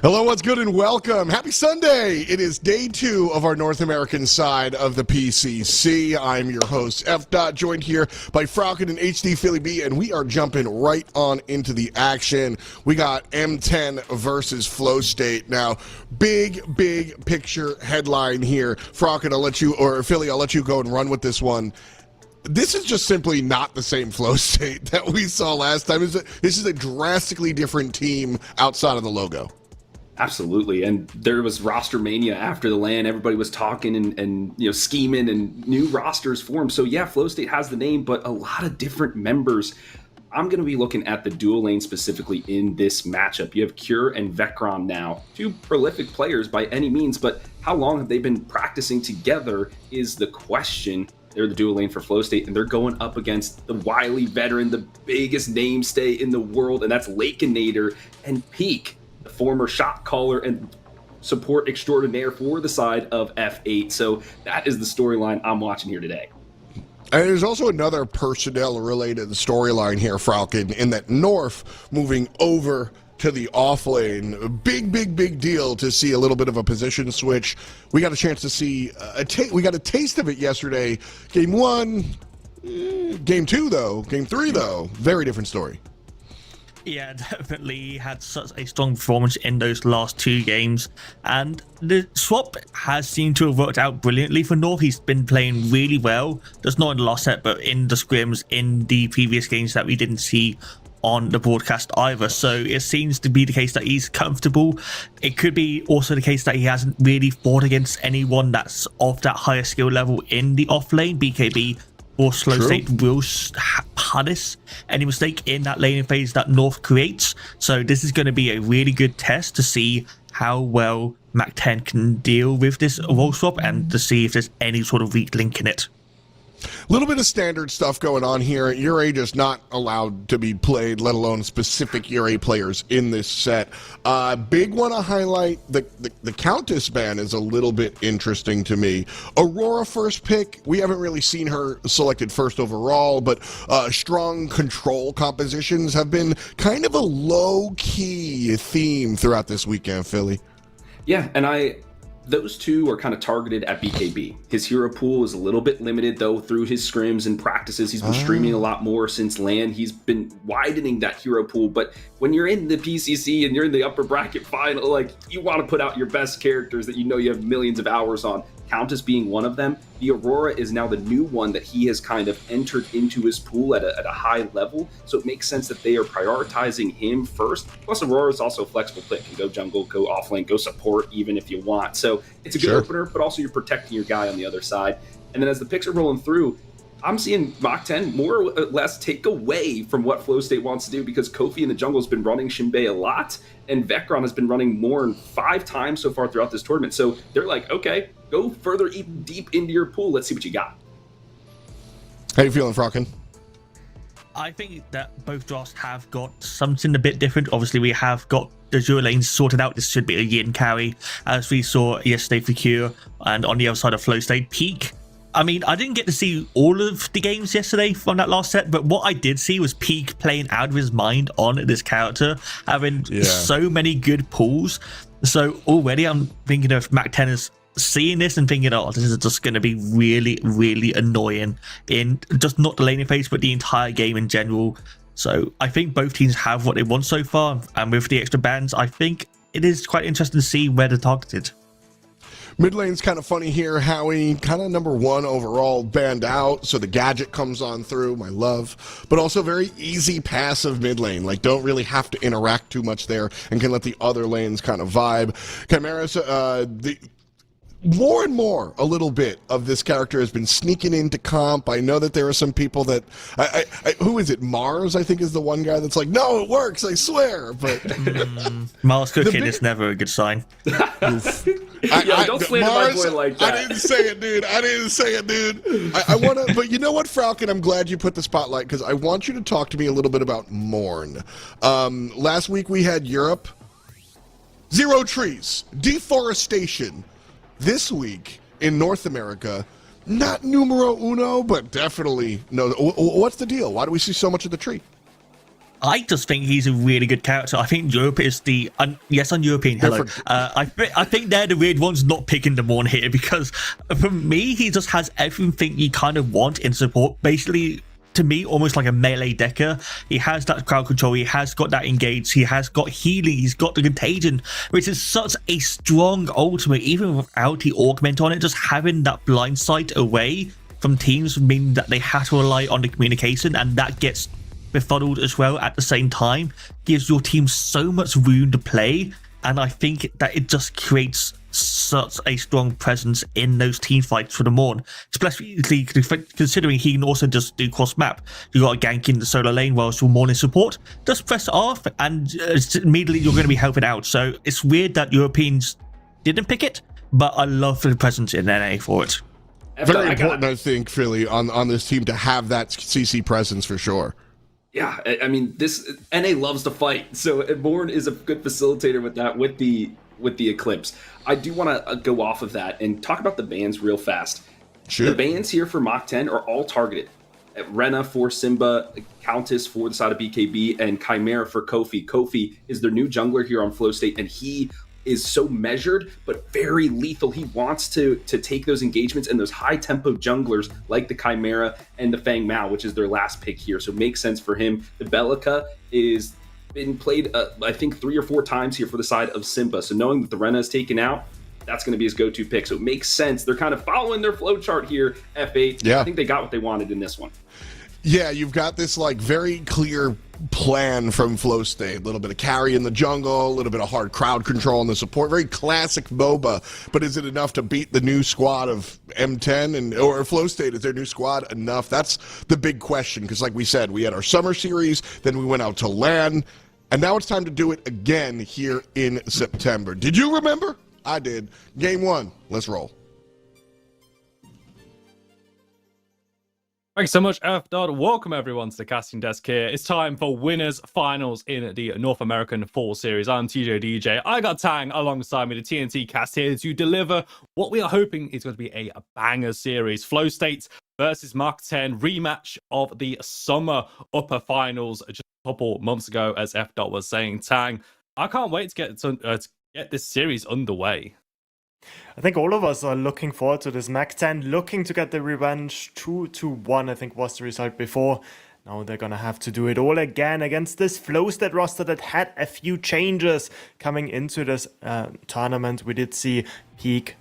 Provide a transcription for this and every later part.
Hello, what's good, and welcome. Happy Sunday. It is day 2 of our North American side of the PCC. I'm your host, F. Dot, joined here by Falcon and HD Philly B, and we are jumping right on into the action. We got M10 versus Flow State. Now, big picture headline here. Falcon, I'll let you, or Philly, I'll let you go and run with this one. This is just simply not the same Flow State that we saw last time. This is a drastically different team outside of the logo. Absolutely, and there was roster mania after the LAN. Everybody was talking and scheming, and new rosters formed. So yeah, Flow State has the name, but a lot of different members. I'm going to be looking at the dual lane specifically in this matchup. You have Cure and Vecron now, two prolific players by any means, but how long have they been practicing together is the question. They're the dual lane for Flow State, and they're going up against the wily veteran, the biggest namestay in the world, and that's Lakeinator and Peak, the former shot caller and support extraordinaire for the side of F8. So that is the storyline I'm watching here today. And there's also another personnel-related storyline here, Falcon, in that North moving over to the off lane. Big deal to see a little bit of a position switch. We got a chance to see we got a taste of it yesterday. Game 1, Game 2 though, Game 3 though, very different story. Yeah, definitely had such a strong performance in those last 2 games, and the swap has seemed to have worked out brilliantly for North. He's been playing really well, just not in the last set, but in the scrims in the previous games that we didn't see on the broadcast either. So it seems to be the case that he's comfortable. It could be also the case that he hasn't really fought against anyone that's of that higher skill level in the off lane. BKB or Slow State will punish any mistake in that laning phase that North creates. So this is going to be a really good test to see how well Mac-10 can deal with this role swap and to see if there's any sort of weak link in it. A little bit of standard stuff going on here. Ura just not allowed to be played, let alone specific Ura players in this set. Big one to highlight, the Countess ban is a little bit interesting to me. Aurora first pick, we haven't really seen her selected first overall, but strong control compositions have been kind of a low-key theme throughout this weekend, Philly. Yeah, and those two are kind of targeted at BKB. His hero pool is a little bit limited, though, through his scrims and practices. He's been streaming a lot more since LAN. He's been widening that hero pool. But when you're in the PCC and you're in the upper bracket final, like, you want to put out your best characters that you know you have millions of hours on. Countess being one of them. The Aurora is now the new one that he has kind of entered into his pool at a high level. So it makes sense that they are prioritizing him first. Plus, Aurora is also a flexible pick. You can go jungle, go offlane, go support even if you want. So it's a good opener, but also you're protecting your guy on the other side. And then as the picks are rolling through, I'm seeing Mac-10 more or less take away from what Flow State wants to do, because Kofi in the jungle has been running Shinbei a lot, and Vecron has been running Morn 5 times so far throughout this tournament. So they're like, okay, go further deep into your pool. Let's see what you got. How you feeling, Falcon? I think that both drafts have got something a bit different. Obviously, we have got the dual lanes sorted out. This should be a yin carry, as we saw yesterday for Cure, and on the other side of Flow State, Peak. I mean, I didn't get to see all of the games yesterday from that last set, but what I did see was Peak playing out of his mind on this character, having so many good pulls. So already I'm thinking of Mac-10 is seeing this and thinking, oh, this is just going to be really annoying in just not the laning phase, but the entire game in general. So I think both teams have what they want so far, and with the extra bans, I think it is quite interesting to see where they're targeted. Mid lane's kind of funny here. Howie, kind of number 1 overall, banned out, so the gadget comes on through, my love. But also very easy passive mid lane. Like, don't really have to interact too much there and can let the other lanes kind of vibe. Chimera's, more and more, a little bit of this character has been sneaking into comp. I know that there are some people that, who is it? Mars, I think, is the one guy that's like, no, it works, I swear. But Mars cooking is never a good sign. Don't slander my boy like that. I didn't say it, dude. I want to, but you know what, Falcon? I'm glad you put the spotlight, because I want you to talk to me a little bit about Morn. Last week we had Europe. 0 trees. Deforestation. This week in North America, not numero uno, but definitely no. What's the deal? Why do we see so much of the tree? I just think he's a really good character. I think Europe is the yes, on European. Hello. I think they're the weird ones not picking them on here, because for me, he just has everything you kind of want in support. Basically, to me, almost like a melee decker. He has that crowd control. He has got that engage. He has got healing. He's got the contagion, which is such a strong ultimate, even without the augment on it. Just having that blind sight away from teams meaning that they have to rely on the communication, and that gets befuddled as well at the same time, gives your team so much room to play. And I think that it just creates such a strong presence in those team fights for the Morn, especially considering he can also just do cross map. You got a gank in the solo lane whilst your Morn is support, just press off and immediately you're going to be helping out. So it's weird that Europeans didn't pick it, but I love the presence in NA for it. Very important, I think, Philly, on this team to have that CC presence for sure. Yeah, I mean, this NA loves to fight, so Morn is a good facilitator with that, with the Eclipse. I do want to go off of that and talk about the bans real fast. Sure. The bans here for Mach 10 are all targeted. Rena for Simba, Countess for the side of BKB, and Chimera for Kofi. Kofi is their new jungler here on Flow State, and he is so measured but very lethal. He wants to take those engagements and those high tempo junglers like the Chimera and the Fang Mao, which is their last pick here, so it makes sense for him. The Bellica is been played I think 3 or 4 times here for the side of Simba, so knowing that the Rena is taken out, that's going to be his go-to pick, so it makes sense. They're kind of following their flow chart here, F8. Yeah. I think they got what they wanted in this one. Yeah, you've got this like very clear plan from Flow State. A little bit of carry in the jungle, a little bit of hard crowd control in the support. Very classic MOBA. But is it enough to beat the new squad of M10 or Flow State? Is their new squad enough? That's the big question. Because like we said, we had our summer series, then we went out to LAN, and now it's time to do it again here in September. Did you remember? I did. Game 1. Let's roll. Thanks so much, F. Welcome everyone to the casting desk here. It's time for winners finals in the North American Fall Series. I'm TJ DJ. I got Tang alongside me, the TNT cast here to deliver what we are hoping is going to be a banger series. Flow State versus Mach 10 rematch of the summer upper finals just a couple months ago, as F. was saying. Tang, I can't wait to get this series underway. I think all of us are looking forward to this. Mach 10 looking to get the revenge. 2-1, I think, was the result before. Now they're going to have to do it all again against this Flow State roster that had a few changes coming into this tournament. We did see Peak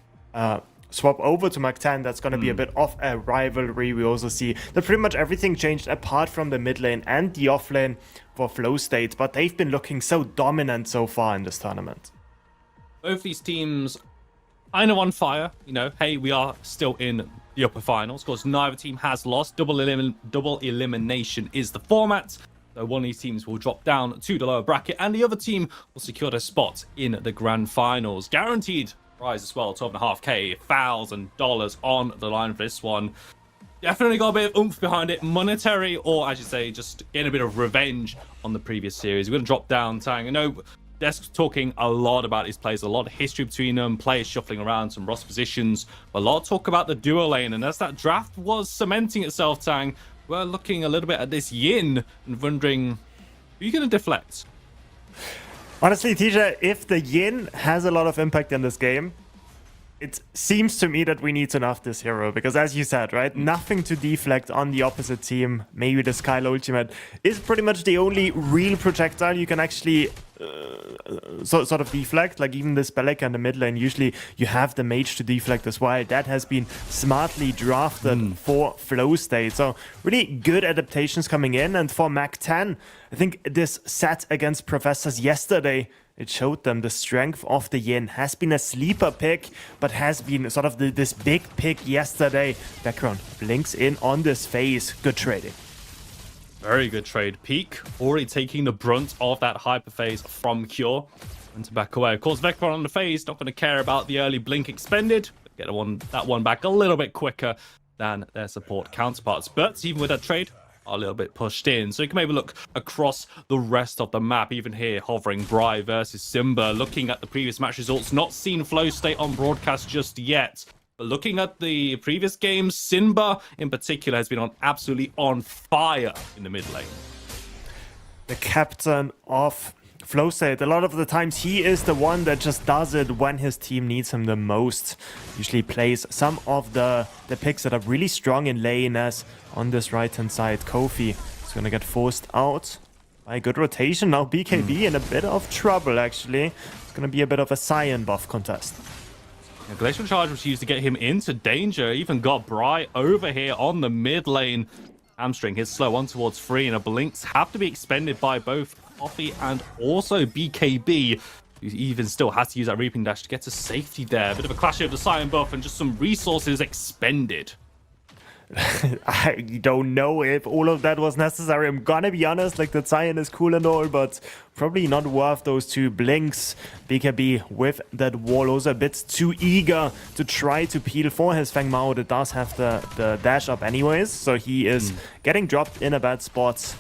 swap over to Mach 10. That's going to be a bit of a rivalry. We also see that pretty much everything changed apart from the mid lane and the off lane for Flow State. But they've been looking so dominant so far in this tournament. Both these teams kind of on fire, hey, we are still in the upper finals. Of course, neither team has lost. Double elimination is the format. So one of these teams will drop down to the lower bracket and the other team will secure their spot in the grand finals. Guaranteed prize as well, 12.5k, $1,000 on the line for this one. Definitely got a bit of oomph behind it, monetary, or as you say, just getting a bit of revenge on the previous series. We're going to drop down, Tang. I know Desk's talking a lot about these players, a lot of history between them, players shuffling around, some roster positions, a lot of talk about the duo lane, and as that draft was cementing itself, Tang, we're looking a little bit at this yin and wondering, are you going to deflect? Honestly, TJ, if the yin has a lot of impact in this game, it seems to me that we need to nerf this hero, because as you said, right, nothing to deflect on the opposite team. Maybe the Sky ultimate is pretty much the only real projectile you can actually sort of deflect. Like even this Bellica in the mid lane, usually you have the mage to deflect as well. That has been smartly drafted for Flow State. So really good adaptations coming in. And for Mach 10, I think this set against Professors yesterday, it showed them the strength of the yin. Has been a sleeper pick, but has been sort of this big pick yesterday. Background blinks in on this phase. Good trading. Very good trade. Peak already taking the brunt of that hyper phase from Cure. And to back away. Of course, Vectron on the phase, not going to care about the early blink expended. Get that one back a little bit quicker than their support counterparts. But even with that trade, a little bit pushed in, so you can maybe look across the rest of the map. Even here, hovering Bri versus Simba, looking at the previous match results, not seen Flow State on broadcast just yet, but looking at the previous games, Simba in particular has been absolutely on fire in the mid lane. the captain of Flow State. A lot of the times he is the one that just does it when his team needs him the most. Usually plays some of the picks that are really strong in lane, as on this right hand side Kofi is gonna get forced out by a good rotation. Now BKB in a bit of trouble actually. It's gonna be a bit of a Cyan buff contest. Yeah, Glacial Charge was used to get him into danger. Even got Bright over here on the mid lane. Hamstring his slow on towards 3, and a Blinks have to be expended by both Coffee and also BKB. Who even still has to use that Reaping Dash to get to safety there. A bit of a clash of the Cyan buff and just some resources expended. I don't know if all of that was necessary. I'm gonna be honest, like the Cyan is cool and all, but probably not worth those 2 blinks. BKB with that wall also a bit too eager to try to peel for his Feng Mao that does have the dash up anyways, so he is getting dropped in a bad spot.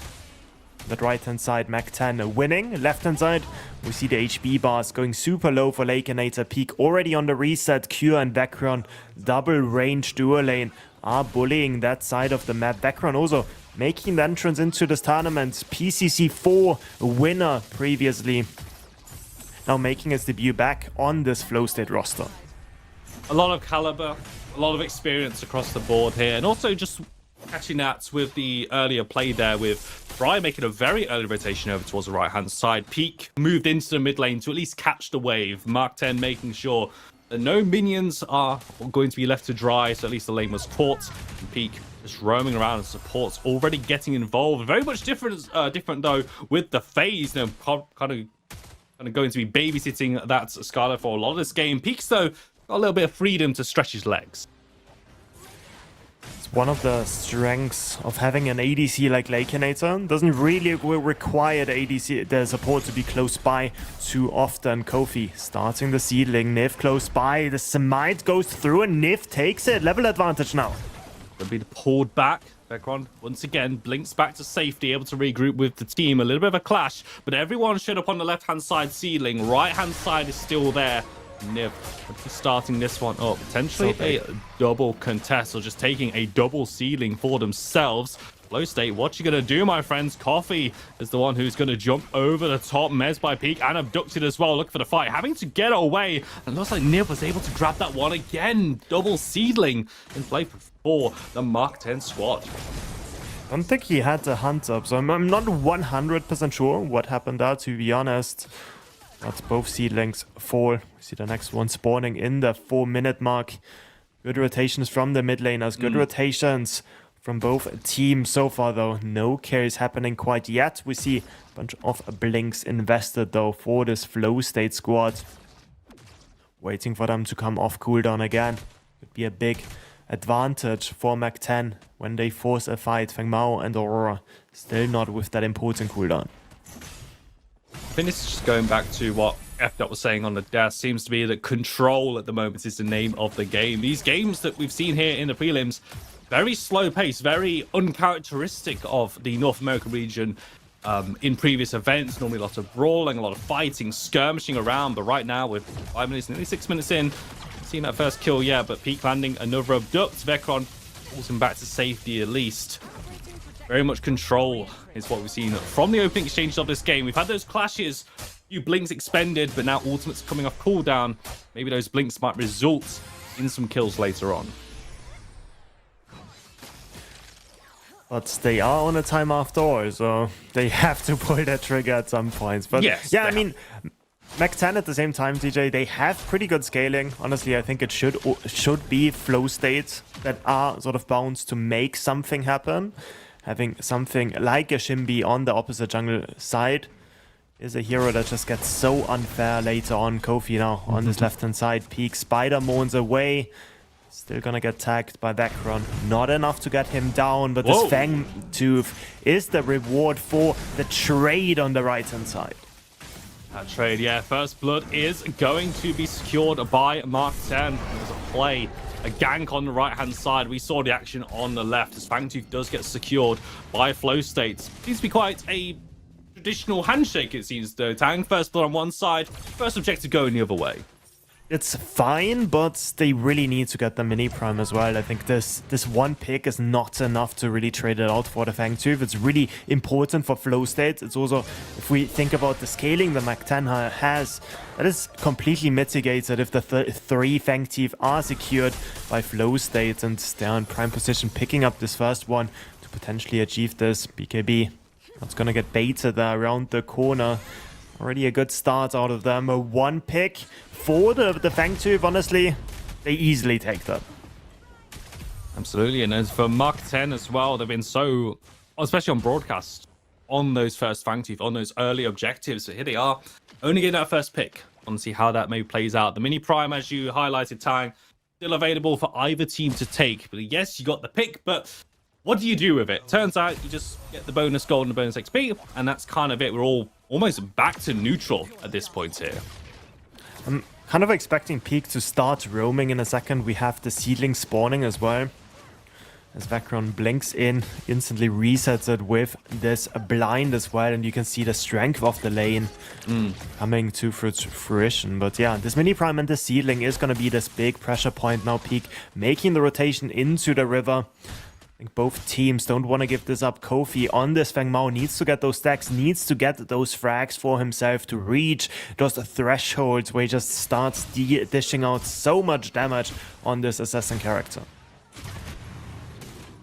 That right hand side, Mac 10 winning. Left hand side, we see the HB bars going super low for Lakeinator. Peak already on the reset. Cure and Vecron, double range dual lane, are bullying that side of the map. Vecron also making the entrance into this tournament. PCC 4 winner previously. Now making his debut back on this Flow State roster. A lot of caliber, a lot of experience across the board here, and also just catching that with the earlier play there with Brian making a very early rotation over towards the right hand side. Peak moved into the mid lane to at least catch the wave. Mark 10 making sure that no minions are going to be left to dry, so at least the lane was caught. And Peak just roaming around and supports already getting involved. Very much different though with the phase, you know, kind of going to be babysitting that Scarlet for a lot of this game. Peak's though got a little bit of freedom to stretch his legs. It's one of the strengths of having an ADC like Lakeinator. Doesn't really require the ADC, the support, to be close by too often. Kofi starting the seedling. Niv close by. The Semite goes through and Niv takes it. Level advantage now. Gonna be pulled back. Vecron once again blinks back to safety, able to regroup with the team. A little bit of a clash, but everyone showed up on the left hand side seedling. Right hand side is still there. Niv starting this one up. Potentially a double contest, or just taking a double seedling for themselves. Flow State, what you gonna do, my friends? Coffee is the one who's gonna jump over the top. Mez by Peak and abducted as well. Look for the fight, having to get away. And looks like Niv was able to grab that one again. Double seedling in play for the Mark 10 squad. I don't think he had the hunt up, so I'm not 100% sure what happened there, to be honest. But both seedlings fall. We see the next one spawning in the 4-minute mark. Good rotations from the mid laners. Good rotations from both teams so far, though. No carries happening quite yet. We see a bunch of blinks invested, though, for this Flow State squad. Waiting for them to come off cooldown again. Could be a big advantage for Mac 10 when they force a fight. Feng Mao and Aurora still not with that important cooldown. I think this is just going back to what F. was saying on the desk. Seems to be that control at the moment is the name of the game. These games that we've seen here in the prelims, very slow pace, very uncharacteristic of the North American region. In previous events, normally a lot of brawling, a lot of fighting, skirmishing around. But right now, with 5 minutes, nearly 6 minutes in, seen that first kill yet. But Peak landing another abduct. Vecron pulls him back to safety at least. Very much control is what we've seen from the opening exchanges of this game. We've had those clashes, few blinks expended, but now ultimates coming off cooldown. Maybe those blinks might result in some kills later on. But they are on a time after all, so they have to pull that trigger at some points. But yes, yeah, I mean, Mac 10 at the same time, DJ, they have pretty good scaling. Honestly, I think it should be Flow States that are sort of bound to make something happen. Having something like a Shimby on the opposite jungle side is a hero that just gets so unfair later on. Kofi now on this left-hand side. Peak Spider moans away. Still gonna get tagged by Vecron. Not enough to get him down, but this Fang Tooth is the reward for the trade on the right-hand side. That trade, yeah. First blood is going to be secured by Mark 10. There's a play. A gank on the right-hand side. We saw the action on the left as Fangtooth does get secured by Flow State. Seems to be quite a traditional handshake, it seems, though. Tang, first blood on one side. First objective going the other way. it's fine, but they really need to get the mini prime as well. I think this one pick is not enough to really trade it out for the Fang Tooth. It's really important for flow states. It's also, if we think about the scaling the Mac 10 has, that is completely mitigated if the three Fang Teeth are secured by flow states, and they're in prime position picking up this first one to potentially achieve this. BKB, that's gonna get baited there around the corner. Already a good start out of them. A one pick for the Fang Tooth. Honestly, they easily take that. Absolutely. And as for Mark 10 as well, they've been so, especially on broadcast, on those first Fang Tooth, on those early objectives. So here they are, only getting that first pick. I want to see how that maybe plays out. The mini prime, as you highlighted, Tang, still available for either team to take. But yes, you got the pick, but what do you do with it? Turns out you just get the bonus gold and the bonus XP, and that's kind of it. We're all almost back to neutral at this point here. I'm kind of expecting Peak to start roaming in a second. We have the seedling spawning as well. As Vacron blinks in, instantly resets it with this blind as well, and you can see the strength of the lane coming to fruition. But yeah, this mini prime and the seedling is going to be this big pressure point now. Peak making the rotation into the river. I think both teams don't want to give this up. Kofi on this Feng Mao needs to get those stacks, needs to get those frags for himself to reach those thresholds where he just starts dishing out so much damage on this assassin character.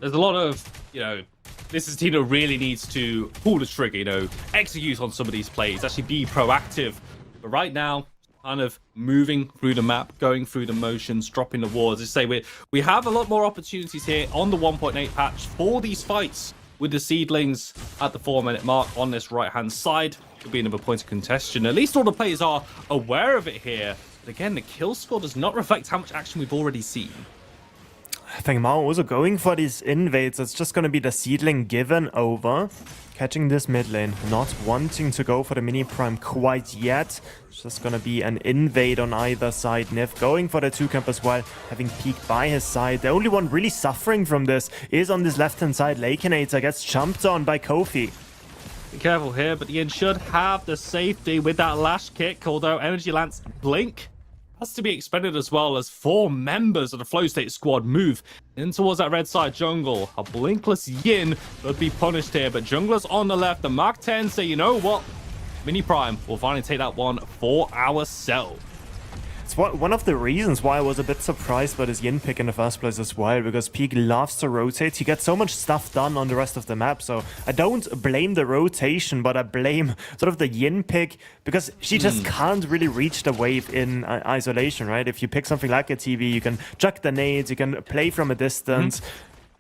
There's a lot of, this is a team that really needs to pull the trigger, execute on some of these plays, actually be proactive. But right now, kind of moving through the map, going through the motions, dropping the wards. As I say, we have a lot more opportunities here on the 1.8 patch for these fights with the seedlings at the 4-minute mark on this right-hand side. Could be another point of contention. At least all the players are aware of it here. But again, the kill score does not reflect how much action we've already seen. Feng Mao also going for these invades. It's just going to be the seedling given over. Catching this mid lane, not wanting to go for the mini prime quite yet. It's just gonna be an invade on either side. Nif going for the 2-camp as well, having Peak by his side. The only one really suffering from this is on this left-hand side. Lakinator gets jumped on by Kofi. Be careful here, but Yin should have the safety with that lash kick, although Energy Lance Blink has to be expended as well as 4 members of the Flow State squad move in towards that red side jungle. A blinkless Yin would be punished here, but junglers on the left, the Mark 10 say, you know what? Mini Prime will finally take that one for ourselves. It's one of the reasons why I was a bit surprised by this Yin pick in the first place as well, because Peak loves to rotate. He gets so much stuff done on the rest of the map, so I don't blame the rotation, but I blame sort of the Yin pick, because she just can't really reach the wave in isolation, right? If you pick something like a TV, you can chuck the nades, you can play from a distance.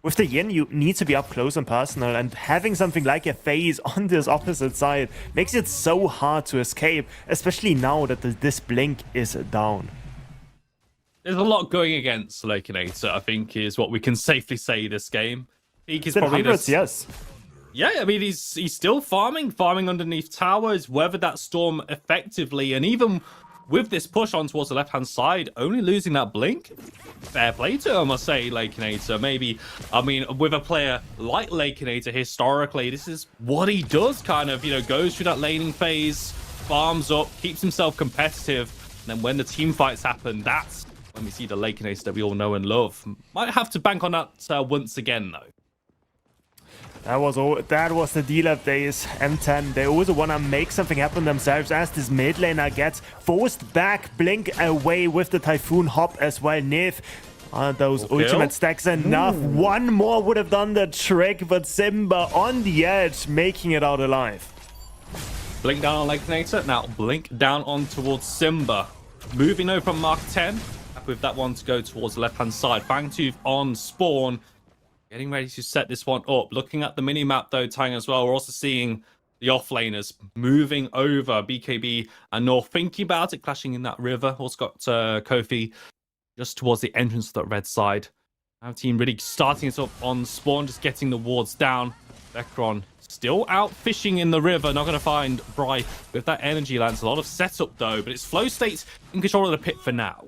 With the Yin, you need to be up close and personal, and having something like a phase on this opposite side makes it so hard to escape, especially now that this blink is down. There's a lot going against Lakinator, I think, is what we can safely say this game. Peak is Still probably hundreds, yes. Yeah, I mean, he's still farming underneath towers, weathered that storm effectively, and even with this push on towards the left-hand side, only losing that blink. Fair play to him, I must say, Lakinator. Maybe, I mean, with a player like Lakinator, historically, this is what he does, kind of, goes through that laning phase, farms up, keeps himself competitive, and then when the team fights happen, that's when we see the Lakinator that we all know and love. Might have to bank on that once again, though. That was the D-Lab days. M10, they also want to make something happen themselves as this mid laner gets forced back. Blink away with the Typhoon Hop as well. Nif, are those ultimate stacks enough? One more would have done the trick, but Simba on the edge, making it out alive. Blink down on Lakinator. Now blink down on towards Simba. Moving over from Mark 10. With that one to go towards the left-hand side. Fangtooth on spawn. Getting ready to set this one up. Looking at the mini-map, though, Tang, as well, we're also seeing the offlaners moving over. BKB and North thinking about it, clashing in that river. Also got Kofi just towards the entrance of that red side. Our team really starting us up on spawn, just getting the wards down. Vecron still out fishing in the river. Not going to find Bry with that energy lance. A lot of setup, though, but it's Flow States in control of the pit for now.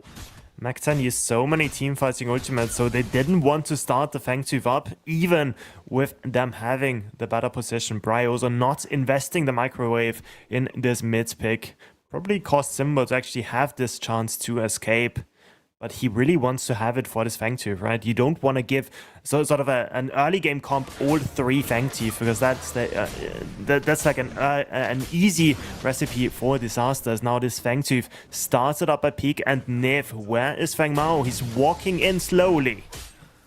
Mac 10 used so many team fighting ultimates, so they didn't want to start the Fangtooth up, even with them having the better position. Bry also not investing the microwave in this mid pick. probably caused Simba to actually have this chance to escape. But he really wants to have it for this Fangtooth, right? You don't want to give sort of an early game comp all 3 Fangtooth, because that's like an easy recipe for disasters. Now this Fangtooth started up at peak, and Niv, where is Fang Mao? He's walking in slowly.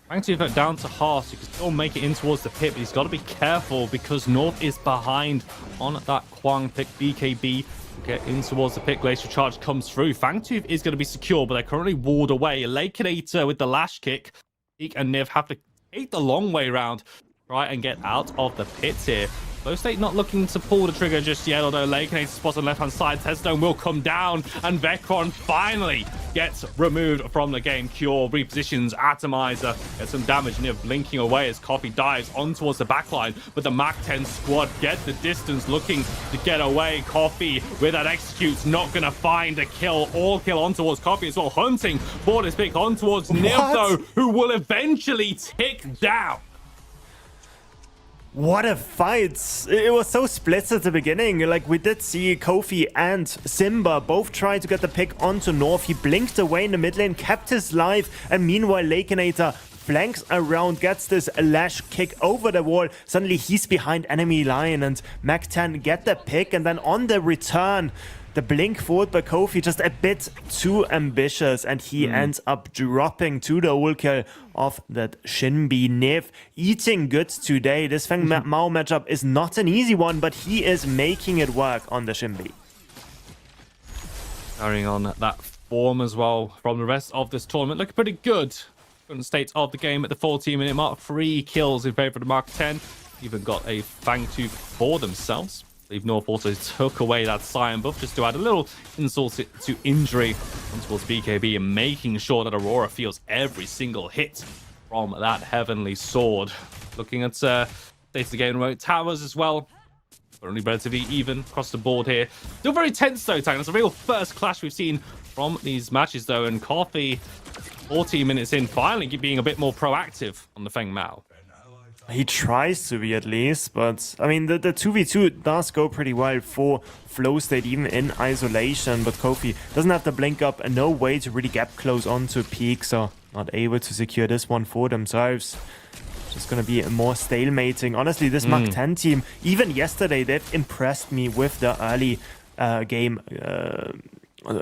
Fangtooth down to half, so you can still make it in towards the pit, but he's got to be careful because North is behind on that Kwang pick. BKB get in towards the pit. Glacial Charge comes through. Fangtooth is going to be secure, but they're currently walled away. Lakinator with the lash kick. Peak and Niv have to take the long way around, try and get out of the pit here. Low State not looking to pull the trigger just yet, although Lakinator spots on the left-hand side. Testone will come down, and Vecron finally gets removed from the game. Cure repositions Atomizer, gets some damage. Niv blinking away as Coffee dives on towards the backline, but the Mach 10 squad get the distance, looking to get away. Coffee with that execute's not going to find a kill. All kill on towards Coffee as well, hunting for this pick on towards Niv, though, who will eventually tick down. What a fight! It was so split at the beginning. Like, we did see Kofi and Simba both try to get the pick onto North. He blinked away in the mid lane, kept his life, and meanwhile Lakinator flanks around, gets this lash kick over the wall. Suddenly he's behind enemy line, and Mach 10 get the pick, and then on the return, the blink forward by Kofi just a bit too ambitious, and he ends up dropping to the ult kill of that Shinbi. Niv eating good today. This Feng Mao matchup is not an easy one, but he is making it work on the Shinbi. Carrying on that form as well from the rest of this tournament. Looking pretty good. Current state of the game at the 14-minute mark. 3 kills in favor of the Mark 10. Even got a Fangtooth for themselves. I believe North also took away that Cyan buff just to add a little insult to injury on towards BKB, and making sure that Aurora feels every single hit from that Heavenly Sword. Looking at state of the game remote towers as well. Only relatively even across the board here. Still very tense though, Tang. It's a real first clash we've seen from these matches though, and Coffee 14 minutes in finally being a bit more proactive on the Feng Mao. He tries to be, at least, but I mean the 2v2 does go pretty well for Flow State even in isolation, but Kofi doesn't have the blink up and no way to really gap close onto peak, so not able to secure this one for themselves. Just gonna be more stalemating. Honestly, this Mach 10 team, even yesterday, they've impressed me with the early game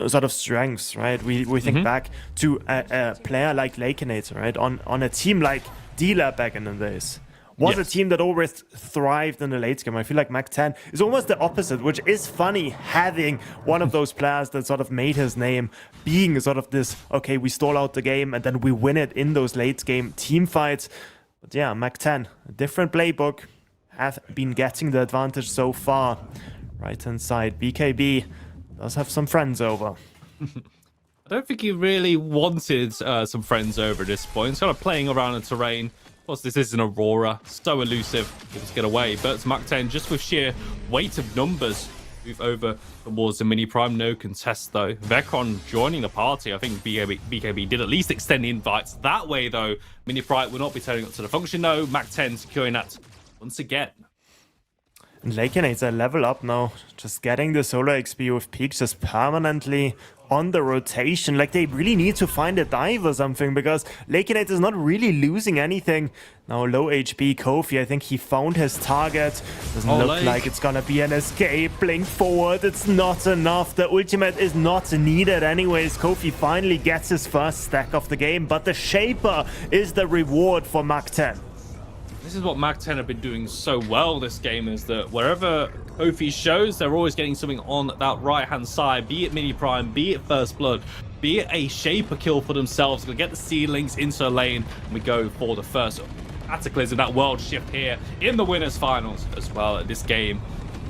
sort of strengths, right? We think back to a player like Lakinator, right? On a team like D-Lab back in the days. Was a team that always thrived in the late game. I feel like Mach 10 is almost the opposite, which is funny, having one of those players that sort of made his name being sort of this, okay, we stall out the game and then we win it in those late game team fights. But yeah, Mach 10, a different playbook, have been getting the advantage so far. Right hand side, BKB does have some friends over. I don't think he really wanted some friends over at this point. He's kind of playing around the terrain. Of course, this is an Aurora, so elusive, able to get away. But it's Mach 10, just with sheer weight of numbers, move over towards the mini prime. No contest though. Vecron joining the party. I think BKB did at least extend the invites that way though. Mini prime will not be turning up to the function though. Mach 10 securing that once again. And Lakinator level up now, just getting the solo XP with peaks just permanently on the rotation. Like, they really need to find a dive or something, because Lakinator is not really losing anything. Now low HP Kofi, I think he found his target. Doesn't look like it's gonna be an escape. Blink forward, it's not enough. The ultimate is not needed anyways. Kofi finally gets his first stack of the game, but the Shaper is the reward for Mach 10. This is what Mach 10 have been doing so well this game, is that wherever Kofi shows, they're always getting something on that right-hand side, be it Mini Prime, be it First Blood, be it a Shaper kill for themselves. Gonna get the seedlings into a lane, and we go for the first Cataclysm, that world shift here in the winners finals as well at this game.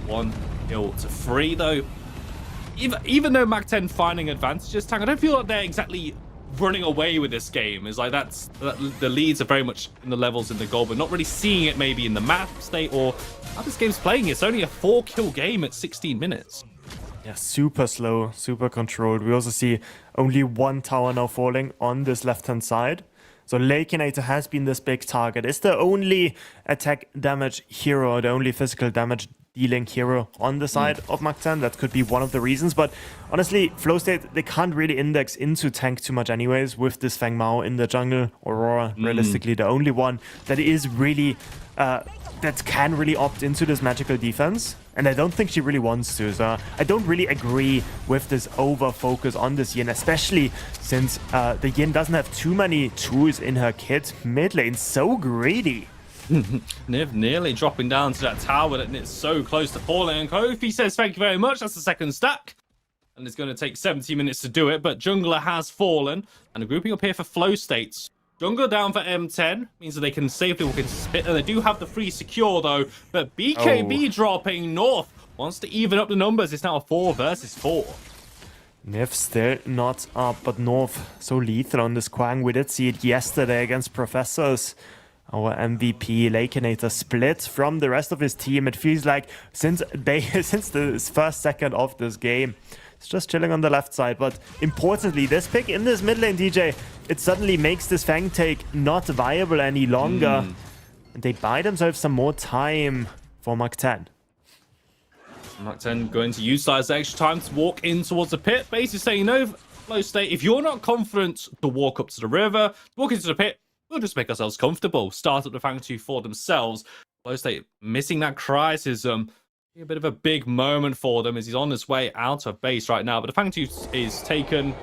1-3 though. Even though Mach 10 finding advantages, Tang, I don't feel like they're exactly running away with this game. Is like the leads are very much in the levels in the goal, but not really seeing it maybe in the map state or how this game's playing. It's only a 4-kill game at 16 minutes. Yeah, super slow, super controlled. We also see only one tower now falling on this left-hand side. So Lakinator has been this big target. Is the only attack damage hero, the only physical damage D-Link hero on the side of Mach10. That could be one of the reasons. But honestly, Flow State, they can't really index into tank too much anyways with this Feng Mao in the jungle. Aurora, realistically, the only one that is really... that can really opt into this magical defense. And I don't think she really wants to. So I don't really agree with this over-focus on this Yin, especially since the Yin doesn't have too many tools in her kit. Mid lane, so greedy. Niv nearly dropping down to that tower and it's so close to falling. And Kofi says, thank you very much. That's the second stack. And it's going to take 70 minutes to do it. But Jungler has fallen. And a grouping up here for Flow States. Jungler down for M10 means that they can safely walk into spit, and they do have the free secure though. But BKB dropping north wants to even up the numbers. It's now a 4 versus 4. Niv still not up, but North so lethal on this Quang. We did see it yesterday against Professors. Our MVP Lakenator split from the rest of his team. It feels like since the first second of this game, it's just chilling on the left side. But importantly, this pick in this mid lane, DJ, it suddenly makes this Fang take not viable any longer. And they buy themselves some more time for Mach10. Mach10 going to utilize the extra time to walk in towards the pit. Basically saying, no, Flow State, if you're not confident to walk up to the river, walk into the pit, we'll just make ourselves comfortable. Start up the Fang 2 for themselves. Flow State missing that criticism. A bit of a big moment for them as he's on his way out of base right now. But the Fang 2 is taken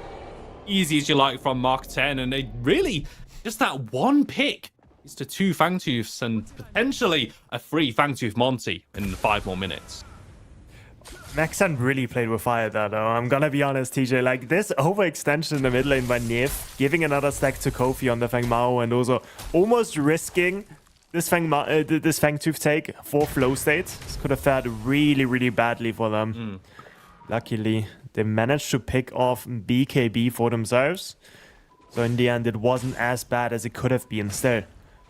easy as you like from Mach10. And they really, just that one pick is to 2 Fang Tooths and potentially a free Fang Tooth Monty in 5 more minutes. Maxan really played with fire there, though. I'm gonna be honest, TJ. Like, this overextension in the mid lane by Niv, giving another stack to Kofi on the Feng Mao, and also almost risking this Fang Tooth take for Flow State. This could have fared really, really badly for them. Luckily, they managed to pick off BKB for themselves. So in the end, it wasn't as bad as it could have been. Still,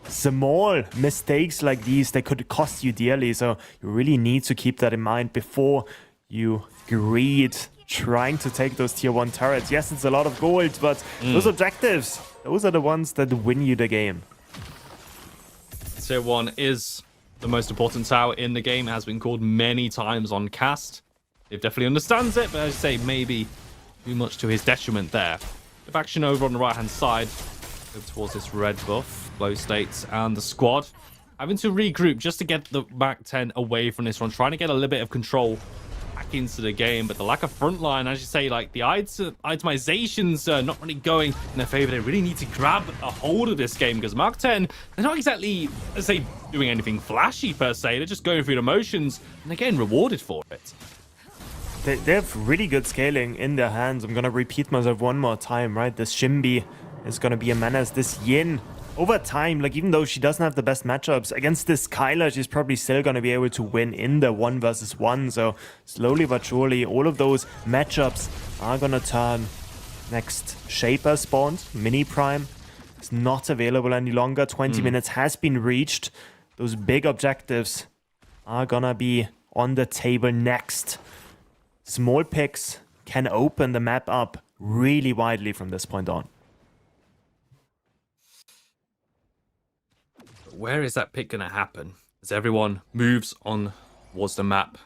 small mistakes like these, they could cost you dearly. So you really need to keep that in mind before you greed trying to take those tier 1 turrets. Yes, it's a lot of gold, but those objectives, those are the ones that win you the game. Tier 1 is the most important tower in the game. It has been called many times on cast. It definitely understands it, but I say maybe too much to his detriment there. With action over on the right-hand side, over towards this red buff, Flow States and the squad. Having to regroup just to get the Mach10 away from this one, trying to get a little bit of control back into the game, but the lack of frontline, as you say, like the itemizations not really going in their favor. They really need to grab a hold of this game because Mach10, they're not exactly, let's say, doing anything flashy per se. They're just going through the motions and they're getting rewarded for it. They have really good scaling in their hands. I'm gonna repeat myself one more time, right? This Shimbi is gonna be a menace. This Yin, over time, like, even though she doesn't have the best matchups against this Kyler, she's probably still gonna be able to win in the 1 versus 1. So slowly but surely, all of those matchups are gonna turn. Next Shaper spawned, Mini Prime is not available any longer. 20 minutes has been reached. Those big objectives are gonna be on the table next. Small picks can open the map up really widely from this point on. Where is that pick going to happen? As everyone moves on towards the map.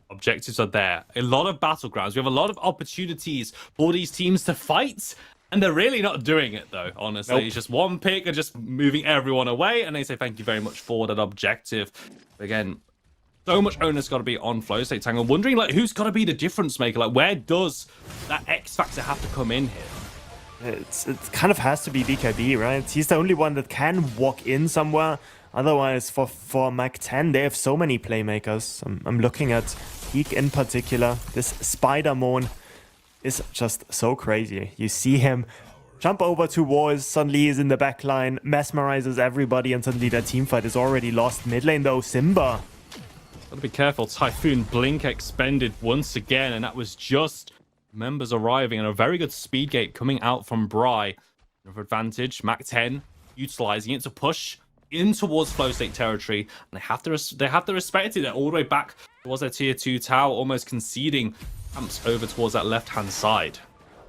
Objectives are there. A lot of battlegrounds. We have a lot of opportunities for these teams to fight. And they're really not doing it, though, honestly. Nope. It's just one pick and just moving everyone away. And they say thank you very much for that objective. Again, so much onus got to be on Flow State Tangle. Wondering, like, who's got to be the difference maker? Like, where does that X factor have to come in here? It kind of has to be BKB, right? He's the only one that can walk in somewhere. Otherwise, for Mach10, they have so many playmakers. I'm looking at Peak in particular. This Spider-Mon is just so crazy. You see him jump over 2 walls, suddenly he's in the back line, mesmerizes everybody, and suddenly their teamfight is already lost. Mid lane, though, Simba. Gotta be careful. Typhoon Blink expended once again, and that was just members arriving, and a very good speed gate coming out from Bry. Another advantage, Mach10 utilizing it to push in towards Flow State territory, and they have to respect it. They're all the way back towards their tier 2 tower, almost conceding camps over towards that left-hand side.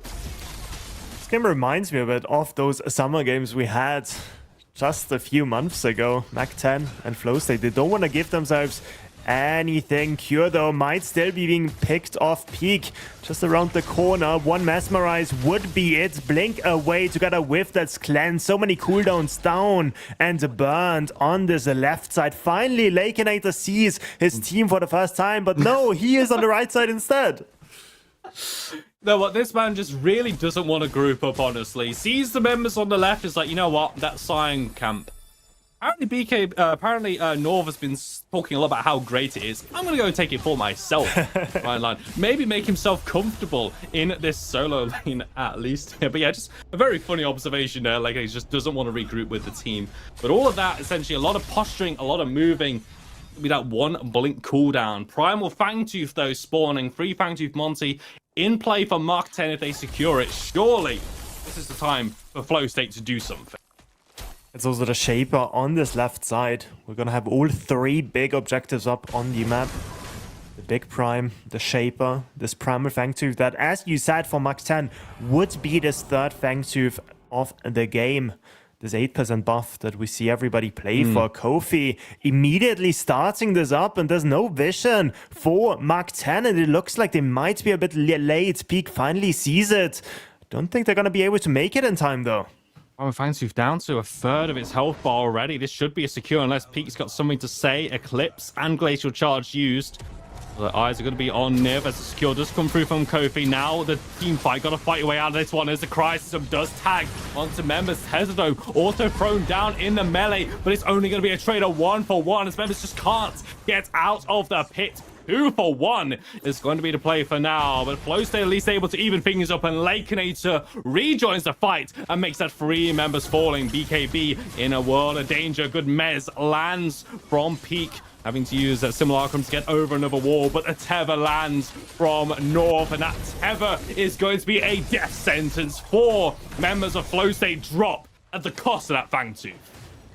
This game reminds me a bit of those summer games we had just a few months ago. Mach10 and Flow State, they don't want to give themselves anything. Cure, though, might still be being picked off. Peak just around the corner. One Mesmerize would be it. Blink away together with that cleanse. So many cooldowns down and burned on this left side. Finally, Lakenator sees his team for the first time, but no, he is on the right side instead. No, what this man just really doesn't want to group up, honestly. Sees the members on the left, is like, you know what, that Sion camp. Apparently Norv has been talking a lot about how great it is. I'm going to go take it for myself. Line. Maybe make himself comfortable in this solo lane at least. But yeah, just a very funny observation there. Like, he just doesn't want to regroup with the team. But all of that, essentially, a lot of posturing, a lot of moving. Be that one blink cooldown. Primal Fangtooth, though, spawning. Free Fangtooth Monty in play for Mark 10 if they secure it. Surely, this is the time for Flow State to do something. It's also the Shaper on this left side. We're gonna have all three big objectives up on the map. The Big Prime, the Shaper, this Primal Fangtooth that, as you said, for Max 10 would be this third Fangtooth of the game. This 8% buff that we see everybody play for. Kofi immediately starting this up, and there's no vision for Mark 10, and it looks like they might be a bit late. Peak finally sees it. Don't think they're gonna be able to make it in time, though. Fangtooth down to a third of its health bar already. This should be a secure unless Peak's got something to say. Eclipse and Glacial Charge used. The eyes are going to be on Niv as the secure does come through from Kofi. Now the team fight. Got to fight your way out of this one as the Crisis does tag onto members. Hezedo auto thrown down in the melee, but it's only going to be a trade of 1-for-1 as members just can't get out of the pit. 2-for-1 is going to be the play for now, but Flow State at least able to even things up, and Lakenator rejoins the fight and makes that 3 members falling. BKB in a world of danger. Good mez lands from Peak, having to use a Simulacrum to get over another wall, but a Tether lands from North, and that Tether is going to be a death sentence. 4 members of Flow State drop at the cost of that Fangtooth.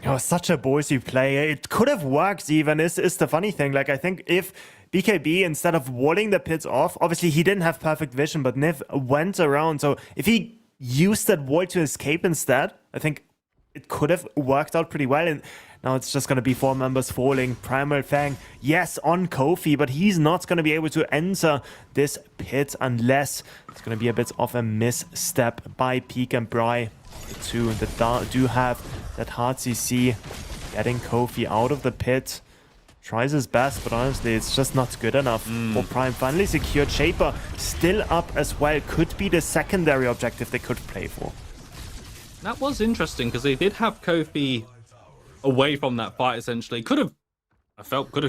Oh, such a ballsy play. It could have worked even, is the funny thing. Like, I think if BKB, instead of walling the pits off, obviously he didn't have perfect vision, but Niv went around. So if he used that wall to escape instead, I think it could have worked out pretty well. And now it's just going to be 4 members falling. Primal Fang, yes, on Kofi, but he's not going to be able to enter this pit unless it's going to be a bit of a misstep by Peak and Bry. The two that do have that hard CC, getting Kofi out of the pit. Tries his best, but honestly, it's just not good enough for Prime. Finally secured. Shaper still up as well. Could be the secondary objective they could play for. That was interesting because they did have Kofi away from that fight, essentially. Could have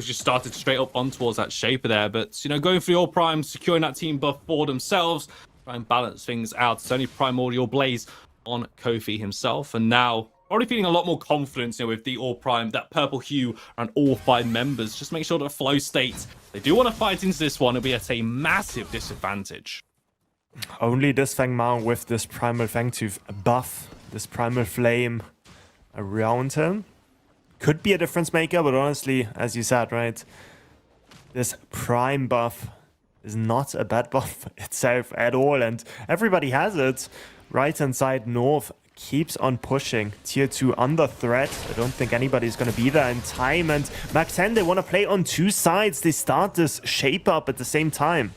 just started straight up on towards that Shaper there, but, you know, going for the All Prime, securing that team buff for themselves, try and balance things out. It's only Primordial Blaze on Kofi himself, and now already feeling a lot more confidence, you know, with the All Prime, that purple hue around all 5 members. Just make sure that Flow State, they do want to fight into this one. It'll be at a massive disadvantage. Only this Fang Mao with this Primal Fangtooth buff, this Primal Flame around him. Could be a difference maker, but honestly, as you said, right, this Prime buff is not a bad buff itself at all, and everybody has it. Right-hand side, North keeps on pushing. Tier 2 under threat. I don't think anybody's going to be there in time. And Max 10, they want to play on 2 sides. They start this shape up at the same time.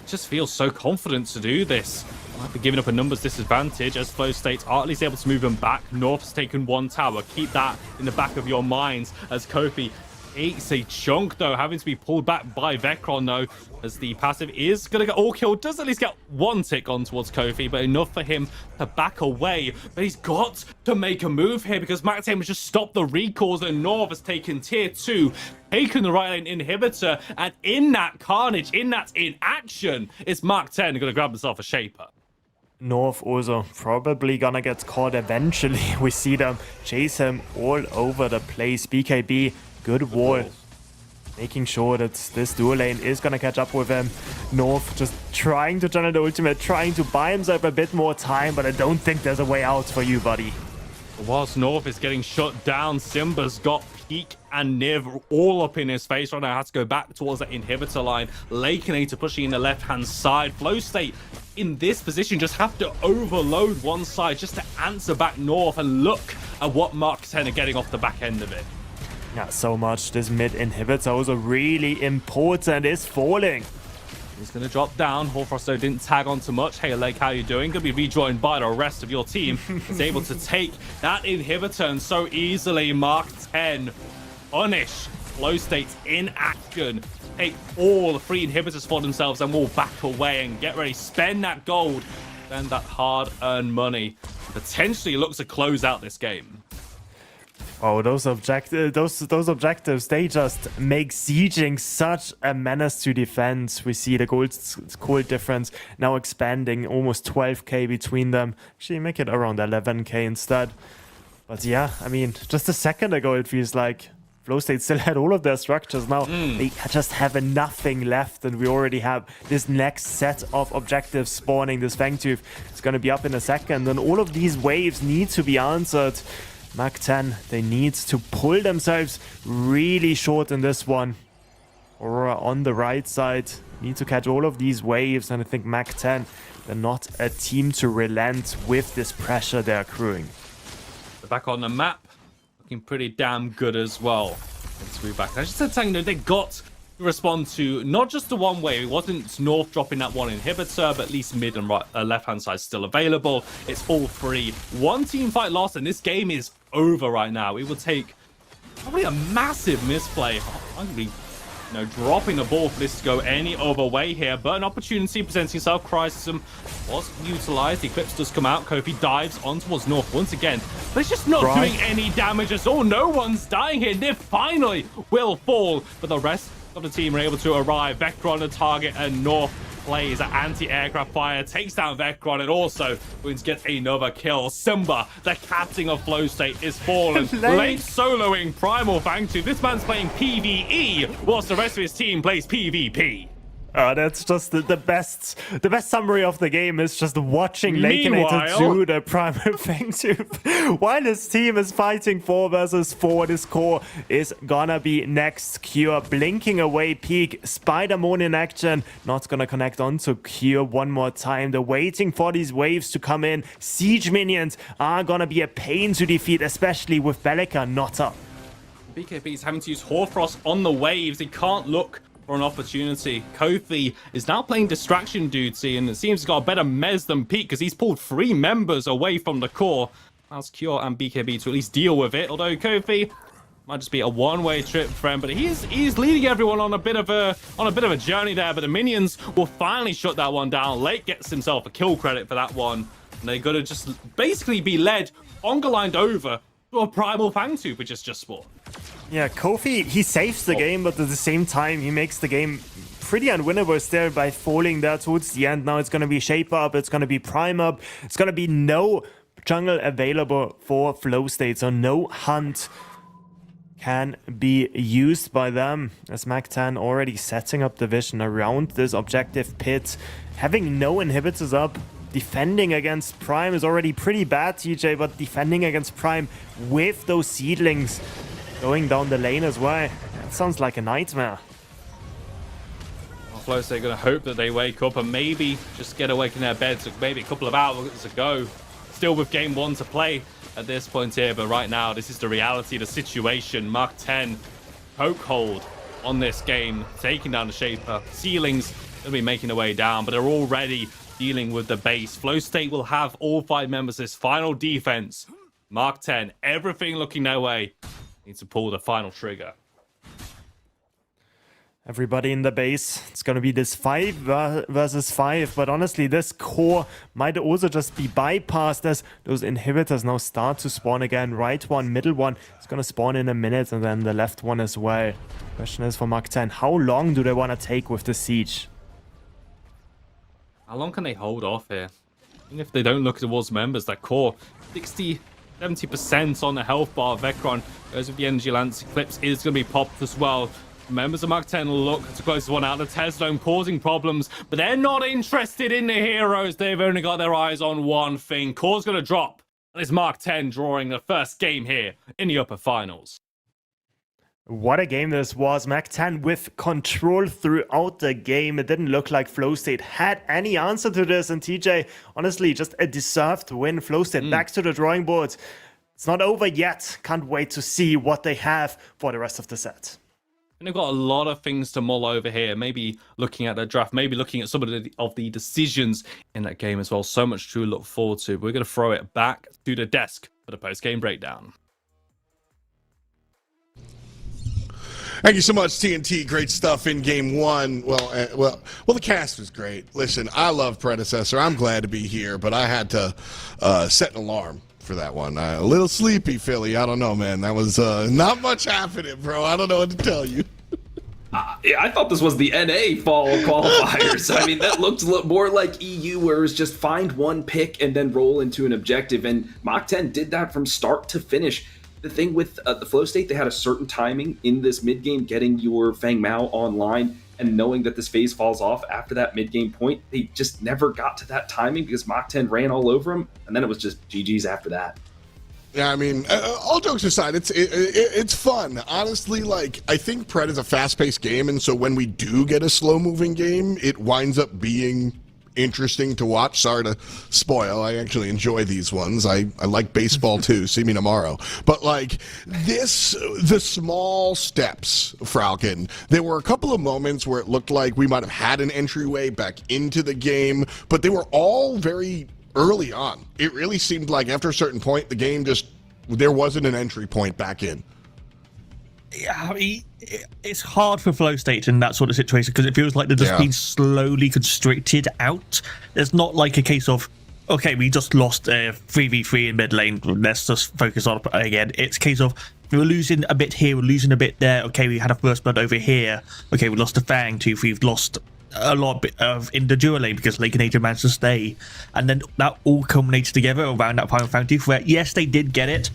Just feels so confident to do this. Might be giving up a numbers disadvantage as Flow State are at least able to move them back. North's taken 1 tower. Keep that in the back of your minds as Kofi eats a chunk, though, having to be pulled back by Vecron, though, as the passive is going to get all killed. Does at least get 1 tick on towards Kofi, but enough for him to back away. But he's got to make a move here because Max 10 has just stopped the recalls, and Norv has taken tier 2, taken the right lane inhibitor, and in that carnage, in that inaction, it's Mark 10 going to grab himself a Shaper. North also probably gonna get caught eventually. We see them chase him all over the place. BKB, good wall. Making sure that this dual lane is gonna catch up with him. North just trying to channel the ultimate, trying to buy himself a bit more time, but I don't think there's a way out for you, buddy. Whilst North is getting shut down, Simba's got Peak and Niv all up in his face right now. Has to go back towards that inhibitor line. Lakenator pushing in the left-hand side. Flow State in this position just have to overload one side just to answer back North, and look at what Mark 10 are getting off the back end of it. Yeah, so much. This mid inhibitor also really important. Is falling. He's going to drop down. Horfrost, though, didn't tag on too much. Hey, Lake, how you doing? Going to be rejoined by the rest of your team. Is able to take that inhibitor and so easily. Mark 10. Punish. Flow States in action. Take all the 3 inhibitors for themselves and will back away and get ready. Spend that gold. Spend that hard-earned money. Potentially looks to close out this game. Oh, those objectives, they just make sieging such a menace to defend. We see the gold difference now expanding, almost 12k between them. Actually, make it around 11k instead. But yeah, I mean, just a second ago, it feels like Flow State still had all of their structures. Now they just have nothing left, and we already have this next set of objectives spawning. This Fangtooth is going to be up in a second, and all of these waves need to be answered. Mag 10, they need to pull themselves really short in this one. Or on the right side, need to catch all of these waves, and I think Mag 10, they're not a team to relent with this pressure they're accruing. They're back on the map, looking pretty damn good as well. Let's move back. I just said, you know, they got to respond to not just the one wave. It wasn't North dropping that one inhibitor, but at least mid and right, left-hand side still available. It's all 3. One team fight lost, and this game is over right now. It will take probably a massive misplay. Arguably, you know, dropping the ball for this to go any other way here, but an opportunity presenting itself. Crisis was utilized. Eclipse does come out. Kofi dives on towards North once again, but it's just not doing any damage at all. No one's dying here. Nif finally will fall, but the rest of the team are able to arrive. Vecron the target, and North plays an anti-aircraft fire, takes down Vecron, and also Goons gets another kill. Simba, the captain of Flow State, is fallen. Late soloing Primal Fangtooth. This man's playing PvE, whilst the rest of his team plays PvP. That's just the best summary of the game is just watching Lakenator do the Primal Fangtooth while his team is fighting 4 versus 4. This core is gonna be next. Cure blinking away Peak. Spider-Moon in action. Not gonna connect onto Cure one more time. They're waiting for these waves to come in. Siege minions are gonna be a pain to defeat, especially with Bellica not up. BKB is having to use Horfrost on the waves. He can't look for an opportunity. Kofi is now playing distraction duty, and it seems he's got a better mez than Pete because he's pulled 3 members away from the core. Allows Cure and BKB to at least deal with it, although Kofi might just be a one-way trip for him, but he's leading everyone on a bit of a journey there. But the minions will finally shut that one down. Lake gets himself a kill credit for that one, and they gotta just basically be led lined over to a Primal Fangtooth, which is just spawned. Yeah, Kofi, he saves the game, but at the same time, he makes the game pretty unwinnable still by falling there towards the end. Now it's going to be Shape Up, it's going to be Prime Up, it's going to be no jungle available for Flow State, so no hunt can be used by them. As Mag 10 already setting up the vision around this objective pit, having no inhibitors up. Defending against Prime is already pretty bad, TJ, but defending against Prime with those seedlings going down the lane as well, that sounds like a nightmare. Flow State gonna hope that they wake up and maybe just get awake in their beds maybe a couple of hours ago. Still with game 1 to play at this point here, but right now this is the reality, the situation. Mark 10 poke hold on this game, taking down the Shaper. Ceilings gonna be making their way down, but they're already dealing with the base. Flow State will have all 5 members this final defense. Mark 10, everything looking their way. Need to pull the final trigger. Everybody in the base. It's going to be this 5 versus 5, but honestly, this core might also just be bypassed as those inhibitors now start to spawn again. Right one, middle one. It's going to spawn in a minute, and then the left one as well. Question is for Mark 10, how long do they want to take with the siege? How long can they hold off here? Even if they don't look towards members, that core 60-70% on the health bar. Vecron goes with the Energy Lance. Eclipse is going to be popped as well. Members of Mark 10 look to close one out. The Tesla causing problems, but they're not interested in the heroes. They've only got their eyes on one thing. Core's going to drop. And it's Mark 10 drawing the first game here in the upper finals. What a game this was. Mag 10 with control throughout the game. It didn't look like Flow State had any answer to this. And TJ, honestly, just a deserved win. Flow State back to the drawing board. It's not over yet. Can't wait to see what they have for the rest of the set. And they've got a lot of things to mull over here. Maybe looking at their draft, maybe looking at some of the decisions in that game as well. So much to look forward to. We're going to throw it back to the desk for the post-game breakdown. Thank you so much, TNT. Great stuff in game one. Well, the cast was great. Listen, I love Predecessor. I'm glad to be here, but I had to set an alarm for that one. A little sleepy, Philly. I don't know, man. That was not much happening, bro. I don't know what to tell you. Yeah, I thought this was the NA fall qualifiers. I mean, that looked more like EU, where it was just find one pick and then roll into an objective. And Mach 10 did that from start to finish. The thing with the flow state, they had a certain timing in this mid game, getting your Fang Mao online and knowing that this phase falls off after that mid game point. They just never got to that timing because Mach 10 ran all over them, and then it was just GG's after that. Yeah, I mean, all jokes aside, it's fun. Honestly, like, I think Pred is a fast-paced game, and so when we do get a slow-moving game, it winds up being interesting to watch. Sorry to spoil. I actually enjoy these ones. I like baseball too. See me tomorrow. But like the small steps, Falcon, there were a couple of moments where it looked like we might have had an entryway back into the game, but they were all very early on. It really seemed like after a certain point, the game there wasn't an entry point back in. Yeah, I mean, it's hard for flow state in that sort of situation because it feels like they're just being slowly constricted out. It's not like a case of, okay, we just lost 3v3 in mid lane, let's just focus on it again. It's a case of, we're losing a bit here, we're losing a bit there. Okay, we had a first blood over here. Okay, we lost a Fang too. We've lost a lot in the dual lane because Lake and Nature managed to stay. And then that all culminated together around that final Fang tooth where, yes, they did get it,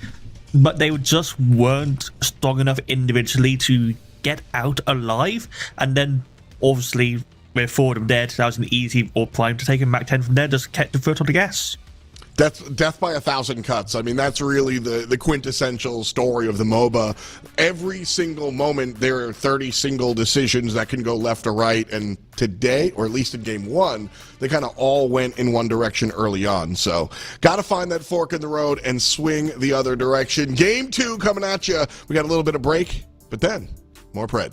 but they just weren't strong enough individually to get out alive. And then, obviously, with Ford and dead, that was an easy or prime to take him back 10 from there, just kept the foot on the gas. Death by 1,000 cuts. I mean, that's really the quintessential story of the MOBA. Every single moment, there are 30 single decisions that can go left or right. And today, or at least in game one, they kind of all went in one direction early on. So, got to find that fork in the road and swing the other direction. Game two coming at you. We got a little bit of break, but then more Pred.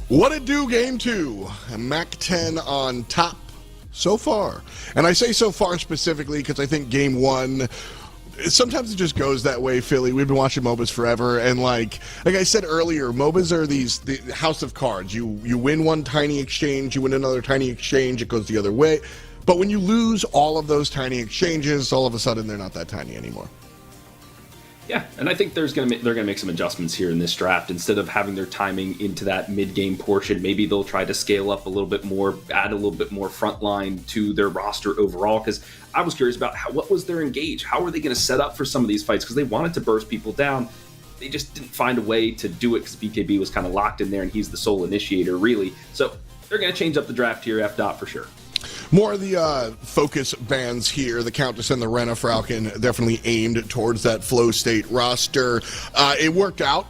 What it do, game 2? Mac 10 on top so far. And I say so far specifically because I think game 1, sometimes it just goes that way, Philly. We've been watching MOBAs forever, and like I said earlier, MOBAs are the house of cards. You win one tiny exchange, you win another tiny exchange, it goes the other way. But when you lose all of those tiny exchanges, all of a sudden they're not that tiny anymore. Yeah, and I think they're gonna make some adjustments here in this draft. Instead of having their timing into that mid-game portion, maybe they'll try to scale up a little bit more, add a little bit more frontline to their roster overall. Because I was curious about what was their engage? How were they going to set up for some of these fights? Because they wanted to burst people down. They just didn't find a way to do it because BKB was kind of locked in there, and he's the sole initiator, really. So they're going to change up the draft here, F. for sure. More of the focus bands here. The Countess and the Rena Falcon definitely aimed towards that flow state roster. It worked out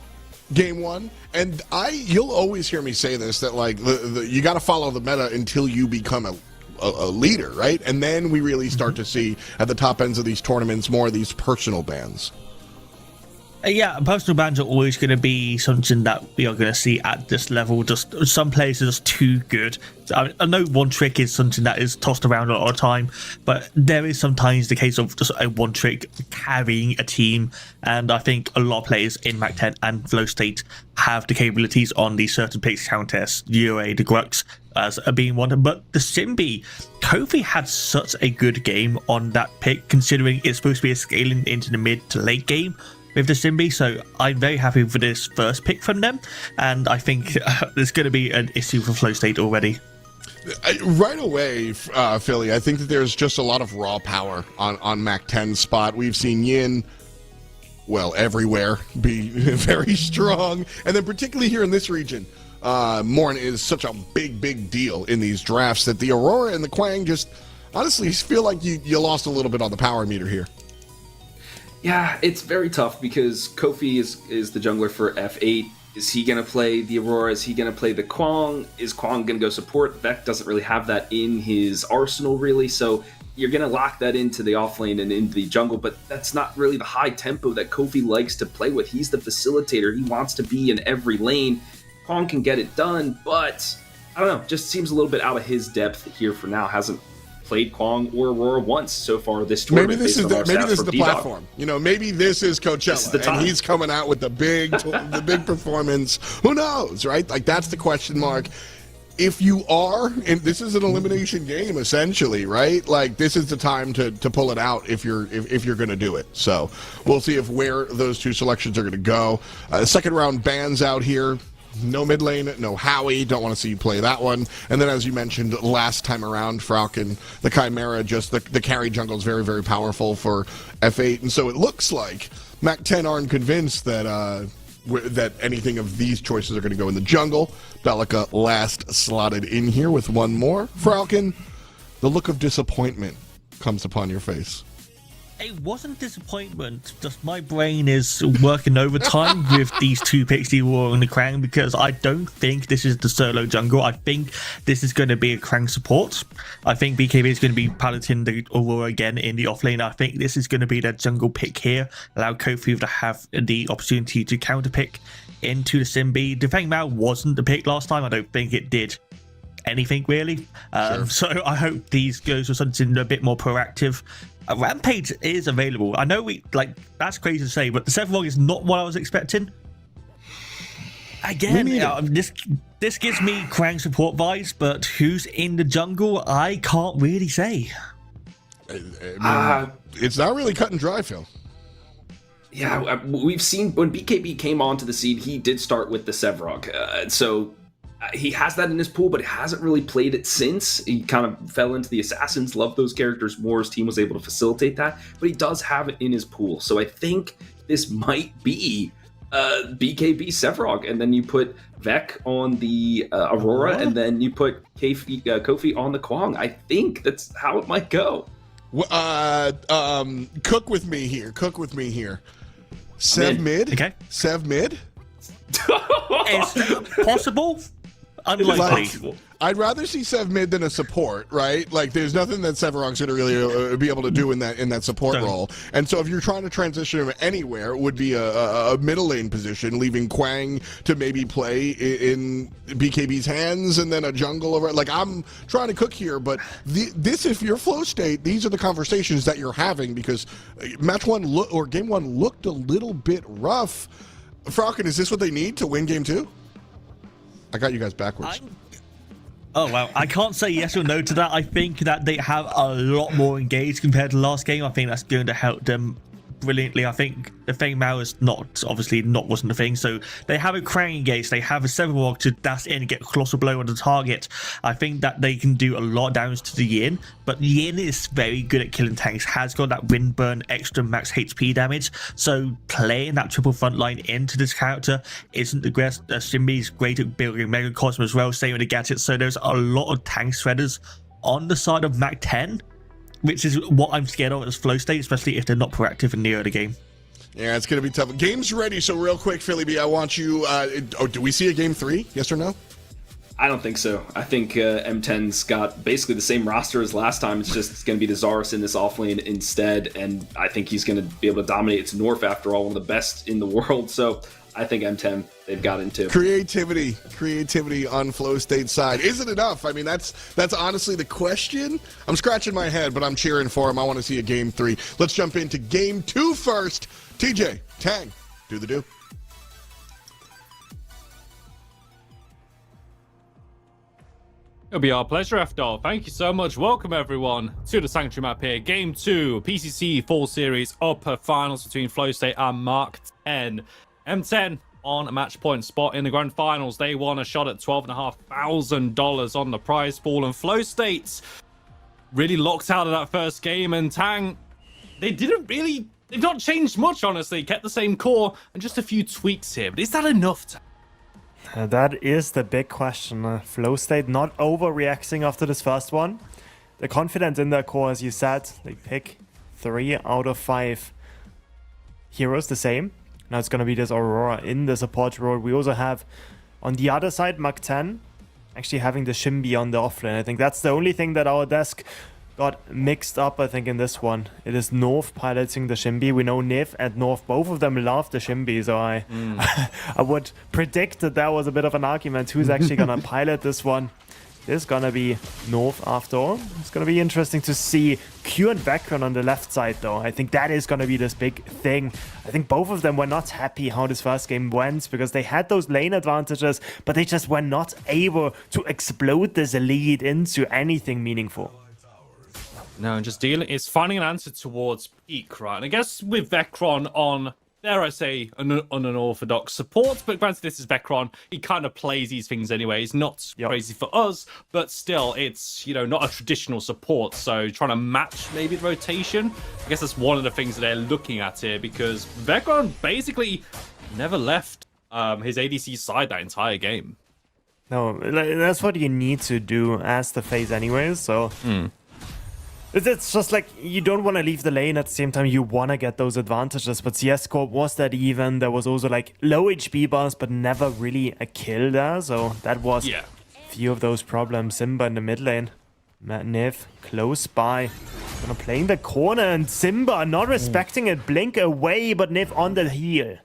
game 1, and you'll always hear me say this, that like you got to follow the meta until you become a leader, right? And then we really start to see at the top ends of these tournaments more of these personal bans. Yeah, personal bans are always going to be something that we are going to see at this level. Just some players are just too good. I know one trick is something that is tossed around a lot of time, but there is sometimes the case of just a one trick carrying a team, and I think a lot of players in Mac 10 and Flow State have the capabilities on these certain picks, Countess, UA, the Grux as being one. But the Simbi, Kofi had such a good game on that pick, considering it's supposed to be a scaling into the mid to late game with the Simbi, so I'm very happy for this first pick from them, and I think there's going to be an issue for Flow State already. Right away, Philly, I think that there's just a lot of raw power on Mac 10's spot. We've seen Yin, well, everywhere, be very strong, and then particularly here in this region, Morn is such a big deal in these drafts that the Aurora and the Quang just honestly feel like you lost a little bit on the power meter here. Yeah, it's very tough because Kofi is the jungler for F8. Is he going to play the Aurora? Is he going to play the Quang? Is Quang going to go support? Vec doesn't really have that in his arsenal, really, so you're going to lock that into the offlane and into the jungle, but that's not really the high tempo that Kofi likes to play with. He's the facilitator. He wants to be in every lane. Quang can get it done, but I don't know, just seems a little bit out of his depth here for now. Hasn't played Quang or Aurora once so far this tournament. Maybe this is the platform. You know, maybe this is Coachella, and he's coming out with the big performance. Who knows, right? Like, that's the question mark. If you are, and this is an elimination game essentially, right? Like, this is the time to pull it out if you're going to do it. So we'll see where those two selections are going to go. Second round bans out here. No mid lane, no Howie. Don't want to see you play that one. And then, as you mentioned last time around, Falcon, the Chimera, just the carry jungle is very powerful for F8. And so it looks like Mac 10 aren't convinced that that anything of these choices are going to go in the jungle. Belica last slotted in here with one more. Falcon, the look of disappointment comes upon your face. It wasn't disappointment, just my brain is working overtime with these two picks, the Aurora and the Krang, because I don't think this is the solo jungle. I think this is going to be a Krang support. I think BKB is going to be piloting the Aurora again in the offlane. I think this is going to be the jungle pick here, allow Kofi to have the opportunity to counter pick into the Simbi. The Feng Mao wasn't the pick last time. I don't think it did anything really. Sure. So I hope these goes for something a bit more proactive. Rampage is available. I know that's crazy to say, but the Sephiroth is not what I was expecting. Again, this gives me Krang support vibes, but who's in the jungle, I can't really say. It's not really cut and dry, Phil. Yeah, we've seen when BKB came onto the scene, he did start with the Sevrog. So he has that in his pool, but hasn't really played it since. He kind of fell into the Assassins, loved those characters more. His team was able to facilitate that, but he does have it in his pool. So I think this might be BKB Sevrog, and then you put Vec on the Aurora, and then you put Kofi on the Quang. I think that's how it might go. Cook with me here. Sev mid? Okay. Sev mid? It's possible. Unlikely. possible. I'd rather see Sev mid than a support, right? Like, there's nothing that Sevarog's going to really be able to do in that support role. And so, if you're trying to transition him anywhere, it would be a middle lane position, leaving Quang to maybe play in BKB's hands, and then a jungle over. Like, I'm trying to cook here, but this, if you're flow state, these are the conversations that you're having, because match one or game one looked a little bit rough. Falcon, is this what they need to win game two? I got you guys backwards. Oh, well, I can't say yes or no to that. I think that they have a lot more engaged compared to last game. I think that's going to help them brilliantly. I think the Fang Mao is wasn't the thing. So they have a Krang engaged, they have a Severwalk to dash in and get a colossal blow on the target. I think that they can do a lot of damage to the Yin, but Yin is very good at killing tanks, has got that wind burn extra max HP damage. So playing that triple front line into this character isn't the best. Shinbi's great at building Mega Cosmo as well, same with the gadgets. So there's a lot of tank shredders on the side of Mac 10, which is what I'm scared of as flow state, especially if they're not proactive in the early game. Yeah, it's going to be tough. Game's ready, so real quick, Philly B, I want you... do we see a game 3? Yes or no? I don't think so. I think M10's got basically the same roster as last time. It's just going to be the Zarus in this offlane instead, and I think he's going to be able to dominate. It's North, after all, one of the best in the world, so I think M10, they've got into creativity on flow state side. Is it enough? I mean, that's honestly the question. I'm scratching my head, but I'm cheering for him. I want to see a game 3. Let's jump into game 2 first. TJ, Tang, do the do. It'll be our pleasure, F-Dog. Thank you so much. Welcome, everyone, to the Sanctuary map here. Game 2, PCC Fall Series Upper Finals between Flow State and Mark 10. M10 on a match point spot in the grand finals. They won a shot at $12,500 on the prize pool, and Flow States really locked out of that first game. And Tang, they've not changed much, honestly. Kept the same core and just a few tweaks here. But is that enough? That is the big question. Flow State not overreacting after this first one. They're confident in their core, as you said. They pick 3 out of 5 heroes the same. Now it's going to be this Aurora in the support role. We also have, on the other side, Mach 10 actually having the Shimbi on the offlane. I think that's the only thing that our desk got mixed up, I think, in this one. It is North piloting the Shimbi. We know Niv and North, both of them love the Shimbi, so I would predict that there was a bit of an argument who's actually going to pilot this one. This is going to be North after all. It's going to be interesting to see Q and Vecron on the left side, though. I think that is going to be this big thing. I think both of them were not happy how this first game went, because they had those lane advantages, but they just were not able to explode this lead into anything meaningful. No, and just it's finding an answer towards peak, right? And I guess with Vecron on, dare I say, an unorthodox support, but granted, this is Vecron. He kind of plays these things anyway. It's not crazy for us, but still, it's, not a traditional support. So trying to match maybe the rotation, I guess that's one of the things that they're looking at here, because Vecron basically never left his ADC side that entire game. No, that's what you need to do as the phase anyways, so... It's just like, you don't want to leave the lane at the same time you want to get those advantages, but CS Corp was that even. There was also like low HP bars, but never really a kill there, so that was a few of those problems. Simba in the mid lane. Niv close by. Gonna play in the corner, and Simba not respecting it. Blink away, but Niv on the heel.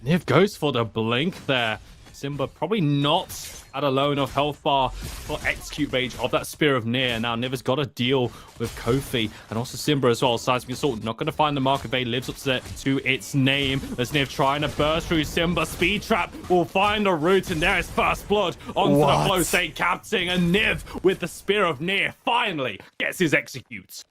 Niv goes for the blink there. Simba probably not at a low enough health bar for execute rage of that Spear of Nier. Now Niv has got to deal with Kofi and also Simba as well. Seismic Assault not going to find the mark of lives up to its name. As Niv trying to burst through Simba. Speed Trap will find a route, and there is first blood onto the Flow State captain, and Niv with the Spear of Nier finally gets his execute.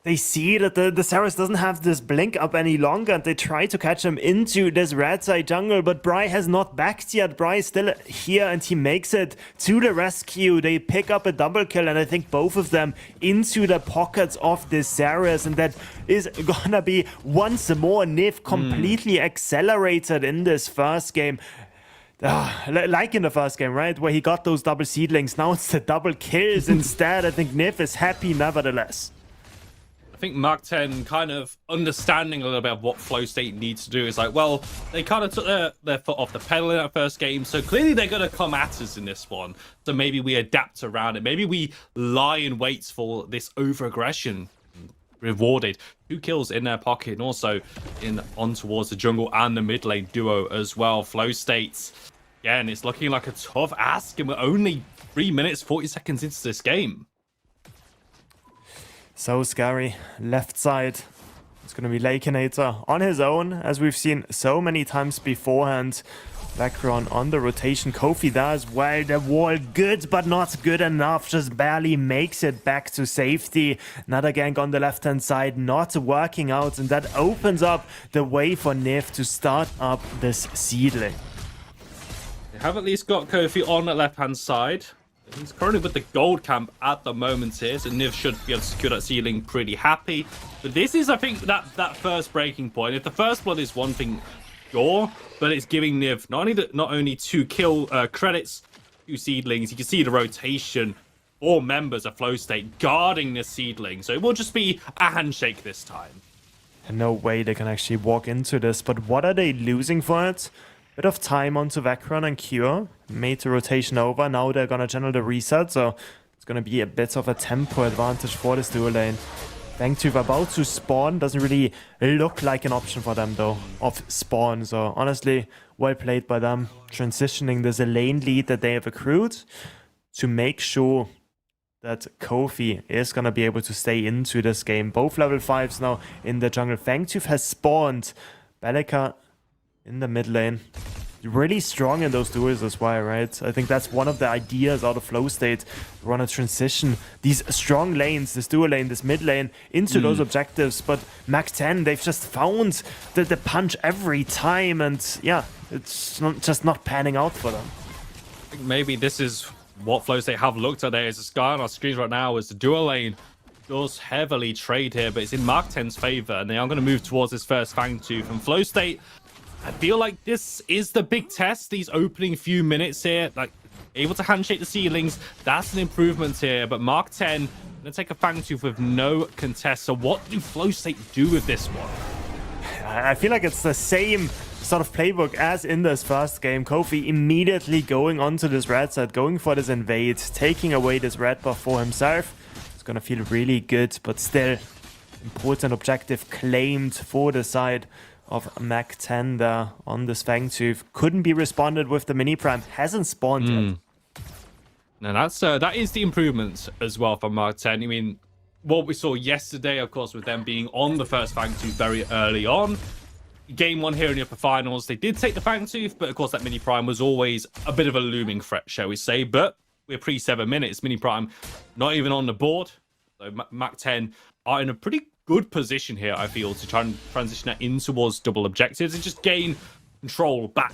They see that the Saris doesn't have this blink up any longer, and they try to catch him into this red side jungle, but Bry has not backed yet. Bry is still here, and he makes it to the rescue. They pick up a double kill, and I think both of them into the pockets of the Saris, and that is gonna be once more Niv completely accelerated in this first game. Like in the first game, right? Where he got those double seedlings. Now it's the double kills instead. I think Niv is happy nevertheless. think Mark 10 kind of understanding a little bit of what Flow State needs to do is like, well, they kind of took their foot off the pedal in that first game, so clearly they're going to come at us in this one. So maybe we adapt around it. Maybe we lie in wait for this over-aggression. Rewarded 2 kills in their pocket, and also on towards the jungle and the mid lane duo as well. Flow States, again, it's looking like a tough ask, and we're only 3 minutes 40 seconds into this game. So scary. Left side. It's going to be Lakeinator on his own, as we've seen so many times beforehand. Vacron on the rotation. Kofi does well. The wall good, but not good enough. Just barely makes it back to safety. Another gank on the left-hand side, not working out. And that opens up the way for Niv to start up this seedling. They have at least got Kofi on the left-hand side. He's currently with the gold camp at the moment here, so Niv should be able to secure that ceiling pretty happy. But this is, I think, that first breaking point. If the first blood is one thing, sure, but it's giving Niv not only 2 kill credits, 2 seedlings. You can see the rotation, 4 members of Flow State guarding this seedling. So it will just be a handshake this time. And no way they can actually walk into this, but what are they losing for it? Bit of time onto Vacron and Cure. Made the rotation over. Now they're gonna channel the reset, so it's gonna be a bit of a tempo advantage for this dual lane. Fangtooth about to spawn. Doesn't really look like an option for them though, of spawn. So honestly, well played by them. Transitioning this lane lead that they have accrued to make sure that Kofi is gonna be able to stay into this game. Both level 5s now in the jungle. Fangtooth has spawned. Bellica in the mid lane. Really strong in those duels as well, right? I think that's one of the ideas out of Flow State. We want to transition these strong lanes, this dual lane, this mid lane, into those objectives. But Mac 10, they've just found the punch every time. And yeah, it's just not panning out for them. I think maybe this is what Flow State have looked at. There is a sky on our screens right now is the dual lane. Does heavily trade here, but it's in Mark 10's favor. And they are going to move towards this first Fangtooth. And Flow State, I feel like this is the big test, these opening few minutes here. Like, able to handshake the ceilings, that's an improvement here. But Mark 10, going to take a Fangtooth with no contest. So what do Flow State do with this one? I feel like it's the same sort of playbook as in this first game. Kofi immediately going onto this red side, going for this invade, taking away this red buff for himself. It's going to feel really good, but still important objective claimed for the side of Mac 10 there on this Fangtooth. Couldn't be responded with the mini prime. Hasn't spawned yet. Now that is the improvement as well from Mark 10. I mean, what we saw yesterday, of course, with them being on the first Fangtooth very early on. Game 1 here in the upper finals, they did take the Fangtooth, but of course that mini prime was always a bit of a looming threat, shall we say. But we're pre 7 minutes, mini prime not even on the board. So Mac 10 are in a pretty good position here, I feel, to try and transition that in towards double objectives and just gain control back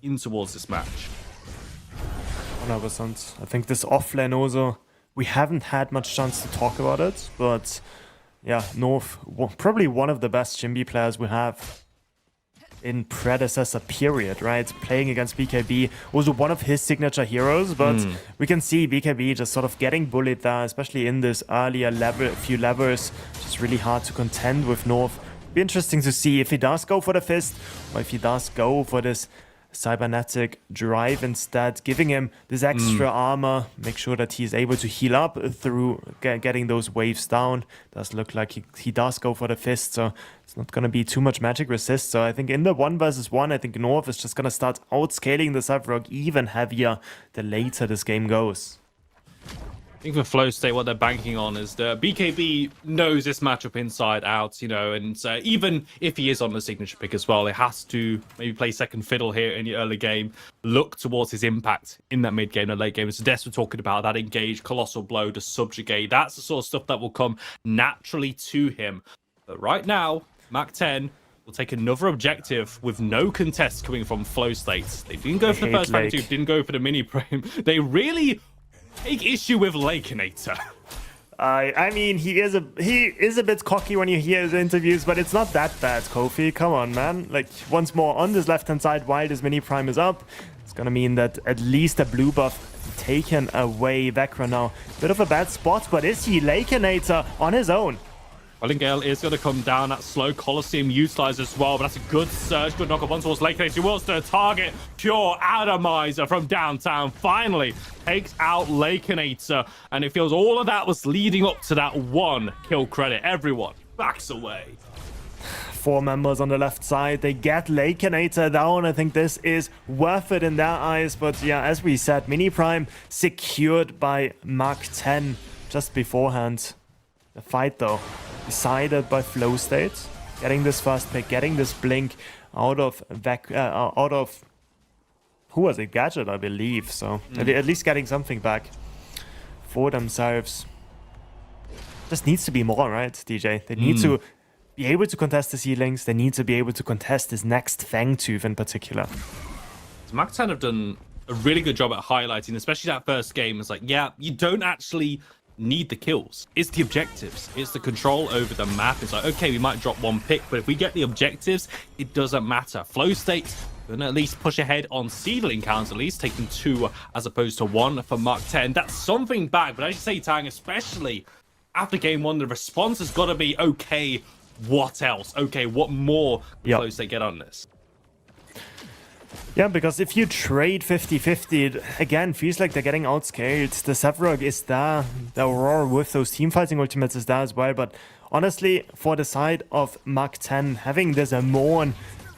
in towards this match. 100%. I think this offlane also, we haven't had much chance to talk about it, but yeah, North, probably one of the best Jimby players we have in Predecessor period, right? Playing against BKB was one of his signature heroes, but we can see BKB just sort of getting bullied there, especially in this earlier few levels. Just really hard to contend with North. Be interesting to see if he does go for the fist or if he does go for this cybernetic drive instead, giving him this extra armor, make sure that he's able to heal up through getting those waves down. Does look like he does go for the fist, so it's not going to be too much magic resist. So I think in the 1v1, I think North is just going to start outscaling the Cyberrock even heavier the later this game goes. I think for Flow State, what they're banking on is the BKB knows this matchup inside out, you know, and even if he is on the signature pick as well, it has to maybe play second fiddle here in the early game, look towards his impact in that mid game and late game. So Des were talking about that engage, colossal blow to subjugate. That's the sort of stuff that will come naturally to him. But right now, Mac 10 will take another objective with no contest coming from Flow State. They didn't go for the first Fangtooth, didn't go for the mini prime. They really take issue with Lakeinator. I mean, he is a bit cocky when you hear his interviews, but it's not that bad, Kofi. Come on, man. Like, once more on this left-hand side while this mini prime is up, it's gonna mean that at least a blue buff taken away. Vecra now, bit of a bad spot, but is he Lakeinator on his own? Gale is going to come down. That slow Colosseum utilized as well, but that's a good surge. Good knock up on towards Lakenator. He wants to target Pure Atomizer from downtown. Finally takes out Lakenator, and it feels all of that was leading up to that one kill credit. Everyone backs away. 4 members on the left side. They get Lakenator down. I think this is worth it in their eyes. But yeah, as we said, Mini Prime secured by Mark 10 just beforehand. The fight, though, decided by Flow State, getting this first pick, getting this blink out of who was it? Gadget, I believe. So at least getting something back for themselves. Just needs to be more, right, DJ? They need to be able to contest the ceilings. They need to be able to contest this next Fangtooth in particular. So Mac 10 have done a really good job at highlighting, especially that first game. It's like, yeah, you don't actually need the kills. It's the objectives. It's the control over the map. It's like, okay, we might drop one pick, but if we get the objectives, it doesn't matter. Flow State gonna at least push ahead on seedling counts, at least taking 2 as opposed to 1 for Mark 10. That's something back, but as you say, Tang, especially after game 1, the response has got to be, okay, what else? Okay, what more Flow State get on this? Yeah, because if you trade 50-50, it again feels like they're getting outscaled. The Sevrog is there, the Aurora with those team fighting ultimates is there as well, but honestly, for the side of Mark 10, having this Amon,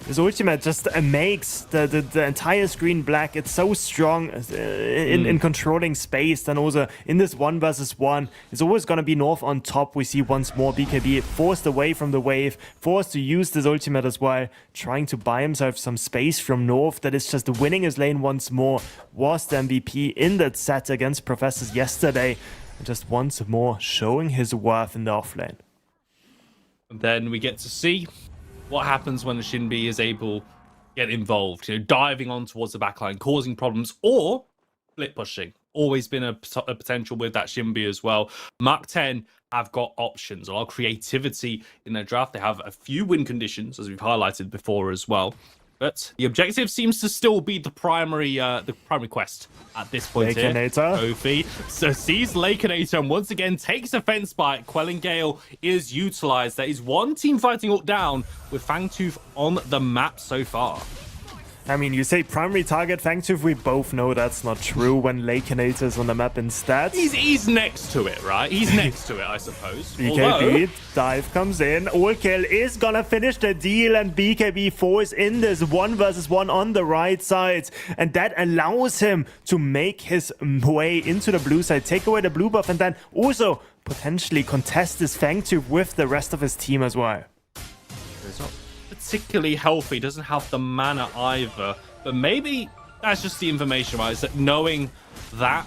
this ultimate just makes the entire screen black. It's so strong in controlling space, and also in this 1 versus 1. It's always going to be North on top. We see once more BKB forced away from the wave, forced to use this ultimate as well, trying to buy himself some space from North. That is just winning his lane once more. Was the MVP in that set against Professors yesterday, and just once more showing his worth in the offlane. And then we get to see what happens when the Shinbi is able to get involved, diving on towards the backline, causing problems, or split pushing. Always been a potential with that Shinbi as well. Mark 10 have got options, a lot of creativity in their draft. They have a few win conditions, as we've highlighted before as well. But the objective seems to still be the primary quest at this point here. Kofi so sees Lakenator and once again takes offense by it. Quelling Gale is utilized. There is one team fighting up down with Fangtooth on the map so far. I mean, you say primary target Fangtooth, we both know that's not true when Lakenator is on the map instead. He's next to it, right? He's next to it, I suppose. BKB, dive comes in. Ulkill is gonna finish the deal, and BKB falls in this 1 versus 1 on the right side. And that allows him to make his way into the blue side, take away the blue buff, and then also potentially contest this Fangtooth with the rest of his team as well. It's not particularly healthy, doesn't have the mana either, but maybe that's just the information, right? Is that knowing that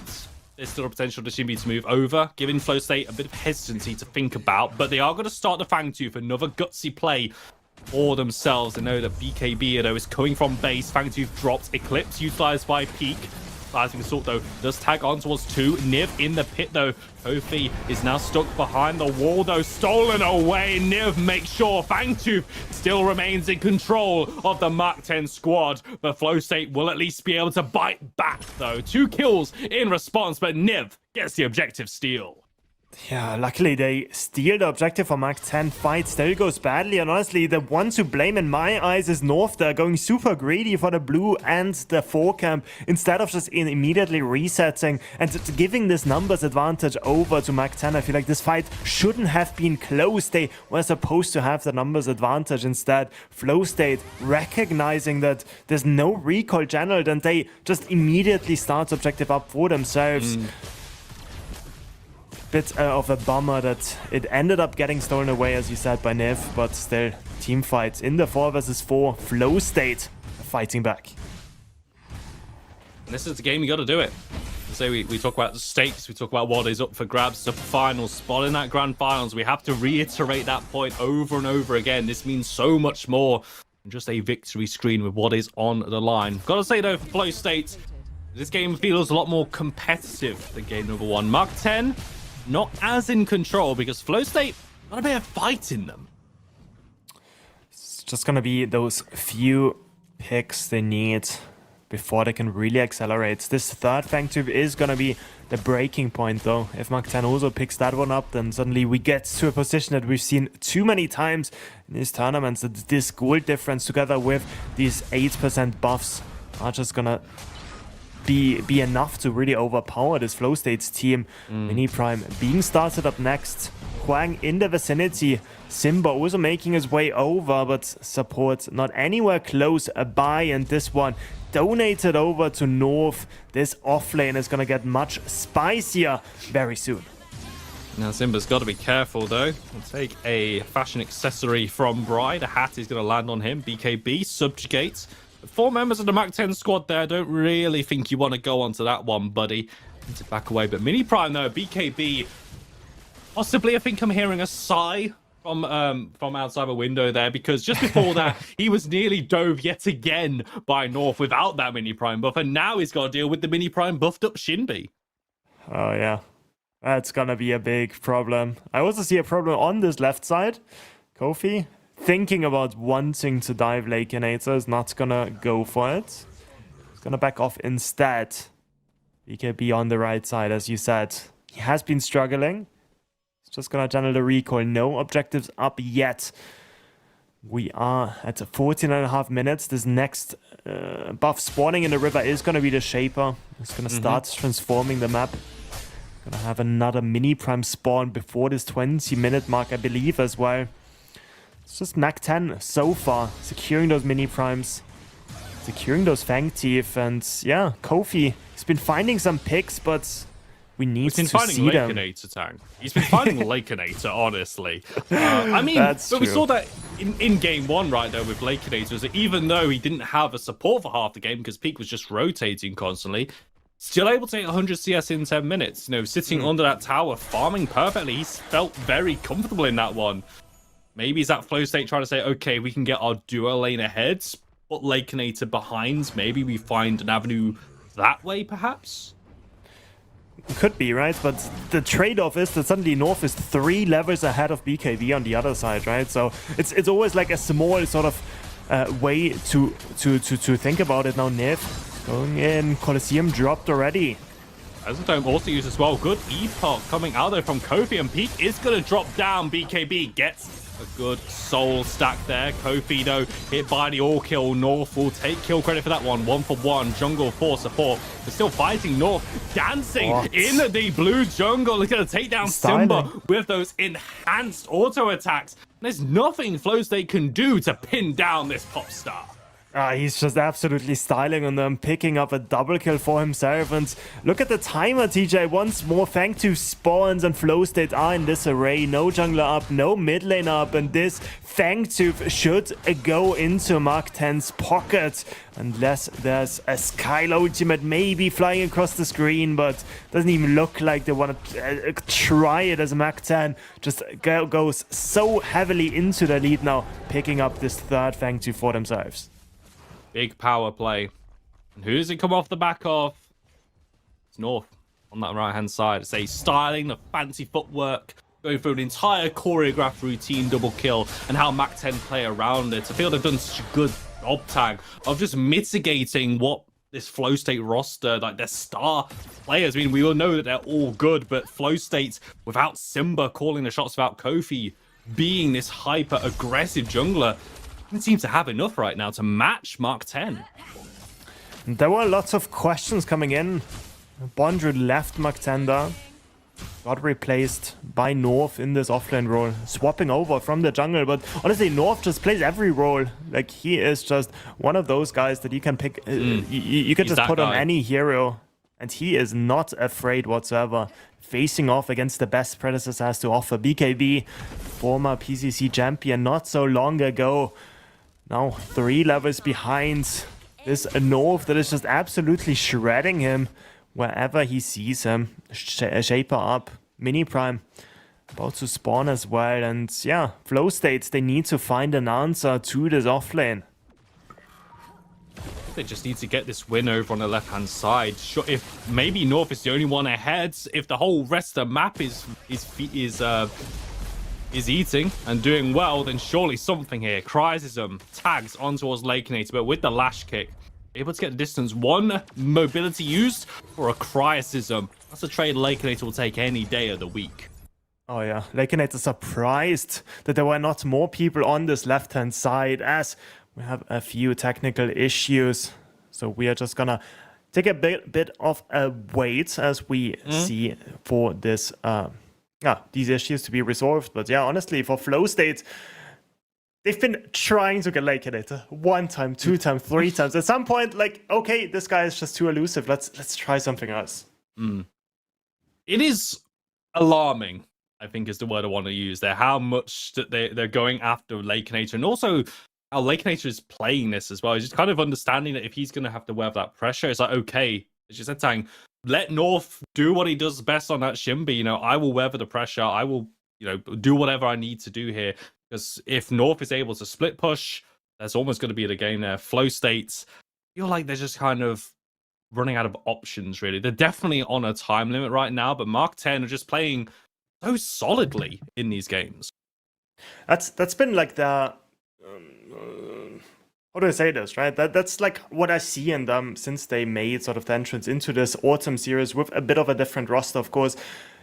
there's still a potential to Shinbi to move over, giving Flow State a bit of hesitancy to think about, but they are going to start the Fangtooth, another gutsy play for themselves. They know that BKB, though, is coming from base. Fangtooth drops Eclipse, utilized by Peak. Sizing Assault, though, does tag on towards 2. Niv in the pit, though. Kofi is now stuck behind the wall, though. Stolen away. Niv makes sure Fangtooth still remains in control of the Mark 10 squad. But Flow State will at least be able to bite back, though. 2 kills in response, but Niv gets the objective steal. Yeah, luckily they steal the objective for Mark 10. Fight still goes badly, and honestly, the one to blame in my eyes is North. They're going super greedy for the blue and the 4 camp instead of just immediately resetting and giving this numbers advantage over to Mark 10. I feel like this fight shouldn't have been close. They were supposed to have the numbers advantage. Instead, Flow State recognizing that there's no recall channeled, and they just immediately start objective up for themselves. Bit of a bummer that it ended up getting stolen away, as you said, by Niv, but still, team fights in the 4 versus 4. Flow State fighting back. And this is the game, you got to do it. So we talk about the stakes, we talk about what is up for grabs, the final spot in that grand finals. We have to reiterate that point over and over again. This means so much more than just a victory screen with what is on the line. Got to say, though, for Flow State, this game feels a lot more competitive than game number 1. Mark 10, not as in control, because Flow State got a bit of fight in them. It's just gonna be those few picks they need before they can really accelerate. This third Fangtooth is gonna be the breaking point, though. If Mark 10 also picks that one up, then suddenly we get to a position that we've seen too many times in these tournaments, that this gold difference together with these 8% buffs are just gonna be enough to really overpower this Flow States team. Mini Prime being started up next. Huang in the vicinity. Simba also making his way over, but support not anywhere close by, and this one donated over to North. This offlane is gonna get much spicier very soon. Now Simba's got to be careful though. We'll take a fashion accessory from Bride. A hat is going to land on him. BKB subjugates. 4 members of the Mac 10 squad there. Don't really think you want to go onto that one, buddy. Need to back away. But Mini Prime though, BKB. Possibly, I think I'm hearing a sigh from outside the window there, because just before that he was nearly dove yet again by North without that Mini Prime buff, and now he's got to deal with the Mini Prime buffed up Shinbi. Oh yeah. That's gonna be a big problem. I also see a problem on this left side. Kofi thinking about wanting to dive Lakeinator is not gonna go for it. He's gonna back off instead. BKB on the right side, as you said. He has been struggling. He's just gonna channel the recoil. No objectives up yet. We are at 14.5 minutes. This next buff spawning in the river is gonna be the Shaper. It's gonna start transforming the map. Gonna have another Mini Prime spawn before this 20-minute mark, I believe, as well. It's just Mac 10 so far, securing those Mini Primes, securing those Fang Teeth, and yeah, Kofi, he's been finding some picks, but we need to see them. He's been finding Lakeinator, honestly. I mean, but we saw that in game 1, right, though, with Lakeinator, that even though he didn't have a support for half the game, because Peak was just rotating constantly, still able to hit 100 CS in 10 minutes. You know, sitting under that tower, farming perfectly. He's felt very comfortable in that one. Maybe is that Flow State trying to say, okay, we can get our duo lane ahead, put Lakeinator behind. Maybe we find an avenue that way, perhaps? Could be, right? But the trade-off is that suddenly North is 3 levels ahead of BKB on the other side, right? So it's always like a small sort of way to think about it now. Niv going in, Colosseum dropped already. Azatome also used as well. Good epoch coming out there from Kofi, and Peak is going to drop down. BKB gets a good soul stack there. Kofi, though, hit by the all-kill. North will take kill credit for that one. 1 for 1. Jungle for support. They're still fighting North. Dancing in the blue jungle. He's going to take down Simba with those enhanced auto attacks. There's nothing Flow State can do to pin down this pop star. He's just absolutely styling on them, picking up a double kill for himself. And look at the timer, TJ. Once more, Fangtooth spawns and Flow State are in this array. No jungler up, no mid lane up, and this Fangtooth should go into Mark 10's pocket. Unless there's a Skyla ultimate maybe flying across the screen, but doesn't even look like they want to try it, as Mark 10 just goes so heavily into the lead now, picking up this third Fangtooth for themselves. Big power play. And who does it come off the back of? It's North on that right-hand side. It's a styling, the fancy footwork, going through an entire choreographed routine double kill, and how Mac 10 play around it. I feel they've done such a good job tag of just mitigating what this Flow State roster, like their star players. I mean, we all know that they're all good, but Flow State, without Simba calling the shots, without Kofi being this hyper-aggressive jungler, it seems to have enough right now to match Mark 10. There were lots of questions coming in. Bondru left Mark 10 there. Got replaced by North in this offlane role, swapping over from the jungle. But honestly, North just plays every role. Like, he is just one of those guys that you can pick. You can just put on any hero, and he is not afraid whatsoever. Facing off against the best Predecessor has to offer. BKB, former PCC champion not so long ago. Now 3 levels behind this North that is just absolutely shredding him wherever he sees him. Shaper up. Mini Prime about to spawn as well. And yeah, Flow States, they need to find an answer to this offlane. They just need to get this win over on the left-hand side. Sure, if maybe North is the only one ahead, if the whole rest of the map is eating and doing well, then surely something here. Chrysism tags on towards Lakeinator, but with the lash kick, able to get the distance. 1 mobility used for a Chrysism. That's a trade Lakenator will take any day of the week. Oh yeah, Lakenator surprised that there were not more people on this left-hand side as we have a few technical issues. So we are just gonna take a bit of a wait as we see for this these issues to be resolved. But yeah, honestly, for Flow State, they've been trying to get Lakenator 1 time, 2 times, 3 times. At some point, like, okay, this guy is just too elusive. Let's try something else. It is alarming, I think is the word I want to use there, how much that they're going after Lakenator, and also how Lakenator is playing this as well. He's just kind of understanding that if he's going to have to weather that pressure, it's like, okay, as you said, Tang, let North do what he does best on that Shimby. You know, I will weather the pressure. I will, you know, do whatever I need to do here. Because if North is able to split push, there's almost going to be the game there. Flow States, I feel like they're just kind of running out of options, really. They're definitely on a time limit right now, but Mark 10 are just playing so solidly in these games. That's been like the how do I say this, right? That's like what I see in them since they made sort of the entrance into this autumn series with a bit of a different roster, of course.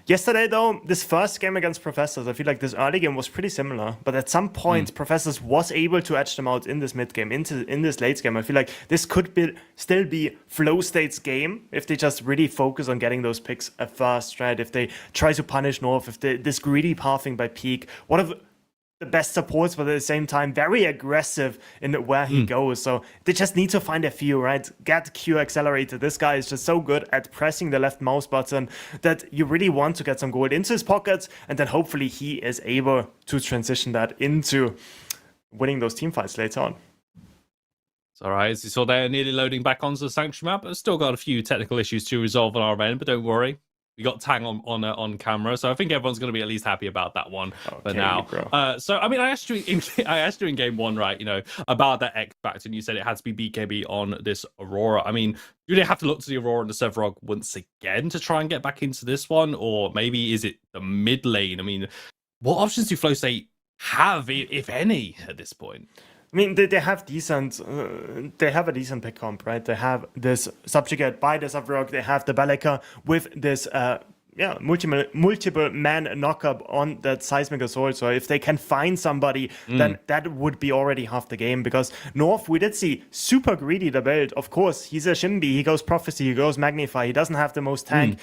Yesterday, though, this first game against Professors, I feel like this early game was pretty similar. But at some point, Professors was able to edge them out in this mid game, in this late game. I feel like this could still be Flow State's game if they just really focus on getting those picks at first, right? If they try to punish North, if this greedy pathing by Peak, one of the best supports, but at the same time very aggressive in where he goes. So they just need to find a few, right? Get Q accelerated. This guy is just so good at pressing the left mouse button that you really want to get some gold into his pockets, and then hopefully he is able to transition that into winning those team fights later on. It's all right. As you saw there, nearly loading back onto the Sanctuary map, but still got a few technical issues to resolve on our end, but don't worry. We got Tang on camera, so I think everyone's going to be at least happy about that one for now. So, I mean, I asked you in game 1, right? You know, about that X factor, and you said it had to be BKB on this Aurora. I mean, do they have to look to the Aurora and the Sevarog once again to try and get back into this one, or maybe is it the mid lane? I mean, what options do Flow State have, if any, at this point? I mean, they have decent. They have a decent pick comp, right? They have this Subjugate by the Sevarog. They have the Baleka with this, multiple man knockup on that Seismic Assault. So if they can find somebody, then that would be already half the game. Because North, we did see super greedy the build. Of course, he's a Shimby. He goes Prophecy. He goes Magnify. He doesn't have the most tank.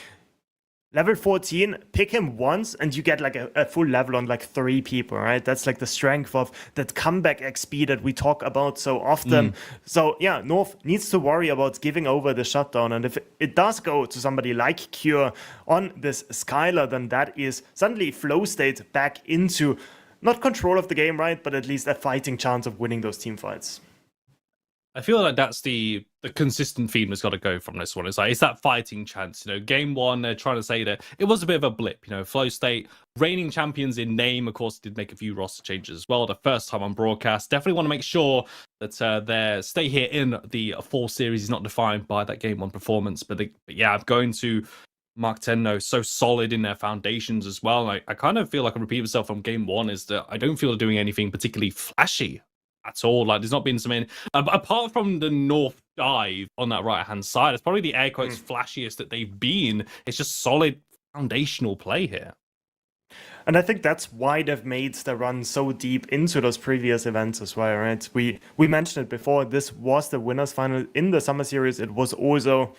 Level 14, pick him once and you get like a full level on like 3 people, right? That's like the strength of that comeback XP that we talk about so often. So yeah, North needs to worry about giving over the shutdown. And if it does go to somebody like Cure on this Skylar, then that is suddenly Flow State back into not control of the game, right? But at least a fighting chance of winning those team fights. I feel like that's the consistent theme that's got to go from this one. It's like, it's that fighting chance. You know, game 1, they're trying to say that it was a bit of a blip. You know, Flow State, reigning champions in name, of course, did make a few roster changes as well. The first time on broadcast, definitely want to make sure that their stay here in the full series is not defined by that game 1 performance. But yeah, I'm going to Mark 10 though, so solid in their foundations as well. I kind of feel like I repeat myself from game 1 is that I don't feel they're doing anything particularly flashy at all. Like, there's not been some apart from the North dive on that right hand side, it's probably the air quotes flashiest that they've been. It's just solid foundational play here. And I think that's why they've made the run so deep into those previous events as well, right? We mentioned it before. This was the winners final in the summer series. It was also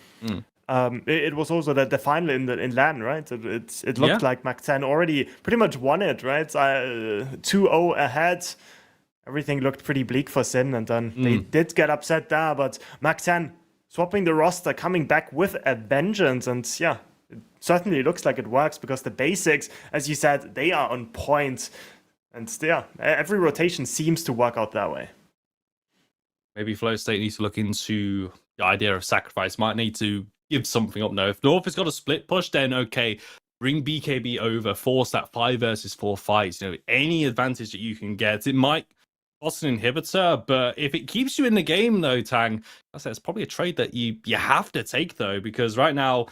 it was also the final in LAN, right? It looked like Mac 10 already pretty much won it, right? 2-0 ahead. Everything looked pretty bleak for Sin, and then they did get upset there, but Mac 10 swapping the roster, coming back with a vengeance, and yeah, it certainly looks like it works because the basics, as you said, they are on point, and yeah, every rotation seems to work out that way. Maybe Flow State needs to look into the idea of sacrifice, might need to give something up now. If North has got a split push, then okay, bring BKB over, force that 5 versus 4 fights, you know, any advantage that you can get. It might cost an inhibitor, but if it keeps you in the game though, Tang, I say it's probably a trade that you have to take though, because right now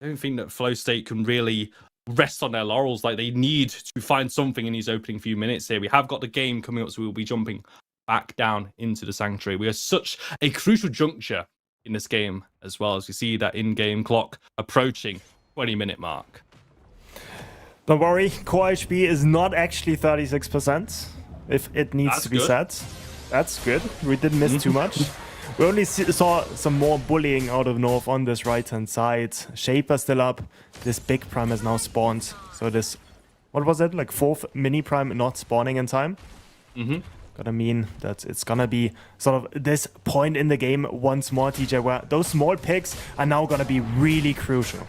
I don't think that Flow State can really rest on their laurels. Like, they need to find something in these opening few minutes here. We have got the game coming up, so we'll be jumping back down into the Sanctuary. We are such a crucial juncture in this game, as well as you see that in-game clock approaching 20-minute mark. Don't worry, core HP is not actually 36%, if it needs That's to be good. said. That's good. We didn't miss too much. We only saw some more bullying out of North on this right-hand side. Shaper still up. This big prime has now spawned. So this, what was it? Like 4th mini prime not spawning in time? Gonna mean that it's gonna be sort of this point in the game once more, TJ, where those small picks are now gonna be really crucial.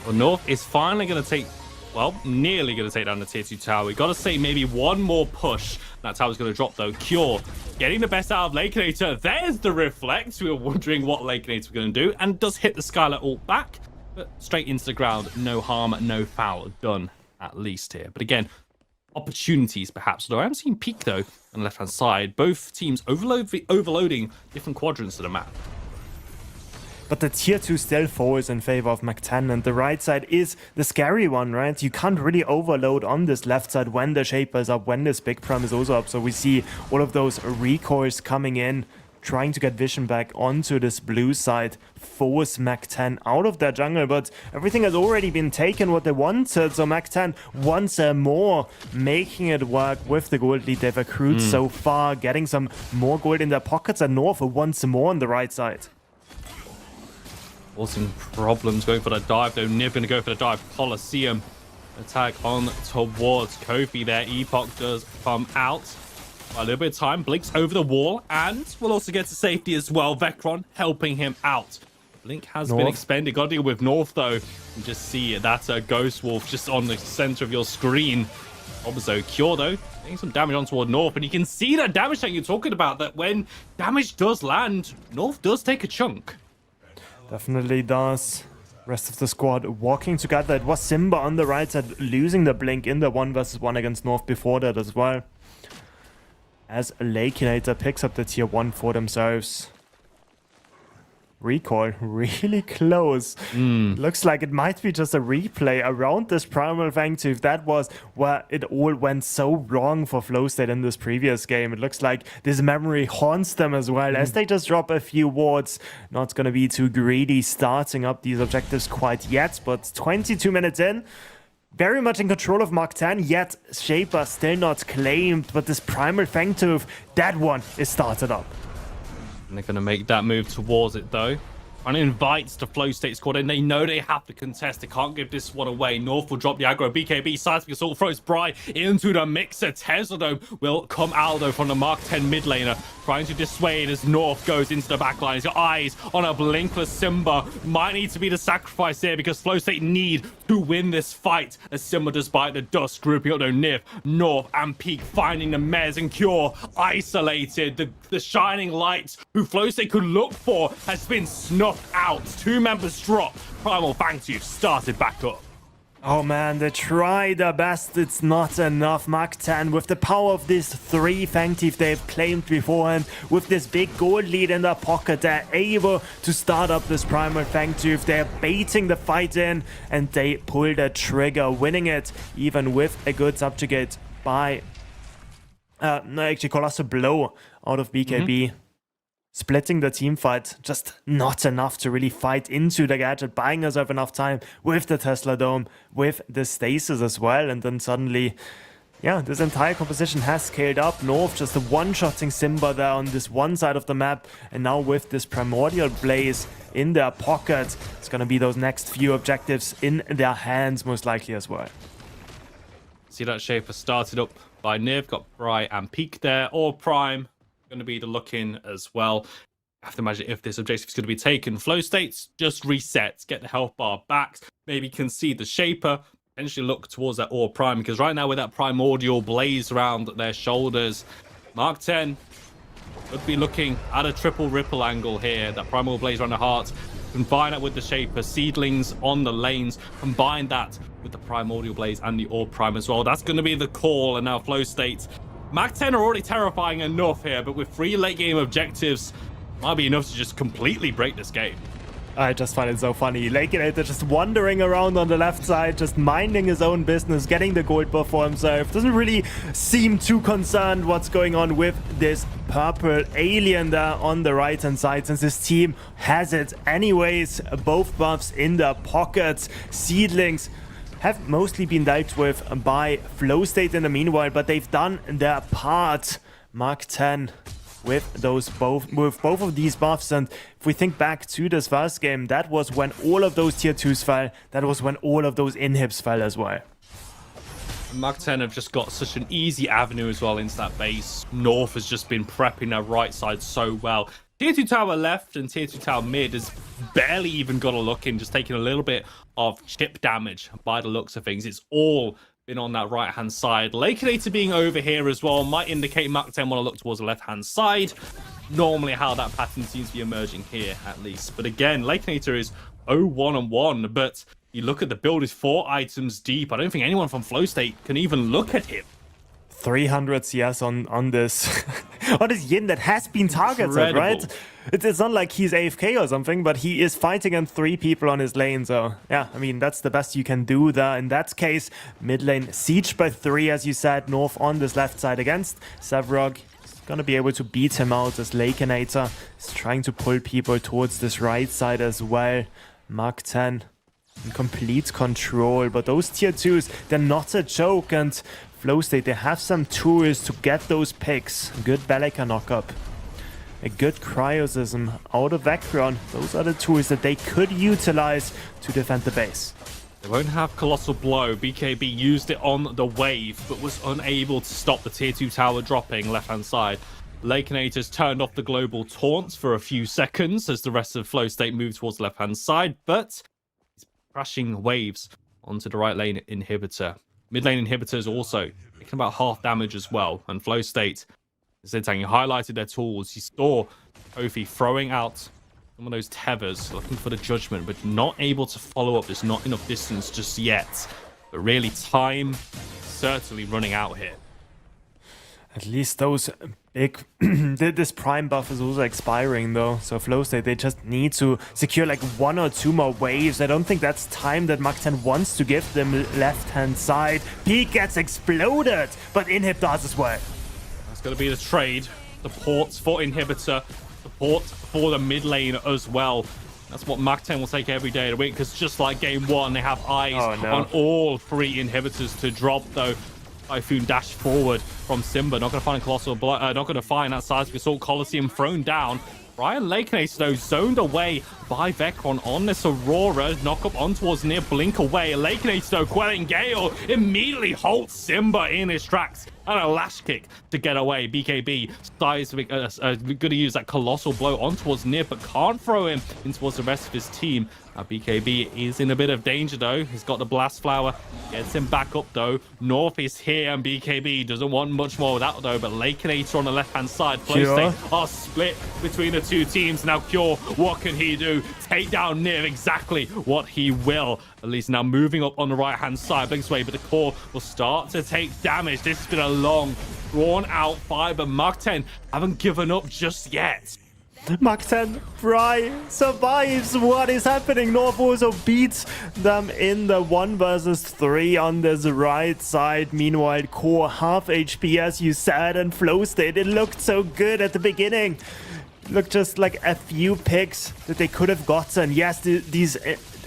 Well, North is finally going to take, well, nearly going to take down the tier 2 tower. We got to say maybe one more push. That tower's going to drop, though. Cure getting the best out of Lakenator. There's the reflect. We were wondering what Lakenator was going to do, and does hit the Skylar ult back, but straight into the ground. No harm, no foul done, at least here. But again, opportunities perhaps. Although I haven't seen Peak, though, on the left-hand side. Both teams overloading different quadrants of the map. But the tier 2 still falls in favor of Mac10, and the right side is the scary one, right? You can't really overload on this left side when the Shaper is up, when this big prime is also up. So we see all of those recoils coming in, trying to get vision back onto this blue side, force Mac10 out of their jungle, but everything has already been taken what they wanted. So Mac10 once more making it work with the gold lead they've accrued so far, getting some more gold in their pockets, and North once more on the right side. Causing problems, going for the dive though. Niv going to go for the dive. Colosseum attack on towards Kofi there. Epoch does come out. A little bit of time, blinks over the wall, and we'll also get to safety as well. Vecron helping him out. Blink has been expended. Got to deal with North though. You just see that Ghost Wolf just on the center of your screen. Obzo Cure though, getting some damage on toward North, and you can see that damage that you're talking about, that when damage does land, North does take a chunk. Definitely does. Rest of the squad walking together. It was Simba on the right side losing the blink in the 1v1 against North before that as well. As Lakenator picks up the tier 1 for themselves. Recoil really close. Looks like it might be just a replay around this Primal Fangtooth. That was where it all went so wrong for FlowState in this previous game. It looks like this memory haunts them as well as they just drop a few wards. Not gonna be too greedy starting up these objectives quite yet, but 22 minutes in. Very much in control of Mark 10, yet Shaper still not claimed, but this Primal Fangtooth, that one is started up. And they're going to make that move towards it, though. And invites the FlowState squad, and they know they have to contest. They can't give this one away. North will drop the aggro. BKB, Seismic Assault throws Bry into the mixer. Tesla, though, will come out, though, from the Mark 10 mid laner, trying to dissuade as North goes into the back line. He's got eyes on a blinkless Simba. Might need to be the sacrifice here, because FlowState need to win this fight, as Simba does bite the dust, grouping up, though, Niv, North, and Peak, finding the Mez and Cure isolated. The shining light who FlowState could look for has been snuffed out. 2 members drop. Primal Fangtooth started back up. Oh man, they try their best, it's not enough. Mark 10 with the power of these 3 Fangtooth they've claimed beforehand, with this big gold lead in their pocket, they're able to start up this Primal Fangtooth. They're baiting the fight in, and they pull the trigger, winning it, even with a good subjugate by Colossal Blow out of BKB. Splitting the team fight, just not enough to really fight into the gadget, buying herself enough time with the Tesla Dome, with the stasis as well, and then suddenly, yeah, this entire composition has scaled up. North just one-shotting Simba there on this one side of the map, and now with this Primordial Blaze in their pocket, it's gonna be those next few objectives in their hands most likely as well. See that Shaper started up by Niv, got Bry and Peak there, or Prime. Going to be the look-in as well. I have to imagine if this objective is going to be taken, FlowStates just resets, get the health bar back, maybe concede the Shaper, potentially look towards that Ore Prime, because right now with that Primordial Blaze around their shoulders, Mark 10 could be looking at a triple ripple angle here. That Primordial Blaze around the heart, combine that with the Shaper, Seedlings on the lanes, combine that with the Primordial Blaze and the Ore Prime as well. That's going to be the call, and now FlowState, Mac 10 are already terrifying enough here, but with 3 late game objectives, might be enough to just completely break this game. I just find it so funny. Lakeinator just wandering around on the left side, just minding his own business, getting the gold buff for himself. Doesn't really seem too concerned what's going on with this purple alien there on the right hand side, since his team has it anyways. Both buffs in their pockets. Seedlings have mostly been dealt with by Flow State in the meanwhile, but they've done their part. Mark 10 with both of these buffs, and if we think back to this first game, that was when all of those tier 2s fell. That was when all of those inhibs fell as well. Mark 10 have just got such an easy avenue as well into that base. North has just been prepping their right side so well. Tier 2 tower left and tier 2 tower mid has barely even got a look in, just taking a little bit of chip damage by the looks of things. It's all been on that right hand side. Lakeinator being over here as well might indicate Mark 10 want to look towards the left hand side. Normally how that pattern seems to be emerging here at least. But again, Lakeinator is 0-1-1, but you look at the build is 4 items deep. I don't think anyone from Flow State can even look at him. 300 CS on this on this Yin that has been targeted, Incredible. right? It's not like he's AFK or something, but he is fighting against 3 people on his lane. So yeah, I mean, that's the best you can do there. In that case, mid lane sieged by 3, as you said. North on this left side against Sevrog. He's gonna be able to beat him out as Lakeinator is trying to pull people towards this right side as well. Mark 10 in complete control, but those tier 2s, they're not a joke, and Flow State, they have some tools to get those picks. A good Bellica knockup, a good Cryosism out of Vectron. Those are the tools that they could utilize to defend the base. They won't have Colossal Blow. BKB used it on the wave, but was unable to stop the tier 2 tower dropping left-hand side. Lakeinator's turned off the global taunts for a few seconds as the rest of Flow State moved towards the left-hand side, but he's crashing waves onto the right lane inhibitor. Mid lane inhibitors also taking about half damage as well. And Flow State, Zidane highlighted their tools. You saw Kofi throwing out some of those tethers, looking for the judgment, but not able to follow up. There's not enough distance just yet. But really, time certainly running out here. At least those big... this prime buff is also expiring though. So Flow State, they just need to secure like 1 or 2 more waves. I don't think that's time that Mark 10 wants to give them left-hand side. Peak gets exploded, but Inhib does as well. That's going to be the trade. Supports for Inhibitor. Support for the mid lane as well. That's what Mark 10 will take every day of the week, because just like game 1, they have eyes on all 3 inhibitors to drop though. Typhoon dash forward from Simba. Not going to find a Colossal Blow. Not going to find that Seismic Assault. Colosseum thrown down. Ryan Lakeinator, though, zoned away by Vecron on this Aurora. Knock up on towards near Blink away. Lakeinator, though, Quelling Gale immediately halts Simba in his tracks. And a lash kick to get away. BKB Seismic, going to use that Colossal Blow on towards Nip, but can't throw him in towards the rest of his team. BKB is in a bit of danger though. He's got the Blast Flower, gets him back up though. North is here and BKB doesn't want much more of that though, but Lakeinator on the left hand side. Flow State are split between the 2 teams. Now Cure, what can he do? Take down Niv, exactly what he will. At least now moving up on the right hand side. Blinks away, but the core will start to take damage. This has been a long, drawn out fight, but Mark 10 haven't given up just yet. Mark 10 Fry survives. What is happening? North also beats them in the 1 versus 3 on this right side. Meanwhile, Core half HP, as you said, and Flow State, it looked so good at the beginning. Looked just like a few picks that they could have gotten. Yes, these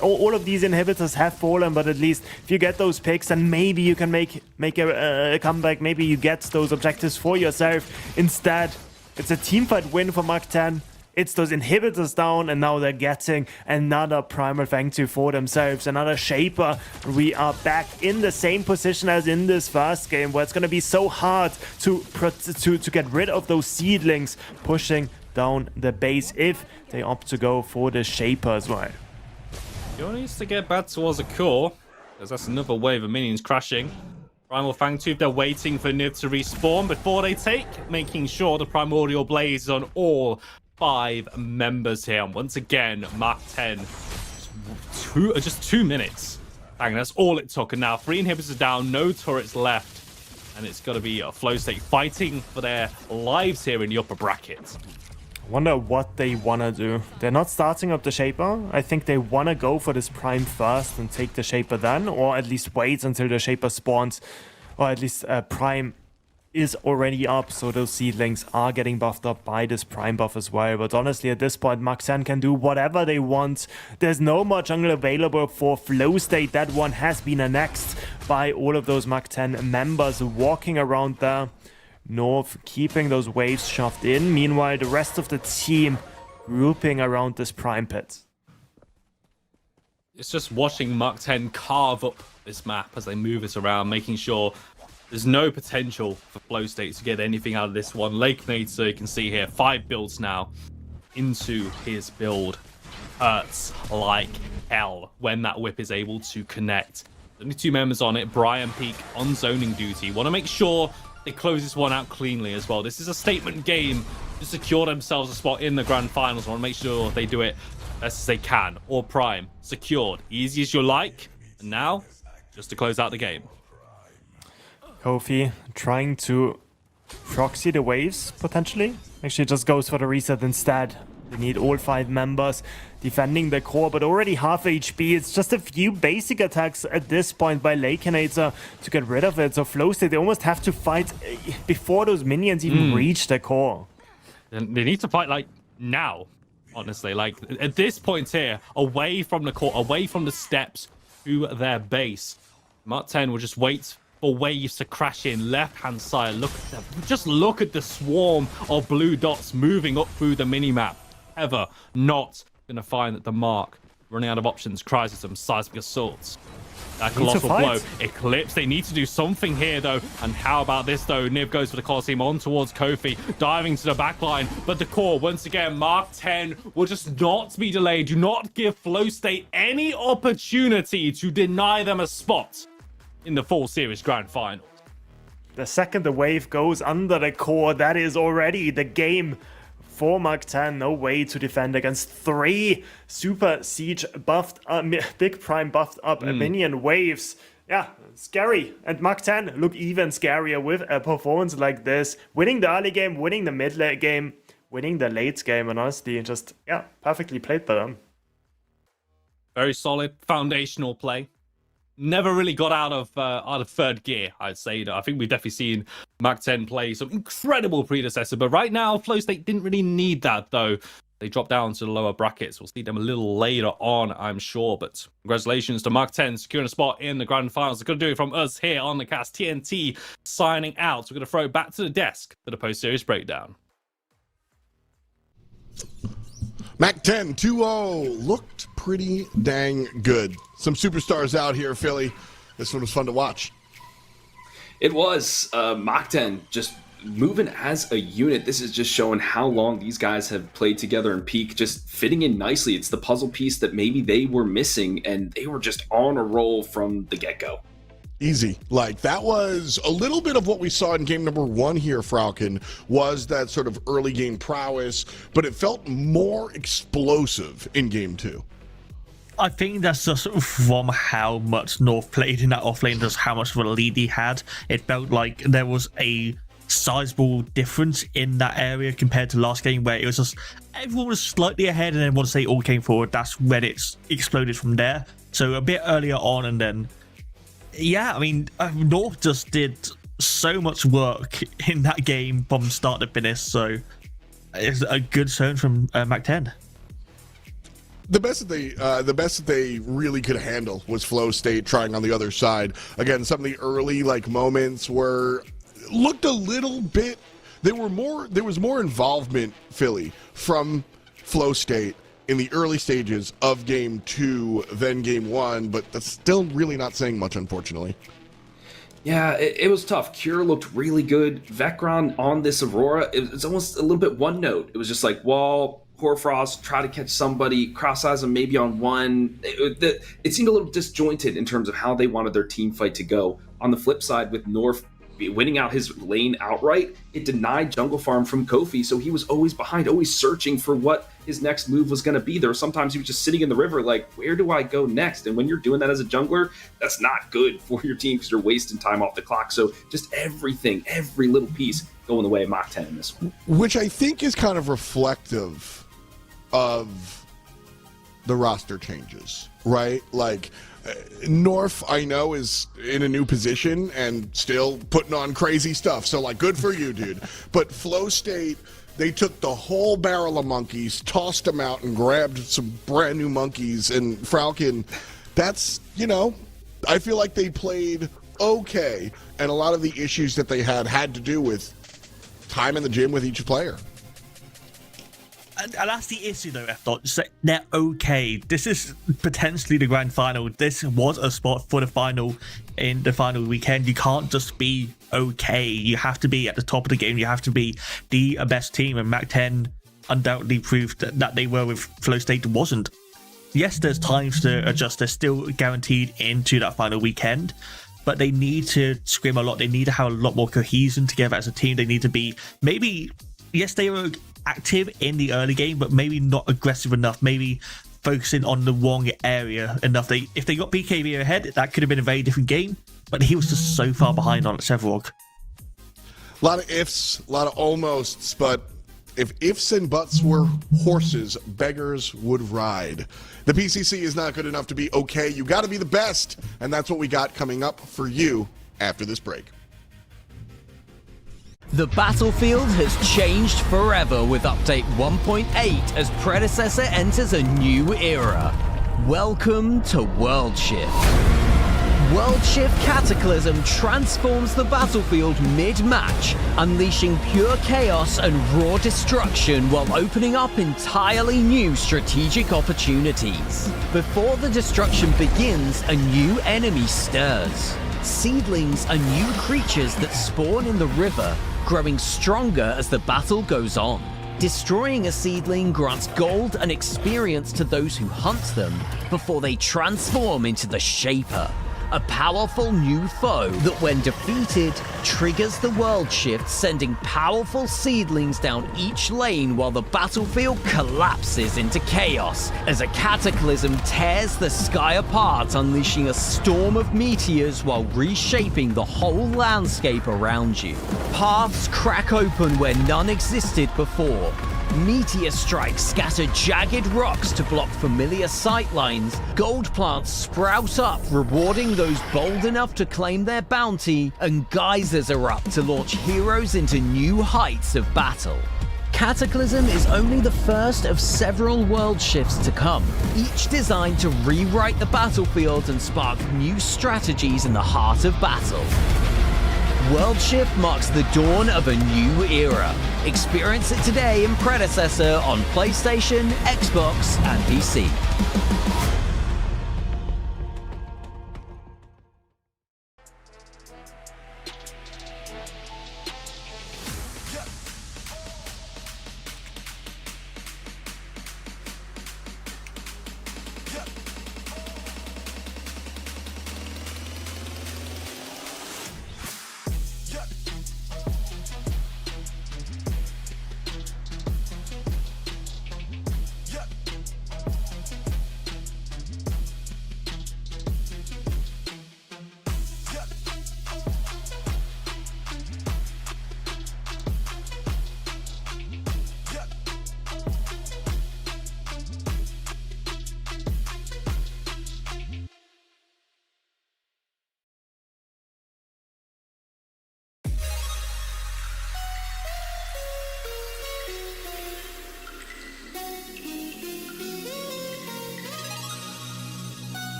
all of these inhibitors have fallen, but at least if you get those picks, then maybe you can make a comeback. Maybe you get those objectives for yourself. Instead, it's a teamfight win for Mark 10. It's those inhibitors down, and now they're getting another Primal Fang 2 for themselves, another Shaper. We are back in the same position as in this first game, where it's going to be so hard to get rid of those seedlings pushing down the base if they opt to go for the Shaper as well. He needs to get back towards the core, because that's another wave of minions crashing. Primal Fang 2, they're waiting for Niv to respawn before they take, making sure the Primordial Blaze is on all 5 members here. And once again, Mark 10, just 2 minutes. Bang, that's all it took. And now 3 inhibitors down, no turrets left. And it's got to be a Flow State fighting for their lives here in the upper bracket. I wonder what they want to do. They're not starting up the Shaper. I think they want to go for this Prime first and take the Shaper then, or at least wait until the Shaper spawns, or at least Prime is already up, so those seedlings are getting buffed up by this Prime buff as well. But honestly, at this point, Mach 10 can do whatever they want. There's no more jungle available for Flow State. That one has been annexed by all of those Mach 10 members walking around there. North keeping those waves shoved in. Meanwhile, the rest of the team grouping around this Prime pit. It's just watching Mach 10 carve up this map as they move it around, making sure there's no potential for Flow State to get anything out of this one. Lakenator, so you can see here, 5 builds now into his build. Hurts like hell when that whip is able to connect. Only 2 members on it. Brian Peak on zoning duty. Want to make sure they close this one out cleanly as well. This is a statement game to secure themselves a spot in the grand finals. I want to make sure they do it best as they can. Or Prime, secured. Easy as you like. And now, just to close out the game. Kofi trying to proxy the waves, potentially. Actually just goes for the reset instead. They need all 5 members defending the core, but already half HP. It's just a few basic attacks at this point by Lakenator to get rid of it. So Flow State, they almost have to fight before those minions even reach the core. And they need to fight, like, now, honestly. Like, at this point here, away from the core, away from the steps to their base. Mach 10 will just wait for waves to crash in. Left-hand side, look at them. Just look at the swarm of blue dots moving up through the minimap. Ever not going to find that the mark, running out of options, cries at some seismic assaults. That colossal blow. Eclipse, they need to do something here, though. And how about this, though? Niv goes for the Colosseum on towards Kofi, diving to the backline. But the core, once again, Mark 10 will just not be delayed. Do not give Flow State any opportunity to deny them a spot in the full series grand finals. The second the wave goes under the core, that is already the game for Mach 10. No way to defend against 3 Super Siege buffed up, Big Prime buffed up minion waves. Yeah, scary. And Mach 10 look even scarier with a performance like this. Winning the early game, winning the mid game, winning the late game, and honestly, just, yeah, perfectly played by them. Very solid, foundational play. Never really got out of third gear, I'd say. I think we've definitely seen Mach 10 play some incredible predecessor, but right now, Flow State didn't really need that, though. They dropped down to the lower brackets. We'll see them a little later on, I'm sure, but congratulations to Mach 10 securing a spot in the grand finals. They're going to do it from us here on the cast. TNT signing out. So we're going to throw it back to the desk for the post-series breakdown. Mach 10 2-0 looked pretty dang good. Some superstars out here, Philly. This one was fun to watch. It was. Mach 10 just moving as a unit. This is just showing how long these guys have played together in peak, just fitting in nicely. It's the puzzle piece that maybe they were missing, and they were just on a roll from the get-go. Easy. Like, that was a little bit of what we saw in game number 1 here, Falcon, was that sort of early game prowess, but it felt more explosive in game 2. I think that's just from how much North played in that offlane, just how much of a lead he had. It felt like there was a sizable difference in that area compared to last game, where it was just everyone was slightly ahead, and then once they all came forward, that's when it's exploded from there. So a bit earlier on, and then yeah, I mean, North just did so much work in that game from start to finish. So it's a good turn from Mach 10. The best that they really could handle was Flow State trying on the other side. Again, some of the early moments looked a little bit. There was more involvement, Philly, from Flow State in the early stages of game 2 than game 1, but that's still really not saying much, unfortunately. Yeah, it was tough. Cure looked really good. Vecron on this Aurora, it's almost a little bit one note. It was just like wall, Hoarfrost, try to catch somebody, cross eyes them maybe on one. It seemed a little disjointed in terms of how they wanted their team fight to go. On the flip side, with North winning out his lane outright, it denied jungle farm from Kofi, so he was always behind, always searching for what his next move was going to be. There were sometimes he was just sitting in the river like, where do I go next? And when you're doing that as a jungler, that's not good for your team because you're wasting time off the clock. So just everything, every little piece going the way of Mach 10 in this one. Which I think is kind of reflective of the roster changes, right? Like, North, I know, is in a new position and still putting on crazy stuff. So, like, good for you, dude. But Flow State, they took the whole barrel of monkeys, tossed them out, and grabbed some brand new monkeys. And Falcon, that's, you know, I feel like they played okay. And a lot of the issues that they had to do with time in the gym with each player. And that's the issue, though, F-Dot. They're okay. This is potentially the grand final. This was a spot for the final in the final weekend. You can't just be okay. You have to be at the top of the game. You have to be the best team. And Mach 10 undoubtedly proved that they were with Flow State wasn't. Yes, there's times to adjust. They're still guaranteed into that final weekend. But they need to scrim a lot. They need to have a lot more cohesion together as a team. They need to be maybe, yes, they were active in the early game, but maybe not aggressive enough, maybe focusing on the wrong area enough. If they got BKB ahead, that could have been a very different game, but he was just so far behind on Sevarog. A lot of ifs, a lot of almosts, but if ifs and buts were horses, beggars would ride. The PCC is not good enough to be okay. You got to be the best, and that's what we got coming up for you after this break. The battlefield has changed forever with update 1.8 as Predecessor enters a new era. Welcome to World Shift. World Shift Cataclysm transforms the battlefield mid-match, unleashing pure chaos and raw destruction while opening up entirely new strategic opportunities. Before the destruction begins, a new enemy stirs. Seedlings are new creatures that spawn in the river, growing stronger as the battle goes on. Destroying a seedling grants gold and experience to those who hunt them before they transform into the Shaper, a powerful new foe that when defeated triggers the world shift, sending powerful seedlings down each lane while the battlefield collapses into chaos as a cataclysm tears the sky apart, unleashing a storm of meteors while reshaping the whole landscape around you. Paths crack open where none existed before. Meteor strikes scatter jagged rocks to block familiar sightlines. Gold plants sprout up, rewarding those bold enough to claim their bounty, and geysers erupt to launch heroes into new heights of battle. Cataclysm is only the first of several world shifts to come, each designed to rewrite the battlefield and spark new strategies in the heart of battle. World Shift marks the dawn of a new era. Experience it today in Predecessor on PlayStation, Xbox, and PC.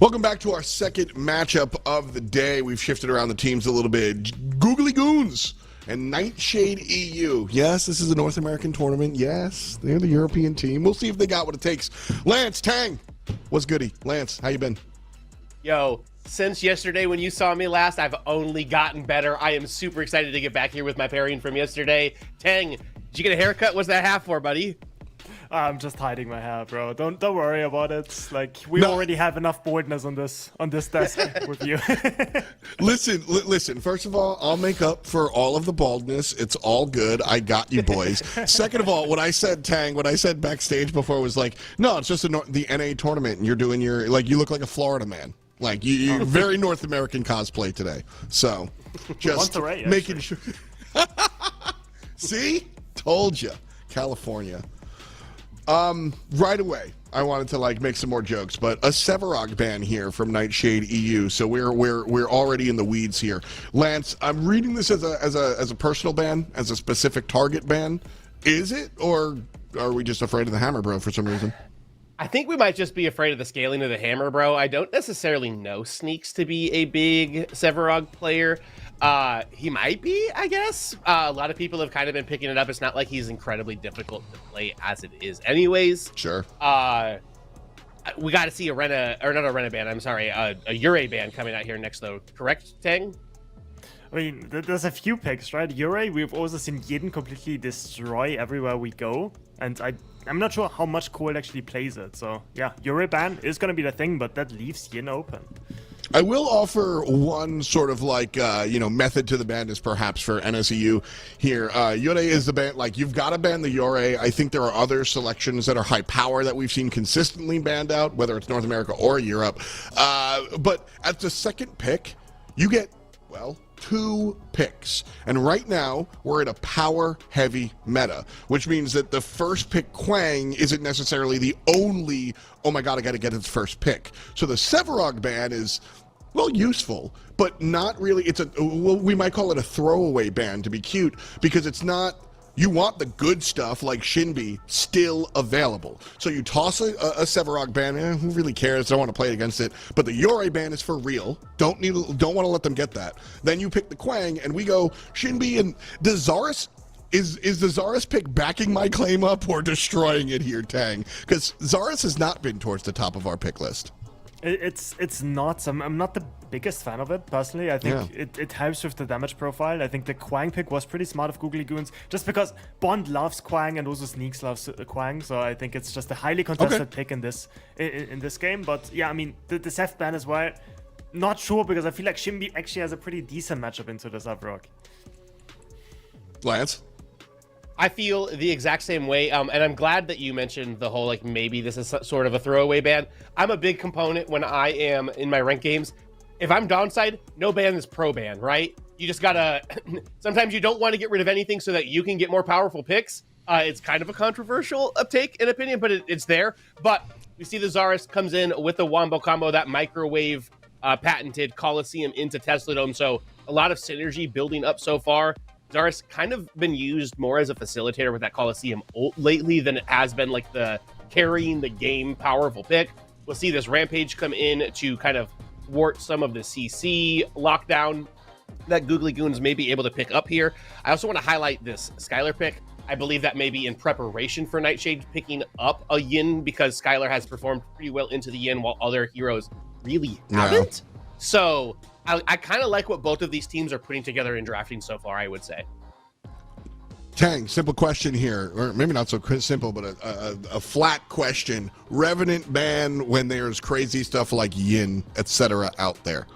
Welcome back to our second matchup of the day. We've shifted around the teams a little bit. Googly Goons and Nightshade EU. Yes, this is a North American tournament. Yes, they're the European team. We'll see if they got what it takes. Lance, Tang, what's goody? Lance, how you been? Yo, since yesterday when you saw me last, I've only gotten better. I am super excited to get back here with my pairing from yesterday. Tang, did you get a haircut? What's that half for, buddy? I'm just hiding my hair, bro. Don't worry about it. Like we already have enough boldness on this desk with you. Listen. First of all, I'll make up for all of the baldness. It's all good. I got you, boys. Second of all, what I said backstage before was like, no, it's just the NA tournament, and you're doing your you look like a Florida man. Like you very North American cosplay today. So just making sure. See, told you, California. Right away, I wanted to make some more jokes, but a Sevarog ban here from Nightshade EU. So we're already in the weeds here. Lance, I'm reading this as a personal ban, as a specific target ban. Is it, or are we just afraid of the hammer, bro, for some reason? I think we might just be afraid of the scaling of the hammer, bro. I don't necessarily know Sneaks to be a big Sevarog player. He might be, I guess. A lot of people have kind of been picking it up. It's not like he's incredibly difficult to play as it is anyways. Sure. We got to see a Rena ban. I'm sorry, a Ure ban coming out here next, though. Correct, Tang? I mean, there's a few picks, right? Ure, we've also seen Yin completely destroy everywhere we go. And I'm not sure how much Cold actually plays it. So, yeah, Ure ban is going to be the thing, but that leaves Yin open. I will offer one sort of method to the madness perhaps for NSEU here. Yore is the ban, you've got to ban the Yore. I think there are other selections that are high power that we've seen consistently banned out, whether it's North America or Europe. But at the second pick, you get, 2 picks. And right now, we're in a power-heavy meta, which means that the first pick Quang isn't necessarily the only, oh my god, I gotta get its first pick. So the Sevarog ban is, useful, but not really, we might call it a throwaway ban to be cute, because it's not, you want the good stuff like Shinbi still available. So you toss a Sevarog ban, who really cares? Don't want to play against it. But the Yore ban is for real. Don't want to let them get that. Then you pick the Quang, and we go Shinbi and the Zarus. Is the Zarus pick backing my claim up or destroying it here, Tang? Because Zarus has not been towards the top of our pick list. It's not. I'm not the biggest fan of it, personally. I think it helps with the damage profile. I think the Quang pick was pretty smart of Googly Goons, just because Bond loves Quang and also Sneaks loves Quang, so I think it's just a highly contested pick in this game. But yeah, I mean, the Seth ban as well, not sure, because I feel like Shinbi actually has a pretty decent matchup into the Sevarog. Lance? I feel the exact same way, and I'm glad that you mentioned the whole, maybe this is sort of a throwaway ban. I'm a big component when I am in my ranked games. If I'm downside, no ban is pro ban, right? You just gotta, sometimes you don't want to get rid of anything so that you can get more powerful picks. It's kind of a controversial take in opinion, but it's there. But we see the Zarus comes in with the Wombo combo, that microwave patented Coliseum into Tesla Dome. So a lot of synergy building up so far. Zarus kind of been used more as a facilitator with that Coliseum ult lately than it has been the carrying the game powerful pick. We'll see this Rampage come in to kind of thwart some of the CC lockdown that Googly Goons may be able to pick up here. I also want to highlight this Skylar pick. I believe that may be in preparation for Nightshade picking up a Yin, because Skylar has performed pretty well into the Yin while other heroes really haven't. So I kind of like what both of these teams are putting together in drafting so far, I would say. Tang, simple question here, or maybe not so simple, but a flat question. Revenant ban when there's crazy stuff like Yin, etc. out there.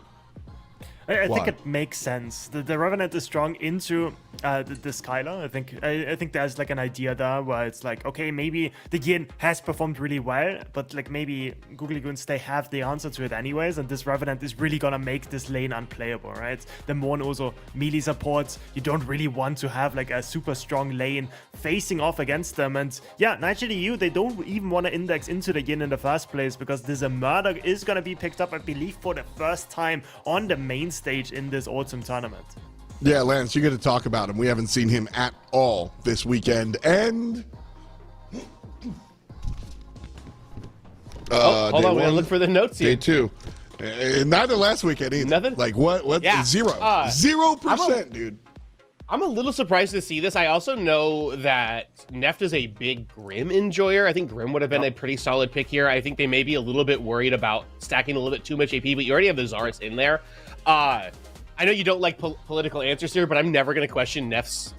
I think it makes sense. The Revenant is strong into the Skylar. I think there's an idea there where it's okay, maybe the Yin has performed really well, but maybe Googly Goons, they have the answer to it anyways, and this Revenant is really gonna make this lane unplayable, right? The Morn also melee supports. You don't really want to have a super strong lane facing off against them, and yeah, Nightshade EU, they don't even want to index into the Yin in the first place, because this Murder is gonna be picked up, I believe, for the first time on the main stage in this autumn tournament. Yeah, Lance, you get to talk about him. We haven't seen him at all this weekend, and Hold day on, we're one, gonna look for the notes day here. 2. Neither last weekend either. Nothing? Like what? Yeah. 0%, dude. I'm a little surprised to see this. I also know that Neft is a big Grim enjoyer. I think Grim would have been a pretty solid pick here. I think they may be a little bit worried about stacking a little bit too much AP, but you already have the Zaris in there. I know you don't like political answers here, but I'm never going to question Neft's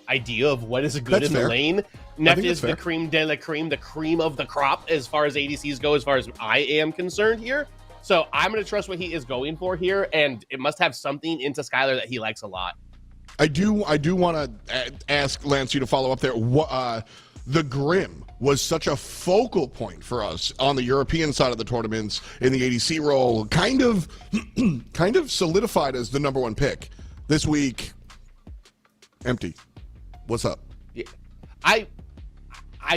idea of what is good That's in fair. the lane. I Neft think is that's the fair. cream de la cream, the cream of the crop as far as ADCs go, as far as I am concerned here. So I'm going to trust what he is going for here, and it must have something into Skylar that he likes a lot. I do want to ask Lance you to follow up there. The Grim was such a focal point for us on the European side of the tournaments in the ADC role, kind of solidified as the #1 pick. This week, empty. What's up? Yeah. I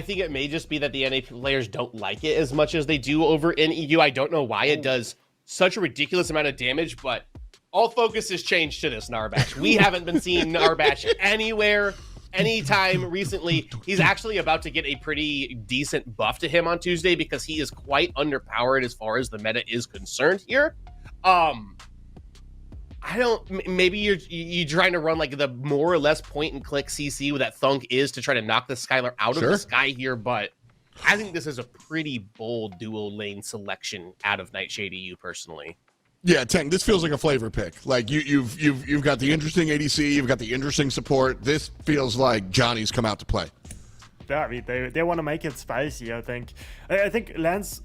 think it may just be that the NA players don't like it as much as they do over in EU. I don't know why it does such a ridiculous amount of damage, but all focus has changed to this Narbash. We haven't been seeing Narbash anywhere, anytime recently. He's actually about to get a pretty decent buff to him on Tuesday because he is quite underpowered as far as the meta is concerned here. Maybe you're trying to run like the more or less point and click CC with that Thunk is to try to knock the Skylar out of the sky here, but I think this is a pretty bold dual lane selection out of Nightshade EU personally. Yeah, Tank, this feels like a flavor pick. Like you've got the interesting ADC, you've got the interesting support. This feels like Johnny's come out to play. Yeah, I mean, they want to make it spicy, I think. I think Lance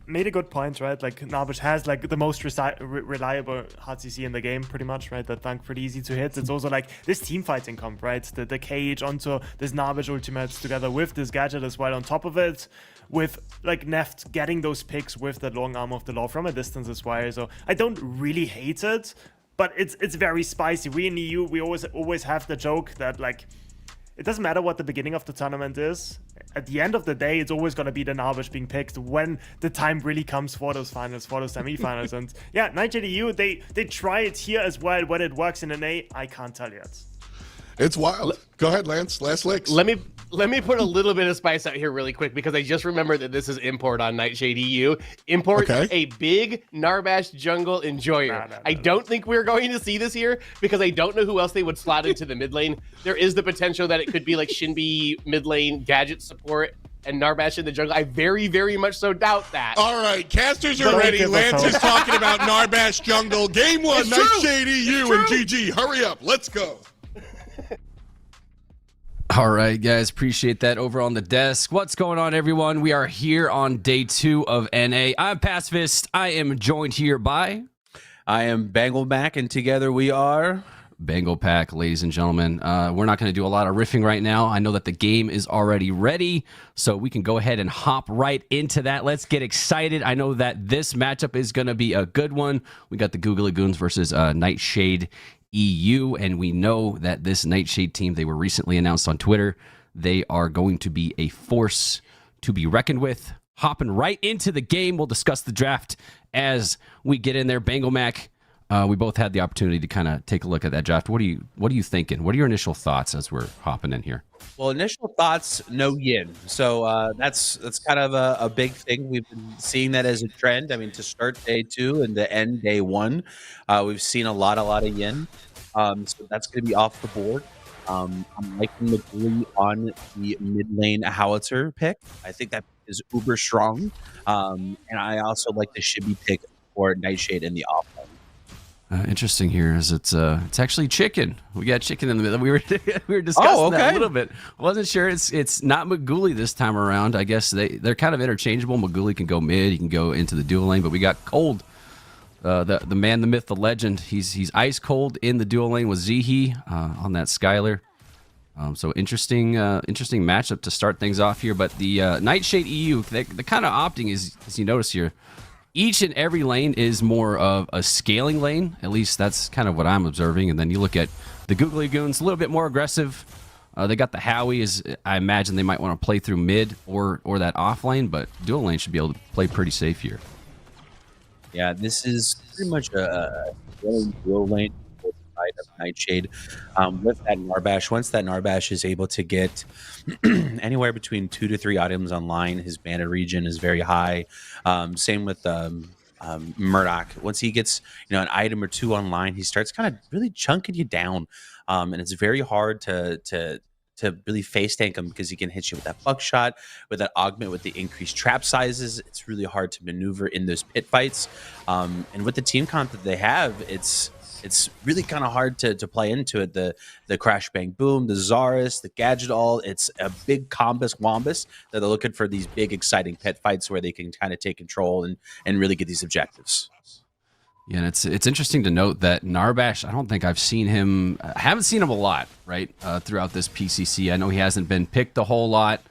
made a good point, right? Like, Narbash has, like, the most reliable hard CC in the game, pretty much, right? That Thunk pretty easy to hit. It's also, like, this team fighting comp, right? The cage onto this Narbash ultimates together with this gadget as well on top of it. With, like, Neft getting those picks with that long arm of the law from a distance as well. So I don't really hate it, but it's very spicy. We in the EU, we always have the joke that, like, it doesn't matter what the beginning of the tournament is. At the end of the day, it's always going to be the Narbash being picked when the time really comes for those finals, for those semi-finals. And yeah, Nightshade EU, they try it here as well. Whether it works in NA, I can't tell yet. It's wild. Go ahead, Lance. Last licks. Let me put a little bit of spice out here really quick because I just remembered that this is Import on Nightshade EU. Import, a big Narbash jungle enjoyer. No. I don't think we're going to see this here because I don't know who else they would slot into the mid lane. There is the potential that it could be like Shinbi mid lane gadget support and Narbash in the jungle. I very, very much so doubt that. All right, casters are ready. Lance is talking about Narbash jungle. Game 1, Nightshade EU and GG. Hurry up. Let's go. All right, guys, appreciate that. Over on the desk, what's going on, everyone? We are here on day 2 of NA. I'm Pacifist. I am joined here by... I am Bangleback, and together we are... Bangle Pack, ladies and gentlemen. We're not going to do a lot of riffing right now. I know that the game is already ready, so we can go ahead and hop right into that. Let's get excited. I know that this matchup is going to be a good one. We got the Googly Goons versus Nightshade EU, and we know that this Nightshade team, they were recently announced on Twitter. They are going to be a force to be reckoned with. Hopping right into the game, we'll discuss the draft as we get in there. Bangle Mac, we both had the opportunity to kind of take a look at that draft. What are you thinking? What are your initial thoughts as we're hopping in here? Well, initial thoughts, no yin. So that's kind of a big thing. We've been seeing that as a trend. I mean, to start day 2 and to end day 1, we've seen a lot of yin. So that's going to be off the board. I'm liking the Glee on the mid lane howitzer pick. I think that is uber strong. And I also like the Shibby pick for Nightshade in the off lane. Interesting here is it's actually chicken. We got chicken in the middle. We were discussing that a little bit. Wasn't sure it's not Magooly this time around. I guess they're kind of interchangeable. Magooly can go mid, he can go into the dual lane, but we got Cold, the man, the myth, the legend. He's ice cold in the dual lane with Zihi on that Skylar. So interesting matchup to start things off here. But the Nightshade EU, the kind of opting is, as you notice here, each and every lane is more of a scaling lane. At least that's kind of what I'm observing. And then you look at the Googly Goons, a little bit more aggressive. They got the Howie. I imagine they might want to play through mid or that off lane, but dual lane should be able to play pretty safe here. Yeah, this is pretty much a dual lane of Nightshade with that Narbash. Once that Narbash is able to get anywhere between 2 to 3 items online, his banded region is very high. Same with Murdoch. Once he gets an item or 2 online, he starts kind of really chunking you down, and it's very hard to really face tank him because he can hit you with that buckshot, with that augment, with the increased trap sizes. It's really hard to maneuver in those pit fights, and with the team comp that they have, it's really kind of hard to play into it. The Crash Bang Boom, the Zarus, the Gadget All. It's a big combus wombus that they're looking for these big exciting pit fights where they can kind of take control and really get these objectives. Yeah, and it's interesting to note that Narbash, I don't think I've seen him, I haven't seen him a lot, right, throughout this PCC. I know he hasn't been picked a whole lot,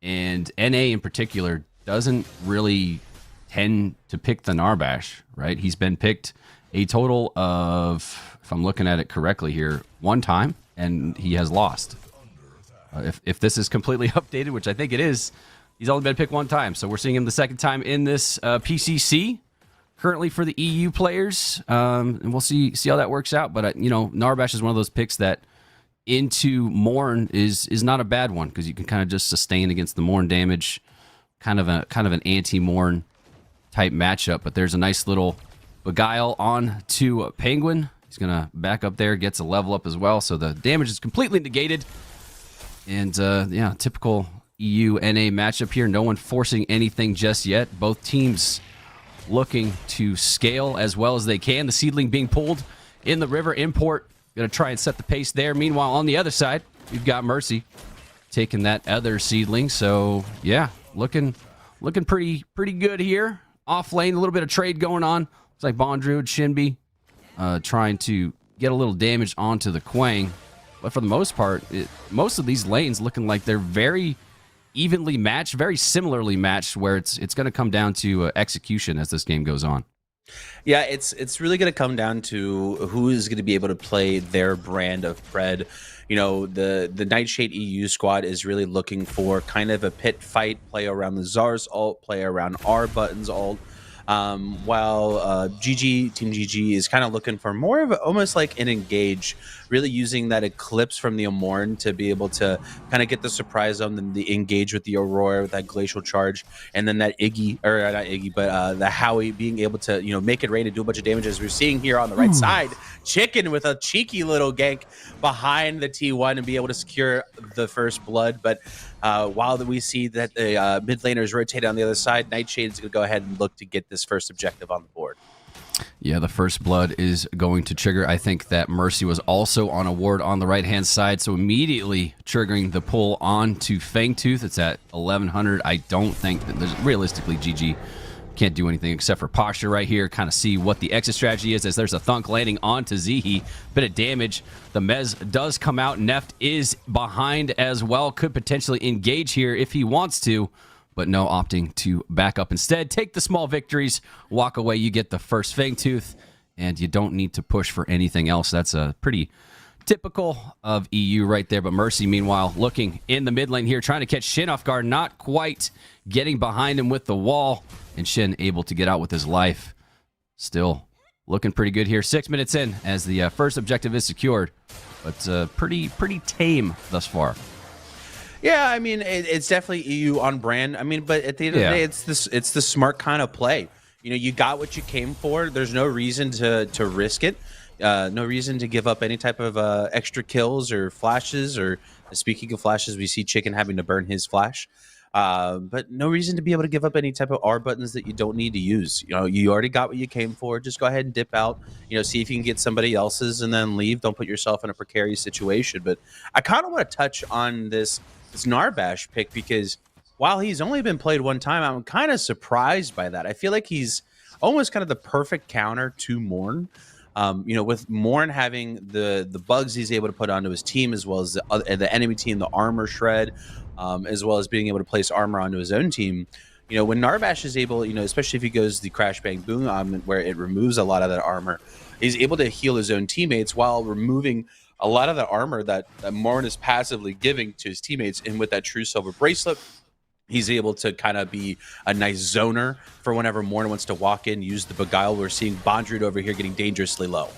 and NA in particular doesn't really tend to pick the Narbash, right? He's been picked a total of, if I'm looking at it correctly here, 1 time, and he has lost. If this is completely updated, which I think it is, he's only been picked 1 time, so we're seeing him the 2nd time in this PCC. Currently for the EU players, and we'll see how that works out. But Narbash is one of those picks that into Morn is not a bad one because you can kind of just sustain against the Morn damage, kind of an anti-Morn type matchup. But there's a nice little Beguile on to Penguin. He's gonna back up there, gets a level up as well, so the damage is completely negated. And yeah, typical EU NA matchup here. No one forcing anything just yet. Both teams looking to scale as well as they can. The seedling being pulled in the river. Import going to try and set the pace there. Meanwhile, on the other side, we've got Mercy taking that other seedling. So yeah, looking pretty good here. Off lane, a little bit of trade going on. Looks like Bondruid, Shinbi trying to get a little damage onto the Quang. But for the most part, most of these lanes looking like they're very evenly matched, very similarly matched, where it's going to come down to execution as this game goes on. Yeah, it's really going to come down to who is going to be able to play their brand of Pred. The Nightshade EU squad is really looking for kind of a pit fight, play around the Zar's ult, play around R buttons ult. While Team GG is kind of looking for more of almost like an engage, really using that Eclipse from the Amorn to be able to kind of get the surprise on the engage with the Aurora with that glacial charge, and then that Iggy, or not Iggy, but the Howie being able to make it rain and do a bunch of damage, as we're seeing here on the right side. Chicken with a cheeky little gank behind the T1 and be able to secure the first blood. But while we see that the mid laners rotate on the other side, Nightshade is going to go ahead and look to get this first objective on the board. Yeah, the first blood is going to trigger. I think that Mercy was also on a ward on the right-hand side, so immediately triggering the pull on to Fangtooth. It's at 1100. I don't think that there's realistically GG can't do anything except for posture right here, kind of see what the exit strategy is, as there's a thunk landing onto Zihi. Bit of damage. The Mez does come out. Neft is behind as well. Could potentially engage here if he wants to, but no, opting to back up instead. Take the small victories, walk away. You get the first Fangtooth, and you don't need to push for anything else. That's a pretty typical of EU right there. But Mercy, meanwhile, looking in the mid lane here, trying to catch Shin off guard, not quite getting behind him with the wall, and Shin able to get out with his life. Still looking pretty good here. 6 minutes in as the first objective is secured, but pretty tame thus far. Yeah, I mean, it's definitely EU on brand. I mean, but at the end of the day, it's the smart kind of play. You got what you came for. There's no reason to risk it. No reason to give up any type of extra kills or flashes. Or speaking of flashes, we see Chicken having to burn his flash. But no reason to be able to give up any type of R buttons that you don't need to use. You already got what you came for. Just go ahead and dip out. See if you can get somebody else's and then leave. Don't put yourself in a precarious situation. But I kind of want to touch on this Narbash pick, because while he's only been played 1 time, I'm kind of surprised by that. I feel like he's almost kind of the perfect counter to Morn. With Morn having the bugs he's able to put onto his team, as well as the enemy team, the armor shred, as well as being able to place armor onto his own team. When Narbash is able, especially if he goes the Crash Bang Boom, where it removes a lot of that armor, he's able to heal his own teammates while removing a lot of the armor that Morn is passively giving to his teammates. And with that True Silver Bracelet, he's able to kind of be a nice zoner for whenever Morn wants to walk in, use the Beguile. We're seeing Bondruid over here getting dangerously low.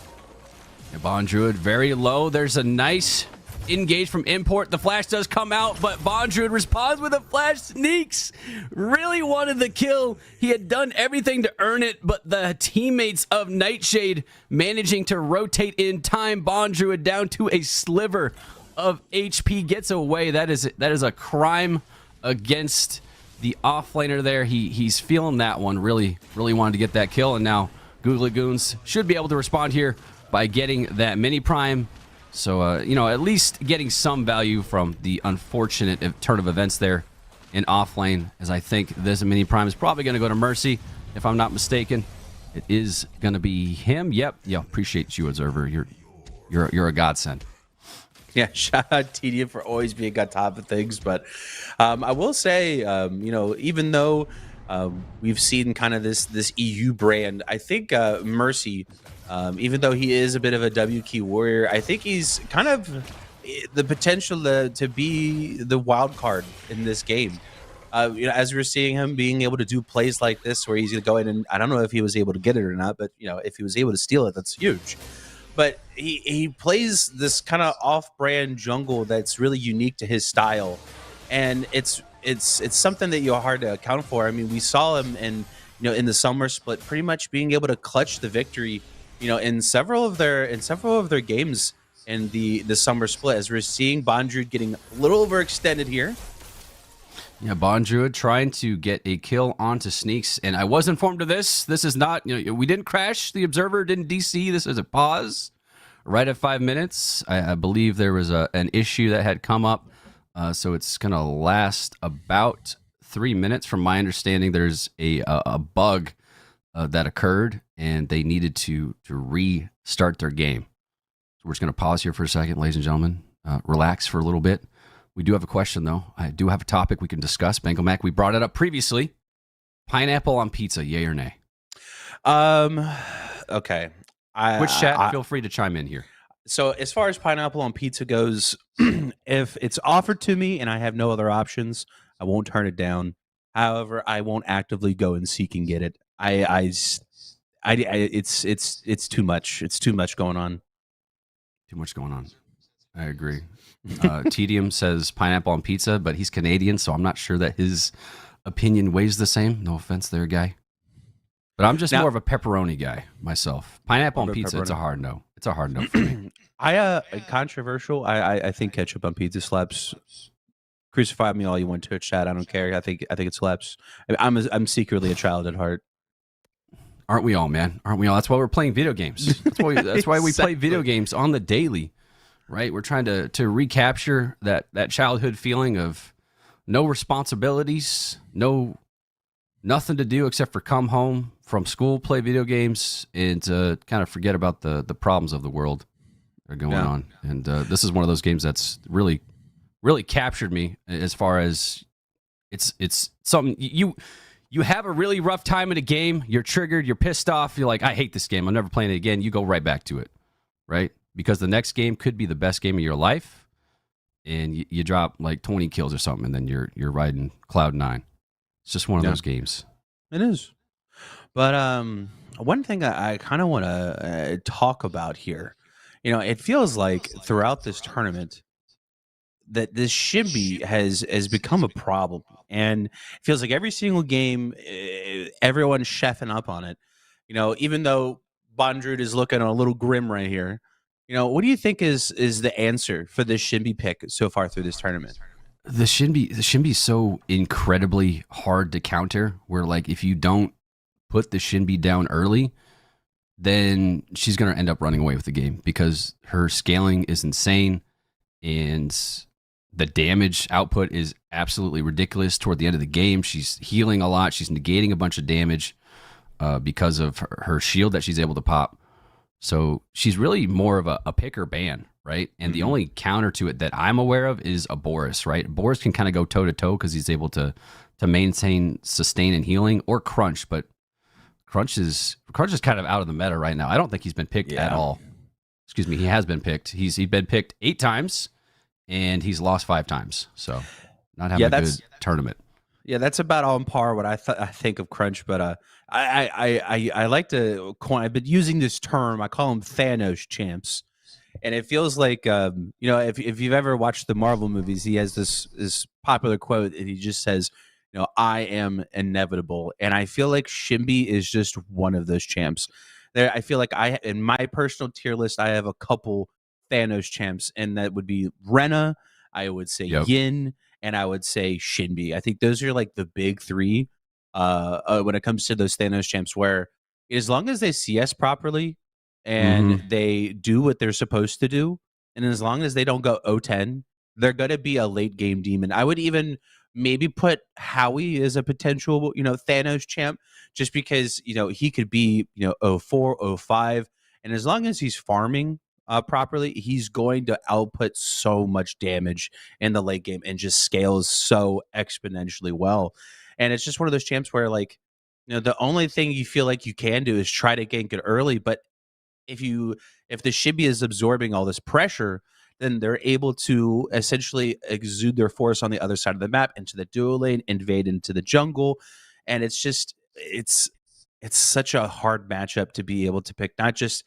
Bond Druid very low. There's a nice engage from Import. The flash does come out, but Bond Druid responds with a flash. Sneaks really wanted the kill. He had done everything to earn it, but the teammates of Nightshade managing to rotate in time. Bond Druid down to a sliver of HP, gets away. That is a crime against the offlaner there. He's feeling that one. Really wanted to get that kill, and now Googly Goons should be able to respond here by getting that mini prime. So, at least getting some value from the unfortunate turn of events there in offlane, as I think this mini prime is probably going to go to Mercy, if I'm not mistaken. It is going to be him. Yep. Yeah, appreciate you, Observer. You're a godsend. Yeah, shout out TD for always being on top of things. But I will say, even though we've seen kind of this EU brand, I think Mercy, even though he is a bit of a W key warrior, I think he's kind of the potential to be the wild card in this game. As we're seeing him being able to do plays like this, where he's going to go in and I don't know if he was able to get it or not, but if he was able to steal it, that's huge. But he plays this kind of off-brand jungle that's really unique to his style, and it's something that you're hard to account for. I mean, we saw him in the summer split, pretty much being able to clutch the victory, in several of their games in the summer split. As we're seeing Bond Druid getting a little overextended here. Yeah, Bond Druid trying to get a kill onto Sneaks, and I was informed of this. This is not, we didn't crash. The Observer didn't DC. This is a pause right at 5 minutes. I believe there was an issue that had come up, so it's going to last about 3 minutes. From my understanding, there's a bug that occurred, and they needed to restart their game. So we're just going to pause here for a second, ladies and gentlemen. Relax for a little bit. We do have a question, though. I do have a topic we can discuss. Bengal Mac, we brought it up previously. Pineapple on pizza, yay or nay? Okay. Which chat, feel free to chime in here. So as far as pineapple on pizza goes, if it's offered to me and I have no other options, I won't turn it down. However, I won't actively go and seek and get it. It's too much. It's too much going on. Too much going on. I agree. Tedium says pineapple on pizza, but he's Canadian, so I'm not sure that his opinion weighs the same. No offense there, guy. But I'm just more of a pepperoni guy myself. Pineapple on pizza, it's a hard no. It's a hard no for me. Controversial. I think ketchup on pizza slaps. Crucify me all you want to, chat. I don't care. I think it slaps. I'm secretly a child at heart. Aren't we all, man? Aren't we all? That's why we're playing video games. That's why we play video games on the daily, right? We're trying to recapture that childhood feeling of no responsibilities, nothing to do except for come home from school, play video games, and to kind of forget about the problems of the world that are going on. And this is one of those games that's really, really captured me as far as it's something you have a really rough time in a game, you're triggered, you're pissed off, you're like, I hate this game, I'm never playing it again. You go right back to it, right? Because the next game could be the best game of your life, and you drop like 20 kills or something, and then you're riding cloud 9. It's just one of those games. It is. But one thing I kind of want to talk about here, it feels like throughout this tournament that this shimby has become a problem, and it feels like every single game, everyone's chefing up on it. Even though Bond Druid is looking a little grim right here. What do you think is the answer for this shimby pick so far through this tournament? The shimby is so incredibly hard to counter, where like if you don't put the shimby down early, then she's going to end up running away with the game because her scaling is insane and the damage output is absolutely ridiculous. Toward the end of the game, she's healing a lot. She's negating a bunch of damage because of her shield that she's able to pop. So she's really more of a pick or ban, right? And the only counter to it that I'm aware of is a Boris, right? Boris can kind of go toe-to-toe because he's able to maintain sustain and healing, or Crunch, but Crunch is kind of out of the meta right now. I don't think he's been picked at all. Excuse me, he has been picked. He's been picked 8 times, and he's lost 5 times. So not having a good tournament. Yeah, that's about on par what I think of Crunch. But I like to coin. I've been using this term. I call them Thanos champs, and it feels like if you've ever watched the Marvel movies, he has this popular quote, and he just says, "I am inevitable," and I feel like Shinbi is just one of those champs. There, I feel like in my personal tier list, I have a couple Thanos champs, and that would be Rena. I would say Yin, and I would say Shinbi. I think those are like the big three when it comes to those Thanos champs, where as long as they CS properly and they do what they're supposed to do, and as long as they don't go 0-10, they're going to be a late game demon. I would even maybe put Howie as a potential, Thanos champ, just because, he could be, 0-4, 0-5. And as long as he's farming properly, he's going to output so much damage in the late game and just scales so exponentially well. And it's just one of those champs where, like, the only thing you feel like you can do is try to gank it early. But if the Shinbi is absorbing all this pressure, then they're able to essentially exude their force on the other side of the map into the duo lane, invade into the jungle. And it's just, it's such a hard matchup to be able to pick, not just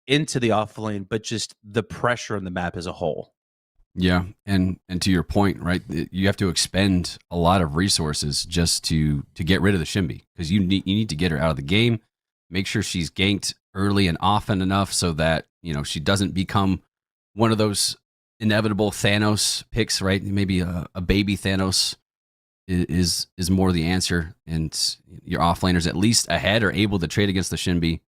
into the off lane, but just the pressure on the map as a whole. Yeah, and to your point, right? You have to expend a lot of resources just to get rid of the Shinbi, because you need to get her out of the game, make sure she's ganked early and often enough so that she doesn't become one of those inevitable Thanos picks, right? Maybe a baby Thanos is more the answer, and your offlaners at least ahead are able to trade against the Shinbi.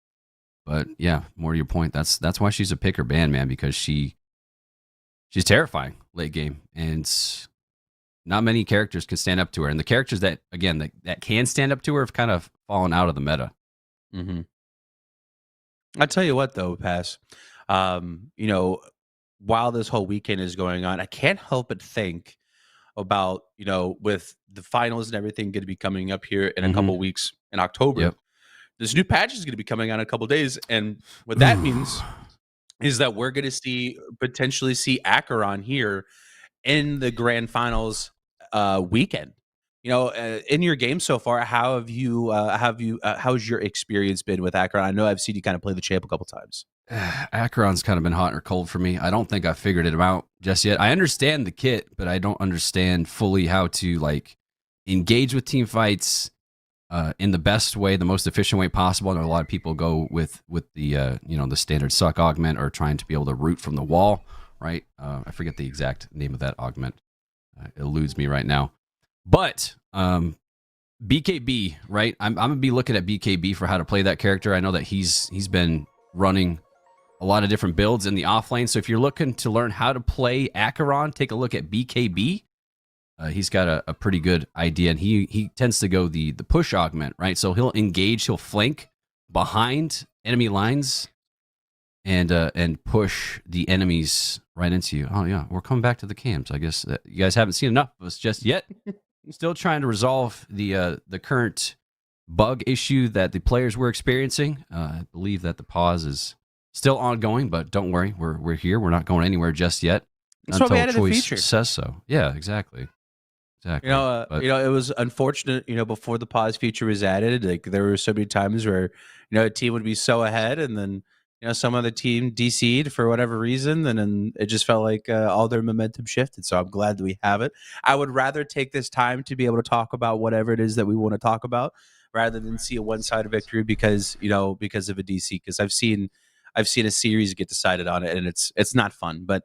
But yeah, more to your point, that's why she's a picker ban, man, because she's terrifying late game, and not many characters can stand up to her. And the characters that can stand up to her have kind of fallen out of the meta. Mm-hmm. I'll tell you what, though, Pass. While this whole weekend is going on, I can't help but think about, with the finals and everything going to be coming up here in a couple of weeks in October. Yep. This new patch is going to be coming out in a couple of days, and what that means is that we're going to potentially see Acheron here in the grand finals weekend. In your game so far, how's your experience been with Acheron? I know I've seen you kind of play the champ a couple times. Acheron's kind of been hot or cold for me. I don't think I've figured it out just yet. I understand the kit, but I don't understand fully how to engage with team fights in the best way, the most efficient way possible. I know a lot of people go with the the standard suck augment, or trying to be able to root from the wall, right? I forget the exact name of that augment. It eludes me right now. But BKB, right? I'm gonna be looking at BKB for how to play that character. I know that he's been running a lot of different builds in the offlane. So if you're looking to learn how to play Acheron, take a look at BKB. He's got a pretty good idea, and he tends to go the push augment, right? So he'll engage, he'll flank behind enemy lines, and push the enemies right into you. Oh yeah, we're coming back to the camps. I guess you guys haven't seen enough of us just yet. Still trying to resolve the current bug issue that the players were experiencing. I believe that the pause is still ongoing, but don't worry, we're here. We're not going anywhere just yet. That's why we added the Choice feature. says so. Yeah, exactly. Exactly. It was unfortunate, before the pause feature was added, like there were so many times where, a team would be so ahead, and then, some other team DC'd for whatever reason, and then it just felt like all their momentum shifted. So I'm glad that we have it. I would rather take this time to be able to talk about whatever it is that we want to talk about, rather than see a one-sided victory because of a DC. Because I've seen a series get decided on it, and it's not fun. But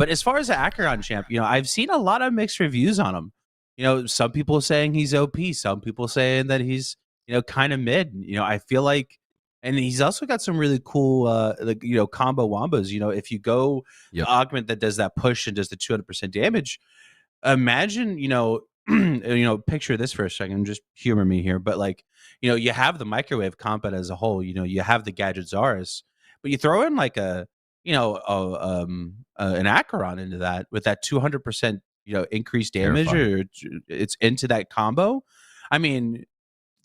as far as the Acheron champ, I've seen a lot of mixed reviews on him. Some people saying he's OP, some people saying that he's, kind of mid. I feel like, and he's also got some really cool, combo wombos. If you go the augment that does that push and does the 200% damage, imagine, picture this for a second, just humor me here. But you have the microwave combat as a whole, you have the Gadget Zaris, but you throw in an Acheron into that with that 200%, increased damage, or it's into that combo. I mean,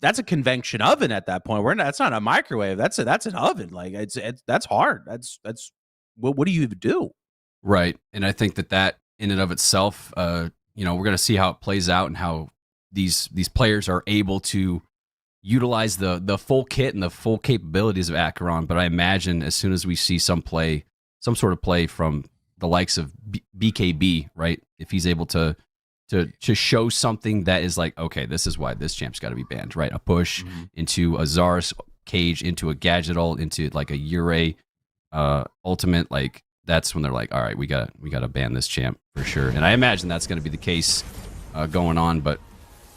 that's a convection oven at that point. That's not a microwave. That's an oven. Like that's hard. That's what do you even do? Right. And I think that in and of itself, we're going to see how it plays out and how these players are able to utilize the full kit and the full capabilities of Acheron, but I imagine as soon as we see some sort of play from the likes of BKB, right? If he's able to show something that is like, okay, this is why this champ's got to be banned, right? A push into a Zars cage, into a Gadget ult, into like a Ure ultimate, like that's when they're like, all right, we gotta ban this champ for sure. And I imagine that's going to be the case going on, but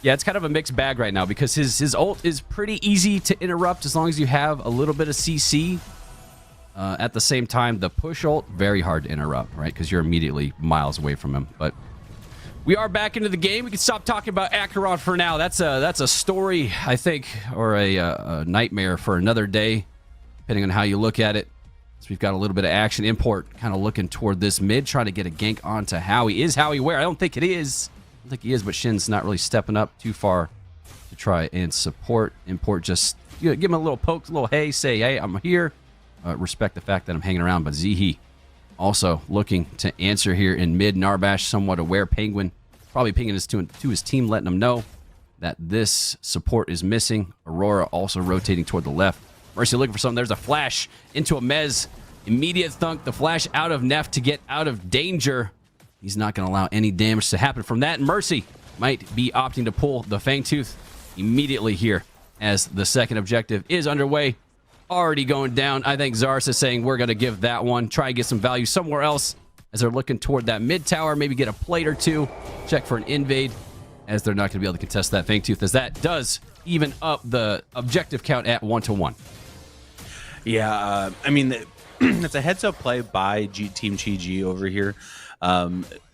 yeah, it's kind of a mixed bag right now because his ult is pretty easy to interrupt as long as you have a little bit of CC. At the same time, the push ult, very hard to interrupt, right? Because you're immediately miles away from him. But we are back into the game. We can stop talking about Acheron for now. That's a story, I think, or a nightmare for another day, depending on how you look at it. So we've got a little bit of action. Import kind of looking toward this mid, trying to get a gank onto Howie. Is Howie where? I don't think it is. I don't think he is, but Shin's not really stepping up too far to try and support. Import just give him a little poke, a little hey, say, hey, I'm here. Respect the fact that I'm hanging around, but Zihi also looking to answer here in mid. Narbash somewhat aware. Penguin probably pinging this to his team, letting them know that this support is missing. Aurora also rotating toward the left. Mercy looking for something. There's a flash into a Mez. Immediate thunk. The flash out of Neff to get out of danger. He's not going to allow any damage to happen from that. Mercy might be opting to pull the Fangtooth immediately here as the second objective is underway. Already going down. I think Zars is saying we're going to give that one. Try and get some value somewhere else as they're looking toward that mid tower. Maybe get a plate or two. Check for an invade as they're not going to be able to contest that Fangtooth, as that does even up the objective count at 1-1. Yeah, I mean, it's a heads-up play by Team GG over here.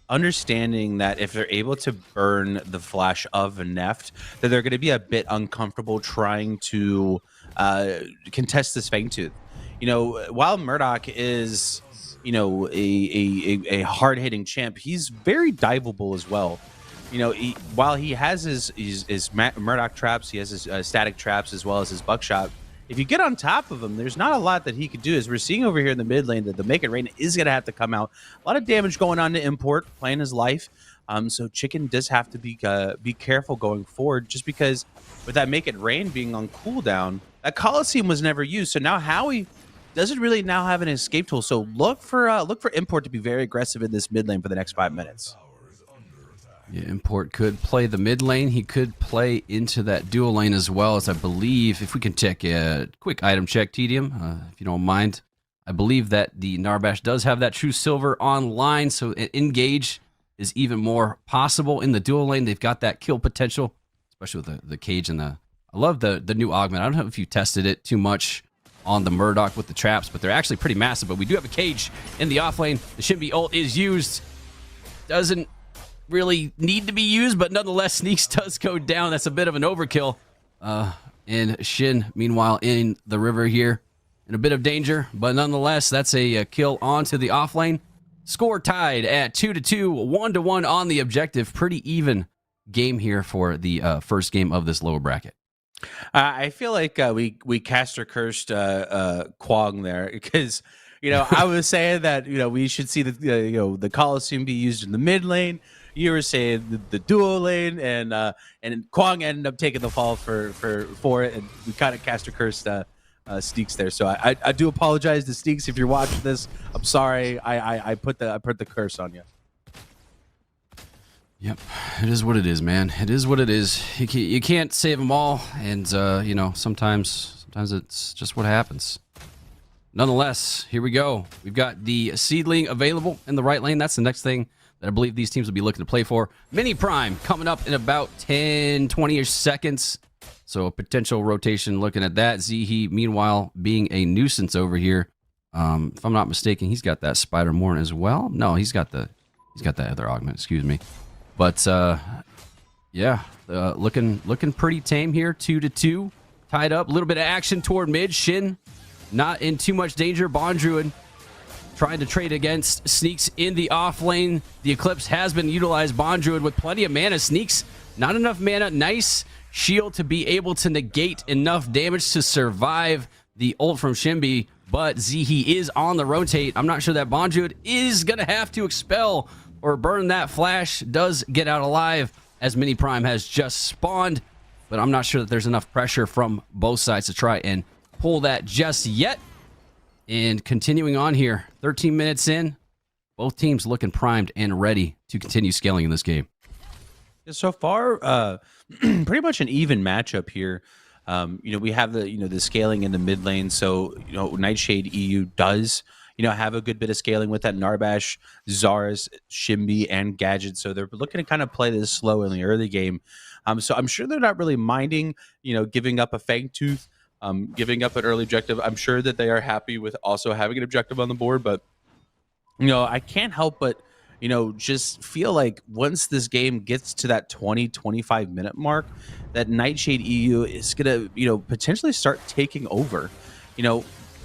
Understanding that if they're able to burn the flash of Neft, that they're going to be a bit uncomfortable trying to contest this Fangtooth. You know, while Murdoch is, you know, a hard-hitting champ, he's very diveable as well. You know, while he has his Murdoch traps, he has his static traps as well as his buckshot. If you get on top of him, there's not a lot that he could do. As we're seeing over here in the mid lane, that the Make It Rain is going to have to come out. A lot of damage going on to Import, playing his life. So Chicken does have to be careful going forward, just because with that Make It Rain being on cooldown, that Coliseum was never used. So now Howie doesn't really now have an escape tool. So look for Import to be very aggressive in this mid lane for the next 5 minutes. Yeah, Import could play the mid lane. He could play into that dual lane as well, as I believe, if we can check a quick item check, Tedium, if you don't mind. I believe that the Narbash does have that True Silver online, so engage is even more possible in the dual lane. They've got that kill potential, especially with the cage and the... I love the new augment. I don't know if you tested it too much on the Murdoch with the traps, but they're actually pretty massive. But we do have a cage in the off lane. The Shinbi ult is used. Doesn't really need to be used, but nonetheless, Sneaks does go down. That's a bit of an overkill. And Shin, meanwhile, in the river here, in a bit of danger, but nonetheless, that's a kill onto the off lane. Score tied at 2-2, 1-1 on the objective. Pretty even game here for the first game of this lower bracket. I feel like we caster cursed Kwong there, because I was saying that we should see the Coliseum be used in the mid lane. You were saying the dual lane, and Kwong ended up taking the fall for it, and we kind of caster cursed Steaks there. So I do apologize to Steaks if you're watching this. I'm sorry. I put the curse on you. Yep, it is what it is, man. It is what it is. You can't save them all, and sometimes it's just what happens. Nonetheless, here we go. We've got the Seedling available in the right lane. That's the next thing that I believe these teams will be looking to play for. Mini Prime coming up in about 10, 20-ish seconds. So a potential rotation looking at that. Zihi, meanwhile, being a nuisance over here. If I'm not mistaken, he's got that Spider Morn as well. No, he's got that other augment, excuse me. But looking pretty tame here. 2-2. Tied up. A little bit of action toward mid. Shin not in too much danger. Bond Druid trying to trade against Sneaks in the off lane. The Eclipse has been utilized. Bond Druid with plenty of mana. Sneaks, not enough mana. Nice shield to be able to negate enough damage to survive the ult from Shinbi. But Zihi is on the rotate. I'm not sure that Bond Druid is going to have to expel or burn that flash. Does get out alive as Mini Prime has just spawned. but I'm not sure that there's enough pressure from both sides to try and pull that just yet. And continuing on here, 13 minutes in, both teams looking primed and ready to continue scaling in this game. So far, pretty much an even matchup here. We have the scaling in the mid lane. So, Nightshade EU does, have a good bit of scaling with that. Narbash, Zars, Shimby, and Gadget. So they're looking to kind of play this slow in the early game. So I'm sure they're not really minding, giving up a Fangtooth, giving up an early objective. I'm sure that they are happy with also having an objective on the board. But, I can't help but just feel like once this game gets to that 20-25 minute mark, that Nightshade EU is going to, potentially start taking over.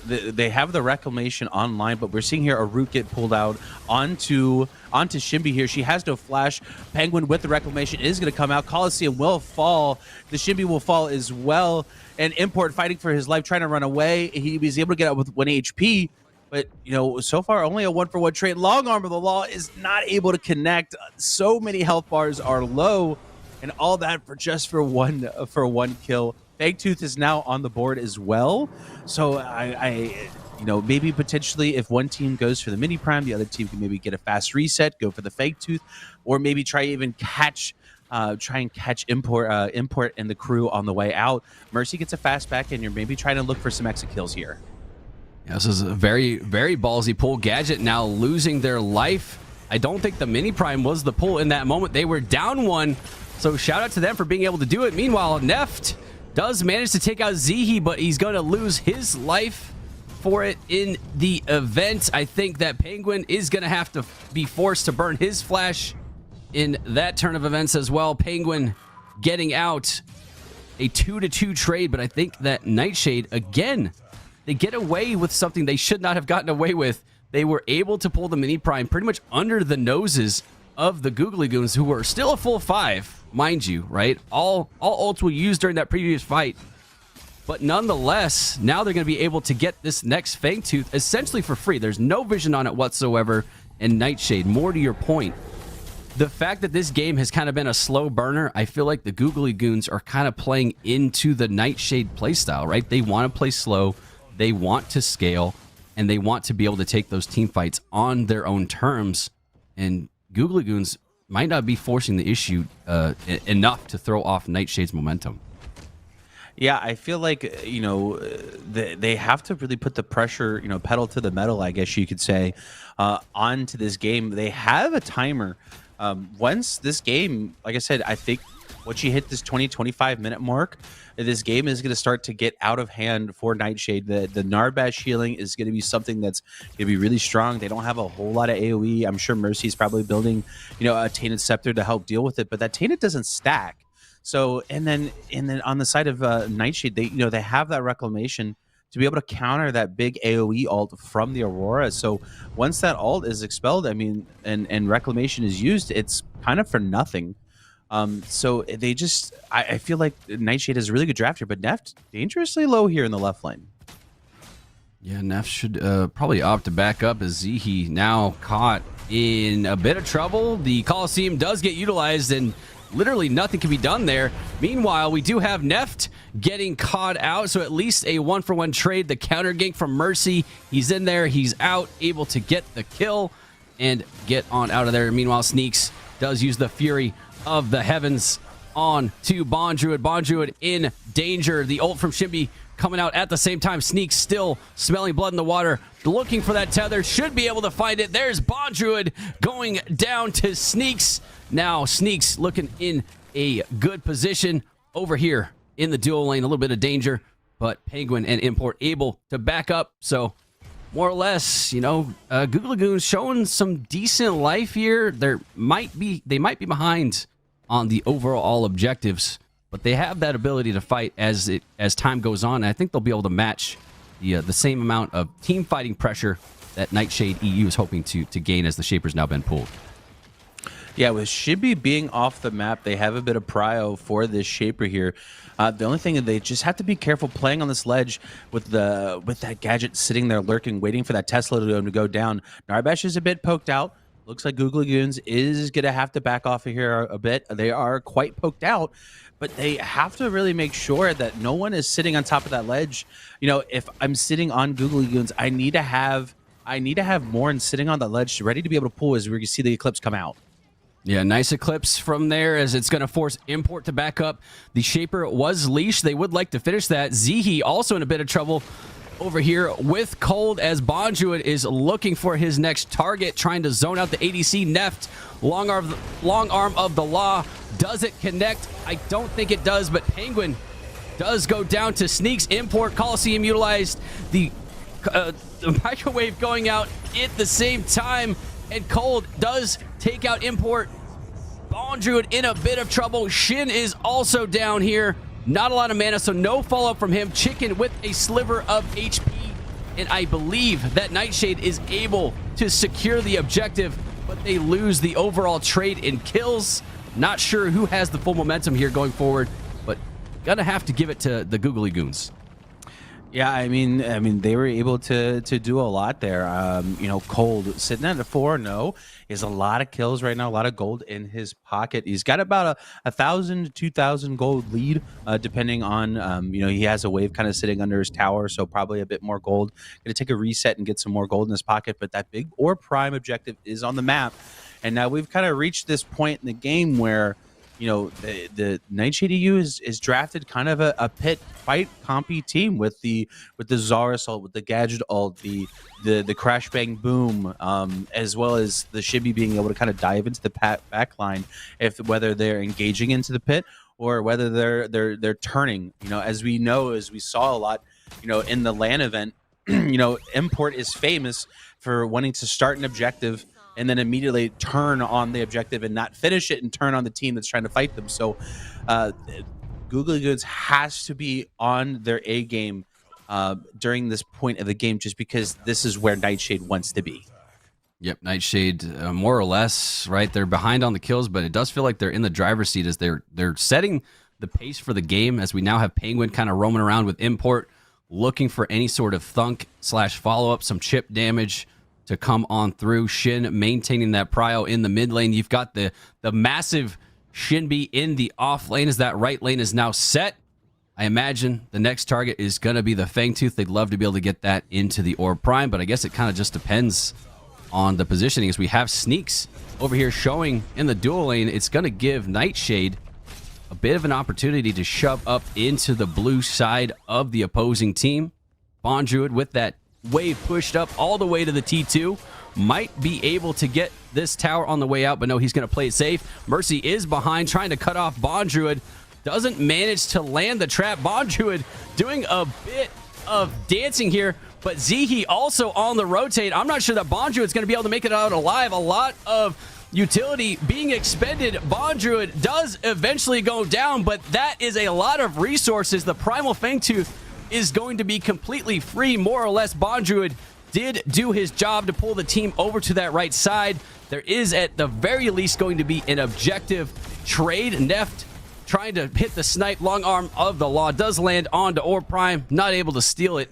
They have the Reclamation online, but we're seeing here a Root get pulled out onto Shimby here. She has no flash. Penguin with the Reclamation is going to come out. Coliseum will fall. The Shimby will fall as well. And Import fighting for his life, trying to run away. He was able to get out with 1 HP. But, so far, only a 1-for-1 trade. Long Arm of the Law is not able to connect. So many health bars are low. And all that for one kill. Fangtooth is now on the board as well. So, maybe potentially if one team goes for the mini prime, the other team can maybe get a fast reset, go for the Fangtooth, or maybe try and catch Import and the crew on the way out. Mercy gets a fast back, and you're maybe trying to look for some exit kills here. Yeah, this is a very, very ballsy pull. Gadget now losing their life. I don't think the mini prime was the pull in that moment. They were down one, so shout out to them for being able to do it. Meanwhile, Neft does manage to take out Zihi, but he's going to lose his life for it in the event. I think that Penguin is going to have to be forced to burn his flash in that turn of events as well. Penguin getting out a 2-2 trade, but I think that Nightshade, again, they get away with something they should not have gotten away with. They were able to pull the mini prime pretty much under the noses of the Googly Goons, who were still a full 5, mind you, right? All ults were used during that previous fight. But nonetheless, now they're going to be able to get this next Fangtooth essentially for free. There's no vision on it whatsoever. And Nightshade, more to your point, the fact that this game has kind of been a slow burner, I feel like the Googly Goons are kind of playing into the Nightshade playstyle, right? They want to play slow. They want to scale, and they want to be able to take those team fights on their own terms. And Googly Goons might not be forcing the issue enough to throw off Nightshade's momentum. Yeah, I feel like, they have to really put the pressure, pedal to the metal, I guess you could say, onto this game. They have a timer. Once this game, like I said, I think once you hit this 20-25 minute mark, this game is going to start to get out of hand for Nightshade. The Narbash healing is going to be something that's going to be really strong. They don't have a whole lot of AoE. I'm sure Mercy's probably building, a Tainted Scepter to help deal with it, but that Tainted doesn't stack. So, and then on the side of Nightshade, they have that Reclamation to be able to counter that big AoE ult from the Aurora. So once that ult is expelled, and Reclamation is used, it's kind of for nothing. So they just, I feel like Nightshade has a really good draft here, but Neft dangerously low here in the left lane. Yeah, Neft should probably opt to back up as Zihi now caught in a bit of trouble. The Coliseum does get utilized and literally nothing can be done there. Meanwhile, we do have Neft getting caught out, so at least a 1-for-1 trade. The counter gank from Mercy. He's in there, he's out, able to get the kill and get on out of there. Meanwhile, Sneaks does use the Fury of the Heavens on to Bond Druid. Bond Druid in danger. The ult from Shimby coming out at the same time. Sneaks still smelling blood in the water, looking for that tether. Should be able to find it. There's Bond Druid going down to Sneaks. Now Sneaks looking in a good position over here in the dual lane. A little bit of danger, but Penguin and Import able to back up. So more or less, Google Lagoons showing some decent life here. They might be behind on the overall objectives, but they have that ability to fight as time goes on. And I think they'll be able to match the same amount of team fighting pressure that Nightshade EU is hoping to gain as the Shaper's now been pulled. Yeah, with Shibby being off the map, they have a bit of prio for this Shaper here. The only thing is they just have to be careful playing on this ledge with that Gadget sitting there lurking, waiting for that Tesla to go down. Narbash is a bit poked out. looks like Googly Goons is going to have to back off of here a bit. They are quite poked out, but they have to really make sure that no one is sitting on top of that ledge. You know, if I'm sitting on Googly Goons, I need to have Morn sitting on the ledge ready to be able to pull as we see the Eclipse come out. Yeah, nice Eclipse from there as it's going to force Import to back up. The Shaper was leashed. They would like to finish that. Zihi also in a bit of trouble over here with Cold as Bonjuid is looking for his next target, trying to zone out the ADC. Neft, long arm of the law. Does it connect? I don't think it does, but Penguin does go down to Sneaks. Import, Coliseum utilized the microwave going out at the same time, and Cold does take out Import. Bonjuid in a bit of trouble. Shin is also down here. Not a lot of mana, so no follow-up from him. Chicken with a sliver of HP, and I believe that Nightshade is able to secure the objective, but they lose the overall trade in kills. Not sure who has the full momentum here going forward, but gonna have to give it to the Googly Goons. Yeah, I mean, they were able to do a lot there. You know, Cold sitting at a 4-0 is a lot of kills right now, a lot of gold in his pocket. He's got about a 1,000 to 2,000 gold lead, depending on you know, he has a wave kind of sitting under his tower, so probably a bit more gold. Going to take a reset and get some more gold in his pocket, but that big or prime objective is on the map, and now we've kind of reached this point in the game where, you know, the Nightshade EU is drafted kind of a pit fight compy team with the Zarus ult, with the Gadget ult, the Crash Bang Boom, as well as the Shibby being able to kind of dive into the back line, whether they're engaging into the pit or whether they're turning. You know, as we saw a lot, you know, in the LAN event, you know, Import is famous for wanting to start an objective and then immediately turn on the objective and not finish it and turn on the team that's trying to fight them. So Googly Goods has to be on their A game during this point of the game, just because this is where Nightshade wants to be. Yep, Nightshade, more or less, right? They're behind on the kills, but it does feel like they're in the driver's seat as they're setting the pace for the game, as we now have Penguin kind of roaming around with Import, looking for any sort of thunk / follow-up, some chip damage to come on through. Shin maintaining that prio in the mid lane. You've got the massive Shinbi in the off lane as that right lane is now set. I imagine the next target is going to be the Fangtooth. They'd love to be able to get that into the Orb Prime, but I guess it kind of just depends on the positioning, as we have Sneaks over here showing in the dual lane. It's going to give Nightshade a bit of an opportunity to shove up into the blue side of the opposing team. Bonjuid with that wave pushed up all the way to the T2, might be able to get this tower on the way out, but no, he's going to play it safe. Mercy is behind, trying to cut off Bonjuid. Doesn't manage to land the trap. Bonjuid doing a bit of dancing here, but Zihi also on the rotate. I'm not sure that Bonjuid's going to be able to make it out alive. A lot of utility being expended. Bonjuid does eventually go down, but that is a lot of resources. The Primal Fangtooth is going to be completely free, more or less. Bonjuid did do his job to pull the team over to that right side. There is at the very least going to be an objective trade. Neft trying to hit the snipe. Long arm of the law does land onto Orb Prime, not able to steal it,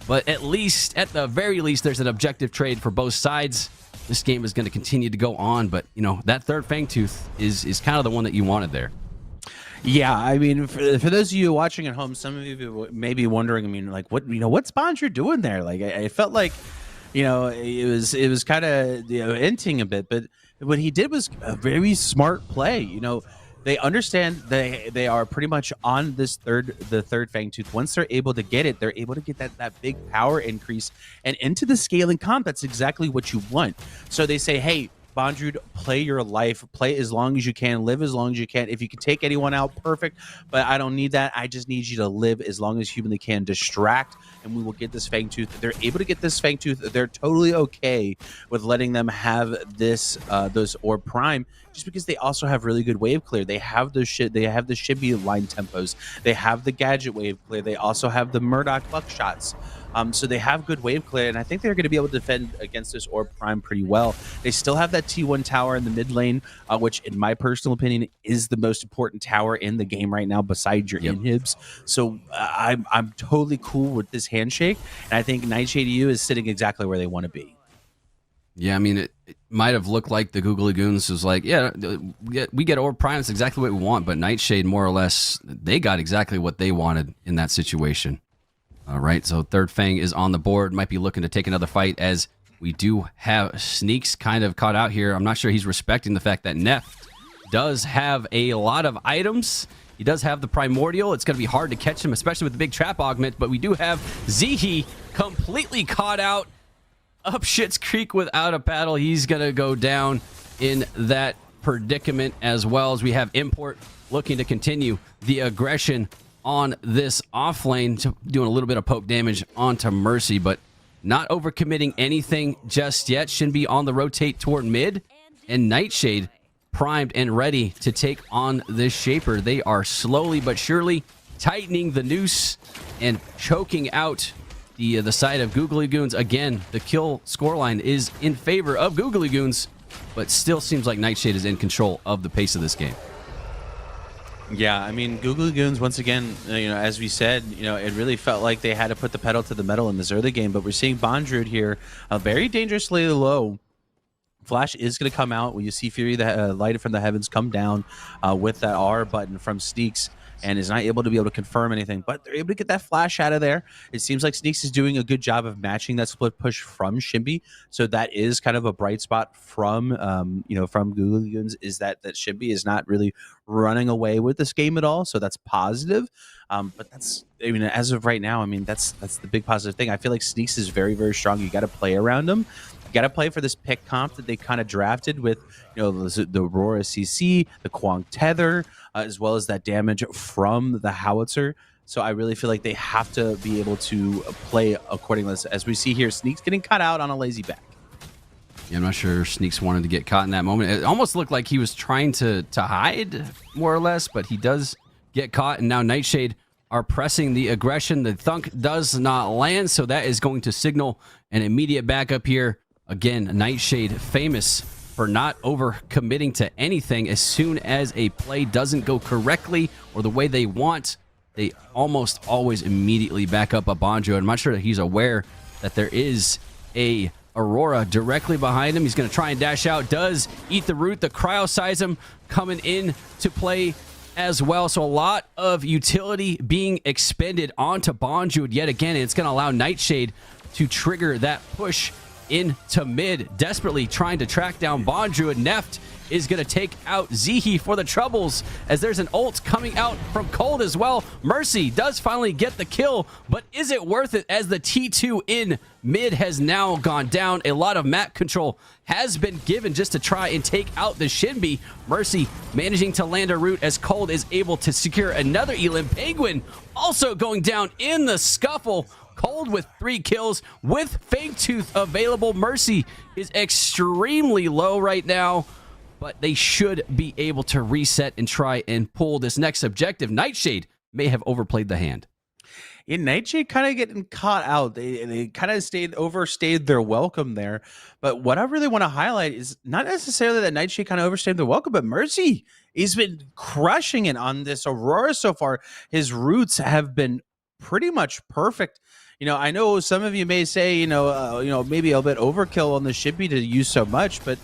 but at least, at the very least, there's an objective trade for both sides. This game is going to continue to go on, but you know, that third Fangtooth is kind of the one that you wanted there. Yeah, I mean, for those of you watching at home, some of you may be wondering, I mean, like, what's Bonjuid doing there? Like, I felt like, you know, it was kind of, you know, hinting a bit, but what he did was a very smart play. You know, they understand they are pretty much on the third Fangtooth. Once they're able to get it, they're able to get that big power increase and into the scaling comp. That's exactly what you want. So they say, hey, Bonjuid, play your life, play as long as you can, live as long as you can. If you can take anyone out, perfect, but I don't need that. I just need you to live as long as humanly can. Distract, and we will get this Fangtooth. If they're able to get this Fangtooth, they're totally okay with letting them have this those Orb Prime, just because they also have really good wave clear. They have the Shibby line tempos. They have the Gadget wave clear. They also have the Murdoch buckshots. So they have good wave clear, and I think they're going to be able to defend against this Orb Prime pretty well. They still have that T1 tower in the mid lane, which, in my personal opinion, is the most important tower in the game right now, besides your inhibs. So I'm totally cool with this handshake, and I think Nightshade EU is sitting exactly where they want to be. Yeah, I mean, might have looked like the Googly Goons was like, yeah, we get Orb Prime. It's exactly what we want. But Nightshade, more or less, they got exactly what they wanted in that situation. All right, so Third Fang is on the board. Might be looking to take another fight as we do have Sneaks kind of caught out here. I'm not sure he's respecting the fact that Neft does have a lot of items. He does have the Primordial. It's going to be hard to catch him, especially with the big trap augment. But we do have Zihi completely caught out up Schitt's Creek without a paddle. He's going to go down in that predicament, as well as we have Import looking to continue the aggression on this off lane, doing a little bit of poke damage onto Mercy, but not overcommitting anything just yet. Shinbi on the rotate toward mid, and Nightshade primed and ready to take on this Shaper. They are slowly but surely tightening the noose and choking out the side of Googly Goons. Again, the kill scoreline is in favor of Googly Goons, but still seems like Nightshade is in control of the pace of this game. Yeah, I mean, Googly Goons, once again, as we said, it really felt like they had to put the pedal to the metal in this early game, but we're seeing Bondrewd here very dangerously low. Flash is going to come out when you see Fury, the light from the heavens, come down with that R button from Sneaks, and is not able to confirm anything, but they're able to get that flash out of there. It seems like Sneaks is doing a good job of matching that split push from Shinbi, so that is kind of a bright spot from from Googly Goons, is that Shinbi is not really running away with this game at all, so that's positive. But that's, as of right now, that's the big positive thing. I feel like Sneaks is very, very strong. You got to play around him. You got to play for this pick comp that they kind of drafted with, the Aurora CC, the Kwang Tether, as well as that damage from the Howitzer. So I really feel like they have to be able to play accordingly. As we see here, Sneaks getting cut out on a lazy back. Yeah, I'm not sure Sneaks wanted to get caught in that moment. It almost looked like he was trying to hide, more or less, but he does get caught, and now Nightshade are pressing the aggression. The thunk does not land, so that is going to signal an immediate backup here. Again, Nightshade famous for not over-committing to anything. As soon as a play doesn't go correctly or the way they want, they almost always immediately back up a Bonjo. I'm not sure that he's aware that there is a Aurora directly behind him. He's going to try and dash out. Does eat the root. The Cryoseism coming in to play as well. So a lot of utility being expended onto Bonjo yet again. And it's going to allow Nightshade to trigger that push into mid, desperately trying to track down Bonjo, and Neft is going to take out Zihi for the troubles, as there's an ult coming out from Cold as well. Mercy does finally get the kill, but is it worth it, as the T2 in mid has now gone down? A lot of map control has been given just to try and take out the Shinbi. Mercy managing to land a root, as Cold is able to secure another Elim. Penguin also going down in the scuffle. Cold with 3 kills with Fangtooth available. Mercy is extremely low right now, but they should be able to reset and try and pull this next objective. Nightshade may have overplayed the hand. Yeah, Nightshade kind of getting caught out. They kind of overstayed their welcome there. But what I really want to highlight is not necessarily that Nightshade kind of overstayed their welcome, but Mercy, he's been crushing it on this Aurora so far. His roots have been pretty much perfect. I know some of you may say, maybe a bit overkill on the Shippy to use so much, but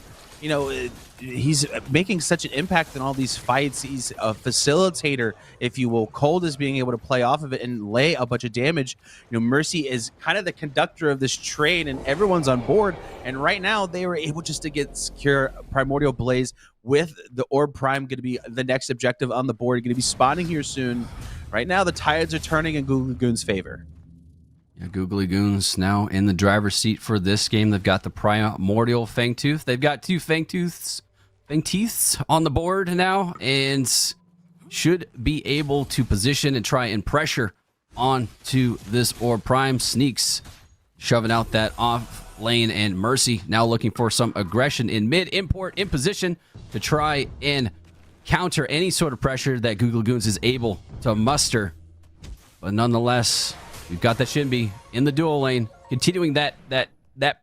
he's making such an impact in all these fights. He's a facilitator, if you will. Cold is being able to play off of it and lay a bunch of damage. Mercy is kind of the conductor of this train, and everyone's on board. And right now, they were able just to get secure Primordial Blaze with the Orb Prime going to be the next objective on the board. Going to be spawning here soon. Right now, the tides are turning in Googly Goons' favor. Yeah, Googly Goons now in the driver's seat for this game. They've got the Primordial Fangtooth. They've got 2 Fangteeths on the board now, and should be able to position and try and pressure onto this Orb Prime. Sneaks shoving out that off lane, and Mercy now looking for some aggression in mid. Import in position to try and counter any sort of pressure that Googly Goons is able to muster. But nonetheless, we've got the Shinbi in the dual lane, continuing that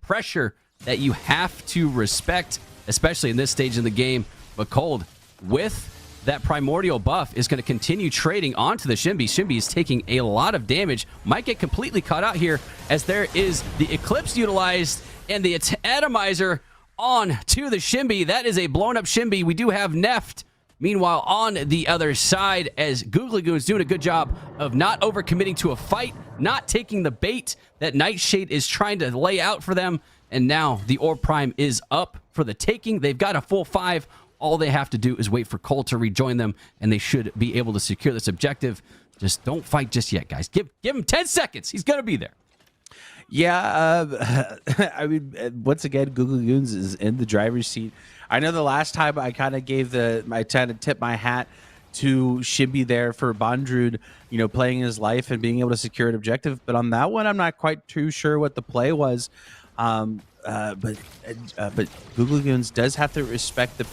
pressure that you have to respect, especially in this stage of the game. But Cold, with that Primordial buff, is going to continue trading onto the Shinbi. Shinbi is taking a lot of damage. Might get completely caught out here, as there is the Eclipse utilized, and the Atomizer on to the Shimby. That is a blown up Shimby. We do have Neft. Meanwhile, on the other side, as Googly Goons doing a good job of not overcommitting to a fight, not taking the bait that Nightshade is trying to lay out for them. And now the Orb Prime is up for the taking. They've got a full 5. All they have to do is wait for Cole to rejoin them, and they should be able to secure this objective. Just don't fight just yet, guys. Give him 10 seconds. He's going to be there. Yeah, I mean, once again, Google Goons is in the driver's seat. I know the last time I kind of gave I kind of tipped my hat to Shimby there for Bondrewd, playing his life and being able to secure an objective. But on that one, I'm not quite too sure what the play was. But Google Goons does have to respect the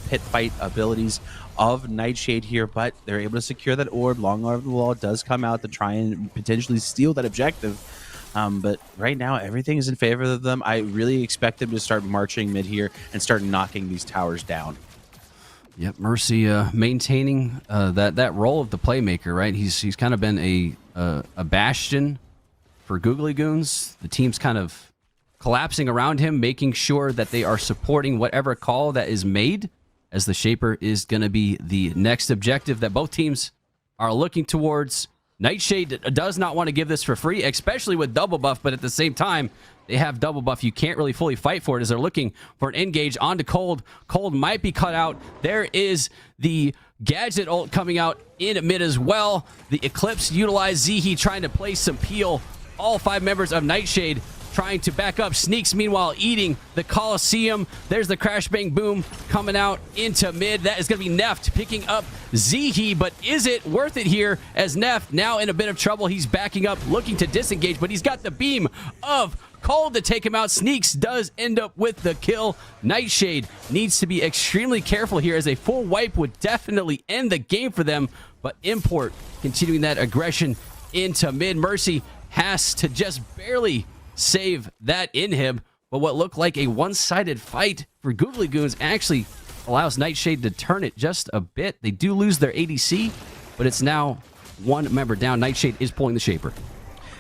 pit fight abilities of Nightshade here, but they're able to secure that orb. Long Arm of the Wall does come out to try and potentially steal that objective. But right now, everything is in favor of them. I really expect them to start marching mid here and start knocking these towers down. Yep, Mercy maintaining that role of the playmaker, right? He's kind of been a bastion for Googly Goons. The team's kind of collapsing around him, making sure that they are supporting whatever call that is made, as the Shaper is going to be the next objective that both teams are looking towards. Nightshade does not want to give this for free, especially with double buff, but at the same time, they have double buff. You can't really fully fight for it as they're looking for an engage onto Cold. Cold might be cut out. There is the Gadget ult coming out in mid as well. The Eclipse utilized Zihi trying to place some peel. All 5 members of Nightshade trying to back up. Sneaks, meanwhile, eating the Coliseum. There's the Crash Bang Boom coming out into mid. That is going to be Neft picking up Zihi, but is it worth it here as Neft now in a bit of trouble? He's backing up, looking to disengage, but he's got the beam of Cold to take him out. Sneaks does end up with the kill. Nightshade needs to be extremely careful here, as a full wipe would definitely end the game for them, but Import continuing that aggression into mid. Mercy has to just barely save that inhib, but what looked like a one-sided fight for Googly Goons actually allows Nightshade to turn it just a bit. They do lose their ADC, but it's now 1 member down. Nightshade is pulling the Shaper.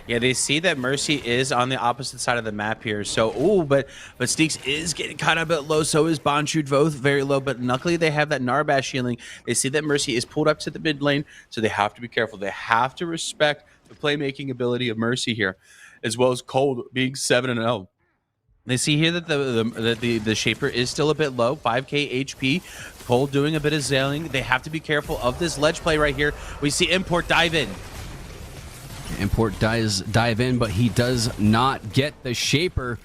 Yeah, they see that Mercy is on the opposite side of the map here. So, but Sneaks is getting kind of a bit low. So is Bondrewd, both very low. But luckily, they have that Narbash shielding. They see that Mercy is pulled up to the mid lane, so they have to be careful. They have to respect the playmaking ability of Mercy here, as well as Cold being 7-0. They see here that the Shaper is still a bit low, 5k HP. Cold doing a bit of zailing. They have to be careful of this ledge play right here. We see Import dive in. Import does dive in, but he does not get the Shaper.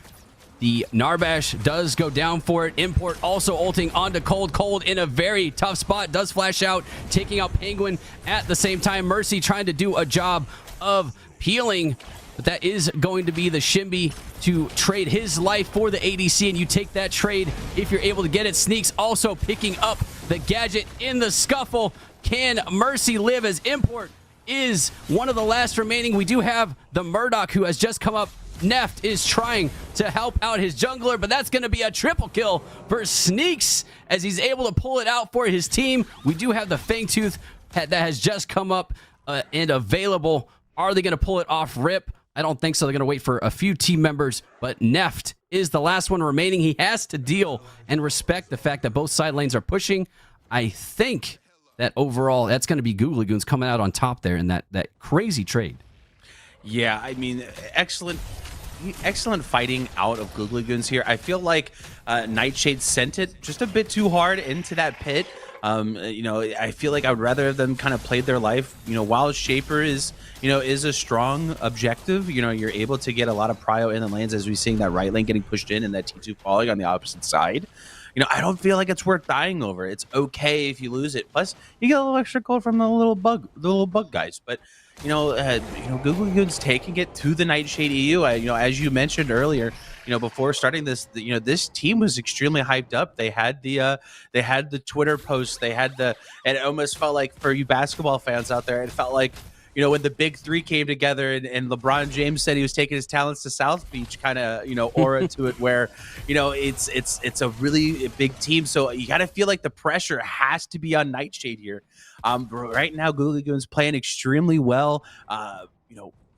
The Narbash does go down for it. Import also ulting onto Cold. Cold in a very tough spot, does flash out, taking out Penguin at the same time. Mercy trying to do a job of peeling, but that is going to be the Shimby to trade his life for the ADC, and you take that trade if you're able to get it. Sneaks also picking up the Gadget in the scuffle. Can Mercy live, as Import is one of the last remaining? We do have the Murdoch, who has just come up. Neft is trying to help out his jungler, but that's going to be a triple kill for Sneaks, as he's able to pull it out for his team. We do have the Fangtooth that has just come up and available. Are they going to pull it off rip? I don't think so. They're going to wait for a few team members, but Neft is the last one remaining. He has to deal and respect the fact that both side lanes are pushing. I think that overall, that's going to be Googly Goons coming out on top there in that crazy trade. Yeah, I mean, excellent fighting out of Googly Goons here. I feel like Nightshade sent it just a bit too hard into that pit. I feel like I would rather have them kind of played their life. While Shaper is a strong objective, you're able to get a lot of prio in the lanes, as we're seeing that right lane getting pushed in and that T2 falling on the opposite side. I don't feel like it's worth dying over. It's okay if you lose it. Plus, you get a little extra gold from the little bug guys. But Googly Goons taking it to the Nightshade EU. As you mentioned earlier, before starting this, this team was extremely hyped up. They had the Twitter posts. And it almost felt like, for you basketball fans out there, it felt like, when the big three came together and LeBron James said he was taking his talents to South Beach, kind of, aura to it, where, it's a really big team. So you got to feel like the pressure has to be on Nightshade here. Right now, Googly Goons playing extremely well.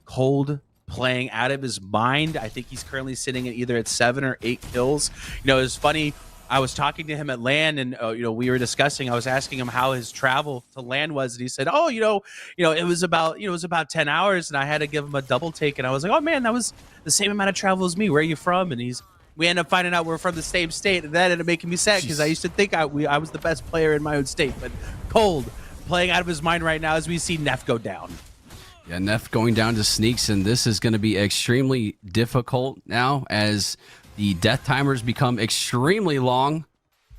Cold playing out of his mind. I think he's currently sitting at either at 7 or 8 kills. You know, it's funny. I was talking to him at LAN, and you know, we were discussing. I was asking him how his travel to LAN was, and he said, "Oh, it was about 10 hours, and I had to give him a double take." And I was like, "Oh man, that was the same amount of travel as me. Where are you from?" And we ended up finding out we're from the same state, and that ended up making me sad because I used to think I was the best player in my own state. But Cold playing out of his mind right now as we see Neff go down. Yeah, Neff going down to Sneaks, and this is going to be extremely difficult now as the death timers become extremely long,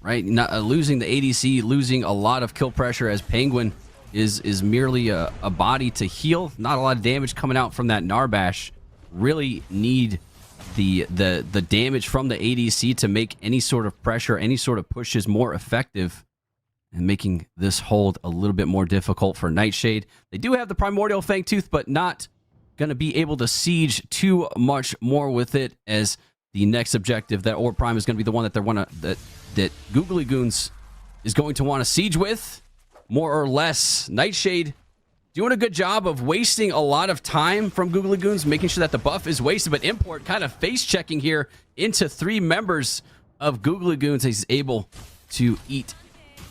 right? Not losing the ADC, losing a lot of kill pressure as Penguin is merely a body to heal. Not a lot of damage coming out from that Narbash. Really need the damage from the ADC to make any sort of pressure, any sort of pushes more effective, and making this hold a little bit more difficult for Nightshade. They do have the Primordial Fangtooth, but not going to be able to siege too much more with it, as the next objective, that Orb Prime, is going to be the one that that Googly Goons is going to want to siege with, more or less. Nightshade doing a good job of wasting a lot of time from Googly Goons, making sure that the buff is wasted, but Import kind of face-checking here into 3 members of Googly Goons. He's able to eat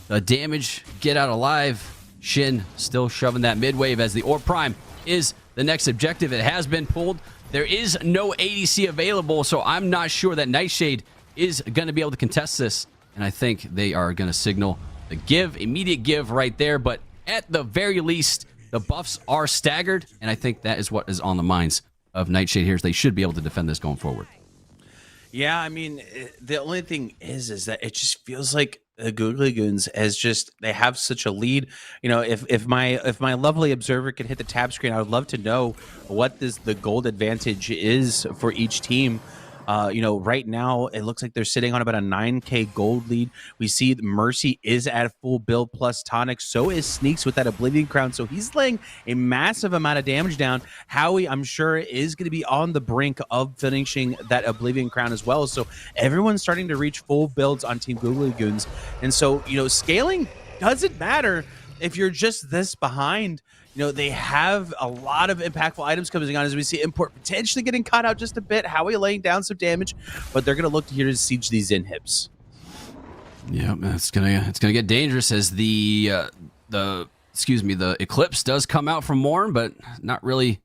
the damage, get out alive. Shin still shoving that mid-wave as the Orb Prime is the next objective. It has been pulled. There is no ADC available, so I'm not sure that Nightshade is going to be able to contest this. And I think they are going to signal the immediate give right there. But at the very least, the buffs are staggered, and I think that is what is on the minds of Nightshade here. Is they should be able to defend this going forward. Yeah, I mean, the only thing is that it just feels like the Googly Goons they have such a lead. You know, if my lovely observer could hit the tab screen, I would love to know what the gold advantage is for each team. You know, right now it looks like they're sitting on about a 9k gold lead. We see Mercy is at full build plus tonic. So is Sneaks with that Oblivion Crown. So he's laying a massive amount of damage down. Howie, I'm sure, is going to be on the brink of finishing that Oblivion Crown as well. So everyone's starting to reach full builds on Team Googly Goons. And so, you know, scaling doesn't matter if you're just this behind. You know, they have a lot of impactful items coming on as we see Import potentially getting caught out just a bit. Howie laying down some damage, but they're going to look here to siege these inhibs. Yeah, it's gonna get dangerous as the Eclipse does come out from Morn, but not really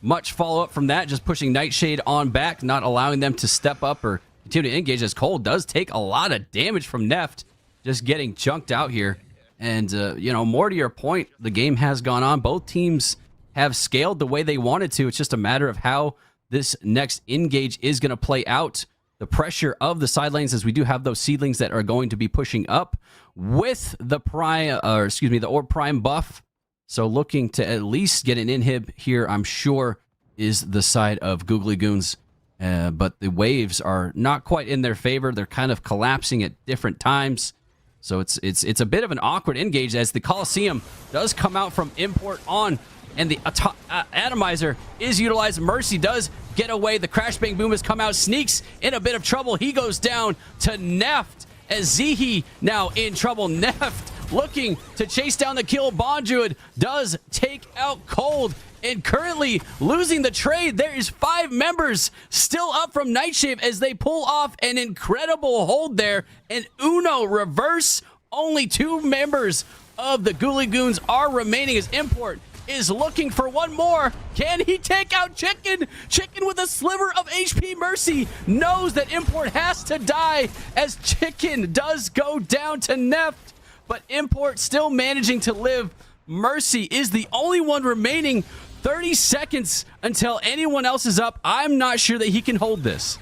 much follow up from that. Just pushing Nightshade on back, not allowing them to step up or continue to engage, as Cole does take a lot of damage from Neft, just getting chunked out here. And, you know, more to your point, the game has gone on. Both teams have scaled the way they wanted to. It's just a matter of how this next engage is going to play out. The pressure of the side lanes, as we do have those seedlings that are going to be pushing up with the Orb Prime buff. So looking to at least get an inhib here, I'm sure, is the side of Googly Goons. But the waves are not quite in their favor. They're kind of collapsing at different times. So it's a bit of an awkward engage as the Coliseum does come out from Import on, and the Atomizer is utilized. Mercy does get away. The Crash Bang Boom has come out. Sneaks in a bit of trouble. He goes down to Neft as Zihi now in trouble. Neft looking to chase down the kill. Bondruid does take out Cold. And currently losing the trade, there is 5 members still up from Nightshade as they pull off an incredible hold there. And Uno reverse, only 2 members of the Googly Goons are remaining as Import is looking for one more. Can he take out Chicken? Chicken with a sliver of HP. Mercy knows that Import has to die as Chicken does go down to Neft. But Import still managing to live. Mercy is the only one remaining. 30 seconds until anyone else is up. I'm not sure that he can hold this.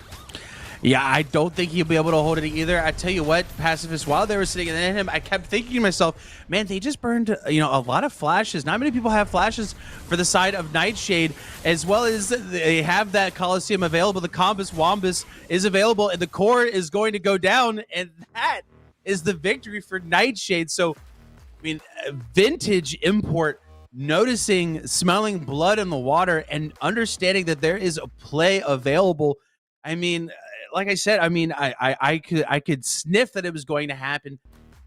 Yeah, I don't think he'll be able to hold it either. I tell you what, Pacifist, while they were sitting in him, I kept thinking to myself, man, they just burned, you know, a lot of flashes. Not many people have flashes for the side of Nightshade, as well as they have that Coliseum available. The Combus Wombus is available, and the core is going to go down, and that is the victory for Nightshade. So, I mean, vintage Import noticing, smelling blood in the water, and understanding that there is a play available. I mean, like I said, I mean, I could sniff that it was going to happen.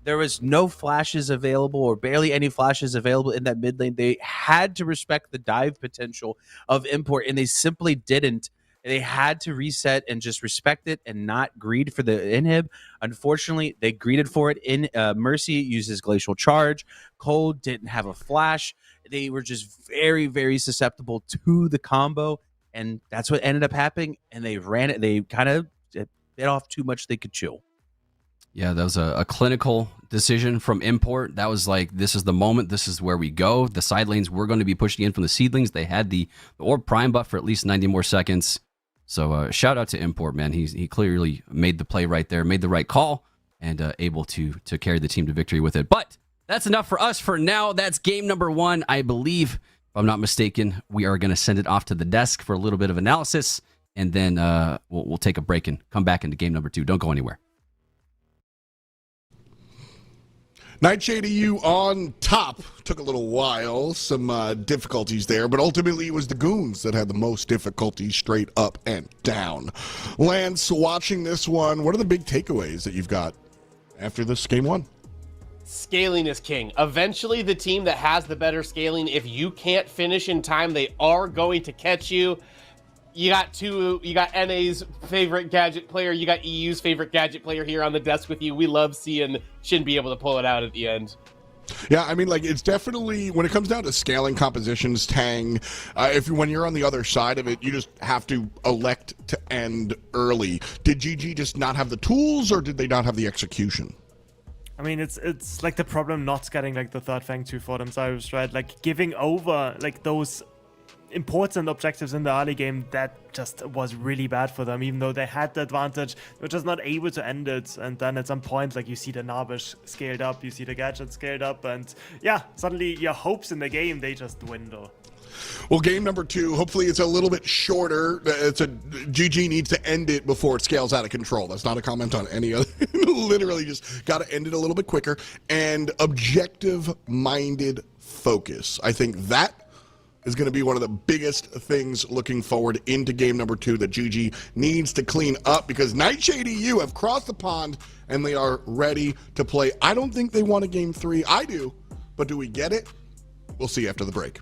there was no flashes available or barely any flashes available in that mid lane. They had to respect the dive potential of Import, and they simply didn't. They had to reset and just respect it and not greed for the inhib. Unfortunately, they greeded for it. In Mercy uses Glacial Charge. Cold didn't have a flash. They were just very, very susceptible to the combo, and that's what ended up happening. And they ran it. They kind of bit off too much they could chew. Yeah, that was a clinical decision from Import. That was like, this is the moment. This is where we go. The side lanes were going to be pushing in from the seedlings. They had the Orb Prime buff for at least 90 more seconds. So shout out to Import, man. He clearly made the play right there, made the right call, and able to carry the team to victory with it. But that's enough for us for now. That's game number 1. I believe, if I'm not mistaken, we are going to send it off to the desk for a little bit of analysis, and then we'll take a break and come back into game number 2. Don't go anywhere. Nightshade EU on top. Took a little while, some difficulties there, but ultimately it was the Goons that had the most difficulties straight up and down. Lance, watching this one, what are the big takeaways that you've got after this game 1? Scaling is king. Eventually, the team that has the better scaling, if you can't finish in time, they are going to catch you. You got NA's favorite gadget player, you got EU's favorite gadget player here on the desk with you. We love seeing Shin be able to pull it out at the end. Yeah, I mean, like, it's definitely, when it comes down to scaling compositions, Tang, when you're on the other side of it, you just have to elect to end early. Did GG just not have the tools, or did they not have the execution? I mean, it's like the problem not getting like the third Fang 2 for themselves, right? Like giving over like those important objectives in the early game, that just was really bad for them. Even though they had the advantage, they were just not able to end it. And then at some point, like, you see the Navish scaled up, you see the gadget scaled up, and yeah, suddenly your hopes in the game, they just dwindle. Well, game number 2, hopefully it's a little bit shorter. GG needs to end it before it scales out of control. That's not a comment on any other. Literally just got to end it a little bit quicker. And objective-minded focus. I think that is going to be one of the biggest things looking forward into game number 2 that GG needs to clean up, because Nightshade EU have crossed the pond and they are ready to play. I don't think they want a game 3. I do, but do we get it? We'll see after the break.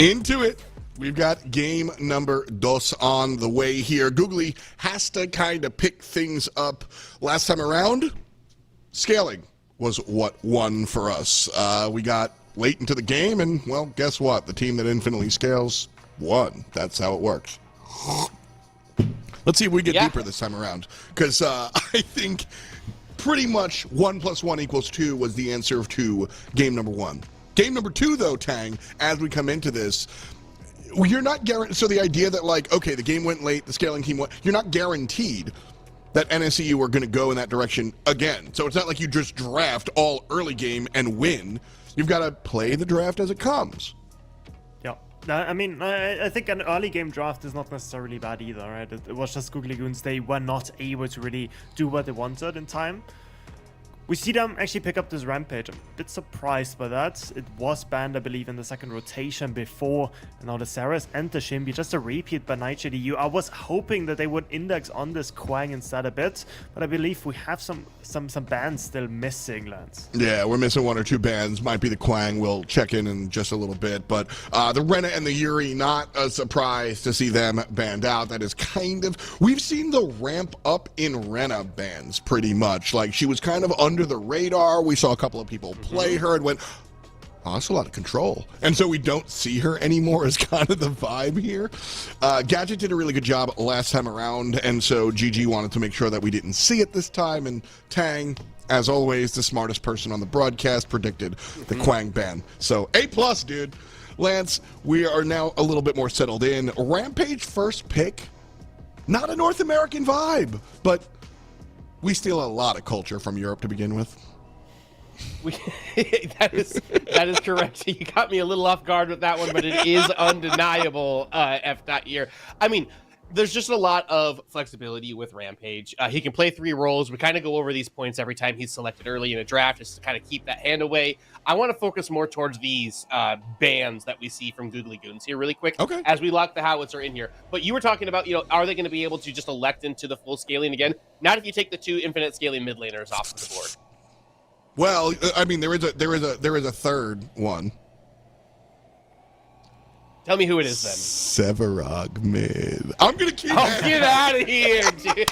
Into it. We've got game number dos on the way here. Googly has to kind of pick things up. Last time around, scaling was what won for us. We got late into the game, and, well, guess what? The team that infinitely scales won. That's how it works. Let's see if we get deeper this time around, because I think pretty much 1 + 1 = 2 was the answer to game number 1. Game number 2, though, Tang, as we come into this, you're not guaranteed. So the idea that, like, okay, the game went late, the scaling team won, you're not guaranteed that NSCU are going to go in that direction again. So it's not like you just draft all early game and win. You've got to play the draft as it comes. Yeah. I mean, I think an early game draft is not necessarily bad either, right? It was just Googly Goons. They were not able to really do what they wanted in time. We see them actually pick up this Rampage. I'm a bit surprised by that. It was banned, I believe, in the second rotation before. And now the Saras and the Shinbi, just a repeat by Nightshade EU. I was hoping that they would index on this Quang instead a bit, but I believe we have some bans still missing, Lance. Yeah, we're missing 1 or 2 bans. Might be the Quang. We'll check in just a little bit. But the Rena and the Yuri, not a surprise to see them banned out. That is kind of... We've seen the ramp up in Rena bans pretty much. Like, she was kind of under the radar. We saw a couple of people play her and went, oh, that's a lot of control. And so we don't see her anymore is kind of the vibe here. Gadget did a really good job last time around, and so GG wanted to make sure that we didn't see it this time, and Tang, as always, the smartest person on the broadcast, predicted the Quang ban. So A+, dude. Lance, we are now a little bit more settled in. Rampage first pick, not a North American vibe, but we steal a lot of culture from Europe to begin with. That is correct. You got me a little off guard with that one, but it is undeniable, F. here. I mean, there's just a lot of flexibility with Rampage. He can play 3 roles. We kind of go over these points every time he's selected early in a draft, just to kind of keep that hand away. I want to focus more towards these bans that we see from Googly Goons here really quick, as we lock the howitzer in here. But you were talking about, are they going to be able to just elect into the full scaling again? Not if you take the 2 infinite scaling mid laners off of the board. Well, I mean, there is a third one. Tell me who it is then. Severog mid. I'm gonna keep. Oh, get out of here, dude.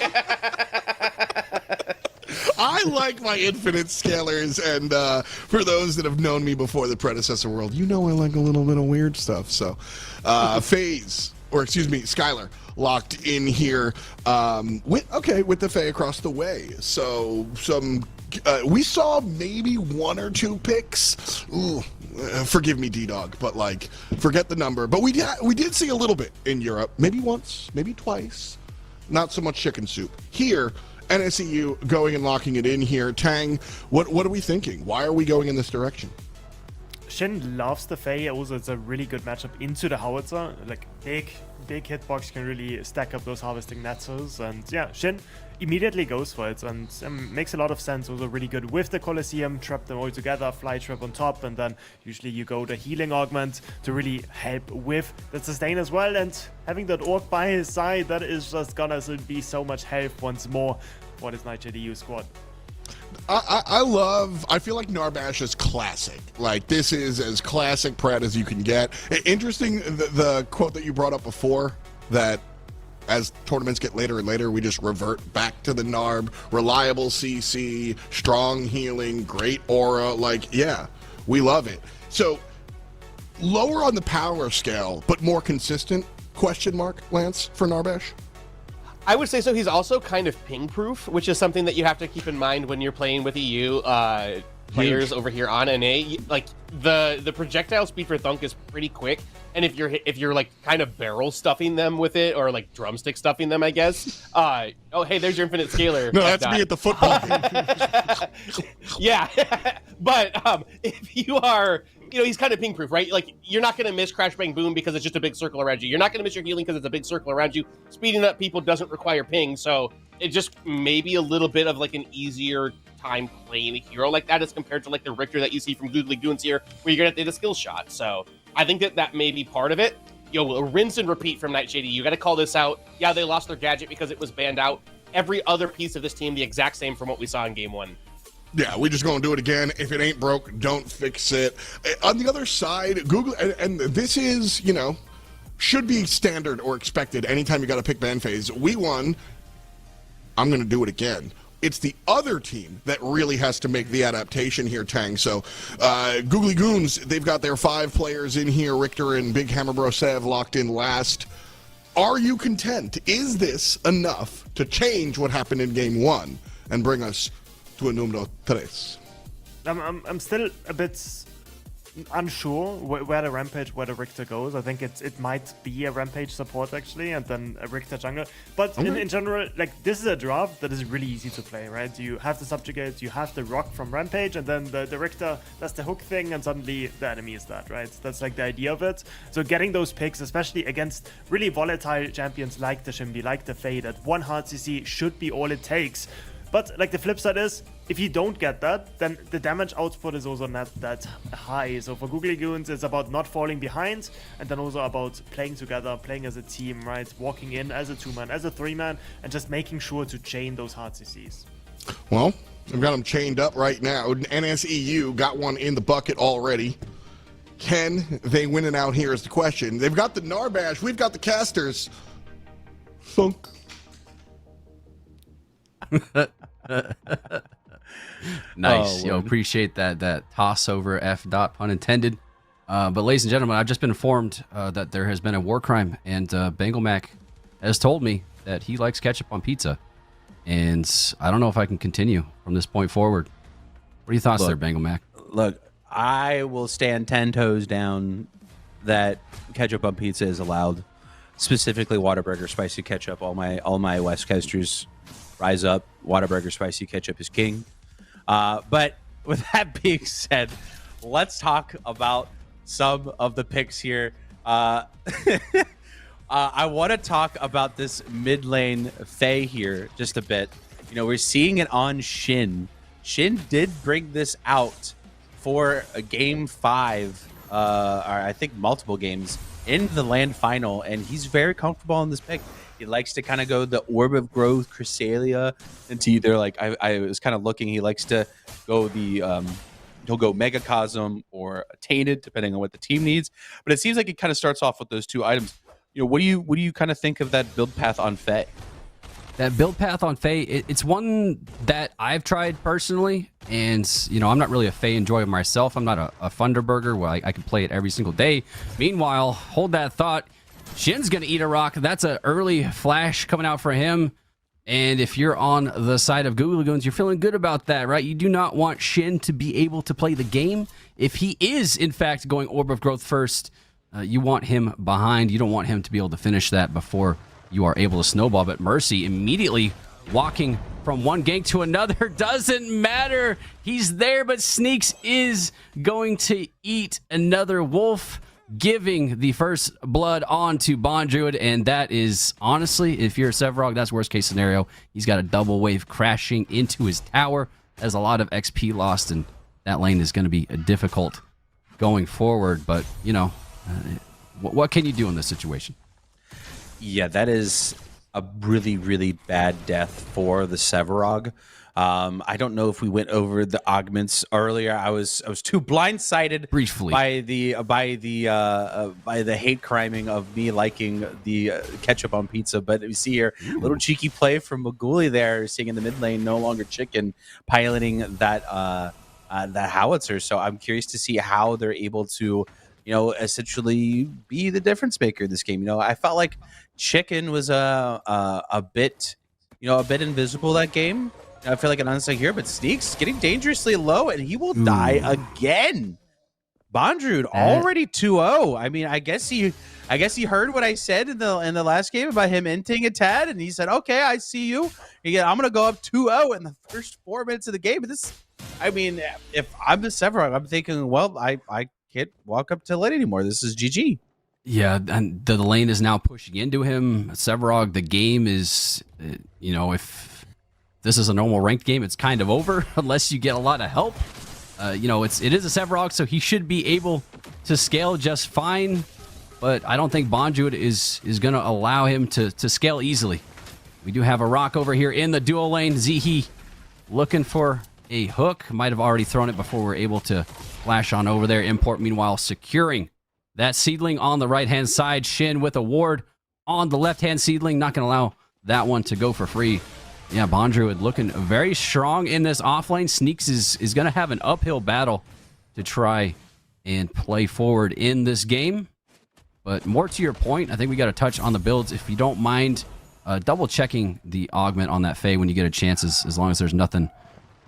I like my infinite scalers, and for those that have known me before the predecessor world, I like a little bit of weird stuff. So, Skylar locked in here with the Fae across the way. So we saw maybe 1 or 2 picks. Ooh, forgive me, D-Dog, but forget the number. But we did see a little bit in Europe, maybe once, maybe twice. Not so much chicken soup here. NSCU going and locking it in here. Tang, what are we thinking? Why are we going in this direction? Shin loves the Fae. Also, it's a really good matchup into the howitzer. Like, big hitbox can really stack up those harvesting netzers. And yeah, Shin immediately goes for it and makes a lot of sense. Also really good with the Colosseum, trap them all together, fly trap on top, and then usually you go the healing augment to really help with the sustain as well. And having that orc by his side, that is just gonna be so much health once more for this Nightshade EU squad. I feel like Narbash is classic. Like, this is as classic Pred as you can get. Interesting, the quote that you brought up before, that as tournaments get later and later, we just revert back to the Narb. Reliable CC, strong healing, great aura. Like, yeah, we love it. So, lower on the power scale, but more consistent, question mark, Lance, for Narbash? I would say so. He's also kind of ping-proof, which is something that you have to keep in mind when you're playing with EU players over here on NA. Like, the projectile speed for Thunk is pretty quick, and if you're like kind of barrel stuffing them with it, or like drumstick stuffing them, I guess. Oh, hey, there's your infinite scaler. No, that's me at the football. Yeah, but if you are, he's kind of ping-proof, right? Like, you're not going to miss Crash Bang Boom because it's just a big circle around you. You're not going to miss your healing because it's a big circle around you. Speeding up people doesn't require ping, so it just may be a little bit of like an easier time playing a hero like that as compared to like the Richter that you see from Googly Goons here, where you're going to hit a skill shot. So I think that may be part of it. Rinse and repeat from Nightshade. You got to call this out. Yeah, they lost their gadget because it was banned out. Every other piece of this team, the exact same from what we saw in game 1. Yeah, we just gonna do it again. If it ain't broke, don't fix it. On the other side, Google, and this is, you know, should be standard or expected anytime you got to pick ban phase. We won. I'm gonna do it again. It's the other team that really has to make the adaptation here, Tang. So, Googly Goons, they've got their 5 players in here. Richter and Big Hammer Brosev locked in last. Are you content? Is this enough to change what happened in game 1 and bring us to a numero 3? I'm still a bit unsure where the Rampage, where the Richter goes. I think it might be a Rampage support actually, and then a Richter jungler. But in general, like, this is a draft that is really easy to play, right? You have the Subjugate, you have the Rock from Rampage, and then the Richter does the hook thing, and suddenly the enemy is dead, right? That's like the idea of it. So getting those picks, especially against really volatile champions like the Shimby, like the Fade, at 1 hard CC should be all it takes. But like the flip side is, if you don't get that, then the damage output is also not that high. So for Googly Goons, it's about not falling behind, and then also about playing together, playing as a team, right? Walking in as a 2-man, as a 3-man, and just making sure to chain those hard CCs. Well, I've got them chained up right now. NSEU got one in the bucket already. Can they win it out here is the question. They've got the Narbash, we've got the casters. Funk. Nice. Yo, appreciate that toss over F dot, pun intended. But ladies and gentlemen, I've just been informed that there has been a war crime, and Bengal Mac has told me that he likes ketchup on pizza, and I don't know if I can continue from this point forward. What are your thoughts there, Bengal Mac? Look, I will stand 10 toes down that ketchup on pizza is allowed. Specifically, Whataburger spicy ketchup. All my West Coasters rise up. Whataburger spicy ketchup is king. But with that being said, let's talk about some of the picks here. I want to talk about this mid lane Faye here just a bit. You know, we're seeing it on Shin. Shin did bring this out for a game 5, or I think multiple games in the land final, and he's very comfortable on this pick. He likes to kind of go the Orb of Growth, Cresselia, into either, like, I was kind of looking, he likes to go the, he'll go Megacosm or Tainted, depending on what the team needs. But it seems like it kind of starts off with those 2 items. You know, what do you kind of think of that build path on Faye? That build path on Faye, it's one that I've tried personally, and, you know, I'm not really a Faye enjoyer myself. I'm not a Thunderburger where I can play it every single day. Meanwhile, hold that thought. Shin's going to eat a rock. That's an early flash coming out for him. And if you're on the side of Googly Goons, you're feeling good about that, right? You do not want Shin to be able to play the game. If he is, in fact, going Orb of Growth first, you want him behind. You don't want him to be able to finish that before you are able to snowball. But Mercy immediately walking from one gank to another. Doesn't matter. He's there, but Sneaks is going to eat another wolf, giving the first blood on to Bond Druid, and that is, honestly, if you're a Sevarog, that's worst case scenario. He's got a double wave crashing into his tower. There's a lot of XP lost, and that lane is going to be difficult going forward. But, you know, what can you do in this situation? Yeah, that is a really, really bad death for the Sevarog. I don't know if we went over the augments earlier. I was too blindsided briefly by the hate criming of me liking the ketchup on pizza. But you see here, a little cheeky play from Maguli there, seeing in the mid lane, no longer chicken, piloting that howitzer. So I'm curious to see how they're able to, you know, essentially be the difference maker in this game. You know, I felt like chicken was a bit invisible that game. I feel like an unsung here, but Sneaks getting dangerously low, and he will die again. Bondrude already 2-0. I mean, I guess he heard what I said in the last game about him inting a tad, and he said, "Okay, I see you. I'm gonna go up 2-0 in the first 4 minutes of the game." But this, I mean, if I'm the Sevarog, I'm thinking, well, I can't walk up to lane anymore. This is GG. Yeah, and the lane is now pushing into him. Sevarog, the game is, you know, if this is a normal ranked game, it's kind of over unless you get a lot of help. You know, it is a Sevarog, so he should be able to scale just fine. But I don't think Bonjuid is going to allow him to scale easily. We do have a rock over here in the dual lane. Zihi looking for a hook. Might have already thrown it before we're able to flash on over there. Import, meanwhile, securing that seedling on the right-hand side. Shin with a ward on the left-hand seedling. Not going to allow that one to go for free. Yeah, Bondruid looking very strong in this offlane. Sneaks is going to have an uphill battle to try and play forward in this game. But more to your point, I think we got to touch on the builds. If you don't mind double-checking the augment on that Fae when you get a chance, as long as there's nothing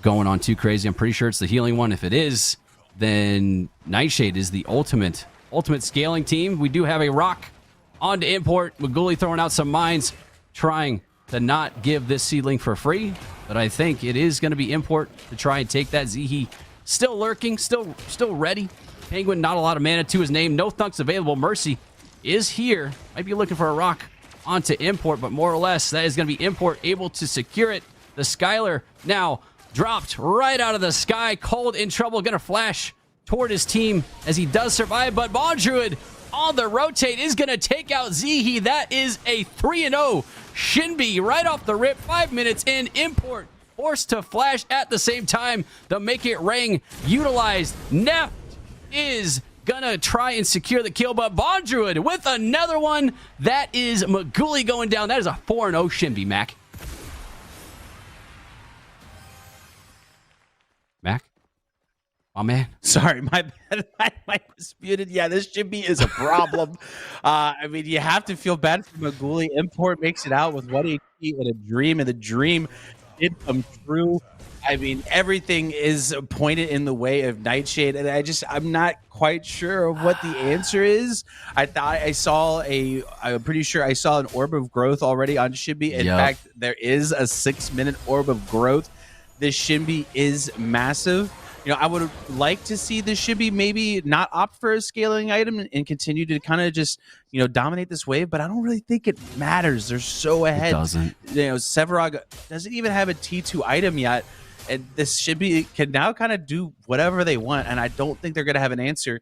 going on too crazy. I'm pretty sure it's the healing one. If it is, then Nightshade is the ultimate scaling team. We do have a rock on to import. Maguli throwing out some mines, trying to not give this seedling for free. But I think it is going to be import to try and take that. Zihi still lurking, still ready. Penguin, not a lot of mana to his name. No thunks available. Mercy is here. Might be looking for a rock onto import, but more or less, that is going to be import able to secure it. The Skylar now dropped right out of the sky. Cold in trouble, going to flash toward his team as he does survive, but Bondruid on the rotate is going to take out Zihi. That is a 3-0 Shinbi right off the rip. 5 minutes in, import forced to flash at the same time. The Make It Rain utilized. Neft is gonna try and secure the kill, but Bondruid with another one. That is Maguli going down. That is a 4-0 Shinbi, Mac. Mac? Oh, man. Sorry, my bad. My mic was muted. Yeah, this Shinbi is a problem. I mean, you have to feel bad for Maguli. Import makes it out with 1 HP in a dream, and the dream did come true. I mean, everything is pointed in the way of Nightshade, and I'm not quite sure of what the answer is. I'm pretty sure I saw an Orb of Growth already on Shinbi. In fact, there is a 6-minute Orb of Growth. This Shinbi is massive. You know, I would like to see the Shinbi maybe not opt for a scaling item and continue to kind of just, dominate this wave, but I don't really think it matters. They're so ahead. It doesn't. Sevarog doesn't even have a T2 item yet. And this Shinbi can now kind of do whatever they want, and I don't think they're going to have an answer.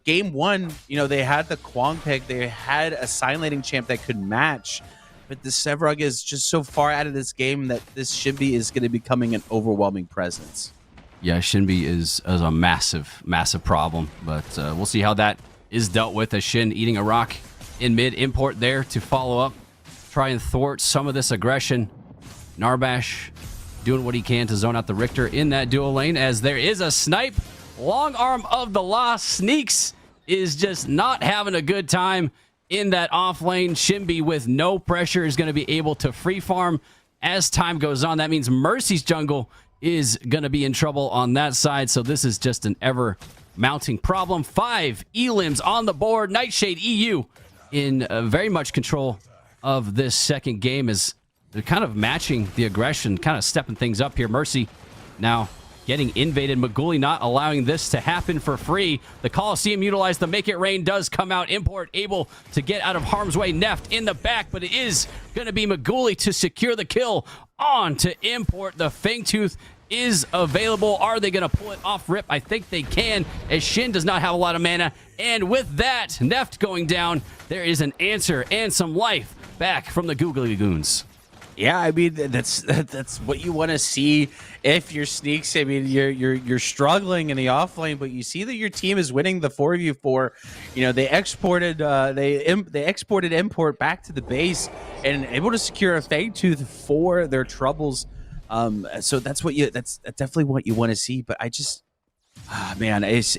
Game one, they had the Kwang pick, they had a Silent champ that could match, but the Sevarog is just so far out of this game that this Shinbi is going to be becoming an overwhelming presence. Yeah, Shinbi is a massive, massive problem, but we'll see how that is dealt with as Shin eating a rock in mid. Import there to follow up, try and thwart some of this aggression. Narbash doing what he can to zone out the Richter in that dual lane as there is a snipe. Long arm of the law. Sneaks is just not having a good time in that off lane. Shinbi with no pressure is going to be able to free farm as time goes on. That means Mercy's jungle is going to be in trouble on that side. So this is just an ever mounting problem. 5 elims on the board. Nightshade EU in very much control of this second game as they're kind of matching the aggression, kind of stepping things up here. Mercy now getting invaded. Maguli not allowing this to happen for free. The Coliseum utilized the Make It Rain does come out. Import able to get out of harm's way. Neft in the back, but it is going to be Maguli to secure the kill on to Import. The Fangtooth is available. Are they going to pull it off rip? I think they can, as Shin does not have a lot of mana. And with that, Neft going down, there is an answer and some life back from the Googly Goons. Yeah, I mean that's what you want to see if you're Sneaks. I mean you're struggling in the off lane, but you see that your team is winning the 4v4. They exported exported import back to the base and able to secure a Fangtooth for their troubles. So that's definitely what you want to see. But I just, man, it's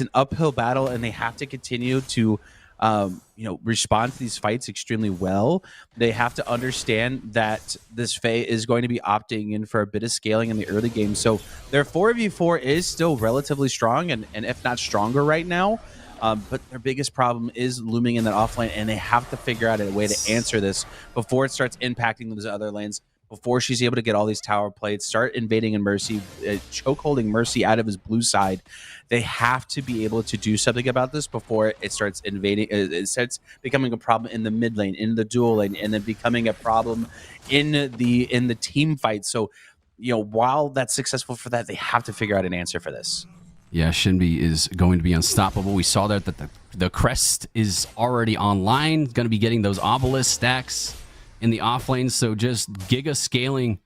an uphill battle, and they have to continue to respond to these fights extremely well. They have to understand that this Fae is going to be opting in for a bit of scaling in the early game. So their 4v4 is still relatively strong, and if not stronger right now. But their biggest problem is looming in that offlane, and they have to figure out a way to answer this before it starts impacting those other lanes, before she's able to get all these tower plates, start invading in Mercy, choke holding Mercy out of his blue side. They have to be able to do something about this before it starts invading. It starts becoming a problem in the mid lane, in the dual lane, and then becoming a problem in the team fight. So, while that's successful for that, they have to figure out an answer for this. Yeah, Shinbi is going to be unstoppable. We saw that the crest is already online, going to be getting those obelisk stacks in the off lane. So just giga scaling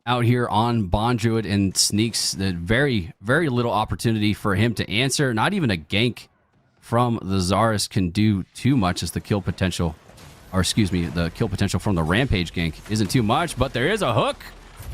out here on Bond Druid, and Sneaks, the very, very little opportunity for him to answer. Not even a gank from the Zarus can do too much, as the kill potential, or excuse me, the kill potential from the Rampage gank isn't too much, but there is a hook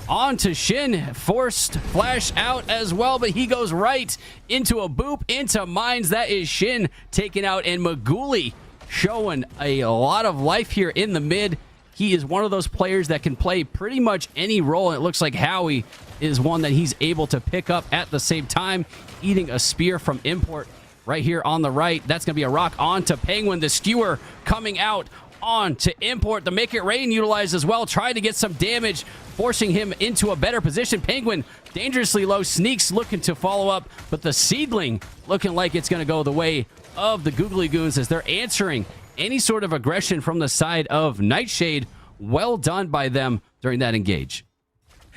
onto Shin. Forced flash out as well, but he goes right into a boop, into mines. That is Shin taken out, and Maguli showing a lot of life here in the mid. He is one of those players that can play pretty much any role, and it looks like Howie is one that he's able to pick up at the same time, eating a spear from Import right here on the right. That's going to be a rock onto Penguin. The skewer coming out on to Import. The Make It Rain utilized as well, trying to get some damage, forcing him into a better position. Penguin dangerously low. Sneaks looking to follow up, but the Seedling looking like it's going to go the way of the Googly Goons as they're answering any sort of aggression from the side of Nightshade. Well done by them during that engage.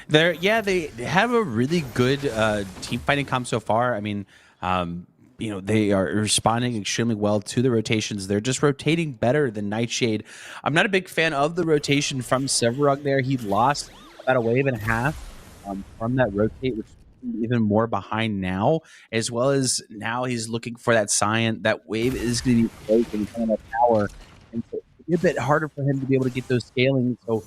They have a really good team fighting comp so far. I mean, they are responding extremely well to the rotations. They're just rotating better than Nightshade. I'm not a big fan of the rotation from Severug there. He lost about a wave and a half from that rotate, which is even more behind now, as well as now he's looking for that Scion. That wave is going to be broken from that power, and so it'll be a bit harder for him to be able to get those scaling. So,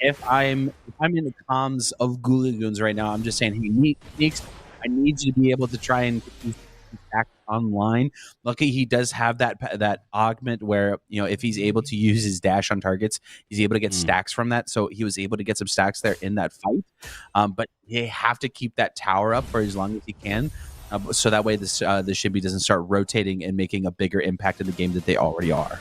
if I'm in the comms of Goons right now, I'm just saying, hey, Neeks, I need you to be able to try and get these back online. Luckily, he does have that augment where, if he's able to use his dash on targets, he's able to get stacks from that. So he was able to get some stacks there in that fight. But they have to keep that tower up for as long as he can, so that way the Shibby doesn't start rotating and making a bigger impact in the game that they already are.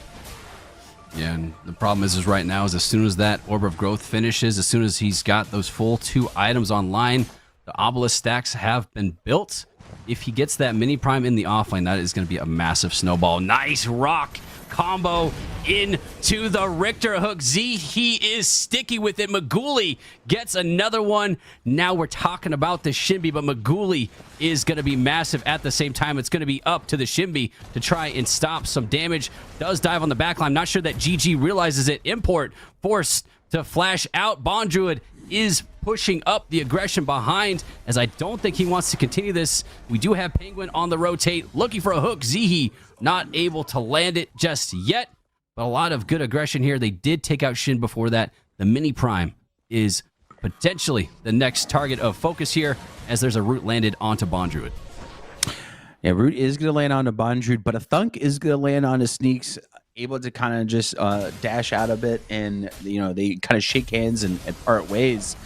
Yeah, and the problem is right now is as soon as that Orb of Growth finishes, as soon as he's got those full 2 items online, the Obelisk stacks have been built. If he gets that mini prime in the offlane, that is going to be a massive snowball. Nice rock combo into the Richter hook. He is sticky with it. Maguli gets another one. Now we're talking about the Shimby, but Maguli is going to be massive at the same time. It's going to be up to the Shimby to try and stop some damage. Does dive on the backline. Not sure that GG realizes it. Import forced to flash out. Bond Druid is pushing up the aggression behind, as I don't think he wants to continue this. We do have Penguin on the rotate, looking for a hook. Zihi not able to land it just yet, but a lot of good aggression here. They did take out Shin before that. The mini prime is potentially the next target of focus here, as there's a root landed onto Bond Druid. Yeah, root is going to land onto Bond Druid, but a thunk is going to land onto Sneaks, able to kind of just dash out a bit, and they kind of shake hands and part ways.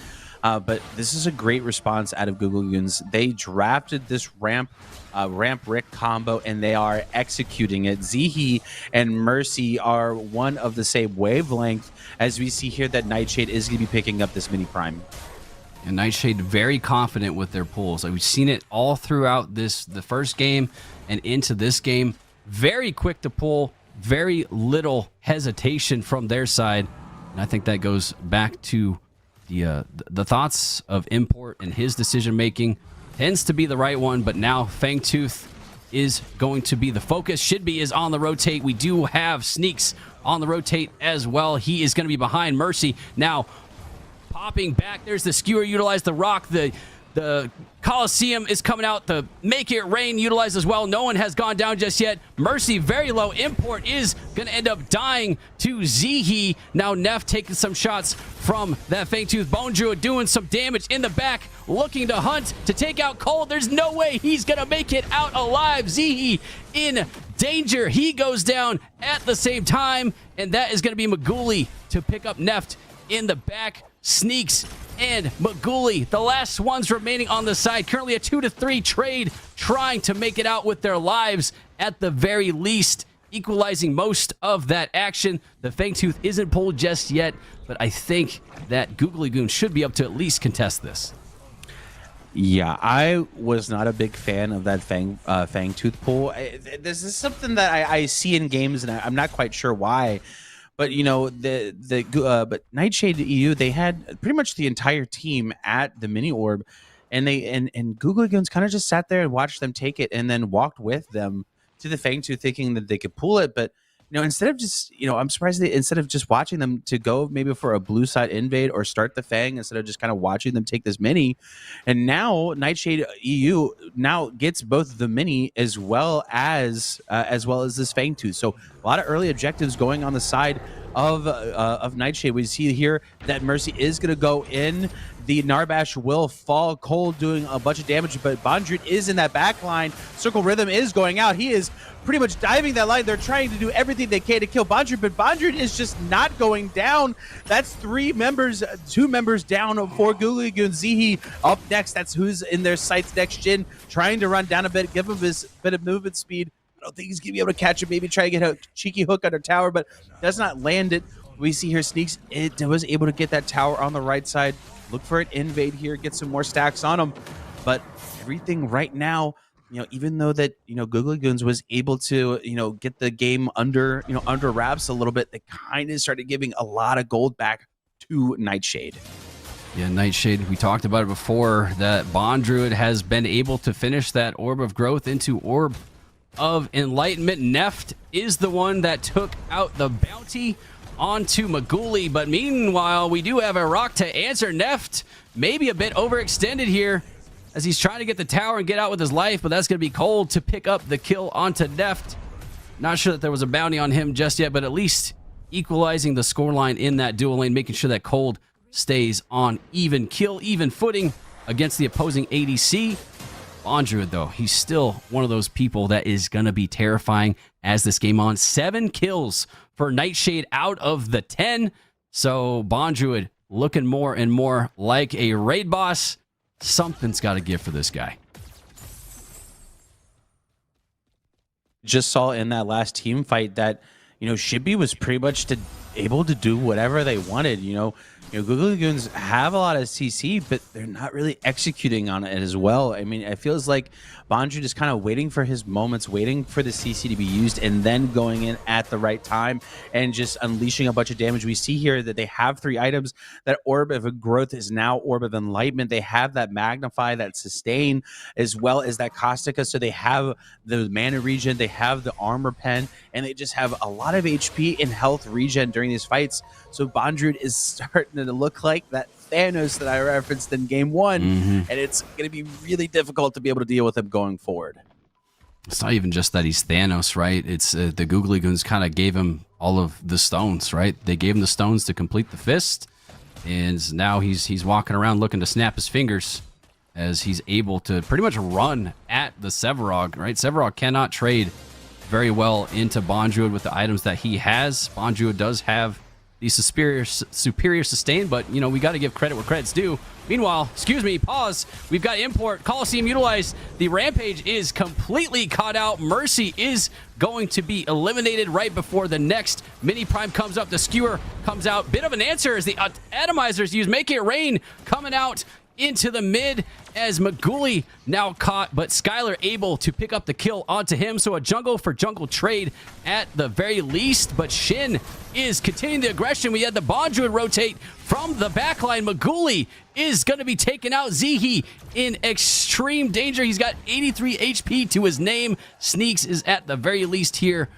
But this is a great response out of Google Goons. They drafted this ramp Rick combo, and they are executing it. Zihi and Mercy are one of the same wavelength, as we see here that Nightshade is going to be picking up this mini prime. And Nightshade very confident with their pulls. Like, we've seen it all throughout the first game and into this game. Very quick to pull. Very little hesitation from their side, and I think that goes back to the thoughts of Import, and his decision making tends to be the right one. But now Fangtooth is going to be the focus. Shidby is on the rotate. We do have Sneaks on the rotate as well. He is going to be behind Mercy now, popping back. There's the skewer, utilize the rock. The Coliseum is coming out. The Make It Rain utilized as well. No one has gone down just yet. Mercy very low. Import is going to end up dying to Zihi. Now Neff taking some shots from that Fangtooth. Bone Druid doing some damage in the back, looking to hunt to take out Cole. There's no way he's going to make it out alive. Zihi in danger. He goes down at the same time, and that is going to be Maguli to pick up Neft in the back. Sneaks and Maguli, the last ones remaining on the side. Currently a 2-3 trade, trying to make it out with their lives at the very least, equalizing most of that action. The Fangtooth isn't pulled just yet, but I think that Googly Goon should be up to at least contest this. Yeah, I was not a big fan of that Fangtooth pull. This is something that I see in games, and I'm not quite sure why. But but Nightshade EU, they had pretty much the entire team at the mini orb, and Googly Goons kind of just sat there and watched them take it, and then walked with them to the Fangtooth, thinking that they could pull it. But instead of just, I'm surprised they, instead of just watching them to go maybe for a blue side invade or start the Fang, instead of just kind of watching them take this mini. And now Nightshade EU now gets both the mini as well as this Fang tooth. So a lot of early objectives going on the side of Nightshade. We see here that Mercy is going to go in. The Narbash will fall. Cold doing a bunch of damage, but Bondrewd is in that back line. Circle Rhythm is going out. He is pretty much diving that line. They're trying to do everything they can to kill Bondrewd, but Bondrewd is just not going down. That's 2 members down for Googly Goon. Zihi up next. That's who's in their sights next gen, trying to run down a bit, give him his bit of movement speed. I don't think he's going to be able to catch it. Maybe try to get a cheeky hook under tower, but does not land it. We see here Sneaks was able to get that tower on the right side. Look for an invade here, get some more stacks on him. But everything right now, even though that, Googly Goons was able to, get the game under wraps a little bit, they kind of started giving a lot of gold back to Nightshade. Yeah, Nightshade, we talked about it before, that Bondrewd has been able to finish that Orb of Growth into Orb of Enlightenment. Neft is the one that took out the bounty onto Maguli, but meanwhile, we do have a rock to answer. Neft maybe a bit overextended here as he's trying to get the tower and get out with his life, but that's going to be Cold to pick up the kill onto Neft. Not sure that there was a bounty on him just yet, but at least equalizing the scoreline in that dual lane, making sure that Cold stays on even footing against the opposing ADC. Bondrewd, though, he's still one of those people that is going to be terrifying as this game on. 7 kills for Nightshade out of the 10. So Bondrewd looking more and more like a raid boss. Something's got to give for this guy. Just saw in that last team fight that, Shibby was pretty much able to do whatever they wanted. Googly Goons have a lot of CC, but they're not really executing on it as well. I mean, it feels like Bondrewd is kind of waiting for his moments, waiting for the CC to be used, and then going in at the right time and just unleashing a bunch of damage. We see here that they have 3 items. That Orb of Growth is now Orb of Enlightenment. They have that Magnify, that Sustain, as well as that Caustica. So they have the Mana Regen, they have the Armor Pen, and they just have a lot of HP and health regen during these fights. So Bondrewd is starting to look like that Thanos that I referenced in game 1, and it's going to be really difficult to be able to deal with him going forward. It's not even just that he's Thanos, right? It's the Googly Goons kind of gave him all of the stones, right? They gave him the stones to complete the fist, and now he's walking around looking to snap his fingers as he's able to pretty much run at the Sevarog, right? Sevarog cannot trade very well into Bondrewd with the items that he has. Bondrewd does have the superior sustain, but we got to give credit where credit's due. Meanwhile, pause. We've got import Coliseum utilized. The Rampage is completely caught out. Mercy is going to be eliminated right before the next mini prime comes up. The Skewer comes out. Bit of an answer as the atomizers use Make It Rain coming out into the mid as Maguli now caught, but Skylar able to pick up the kill onto him. So a jungle for jungle trade at the very least, but Shin is continuing the aggression. We had the Bondrewd rotate from the backline. Maguli is going to be taken out. Zihi in extreme danger. He's got 83 HP to his name. Sneaks is at the very least here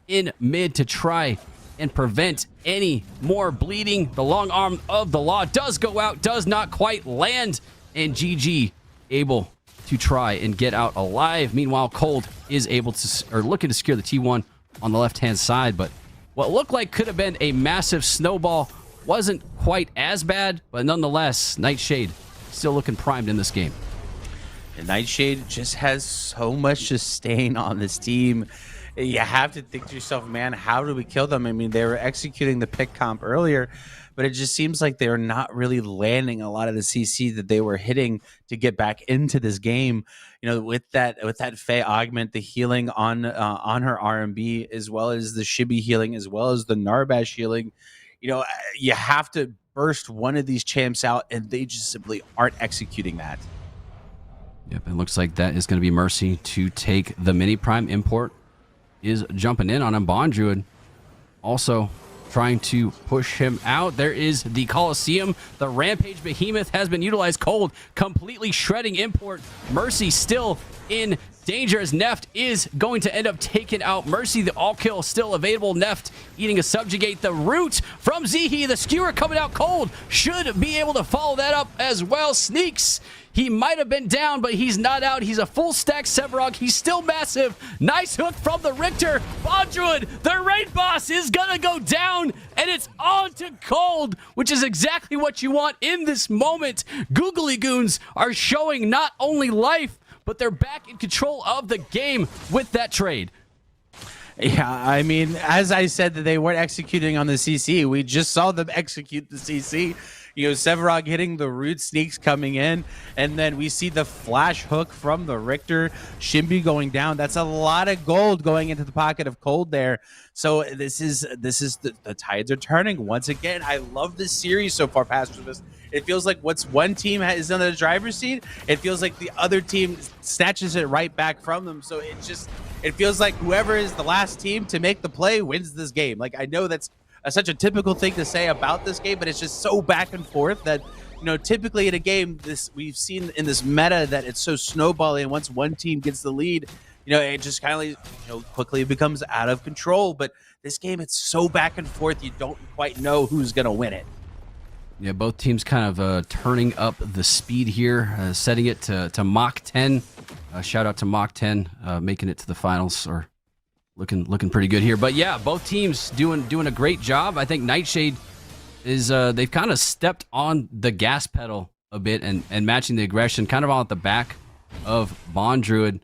in mid to try and prevent any more bleeding. The long arm of the law does go out, does not quite land, and GG able to try and get out alive. Meanwhile, Cold is able to, or looking to secure the T1 on the left-hand side, but what looked like could have been a massive snowball wasn't quite as bad, but nonetheless, Nightshade still looking primed in this game. And Nightshade just has so much sustain on this team. You have to think to yourself, man, how do we kill them? I mean, they were executing the pick comp earlier, but it just seems like they're not really landing a lot of the CC that they were hitting to get back into this game. With that Faye augment, the healing on her RMB, as well as the Shibby healing, as well as the Narbash healing. You have to burst one of these champs out, and they just simply aren't executing that. Yep, it looks like that is going to be Mercy to take the mini prime. Import is jumping in on him. Bondrewd also trying to push him out. There is the Coliseum. The Rampage Behemoth has been utilized. Cold completely shredding Import. Mercy still in danger as Neft is going to end up taking out Mercy. The all kill still available. Neft eating a subjugate. The root from Zihi. The skewer coming out cold. Should be able to follow that up as well. Sneaks. He might have been down, but he's not out. He's a full stack Sevarog. He's still massive. Nice hook from the Richter. Bondruid, the raid boss, is going to go down, and it's on to Cold, which is exactly what you want in this moment. Googly Goons are showing not only life, but they're back in control of the game with that trade. Yeah, I mean, as I said that they weren't executing on the CC, we just saw them execute the CC. You know, Sevarog hitting the root, Sneaks coming in, and then we see the flash hook from the Richter, Shimby going down. That's a lot of gold going into the pocket of Cold there. So this is the tides are turning once again. I love this series so far, Pacifist. It feels like once one team is on the driver's seat, it feels like the other team snatches it right back from them. So it feels like whoever is the last team to make the play wins this game. Like, I know that's such a typical thing to say about this game, but it's just so back and forth that, you know, typically in a game, we've seen in this meta that it's so snowballing, and once one team gets the lead, you know, it just kind of, you know, quickly becomes out of control. But this game, it's so back and forth, you don't quite know who's going to win it. Yeah, both teams kind of turning up the speed here, setting it to Mach 10. Shout out to Mach 10, making it to the finals, or looking pretty good here. But yeah, both teams doing a great job. I think Nightshade is they've kind of stepped on the gas pedal a bit and matching the aggression, kind of on the back of Bond Druid,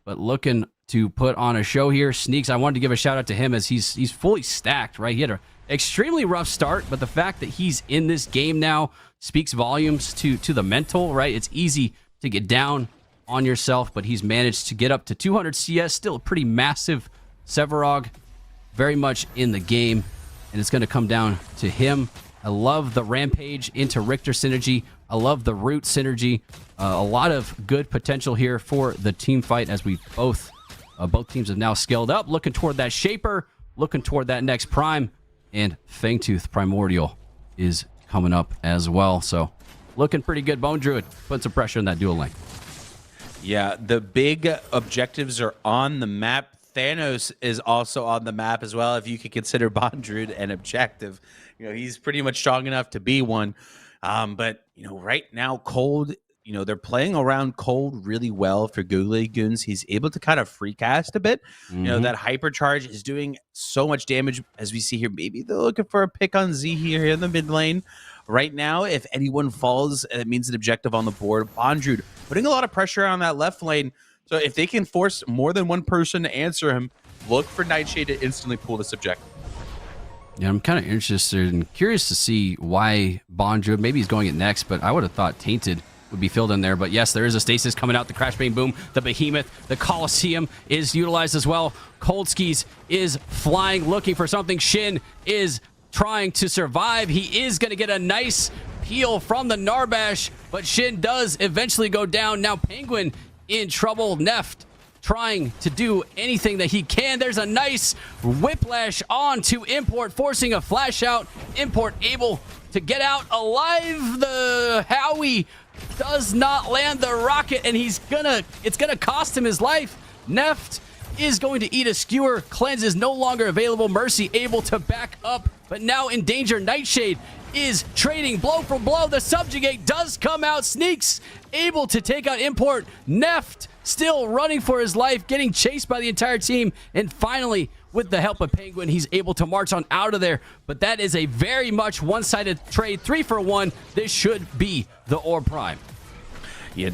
but looking to put on a show here. Sneaks, I wanted to give a shout out to him as he's fully stacked, right? He had an extremely rough start, but the fact that he's in this game now speaks volumes to the mental, right? It's easy to get down on yourself, but he's managed to get up to 200 CS, still a pretty massive Sevarog, very much in the game, and it's going to come down to him. I love the Rampage into Richter synergy. I love the Root synergy. A lot of good potential here for the team fight as we both teams have now scaled up, looking toward that Shaper, looking toward that next Prime, and Fangtooth Primordial is coming up as well. So looking pretty good. Bone Druid putting some pressure on that dual lane. Yeah, the big objectives are on the map. Thanos is also on the map as well, if you could consider Bondrud an objective. You know, he's pretty much strong enough to be one. But, you know, right now, Cold, you know, they're playing around Cold really well for Googly Goons. He's able to kind of free cast a bit. You know, that hypercharge is doing so much damage, as we see here. Maybe they're looking for a pick on Z here in the mid lane. Right now, if anyone falls, it means an objective on the board. Bondrud putting a lot of pressure on that left lane. So if they can force more than one person to answer him, look for Nightshade to instantly pull this objective. Yeah, I'm kind of interested and curious to see why Bondrud, maybe he's going it next, but I would have thought Tainted would be filled in there. But yes, there is a stasis coming out, the Crash Bang Boom, the Behemoth, the Colosseum is utilized as well. Cold Skis is flying, looking for something. Shin is trying to survive. He is going to get a nice peel from the Narbash, but Shin does eventually go down. Now Penguin in trouble. Neft trying to do anything that he can. There's a nice whiplash on to Import, forcing a flash out. Import able to get out alive. The Howie does not land the rocket, and it's gonna cost him his life. Neft is going to eat a skewer. Cleanse is no longer available. Mercy able to back up, but now in danger. Nightshade is trading blow for blow. The subjugate does come out. Sneaks able to take out Import. Neft still running for his life, getting chased by the entire team. And finally, with the help of Penguin, he's able to march on out of there. But that is a very much one-sided trade. 3-for-1. This should be the Orb Prime. Yeah,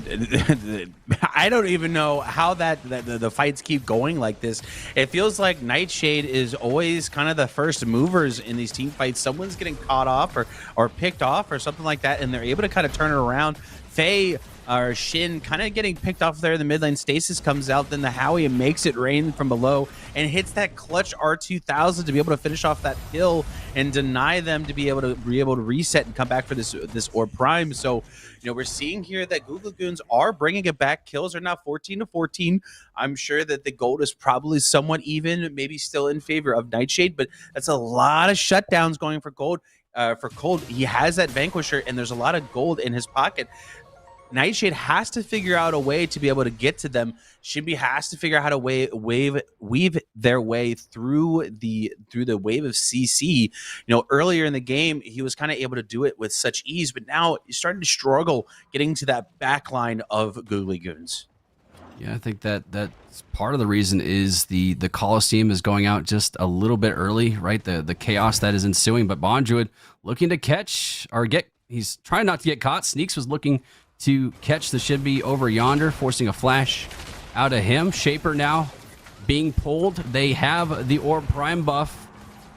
I don't even know how the fights keep going like this. It feels like Nightshade is always kind of the first movers in these team fights. Someone's getting caught off or picked off or something like that, and they're able to kind of turn it around. Faye or Shin kind of getting picked off there in the mid lane. Stasis comes out, then the Howie makes it rain from below and hits that clutch R2000 to be able to finish off that kill and deny them to be able to reset and come back for this Orb Prime. So, you know, we're seeing here that Google Goons are bringing it back. Kills are now 14-14. I'm sure that the gold is probably somewhat even, maybe still in favor of Nightshade, but that's a lot of shutdowns going for gold. For Cold, he has that Vanquisher, and there's a lot of gold in his pocket. Nightshade has to figure out a way to be able to get to them. Shinbi has to figure out how to weave their way through the wave of CC. Earlier in the game, he was kind of able to do it with such ease, but now he's starting to struggle getting to that back line of Googly Goons. Yeah, I think that's part of the reason is the Coliseum is going out just a little bit early, right? The chaos that is ensuing, but Bondruid looking to catch or get, he's trying not to get caught. Sneaks was looking to catch the Shinbi over yonder, forcing a flash out of him. Shaper now being pulled. They have the Orb Prime buff.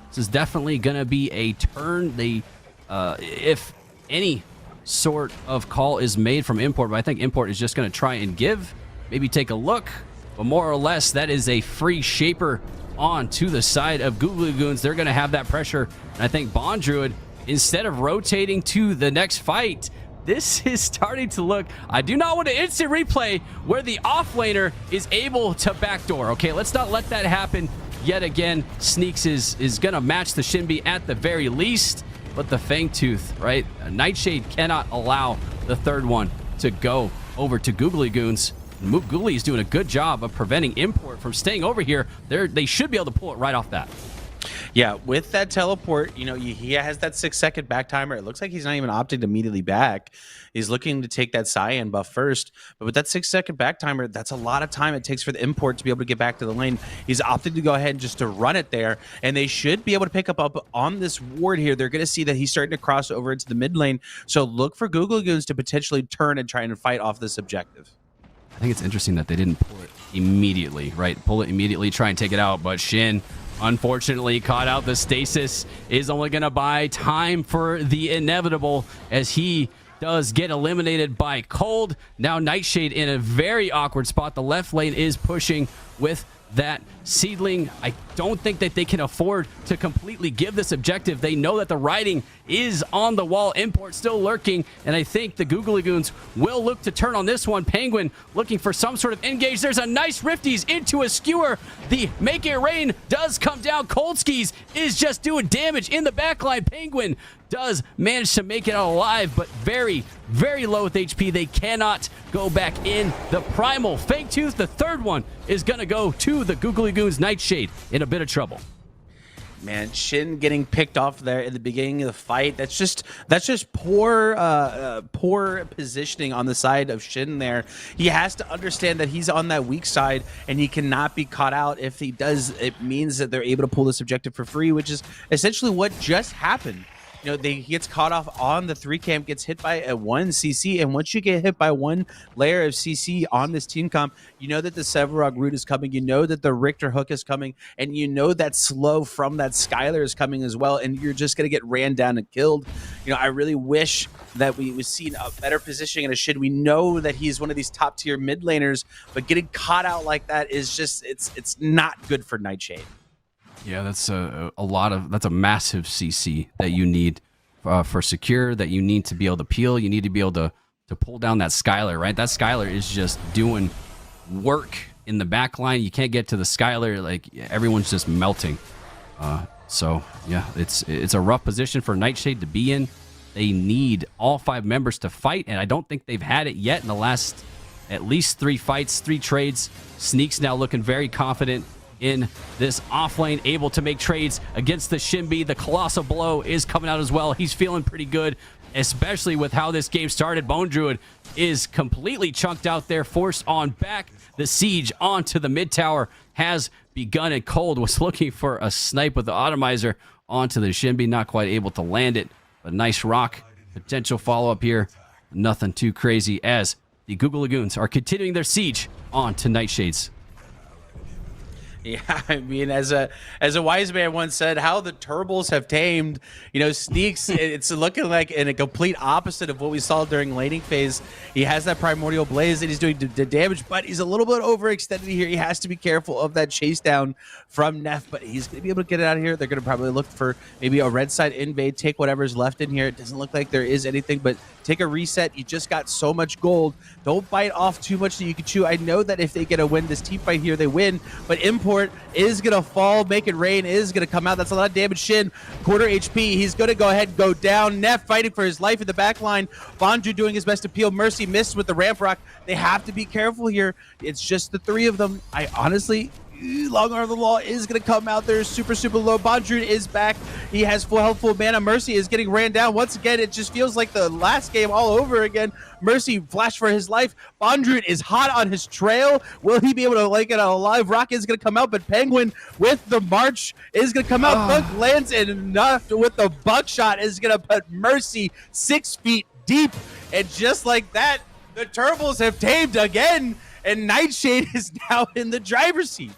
This is definitely going to be a turn. They, if any sort of call is made from Import, but I think Import is just going to try and give, maybe take a look, but more or less that is a free Shaper on to the side of Googly Goons. They're going to have that pressure, and I think Bondruid, instead of rotating to the next fight, this is starting to look, I do not want to instant replay where the offlaner is able to backdoor. Okay, let's not let that happen yet again. Sneaks is going to match the Shinbi at the very least, but the Fangtooth, right? Nightshade cannot allow the third one to go over to Googly Goons. Googly is doing a good job of preventing Import from staying over here. They should be able to pull it right off that. Yeah, with that teleport, he has that 6-second back timer. It looks like he's not even opting immediately back. He's looking to take that cyan buff first. But with that 6-second back timer, that's a lot of time it takes for the Import to be able to get back to the lane. He's opted to go ahead and just to run it there. And they should be able to pick up on this ward here. They're going to see that he's starting to cross over into the mid lane. So look for Googly Goons to potentially turn and try and fight off this objective. I think it's interesting that they didn't pull it immediately, right? Pull it immediately, try and take it out. But Shin, unfortunately, caught out. The stasis is only going to buy time for the inevitable as he does get eliminated by Cold. Now Nightshade in a very awkward spot. The left lane is pushing with that Seedling. I don't think that they can afford to completely give this objective. They know that the writing is on the wall. Import still lurking, and I think the Googly Goons will look to turn on this one. Penguin looking for some sort of engage. There's a nice Rifties into a skewer. The Make It Rain does come down. Cold Skis is just doing damage in the backline. Penguin does manage to make it out alive, but very, very low with HP. They cannot go back in. The Primal Fangtooth, the third one, is going to go to the Googly Goons. Nightshade in a bit of trouble. Man, Shin getting picked off there at the beginning of the fight. That's just poor positioning on the side of Shin there. He has to understand that he's on that weak side and he cannot be caught out. If he does, it means that they're able to pull this objective for free, which is essentially what just happened. He gets caught off on the 3 camp, gets hit by a 1 CC, and once you get hit by one layer of CC on this team comp, you know that the Sevarog root is coming, you know that the Richter hook is coming, and you know that slow from that Skylar is coming as well, and you're just going to get ran down and killed. I really wish that we was seen a better positioning in a Shin. We know that he's one of these top tier mid laners, but getting caught out like that is just, it's not good for Nightshade. Yeah, that's that's a massive CC that you need for secure, that you need to be able to peel. You need to be able to pull down that Skylar, right? That Skylar is just doing work in the back line. You can't get to the Skylar, like everyone's just melting. So yeah, it's a rough position for Nightshade to be in. They need all 5 members to fight, and I don't think they've had it yet in the last at least 3 fights, 3 trades. Sneaks now looking very confident in this off lane, able to make trades against the Shinbi. The Colossal Blow is coming out as well. He's feeling pretty good, especially with how this game started. Bone Druid is completely chunked out there, forced on back. The siege onto the mid tower has begun, and Cold was looking for a snipe with the Atomizer onto the Shinbi, not quite able to land it, but nice rock. Potential follow-up here. Nothing too crazy as the Google Lagoons are continuing their siege onto Nightshades. Yeah, I mean, as a wise man once said, how the Turbals have tamed, Sneaks, it's looking like in a complete opposite of what we saw during laning phase. He has that Primordial Blaze and he's doing the damage, but he's a little bit overextended here. He has to be careful of that chase down from Neff, but he's going to be able to get it out of here. They're going to probably look for maybe a red side invade, take whatever's left in here. It doesn't look like there is anything, but take a reset. You just got so much gold. Don't bite off too much that you can chew. I know that if they get a win, this team fight here, they win, but Import Import is going to fall. Make It Rain is going to come out. That's a lot of damage. Shin, quarter HP. He's going to go ahead and go down. Neff fighting for his life in the back line. Bondru doing his best to peel. Mercy missed with the ramp rock. They have to be careful here. It's just the three of them. I honestly... Long Arm of the Law is going to come out there super, super low. Bondru is back. He has full health, full mana. Mercy is getting ran down. Once again, it just feels like the last game all over again. Mercy flashed for his life. Bondru is hot on his trail. Will he be able to get alive? Rock is going to come out, but Penguin with the march is going to come out. Thunk lands enough with the buckshot is going to put Mercy 6 feet deep. And just like that, the Turbos have tamed again, and Nightshade is now in the driver's seat.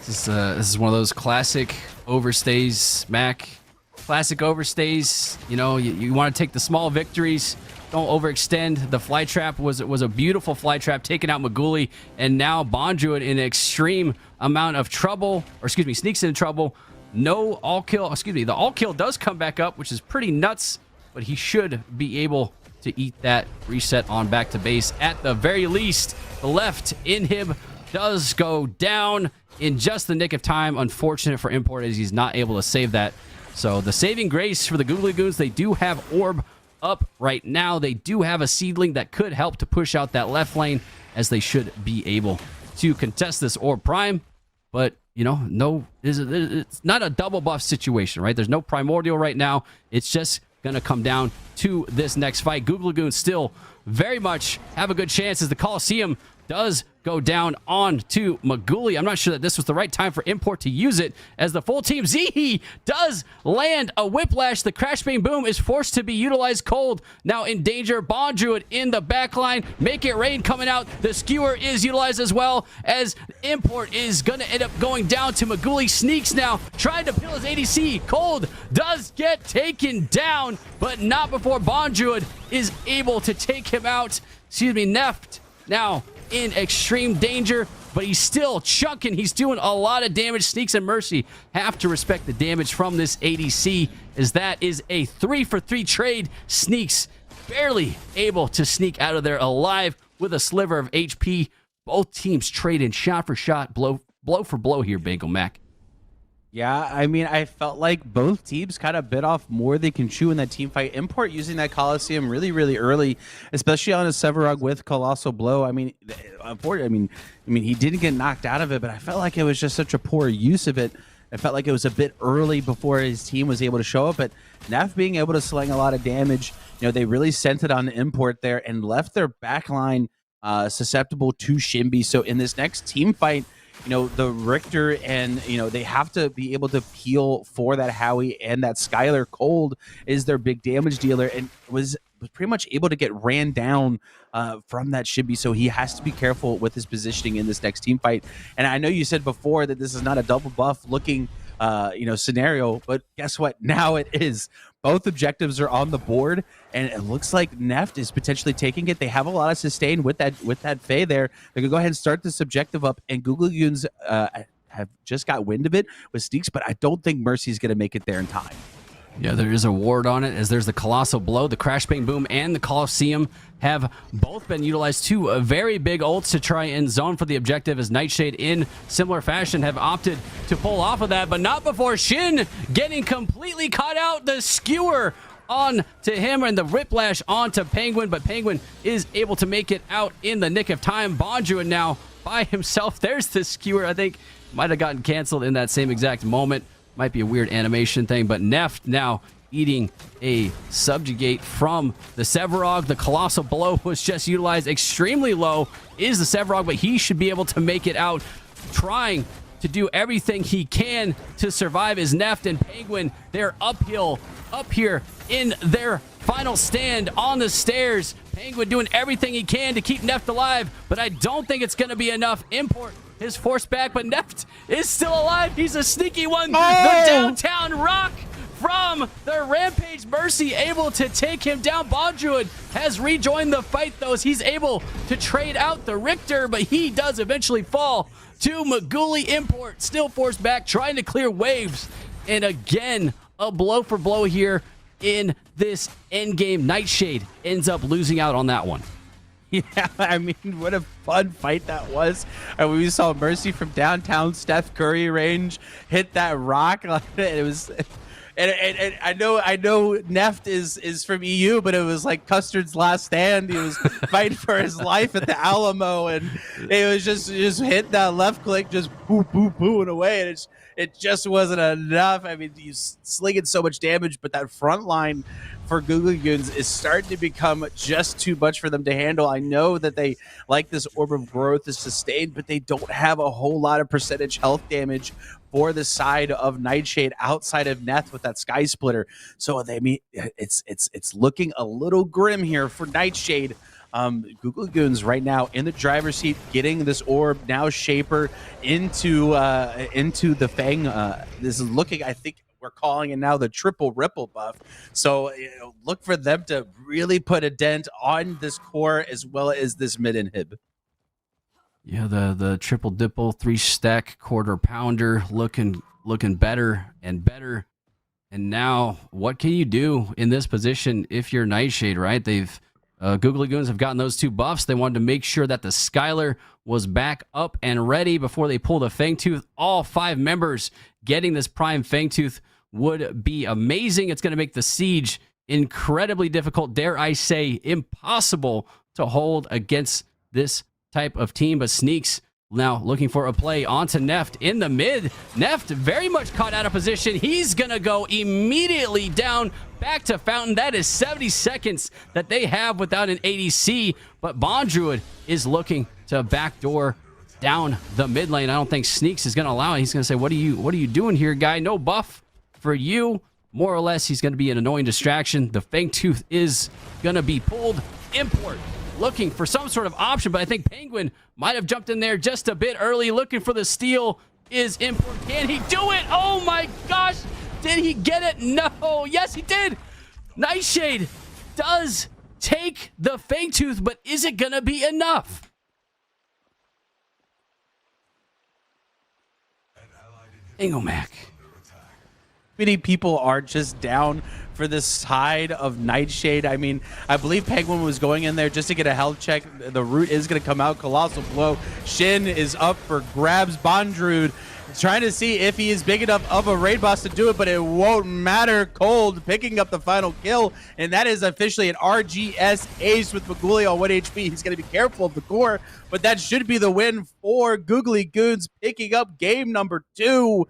This is one of those classic overstays, Mac. Classic overstays. You know, you want to take the small victories. Don't overextend. The fly trap was a beautiful fly trap, taking out Maguli, and now Bondru in an extreme amount of trouble, or excuse me, sneaks into trouble. No all kill. Excuse me, the all kill does come back up, which is pretty nuts, but he should be able to eat that reset on back to base at the very least. The left inhib does go down in just the nick of time. Unfortunate for Import as he's not able to save that. So the saving grace for the Googly Goons, they do have Orb up right now. They do have a Seedling that could help to push out that left lane, as they should be able to contest this Orb Prime. But, you know, it's not a double buff situation, right? There's no Primordial right now. It's just going to come down to this next fight. Googly Goons still very much have a good chance as the Coliseum does go down on to Maguli. I'm not sure that this was the right time for Import to use it, as the full team Zihi does land a whiplash. The Crash Bang Boom is forced to be utilized. Cold now in danger. Bondru in the backline. Make It Rain coming out. The Skewer is utilized as well, as Import is going to end up going down to Maguli. Sneaks now, trying to peel his ADC. Cold does get taken down, but not before Bondru is able to take him out. Excuse me, Neft now in extreme danger, but he's still chunking. He's doing a lot of damage. Sneaks and Mercy have to respect the damage from this ADC, as that is a 3-for-3 trade. Sneaks barely able to sneak out of there alive with a sliver of HP. Both teams trading shot for shot, blow for blow here, Bangle Mac. Yeah, I mean, I felt like both teams kind of bit off more they can chew in that team fight. Import using that Coliseum really, really early, especially on a Sevarog with Colossal Blow. I mean, unfortunately, he didn't get knocked out of it, but I felt like it was just such a poor use of it. I felt like it was a bit early before his team was able to show up, but Neff being able to sling a lot of damage, you know, they really sent it on Import there and left their backline susceptible to Shimby. So in this next team fight, you know, the Richter and, you know, they have to be able to peel for that Howie, and that Skylar. Cold is their big damage dealer and was pretty much able to get ran down from that Shibby. So he has to be careful with his positioning in this next team fight. And I know you said before that this is not a double buff looking scenario, but guess what? Now it is. Both objectives are on the board, and it looks like Neft is potentially taking it. They have a lot of sustain with that Fae there. They're gonna go ahead and start this objective up, and Googly Goons have just got wind of it with Sneaks, but I don't think Mercy's gonna make it there in time. Yeah, there is a ward on it, as there's the Colossal Blow. The Crash Bang Boom and the Coliseum have both been utilized. Two very big ults to try and zone for the objective, as Nightshade in similar fashion have opted to pull off of that, but not before Shin getting completely caught out. The Skewer on to him, and the Whiplash onto Penguin, but Penguin is able to make it out in the nick of time. Bondru now by himself. There's the Skewer. I think might have gotten canceled in that same exact moment. Might be a weird animation thing, but Neft now eating a subjugate from the Sevarog. The Colossal Blow was just utilized extremely low, is the Sevarog, but he should be able to make it out, trying to do everything he can to survive. As Neft and Penguin, they're uphill up here in their final stand on the stairs. Penguin doing everything he can to keep Neft alive, but I don't think it's going to be enough. Import is forced back, but Neft is still alive. He's a sneaky one. The downtown rock from the Rampage Mercy able to take him down. Bondru has rejoined the fight, though, as he's able to trade out the Richter, but he does eventually fall to Maguli. Import still forced back, trying to clear waves, and again a blow for blow here in this endgame. Nightshade ends up losing out on that one. Yeah, I mean, what a fun fight that was. And we saw Mercy from downtown Steph Curry range hit that rock. It was, and I know Neft is from EU, but it was like Custard's last stand. He was fighting for his life at the Alamo, and it was just hit that left click, just boo away, and it just wasn't enough. I mean, he's slinging so much damage, but that front line for Googly Goons is starting to become just too much for them to handle. I know that they like this Orb of Growth is sustained, but they don't have a whole lot of percentage health damage for the side of Nightshade outside of Neth with that Sky Splitter. So it's looking a little grim here for Nightshade. Googly Goons right now in the driver's seat, getting this orb now Shaper into the Fang. This is looking, I think we're calling it now the triple ripple buff. So look for them to really put a dent on this core as well as this mid inhib. Yeah, the triple dipple 3-stack quarter pounder looking better and better. And now, what can you do in this position if you're Nightshade, right? They've Googly Goons have gotten those 2 buffs. They wanted to make sure that the Skylar was back up and ready before they pull the Fangtooth. All 5 members getting this Prime Fangtooth would be amazing. It's going to make the siege incredibly difficult, dare I say, impossible to hold against this type of team. But Sneaks now looking for a play onto Neft in the mid. Neft very much caught out of position. He's going to go immediately down back to Fountain. That is 70 seconds that they have without an ADC. But Bond Druid is looking to backdoor down the mid lane. I don't think Sneaks is going to allow it. He's going to say, what are you doing here, guy? No buff for you. More or less, he's going to be an annoying distraction. The Fangtooth is going to be pulled. Import looking for some sort of option, but I think Penguin might have jumped in there just a bit early, looking for the steal. Is Import, can he do it? Oh my gosh, did he get it? No, yes he did. Nightshade does take the Fangtooth, but is it gonna be enough? Ingomac. Many people are just down for the side of Nightshade. I mean, I believe Penguin was going in there just to get a health check. The root is going to come out. Colossal Blow. Shin is up for grabs. Bondrude trying to see if he is big enough of a raid boss to do it, but it won't matter. Cold picking up the final kill, and that is officially an RGS ace with Maguli on 1 HP. He's going to be careful of the core, but that should be the win for Googly Goons, picking up game number 2.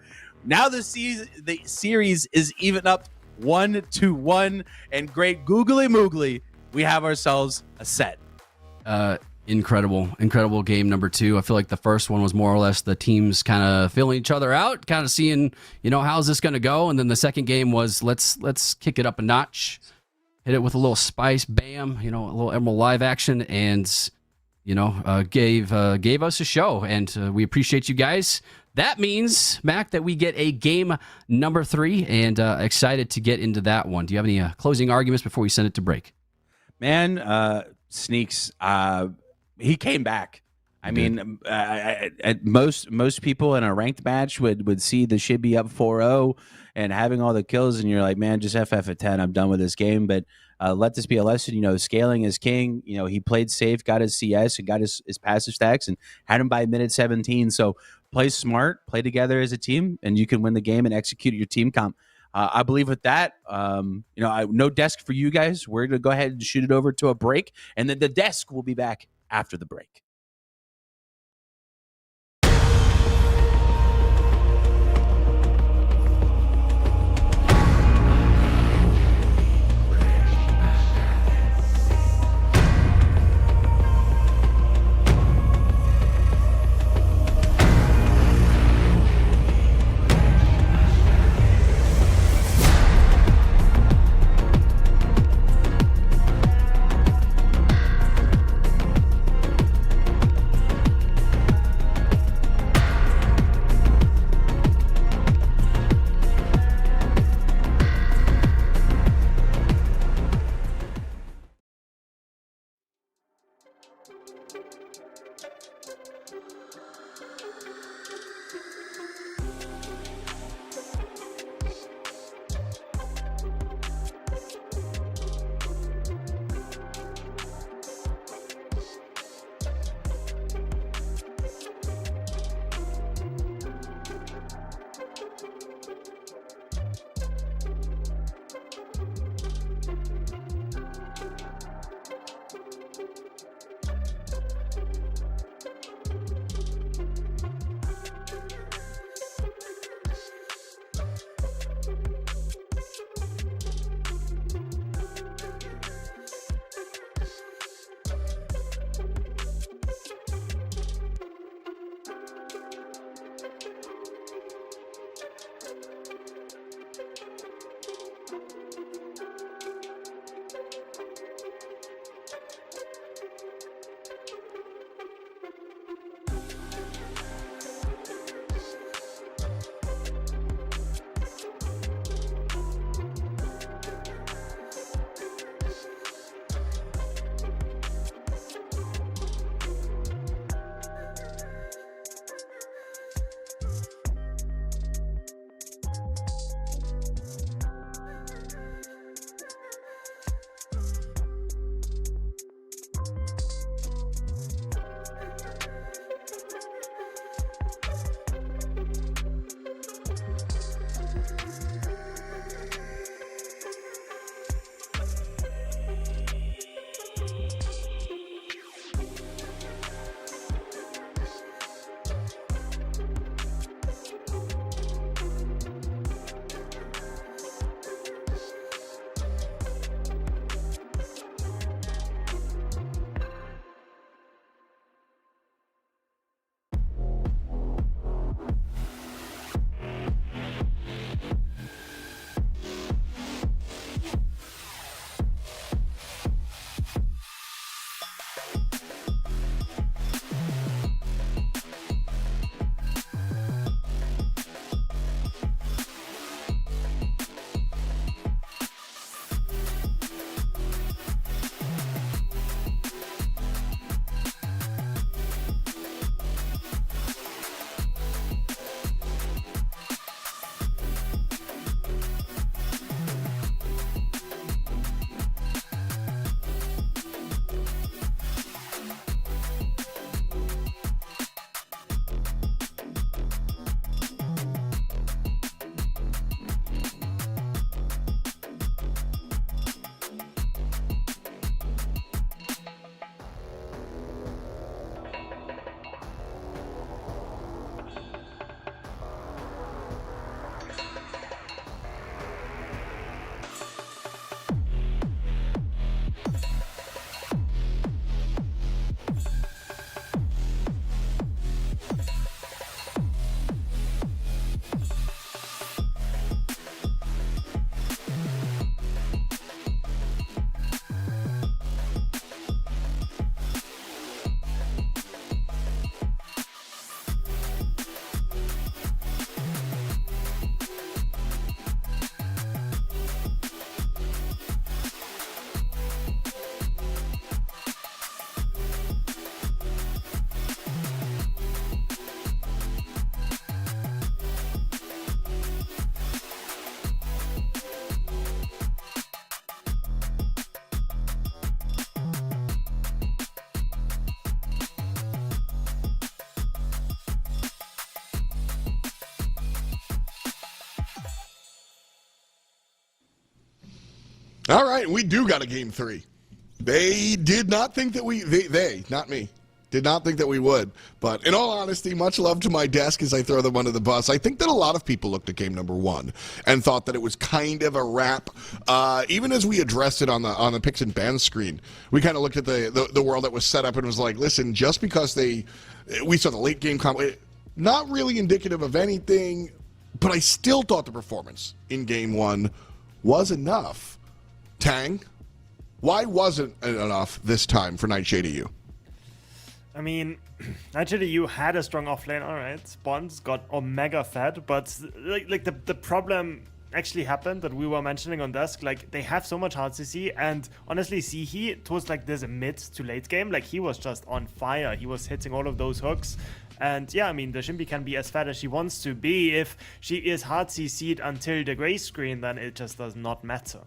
Now the series is even up 1-1, and great googly moogly, we have ourselves a set. Incredible game number 2. I feel like the first one was more or less the teams kind of feeling each other out, kind of seeing, how's this going to go? And then the second game was let's kick it up a notch, hit it with a little spice, bam, a little Emerald live action, and gave us a show, and we appreciate you guys. That means, Mac, that we get a game number 3, and excited to get into that one. Do you have any closing arguments before we send it to break? Man, Sneaks, he came back. I mean, most people in a ranked match would see the Shibby up 4-0 and having all the kills, and you're like, man, just FF at 10. I'm done with this game. But let this be a lesson. Scaling is king. He played safe, got his CS, and got his passive stacks, and had him by minute 17. So play smart, play together as a team, and you can win the game and execute your team comp. I believe with that, no desk for you guys. We're going to go ahead and shoot it over to a break, and then the desk will be back after the break. All right, we do got a game 3. They did not think that they, not me, did not think that we would. But in all honesty, much love to my desk as I throw them under the bus. I think that a lot of people looked at game number 1 and thought that it was kind of a wrap. Even as we addressed it on the picks and bans screen, we kind of looked at the world that was set up and was like, listen, just because we saw the late game not really indicative of anything, but I still thought the performance in game 1 was enough. Tang, why wasn't it enough this time for Nightshade EU? I mean, Nightshade EU had a strong offlane, alright. Spawns got Omega fed, but like the problem actually happened that we were mentioning on desk. Like, they have so much hard CC, and honestly, Sihi towards like this mid to late game, like he was just on fire. He was hitting all of those hooks. And yeah, I mean, the Shinbi can be as fat as she wants to be. If she is hard CC'd until the gray screen, then it just does not matter.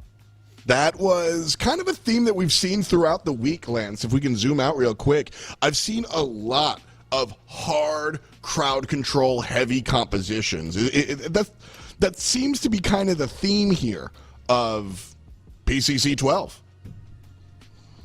That was kind of a theme that we've seen throughout the week, Lance. If we can zoom out real quick, I've seen a lot of hard crowd control heavy compositions. That seems to be kind of the theme here of PCC 12.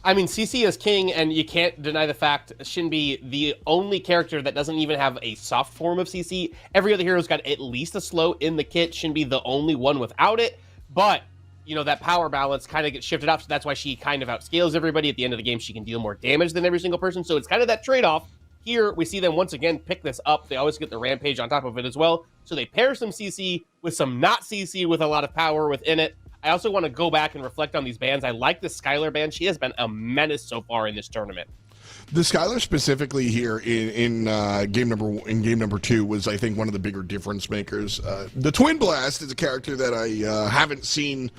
I mean, CC is king, and you can't deny the fact Shinbi, the only character that doesn't even have a soft form of CC. Every other hero's got at least a slow in the kit. Shinbi, the only one without it. But, you know, that power balance kind of gets shifted up, so that's why she kind of outscales everybody. At the end of the game, she can deal more damage than every single person, so it's kind of that trade-off. Here, we see them once again pick this up. They always get the Rampage on top of it as well. So they pair some CC with some not CC with a lot of power within it. I also want to go back and reflect on these bans. I like the Skylar ban. She has been a menace so far in this tournament. The Skylar specifically here in game number 2 was, I think, one of the bigger difference makers. The Twin Blast is a character that I haven't seen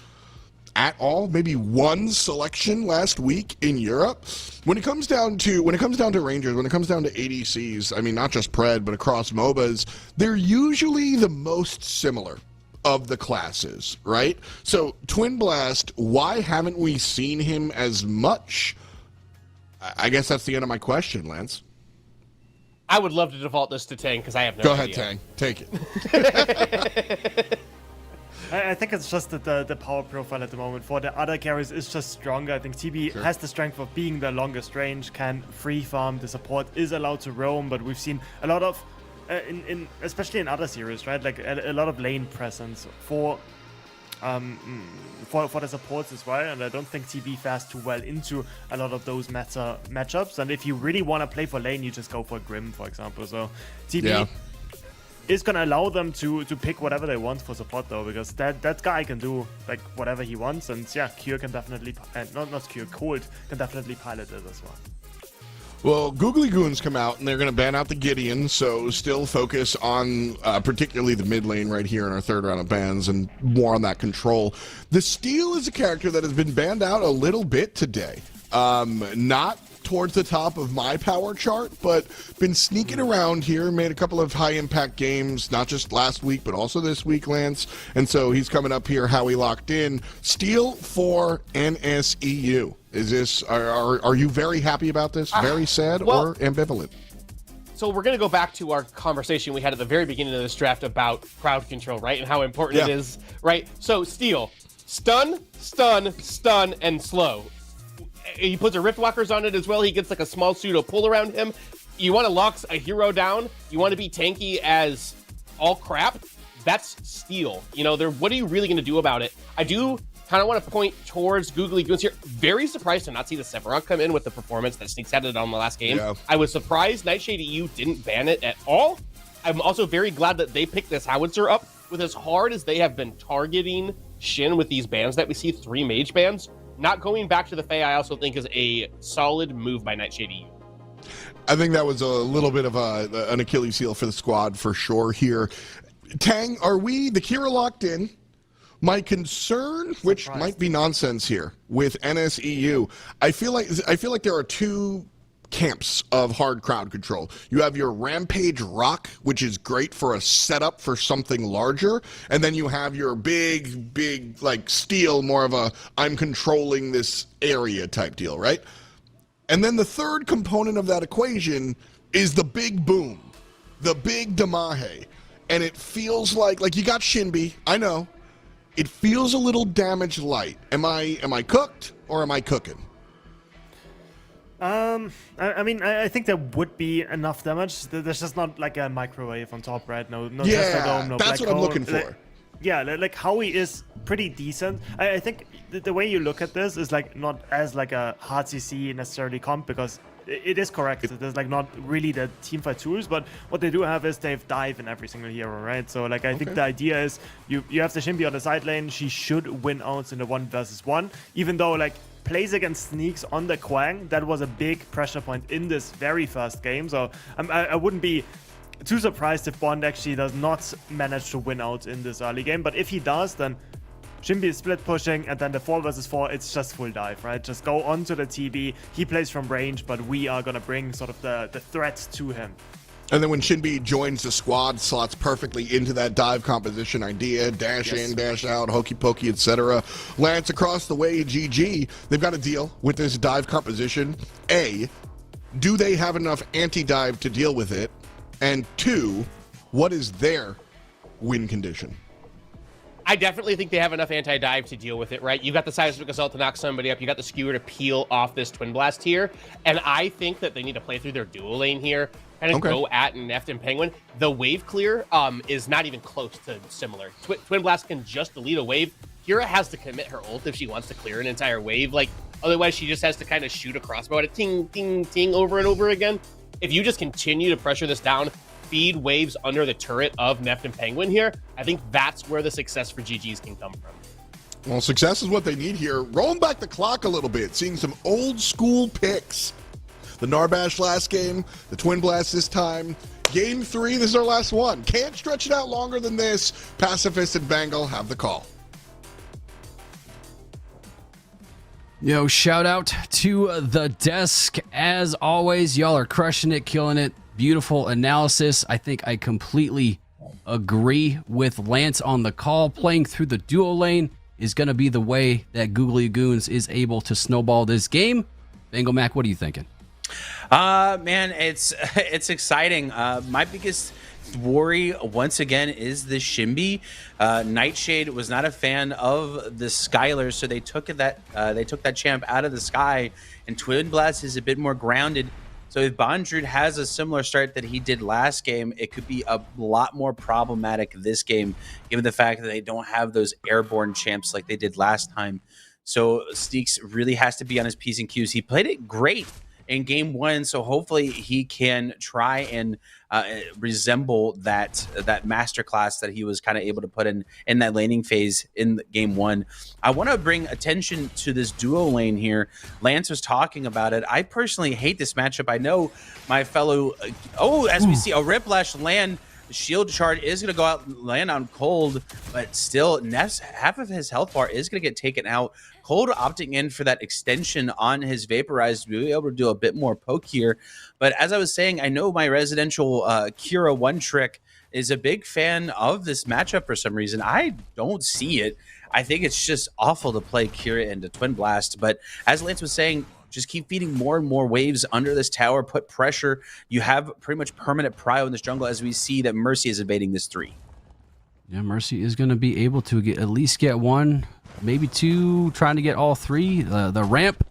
at all, maybe one selection last week in Europe. When it comes down to Rangers, when it comes down to ADCs, I mean, not just Pred, but across MOBAs, they're usually the most similar of the classes, right? So Twin Blast, why haven't we seen him as much? I guess that's the end of my question, Lance. I would love to default this to Tang because I have no idea. Go ahead, Tang. Take it. I think it's just that the power profile at the moment for the other carries is just stronger. I think TB has the strength of being the longest range, can free farm, the support is allowed to roam, but we've seen a lot of, especially in other series, right? Like a lot of lane presence for the supports as well, and I don't think TB fares too well into a lot of those meta matchups. And if you really want to play for lane, you just go for Grim, for example. So TB is going to allow them to pick whatever they want for support, though, because that guy can do like whatever he wants. And yeah, Cure can definitely, not Cure, Cold can definitely pilot it as well. Well, Googly Goons come out, and they're going to ban out the Gideon, so still focus on particularly the mid lane right here in our third round of bans, and more on that control. The Steel is a character that has been banned out a little bit today. Not towards the top of my power chart, but been sneaking around here, made a couple of high-impact games, not just last week, but also this week, Lance. And so he's coming up here, how he locked in. Steel for NSEU. Is this, are you very happy about this? Very sad or ambivalent? So we're going to go back to our conversation we had at the very beginning of this draft about crowd control, right? And how important it is, right? So Steel, stun, stun, stun, and slow. He puts a Rift Walkers on it as well. He gets like a small pseudo pull around him. You want to lock a hero down. You want to be tanky as all crap. That's Steel. You know, what are you really going to do about it? I do kind of want to point towards Googly Goons here. Very surprised to not see the Sephiroth come in with the performance that Sneaks had it on the last game. Yeah. I was surprised Nightshade EU didn't ban it at all. I'm also very glad that they picked this Howitzer up with as hard as they have been targeting Shin with these bans that we see, 3 mage bans. Not going back to the Fae, I also think, is a solid move by Nightshade EU. I think that was a little bit of an Achilles heel for the squad for sure here. Tang, are we the Kira locked in? My concern, which might be nonsense here, with NSEU, I feel like there are 2 camps of hard crowd control. You have your Rampage Rock, which is great for a setup for something larger, and then you have your big like Steel, more of a I'm controlling this area type deal, right? And then the third component of that equation is the big boom, the big Damahe, and it feels like you got Shinbi, I know. it feels a little damage light. Am I cooked or am I cooking? I mean, I think there would be enough damage. There's just not like a microwave on top, right? No Yeah, Tesla Dome, no that's black what I'm hole. looking for. Yeah, like Howie is pretty decent. I think the way you look at this is like not as like a hard CC necessarily comp, because it is correct. There's like not really the teamfight tools, but what they do have is they have dive in every single hero, right? So like I think the idea is you have the Shinbi on the side lane. She should win outs in the 1v1, even though like plays against sneaks on the Quang, that was a big pressure point in this very first game. So I wouldn't be too surprised if Bond actually does not manage to win out in this early game. But if he does, then Shinbi is split pushing, and then the 4v4, it's just full dive, right? Just go onto the TB. He plays from range, but we are going to bring sort of the threat to him. And then when Shinbi joins the squad, slots perfectly into that dive composition idea, dash in, dash out, hokey pokey, etc. Lance, across the way, GG, they've got to deal with this dive composition. A, do they have enough anti-dive to deal with it? And two, what is their win condition? I definitely think they have enough anti-dive to deal with it, right? You got the seismic assault to knock somebody up. You got the skewer to peel off this twin blast here. And I think that they need to play through their dual lane here and go at Neft and Penguin. The wave clear is not even close to similar. Twin blast can just delete a wave. Kira has to commit her ult if she wants to clear an entire wave. Like, otherwise she just has to kind of shoot a crossbow at a ting, ting, ting over and over again. If you just continue to pressure this down, feed waves under the turret of Neft and Penguin here, I think that's where the success for GG's can come from. Well, success is what they need here. Rolling back the clock a little bit, seeing some old school picks. The Narbash last game, the Twin Blast this time. Game 3, this is our last one. Can't stretch it out longer than this. Pacifist and Bangle have the call. Yo, shout out to the desk. As always, y'all are crushing it, killing it. Beautiful analysis. I think I completely agree with Lance on the call. Playing through the duo lane is going to be the way that Googly Goons is able to snowball this game. Bangle Mac, what are you thinking? Man, it's exciting. My biggest worry once again is the Shinbi. Nightshade was not a fan of the Skylar, so they took that champ out of the sky, and Twin Blast is a bit more grounded. So if Bondrewd has a similar start that he did last game, it could be a lot more problematic this game, given the fact that they don't have those airborne champs like they did last time. So Steaks really has to be on his P's and Q's. He played it great in game 1, so hopefully he can try and resemble that masterclass that he was kind of able to put in that laning phase in game 1. I want to bring attention to this duo lane here. Lance was talking about it. I personally hate this matchup. I know my fellow as we see a Riplash land, the shield shard is going to go out and land on Cold, but still Neff's half of his health bar is going to get taken out. Cold opting in for that extension on his Vaporized to be able to do a bit more poke here. But as I was saying, I know my residential Kira one trick is a big fan of this matchup for some reason. I don't see it. I think it's just awful to play Kira into Twin Blast. But as Lance was saying, just keep feeding more and more waves under this tower, put pressure. You have pretty much permanent prio in this jungle as we see that Mercy is evading this 3. Yeah, Mercy is going to be able to at least get 1, maybe 2, trying to get all 3. The ramp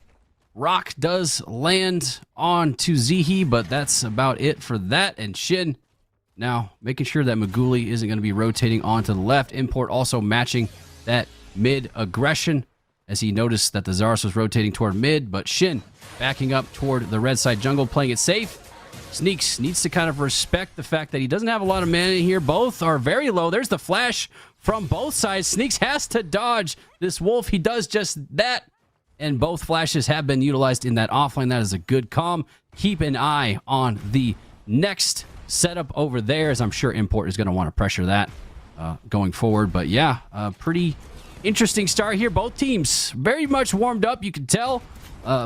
rock does land on to Zihi, but that's about it for that. And Shin now making sure that Maguli isn't going to be rotating onto the left. Import also matching that mid aggression as he noticed that the Zaros was rotating toward mid, but Shin backing up toward the red side jungle, playing it safe. Sneaks needs to kind of respect the fact that he doesn't have a lot of mana in here. Both are very low. There's the flash from both sides. Sneaks has to dodge this wolf. He does just that, and both flashes have been utilized in that offlane. That is a good calm. Keep an eye on the next setup over there, as I'm sure Import is going to want to pressure that going forward. But yeah, pretty interesting start here. Both teams very much warmed up. You can tell,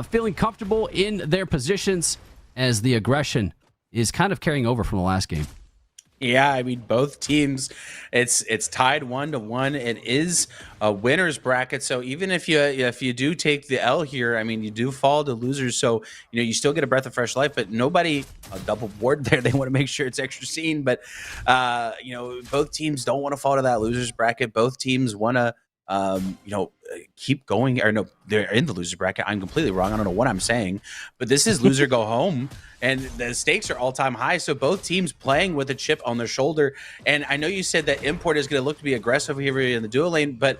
feeling comfortable in their positions as the aggression is kind of carrying over from the last game. Yeah, I mean, both teams, it's tied 1-1. It is a winner's bracket, so even if you do take the L here, I mean, you do fall to losers, so you still get a breath of fresh life. But nobody a double board there. They want to make sure it's extra seen, but both teams don't want to fall to that losers bracket. Both teams want to keep going. Or no, they're in the loser bracket. I'm completely wrong. I don't know what I'm saying, but this is loser go home, and the stakes are all time high. So both teams playing with a chip on their shoulder. And I know you said that Import is going to look to be aggressive here in the dual lane, but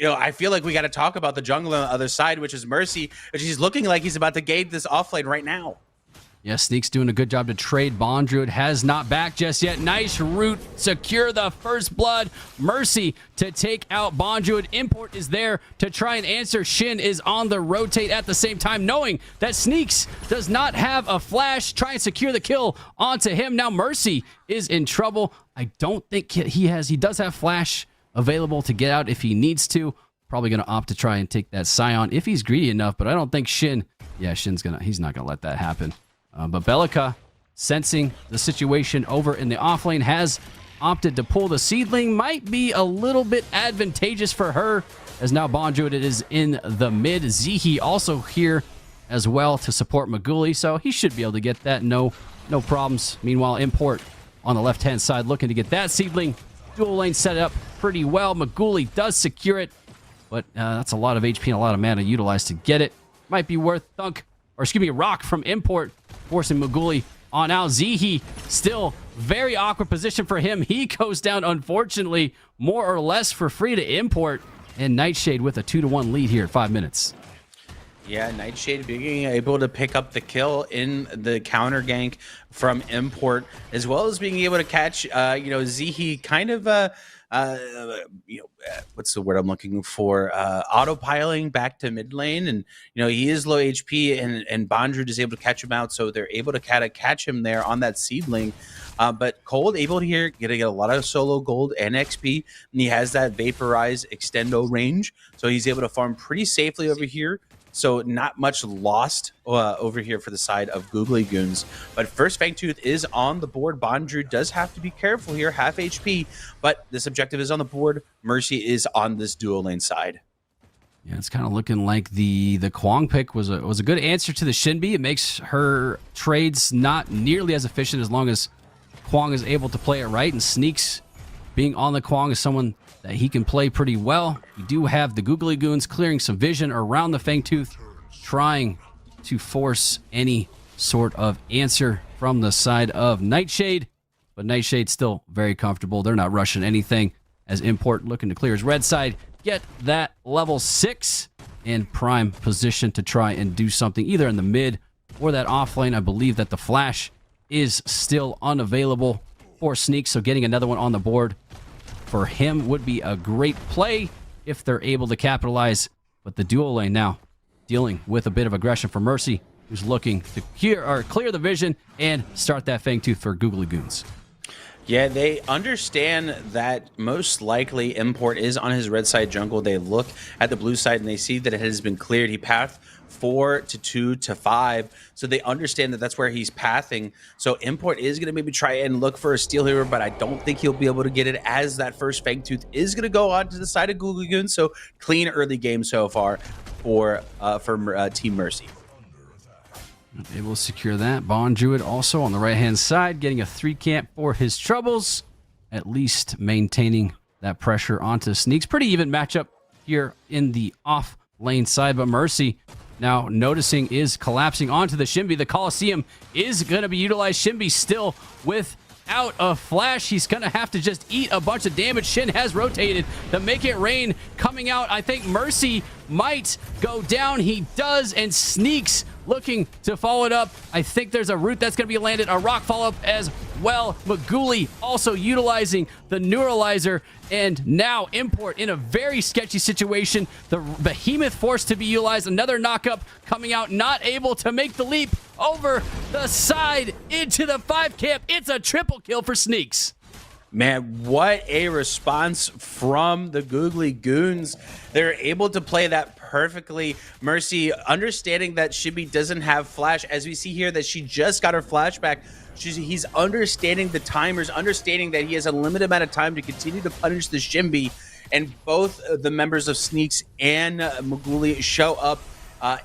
I feel like we got to talk about the jungle on the other side, which is Mercy. But he's looking like he's about to gate this offlane right now. Yeah, Sneak's doing a good job to trade. Bondruid has not back just yet. Nice route, secure the first blood. Mercy to take out Bondruid. Import is there to try and answer. Shin is on the rotate at the same time, knowing that Sneaks does not have a flash. Try and secure the kill onto him. Now Mercy is in trouble. I don't think he does have flash available to get out if he needs to. Probably going to opt to try and take that Scion if he's greedy enough, but I don't think he's not going to let that happen. But Bellica, sensing the situation over in the offlane, has opted to pull the seedling. Might be a little bit advantageous for her, as now Bondruid is in the mid. Zihi also here as well to support Maguli, so he should be able to get that. No problems. Meanwhile, Import on the left-hand side looking to get that seedling. Dual lane set up pretty well. Maguli does secure it, but that's a lot of HP and a lot of mana utilized to get it. Might be worth rock from Import, forcing Maguli on out. Zihi still very awkward position for him. He goes down, unfortunately, more or less for free to Import, and Nightshade with a 2-1 lead here at 5 minutes. Yeah, Nightshade being able to pick up the kill in the counter gank from Import, as well as being able to catch, Zihi kind of, what's the word I'm looking for? Autopiling back to mid lane, and he is low HP, and Bondruid is able to catch him out, so they're able to kind of catch him there on that seedling. But Cold able to here get a lot of solo gold and XP, and he has that Vaporize extendo range, so he's able to farm pretty safely over here. So not much lost over here for the side of Googly Goons. But first Fangtooth is on the board. Bondruid does have to be careful here, half HP, but this objective is on the board. Mercy is on this dual lane side. Yeah, it's kind of looking like the Kwong pick was a good answer to the Shinbi. It makes her trades not nearly as efficient as long as Kwong is able to play it right, and Sneaks being on the Kwong is someone that he can play pretty well. We do have the Googly Goons clearing some vision around the Fangtooth, trying to force any sort of answer from the side of Nightshade, but Nightshade's still very comfortable. They're not rushing anything, as Import looking to clear his red side, get that level 6 in prime position to try and do something either in the mid or that off lane. I believe that the flash is still unavailable for Sneak, so getting another one on the board for him would be a great play if they're able to capitalize. But the dual lane now dealing with a bit of aggression for Mercy, who's looking to clear the vision and start that Fangtooth for Googly Goons. Yeah, they understand that most likely Import is on his red side jungle. They look at the blue side and they see that it has been cleared. He pathed 4 to 2 to 5, so they understand that that's where he's pathing. So Import is going to maybe try and look for a steal here, but I don't think he'll be able to get it, as that first Fangtooth is going to go on to the side of Googly Goons. So clean early game so far for Team Mercy. Able to secure that. Bondruid also on the right-hand side, getting a 3 camp for his troubles, at least maintaining that pressure onto Sneaks. Pretty even matchup here in the off lane side, but Mercy now noticing is collapsing onto the Shinbi. The Coliseum is going to be utilized. Shinbi still without a flash. He's going to have to just eat a bunch of damage. Shin has rotated. The Make It Rain coming out. I think Mercy might go down. He does, and Sneaks looking to follow it up. I think there's a root that's going to be landed. A rock follow-up as well. Maguli also utilizing the Neuralizer, and now Import in a very sketchy situation. The Behemoth forced to be utilized. Another knock-up coming out, not able to make the leap over the side into the 5 camp. It's a triple kill for Sneaks. Man, what a response from the Googly Goons. They're able to play that perfectly. Mercy understanding that Shinbi doesn't have flash, as we see here that she just got her flashback. He's understanding the timers, understanding that he has a limited amount of time to continue to punish the Shinbi, and both the members of Sneaks and Maguli show up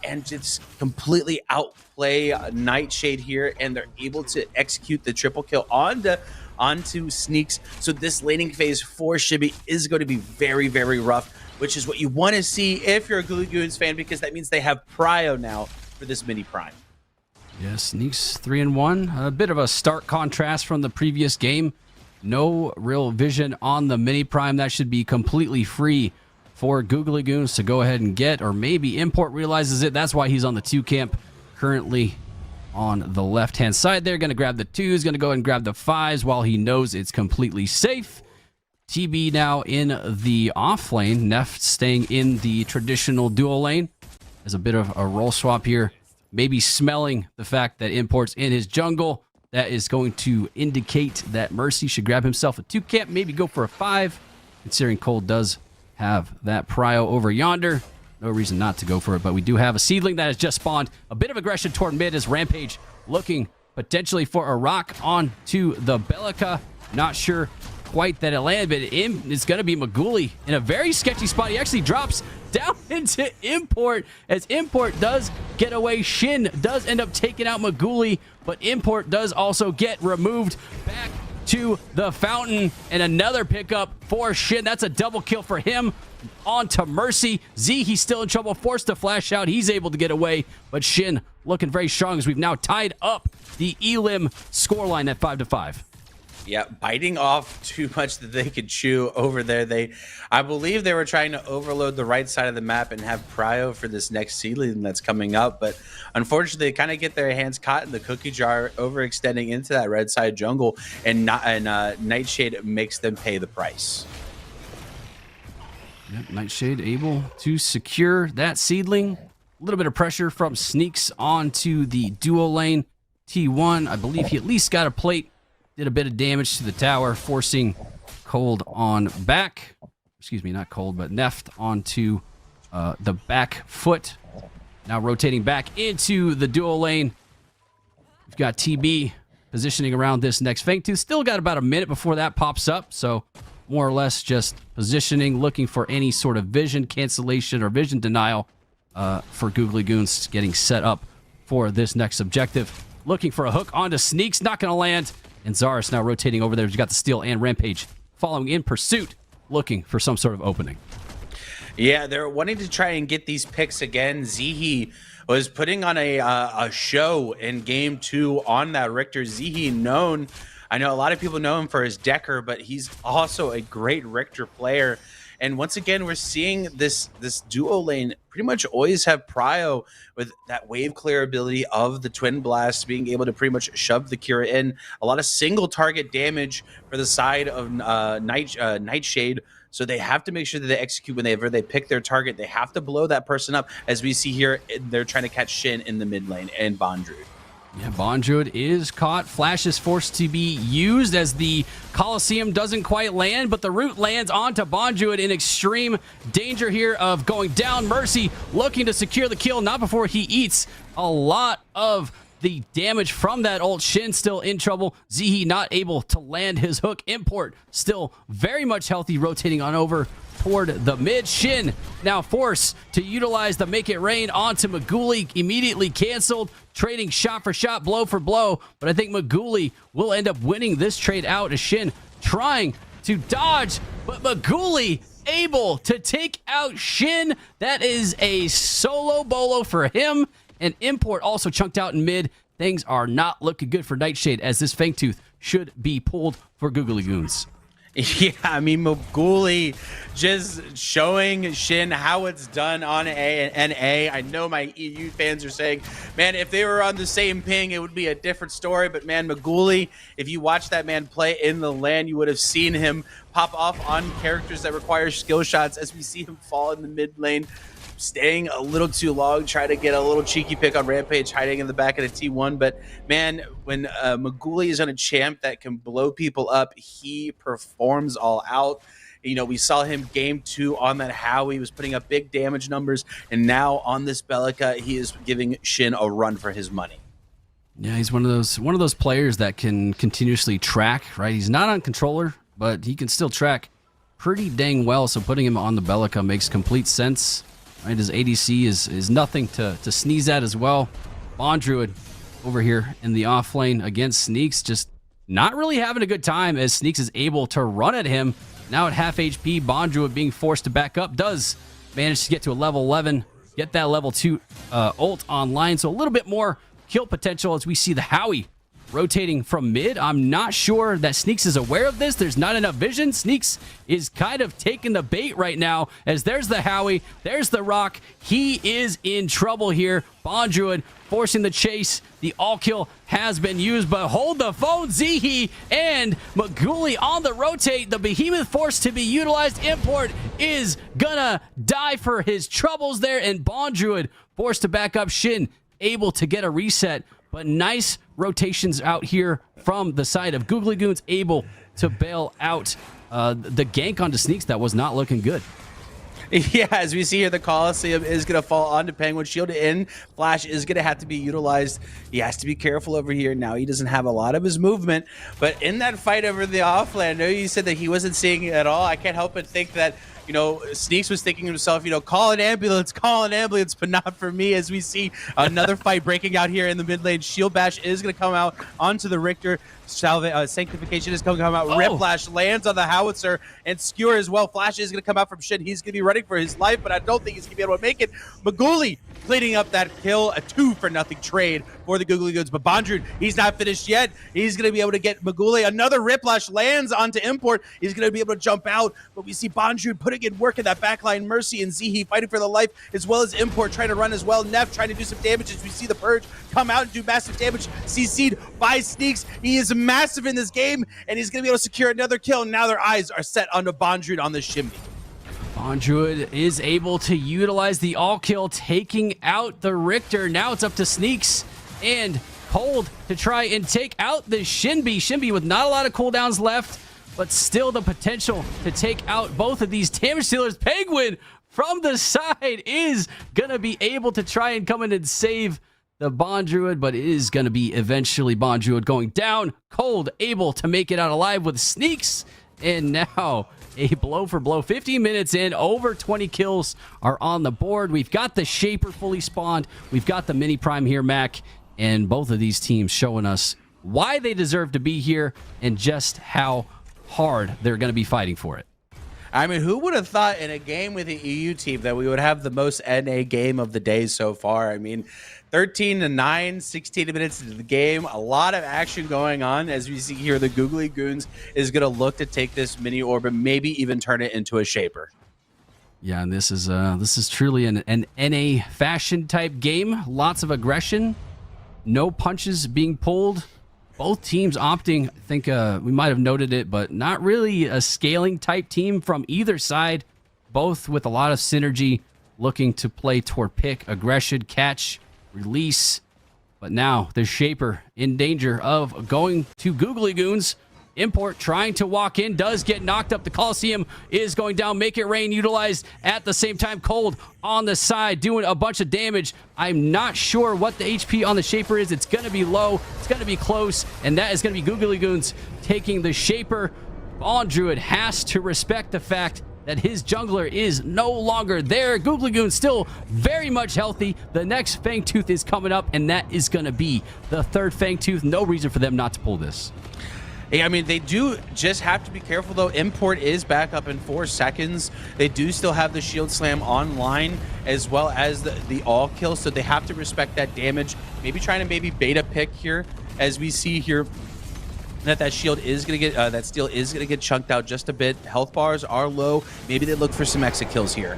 and just completely outplay Nightshade here, and they're able to execute the triple kill onto Sneaks. So this laning phase for Shinbi is going to be very, very rough. which is what you want to see if you're a Goons fan, because that means they have prio now for this mini prime. Yeah, Sneaks 3-1. A bit of a stark contrast from the previous game. No real vision on the mini prime. That should be completely free for Googly Goons to go ahead and get, or maybe Import realizes it. That's why he's on the 2 camp currently on the left-hand side there. Going to grab the 2s, going to go ahead and grab the 5s while he knows it's completely safe. TB now in the off lane. Neft staying in the traditional dual lane. There's a bit of a role swap here. Maybe smelling the fact that Import's in his jungle. That is going to indicate that Mercy should grab himself a 2 camp, maybe go for a 5, considering Cole does have that prio over yonder. No reason not to go for it, but we do have a seedling that has just spawned. A bit of aggression toward mid as Rampage looking potentially for a rock onto the Bellica. Not sure quite that it landed, but it's going to be Maguli in a very sketchy spot. He actually drops down into Import as Import does get away. Shin does end up taking out Maguli, but Import does also get removed back to the fountain, and another pickup for Shin. That's a double kill for him. On to Mercy. Z, he's still in trouble, forced to flash out. He's able to get away, but Shin looking very strong as we've now tied up the Elim scoreline at 5-5. Yeah, biting off too much that they could chew over there. I believe they were trying to overload the right side of the map and have prio for this next seedling that's coming up, but unfortunately they kind of get their hands caught in the cookie jar, overextending into that red side jungle, and Nightshade makes them pay the price. Yep, Nightshade able to secure that seedling. A little bit of pressure from Sneaks onto the duo lane. T1, I believe he at least got a plate. Did a bit of damage to the tower, forcing Cold on back. Excuse me, not Cold, but Neft onto the back foot. Now rotating back into the dual lane. We've got TB positioning around this next Fangtooth. Still got about a minute before that pops up, so more or less just positioning, looking for any sort of vision cancellation or vision denial for Googly Goons getting set up for this next objective. Looking for a hook onto Sneaks, not going to land. And Zaris now rotating over there. He's got the steal and Rampage following in pursuit, looking for some sort of opening. Yeah, they're wanting to try and get these picks again. Zihi was putting on a show in game 2 on that Richter. Zihi known, I know a lot of people know him for his Decker, but he's also a great Richter player. And once again, we're seeing this duo lane pretty much always have prio with that wave clear ability of the Twin Blast, being able to pretty much shove the Kira in. A lot of single target damage for the side of Nightshade. So they have to make sure that they execute whenever they pick their target. They have to blow that person up. As we see here, they're trying to catch Shin in the mid lane and Bondrude. Yeah, Bondrude is caught. Flash is forced to be used as the Colosseum doesn't quite land, but the root lands onto Bondrude in extreme danger here of going down. Mercy looking to secure the kill, not before he eats a lot of the damage from that ult. Shin still in trouble. Zihi not able to land his hook. Import still very much healthy, rotating on over toward the mid. Shin now forced to utilize the Make It Rain onto Maguli, immediately canceled, trading shot for shot, blow for blow, but I think Maguli will end up winning this trade out as Shin trying to dodge, but Maguli able to take out Shin. That is a solo bolo for him, and Import also chunked out in mid. Things are not looking good for Nightshade as this Fangtooth should be pulled for Googly Goons. Yeah, I mean, Maguli just showing Shin how it's done on A and NA. I know my EU fans are saying, man, if they were on the same ping, it would be a different story. But man, Maguli, if you watch that man play in the LAN, you would have seen him pop off on characters that require skill shots as we see him fall in the mid lane, staying a little too long, try to get a little cheeky pick on Rampage, hiding in the back of the T1. But man, when Maguli is on a champ that can blow people up, he performs all out. You know, we saw him game 2 on that Howie. He was putting up big damage numbers, and now on this Bellica, he is giving Shin a run for his money. Yeah, he's one of those players that can continuously track, right? He's not on controller, but he can still track pretty dang well. So putting him on the Bellica makes complete sense. Right, his ADC is nothing to sneeze at as well. Bondruid over here in the off lane against Sneaks, just not really having a good time as Sneaks is able to run at him now at half HP. Bondruid being forced to back up, does manage to get to a level 11, get that level 2 ult online, so a little bit more kill potential as we see the Howie rotating from mid. I'm not sure that Sneaks is aware of this. There's not enough vision. Sneaks is kind of taking the bait right now, as there's the Howie, there's the Rock. He is in trouble here. Bondruid forcing the chase. The all-kill has been used, but hold the phone. Zihi and Maguli on the rotate. The Behemoth forced to be utilized. Import is gonna die for his troubles there, and Bondruid forced to back up. Shin able to get a reset, but nice rotations out here from the side of Googly Goons, able to bail out the gank onto Sneaks that was not looking good. Yeah, as we see here, the Coliseum is going to fall onto Penguin. Shield in. Flash is going to have to be utilized. He has to be careful over here. Now, he doesn't have a lot of his movement, but in that fight over the offlane, I know you said that he wasn't seeing it at all. I can't help but think that, you know, Sneaks was thinking to himself, you know, call an ambulance, but not for me, as we see another fight breaking out here in the mid lane. Shield Bash is going to come out onto the Richter. Sanctification is going to come out. Riplash lands on the Howitzer, and Skewer as well. Flash is going to come out from Shin. He's going to be running for his life, but I don't think he's going to be able to make it. Maguli cleaning up that kill, a 2-for-0 trade for the Googly Goods. But Bondruid, he's not finished yet. He's going to be able to get Maguli. Another Riplash lands onto Import. He's going to be able to jump out, but we see Bondruid putting in work in that backline. Mercy and Zihi fighting for the life, as well as Import trying to run as well. Neff trying to do some damage as we see the Purge come out and do massive damage. CC'd by Sneaks. He is massive in this game, and he's going to be able to secure another kill. Now their eyes are set onto Bondruid on the shimmy. Bondruid is able to utilize the all-kill, taking out the Richter. Now it's up to Sneaks and Cold to try and take out the Shinbi. Shinbi with not a lot of cooldowns left, but still the potential to take out both of these damage dealers. Penguin from the side is going to be able to try and come in and save the Bondruid, but it is going to be eventually Bondruid going down. Cold able to make it out alive with Sneaks, and now a blow for blow. 15 minutes in, over 20 kills are on the board. We've got the Shaper fully spawned. We've got the Mini Prime here, Mac, and both of these teams showing us why they deserve to be here and just how hard they're going to be fighting for it. I mean, who would have thought in a game with the EU team that we would have the most NA game of the day so far? I mean, 13-9, 16 minutes into the game, a lot of action going on. As we see here, the Googly Goons is going to look to take this mini orb and maybe even turn it into a Shaper. Yeah, and this is truly an NA fashion type game. Lots of aggression, no punches being pulled. Both teams opting, I think we might have noted it, but not really a scaling type team from either side. Both with a lot of synergy, looking to play toward pick, aggression, catch, release. But now the Shaper in danger of going to Googly Goons. Import trying to walk in, does get knocked up. The Coliseum is going down. Make it rain utilized at the same time. Cold on the side doing a bunch of damage. I'm not sure what the HP on the Shaper is. It's going to be low. It's going to be close. And that is going to be Googly Goons taking the Shaper. Bondruid has to respect the fact that his jungler is no longer there. Googly Goon still very much healthy. The next Fangtooth is coming up, and that is going to be the third Fangtooth. No reason for them not to pull this. Yeah, I mean, they do just have to be careful, though. Import is back up in 4 seconds. They do still have the Shield Slam online, as well as the all-kill, so they have to respect that damage. Maybe trying to beta pick here, as we see here that shield is going to get, that steel is going to get chunked out just a bit. Health bars are low. Maybe they look for some exit kills here.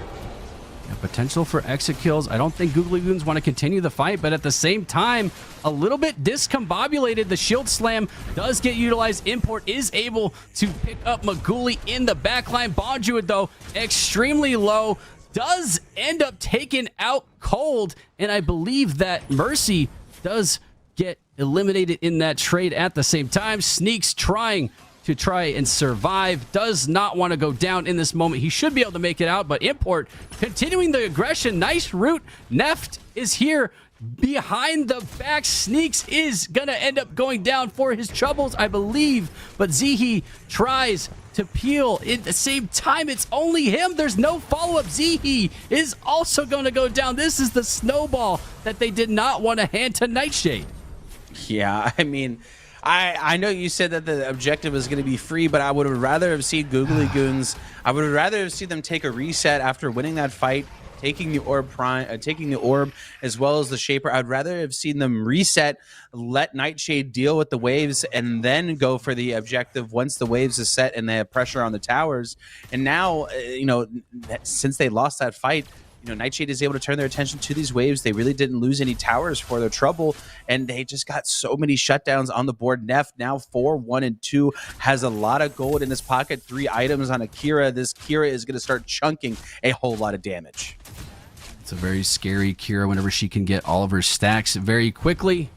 Potential for exit kills. I don't think Googly Goons want to continue the fight, but at the same time, a little bit discombobulated. The Shield Slam does get utilized. Import is able to pick up Maguli in the backline. Bondruid, though, extremely low. Does end up taking out Cold, and I believe that Mercy does get eliminated in that trade at the same time. Sneaks trying and survive, does not want to go down in this moment. He should be able to make it out, but Import continuing the aggression. Nice route. Neft is here behind the back. Sneaks is gonna end up going down for his troubles, I believe, but Zihi tries to peel. At the same time, it's only him. There's no follow-up. Zihi is also going to go down. This is the snowball that they did not want to hand to Nightshade. Yeah, I mean, I know you said that the objective was going to be free, but I would have rather have seen Googly Goons. I would have rather have seen them take a reset after winning that fight, taking the orb as well as the Shaper. I'd rather have seen them reset, let Nightshade deal with the waves, and then go for the objective once the waves is set and they have pressure on the towers. And now, since they lost that fight, Nightshade is able to turn their attention to these waves. They really didn't lose any towers for their trouble, and they just got so many shutdowns on the board. Neff now 4-1-2, has a lot of gold in his pocket, 3 items on Akira. This Kira is going to start chunking a whole lot of damage. It's a very scary Kira whenever she can get all of her stacks very quickly,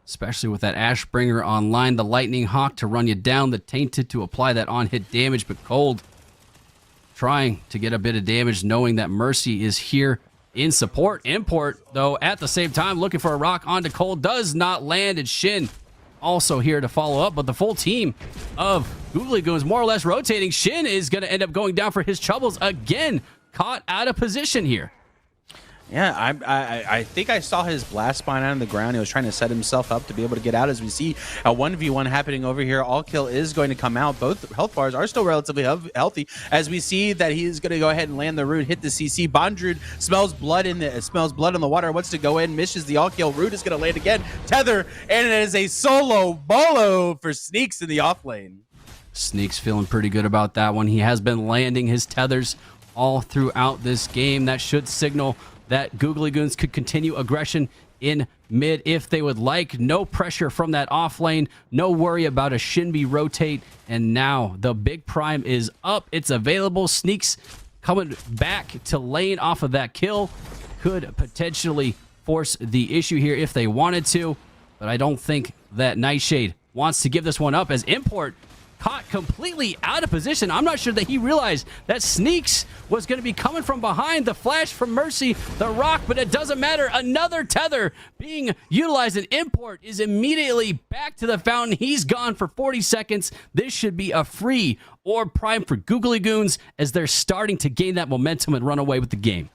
especially with that Ashbringer online, the Lightning Hawk to run you down, the Tainted to apply that on-hit damage, but Cold trying to get a bit of damage, knowing that Mercy is here in support. Import, though, at the same time, looking for a rock onto Cold, does not land, and Shin also here to follow up, but the full team of Googly Goons more or less rotating. Shin is going to end up going down for his troubles again, caught out of position here. Yeah, I think I saw his blast spine on the ground. He was trying to set himself up to be able to get out. As we see a 1v1 happening over here, All Kill is going to come out. Both health bars are still relatively healthy. As we see that he's going to go ahead and land the root, hit the CC. Bondrewd smells blood in the water. Wants to go in, misses the All Kill. Root is going to land again. Tether, and it is a solo bolo for Sneaks in the off lane. Sneaks feeling pretty good about that one. He has been landing his tethers all throughout this game. That should signal that Googly Goons could continue aggression in mid if they would like. No pressure from that off lane. No worry about a Shinbi rotate. And now the big prime is up. It's available. Sneaks coming back to lane off of that kill. Could potentially force the issue here if they wanted to. But I don't think that Nightshade wants to give this one up, as Import caught completely out of position. I'm not sure that he realized that Sneaks was going to be coming from behind. The flash from Mercy, the rock, but it doesn't matter. Another tether being utilized, and Import is immediately back to the fountain. He's gone for 40 seconds. This should be a free or prime for Googly Goons as they're starting to gain that momentum and run away with the game.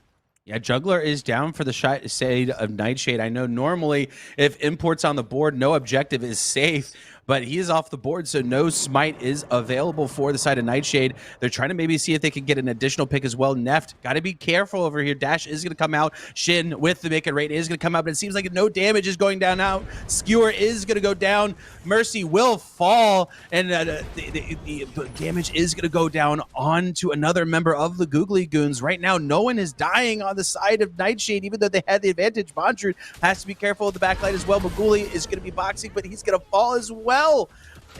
Yeah, Juggler is down for the shade of Nightshade. I know normally if Import's on the board, no objective is safe, but he is off the board, so no smite is available for the side of Nightshade. They're trying to maybe see if they can get an additional pick as well. Neft, got to be careful over here. Dash is going to come out. Shin with the make it rate is going to come out, but it seems like no damage is going down out. Skewer is going to go down. Mercy will fall, and the damage is going to go down onto another member of the Googly Goons. Right now, no one is dying on the side of Nightshade, even though they had the advantage. Bondrewd has to be careful of the backlight as well. Maguli is going to be boxing, but he's going to fall as well.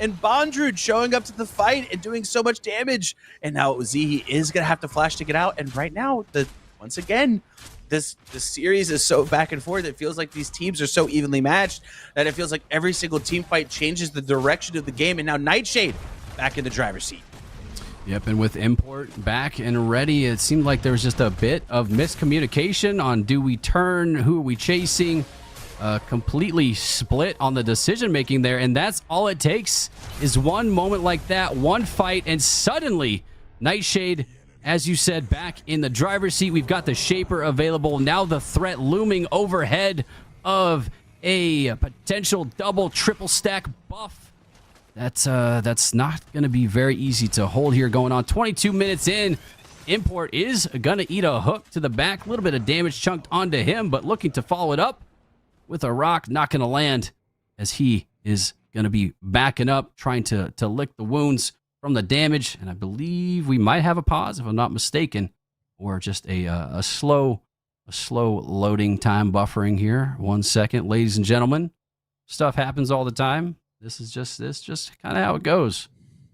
And Bondrewd showing up to the fight and doing so much damage. And now Zihi is going to have to flash to get out. And right now, once again, this series is so back and forth. It feels like these teams are so evenly matched that it feels like every single team fight changes the direction of the game. And now Nightshade back in the driver's seat. Yep, and with Import back and ready, it seemed like there was just a bit of miscommunication on do we turn, who are we chasing? Completely split on the decision making there, and that's all it takes is one moment like that, one fight, and suddenly Nightshade, as you said, back in the driver's seat. We've got the Shaper available now, the threat looming overhead of a potential double triple stack buff. That's not going to be very easy to hold here. Going on 22 minutes in, Import is going to eat a hook to the back, a little bit of damage chunked onto him, but looking to follow it up with a rock, not going to land, as he is going to be backing up, trying to lick the wounds from the damage. And I believe we might have a pause, if I'm not mistaken, or just a slow loading time buffering here. 1 second, ladies and gentlemen. Stuff happens all the time. This is just kind of how it goes.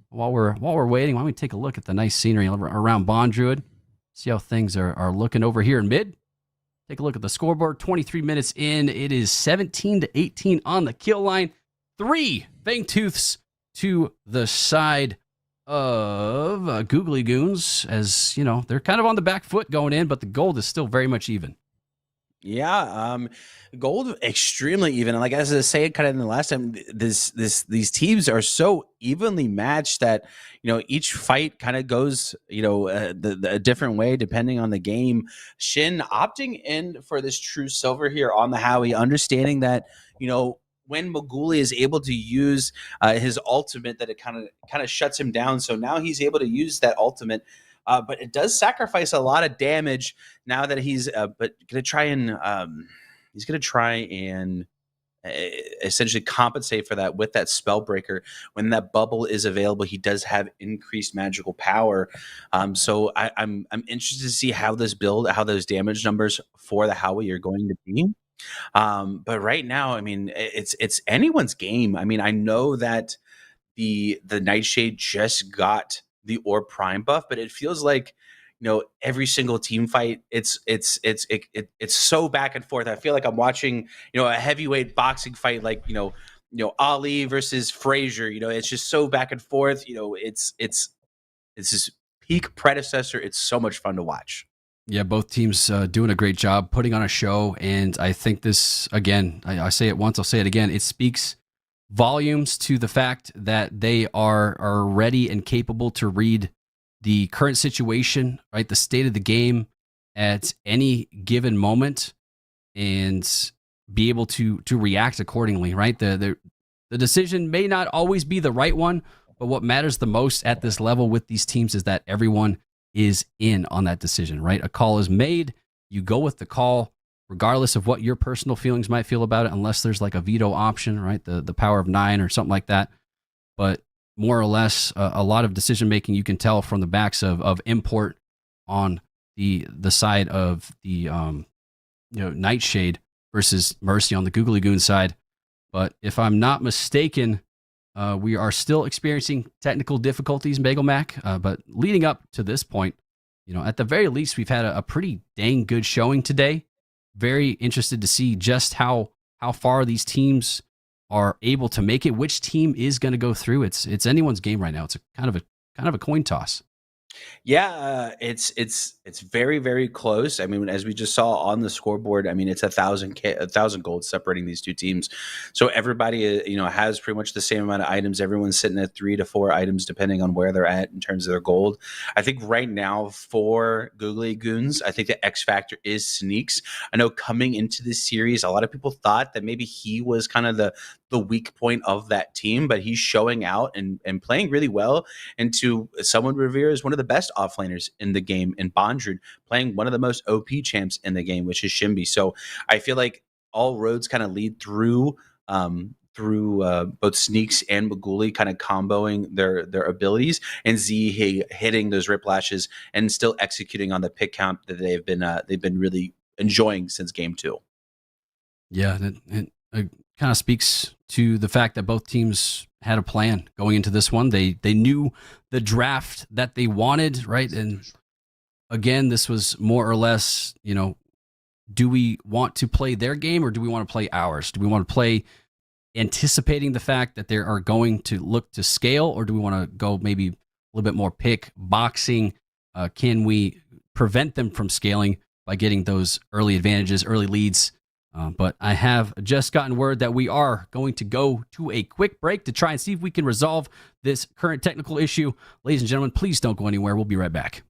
While we're waiting, why don't we take a look at the nice scenery around Bondrewd, see how things are looking over here in mid. Take a look at the scoreboard. 23 minutes in. It is 17-18 on the kill line. 3 Fangtooths to the side of Googly Goons. As, you know, they're kind of on the back foot going in, but the gold is still very much even. Yeah, gold extremely even. And like as I was saying kind of in the last time, these teams are so evenly matched that, you know, each fight kind of goes, you know, a different way depending on the game. Shin opting in for this true silver here on the Howie, understanding that, you know, when Maguli is able to use his ultimate, that it kind of shuts him down. So now he's able to use that ultimate, but it does sacrifice a lot of damage now that he's gonna try and essentially compensate for that with that Spellbreaker. When that bubble is available, he does have increased magical power. So I'm interested to see how those damage numbers for the Howie are going to be. But right now, I mean, it's anyone's game. I mean, I know that the Nightshade just got the Orb Prime buff, but it feels like, every single team fight, it's so back and forth. I feel like I'm watching, a heavyweight boxing fight, like, Ali versus Frazier. It's just so back and forth. It's this peak Predecessor. It's so much fun to watch. Yeah, both teams doing a great job putting on a show, and I think this, again, I say it once, I'll say it again, it speaks volumes to the fact that they are ready and capable to read the current situation, right, the state of the game at any given moment, and be able to react accordingly, right? The decision may not always be the right one, but what matters the most at this level with these teams is that everyone is in on that decision, right? A call is made, you go with the call, regardless of what your personal feelings might feel about it, unless there's like a veto option, right? The power of 9 or something like that. But more or less, a lot of decision making you can tell from the backs of Import on the side of the Nightshade versus Mercy on the Googly Goon side. But if I'm not mistaken, we are still experiencing technical difficulties, Bagel Mac. But leading up to this point, at the very least, we've had a pretty dang good showing today. Very interested to see just how far these teams are able to make it. Which team is going to go through? It's anyone's game right now. It's kind of a coin toss. Yeah, it's very, very close. I mean, as we just saw on the scoreboard, I mean, it's 1,000 gold separating these two teams. So everybody, has pretty much the same amount of items. Everyone's sitting at 3 to 4 items, depending on where they're at in terms of their gold. I think right now for Googly Goons, I think the X factor is Sneaks. I know coming into this series, a lot of people thought that maybe he was kind of the weak point of that team, but he's showing out and playing really well. And to someone revere is one of the best offlaners in the game in Bondred, playing one of the most OP champs in the game, which is Shimby. So I feel like all roads kind of lead through both Sneaks and Maguli kind of comboing their abilities, and Z hitting those Riplashes and still executing on the pick count that they've been really enjoying since game 2. Yeah, it kind of speaks to the fact that both teams had a plan going into this one. They knew the draft that they wanted, right? And again, this was more or less, do we want to play their game or do we want to play ours? Do we want to play anticipating the fact that they are going to look to scale, or do we want to go maybe a little bit more pick boxing? Can we prevent them from scaling by getting those early advantages, early leads? But I have just gotten word that we are going to go to a quick break to try and see if we can resolve this current technical issue. Ladies and gentlemen, please don't go anywhere. We'll be right back.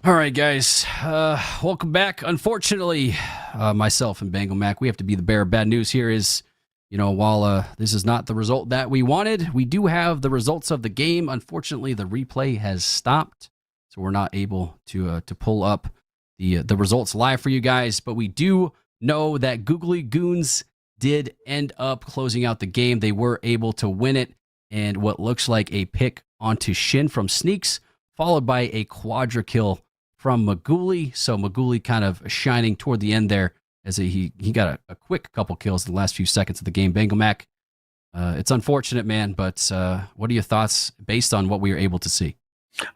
All right, guys. Welcome back. Unfortunately, myself and Bangle Mac, we have to be the bearer of bad news here. While this is not the result that we wanted, we do have the results of the game. Unfortunately, the replay has stopped, so we're not able to pull up the results live for you guys. But we do know that Googly Goons did end up closing out the game. They were able to win it, and what looks like a pick onto Shin from Sneaks, followed by a quadra kill from Maguli. So Maguli kind of shining toward the end there as he got a quick couple kills in the last few seconds of the game. Bangle Mac, it's unfortunate, man, but what are your thoughts based on what we were able to see?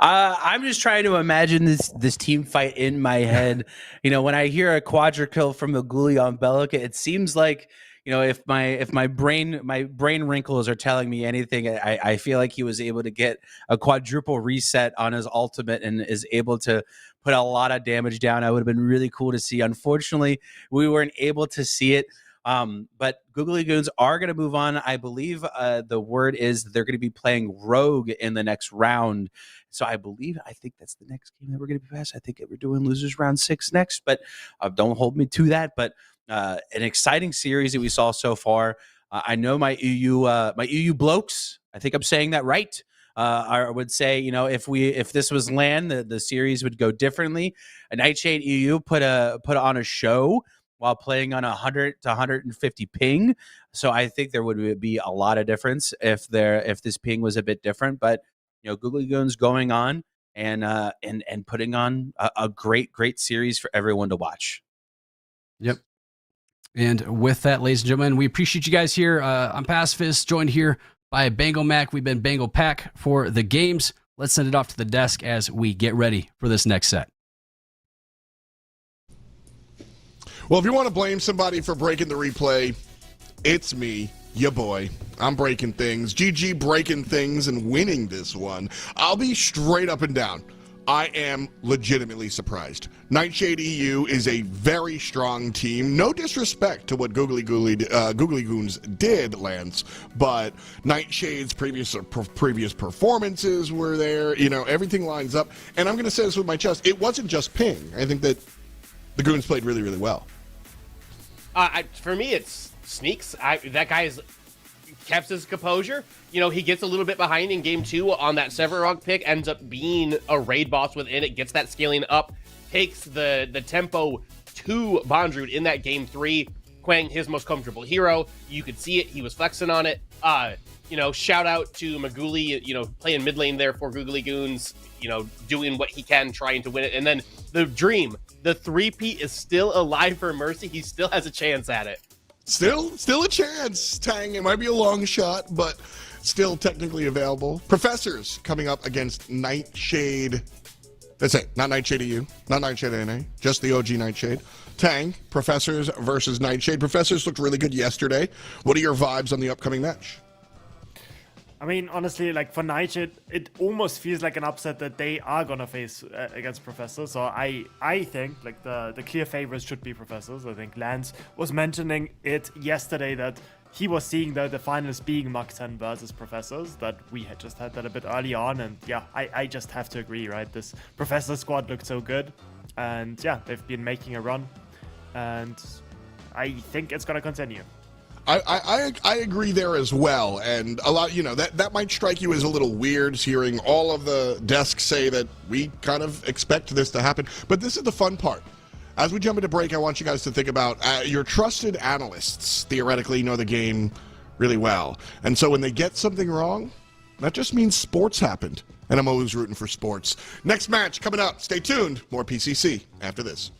I'm just trying to imagine this team fight in my head. When I hear a quadra kill from Maguli on Bellica, it seems like, if my brain wrinkles are telling me anything, I feel like he was able to get a quadruple reset on his ultimate and is able to put a lot of damage down. I would have been really cool to see. Unfortunately, we weren't able to see it. But Googly Goons are going to move on. I believe the word is they're going to be playing Rogue in the next round. So I think that's the next game that we're going to be past. I think we're doing losers round 6 next, but don't hold me to that. But an exciting series that we saw so far. I know my EU blokes, I think I'm saying that right. I would say, if this was LAN, the series would go differently. A Nightshade EU put on a show while playing on 100 to 150 ping. So I think there would be a lot of difference if this ping was a bit different. But Googly Goons going on and putting on a great series for everyone to watch. Yep. And with that, ladies and gentlemen, we appreciate you guys here. I'm Pacifist, joined here by Bangle Mac. We've been Bangle Pack for the games. Let's send it off to the desk as we get ready for this next set. Well, if you want to blame somebody for breaking the replay, it's me, ya boy. I'm breaking things. GG breaking things and winning this one. I'll be straight up and down. I am legitimately surprised. Nightshade EU is a very strong team. No disrespect to what Googly Goons did, Lance, but Nightshade's previous performances were there. Everything lines up. And I'm going to say this with my chest. It wasn't just ping. I think that the Goons played really, really well. For me, it's Sneaks. That guy's kept his composure. He gets a little bit behind in game 2 on that Severog pick, ends up being a raid boss within it, gets that scaling up, takes the tempo to Bondrewd in that game 3, Quang, his most comfortable hero. You could see it. He was flexing on it. Shout out to Maguli, playing mid lane there for Googly Goons, doing what he can, trying to win it. And then the dream, the 3P is still alive for Mercy. He still has a chance at it. Still a chance, Tang. It might be a long shot, but still technically available. Professors coming up against Nightshade. That's it. Not Nightshade EU, not Nightshade NA, just the OG Nightshade. Tang, Professors versus Nightshade. Professors looked really good yesterday. What are your vibes on the upcoming match? I mean, honestly, for Nightshade, it almost feels like an upset that they are gonna face against Professors. So I think the clear favorites should be Professors. I think Lance was mentioning it yesterday that he was seeing the finals being Mach 10 versus Professors. That we had just had that a bit early on, and yeah, I just have to agree, right? This Professor squad looked so good, and yeah, they've been making a run, and I think it's gonna continue. I agree there as well, and a lot, that might strike you as a little weird, hearing all of the desks say that we kind of expect this to happen. But this is the fun part. As we jump into break, I want you guys to think about your trusted analysts. Theoretically, know the game really well, and so when they get something wrong, that just means sports happened, and I'm always rooting for sports. Next match coming up. Stay tuned. More PCC after this.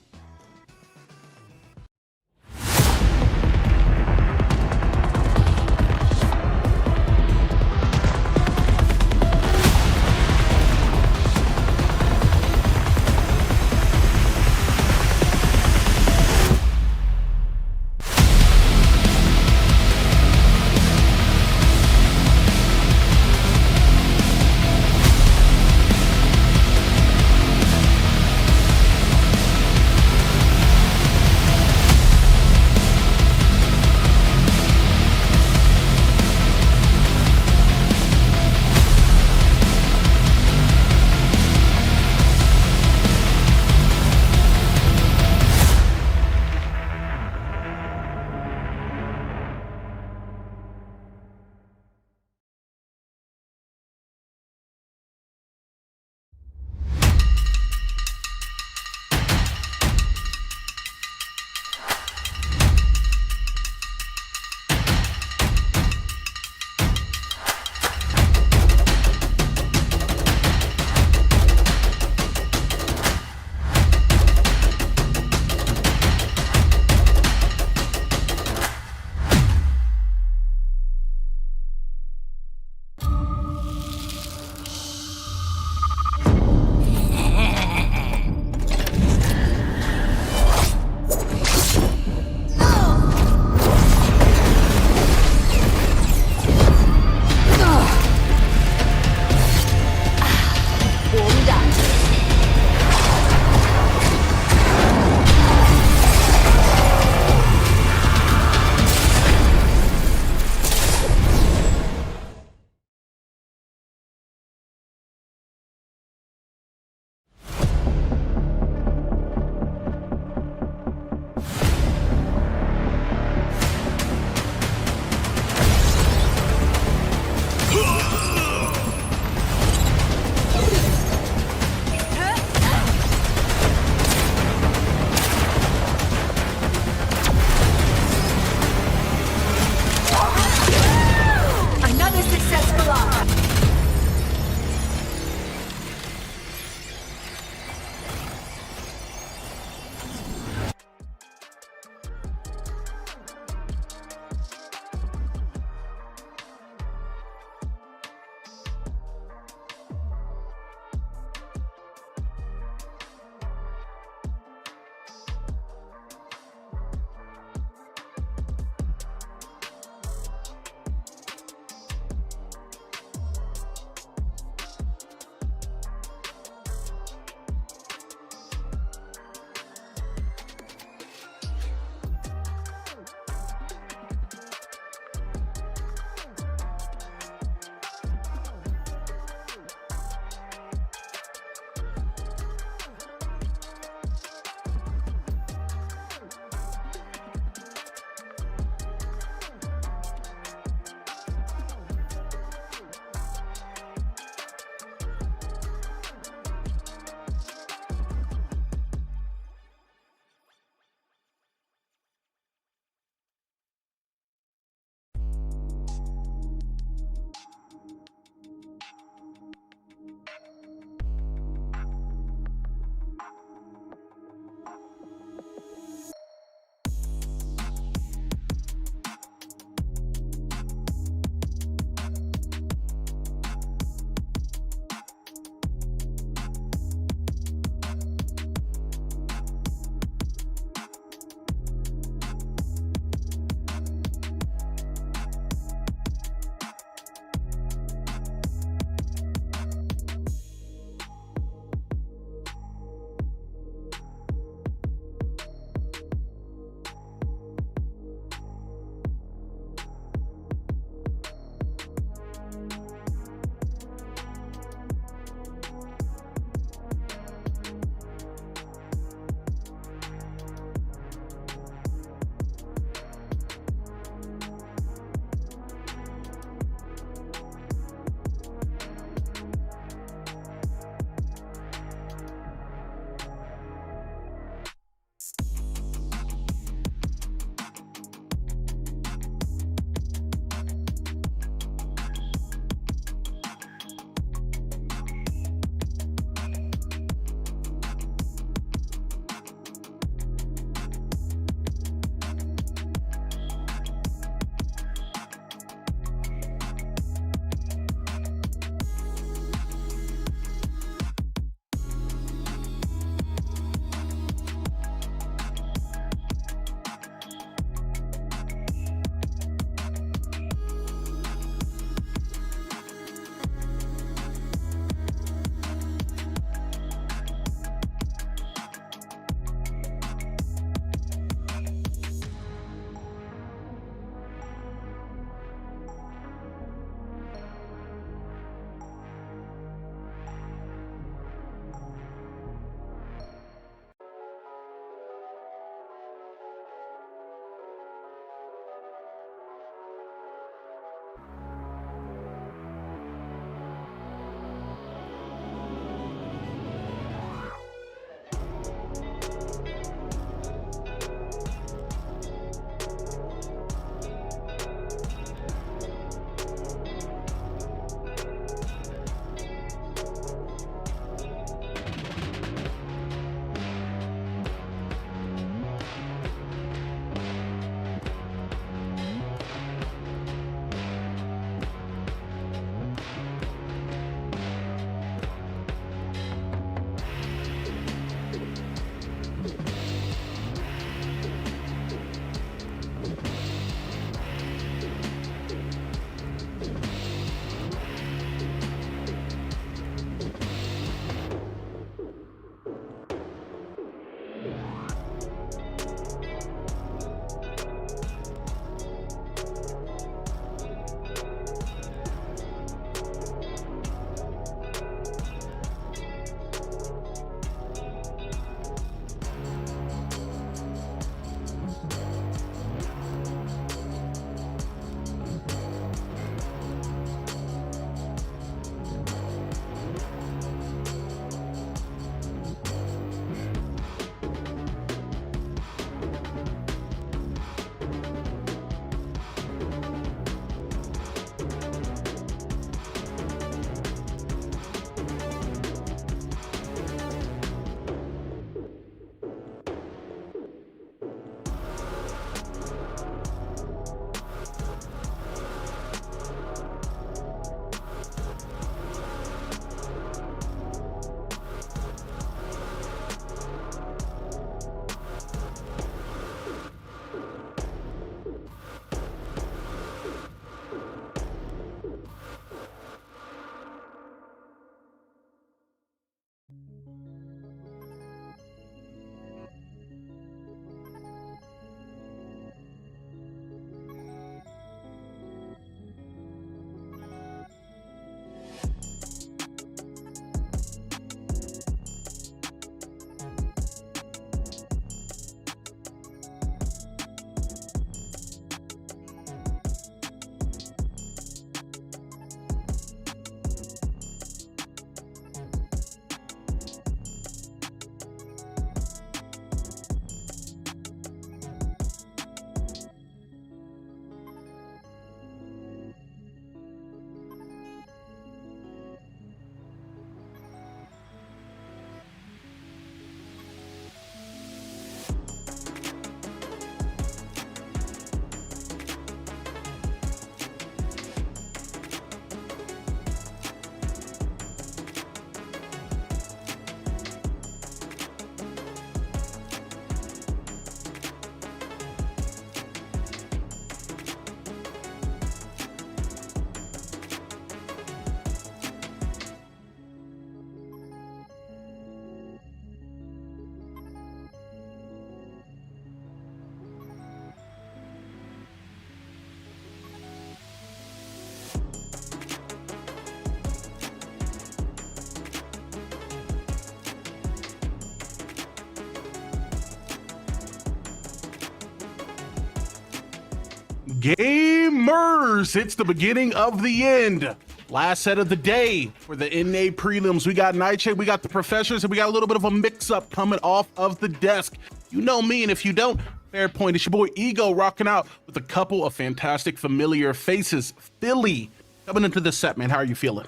Gamers, it's the beginning of the end. Last set of the day for the NA prelims. We got Nightshade, we got the professors, and we got a little bit of a mix-up coming off of the desk. You know me, and if you don't, fair point. It's your boy Ego rocking out with a couple of fantastic familiar faces. Philly, coming into this set, man, how are you feeling?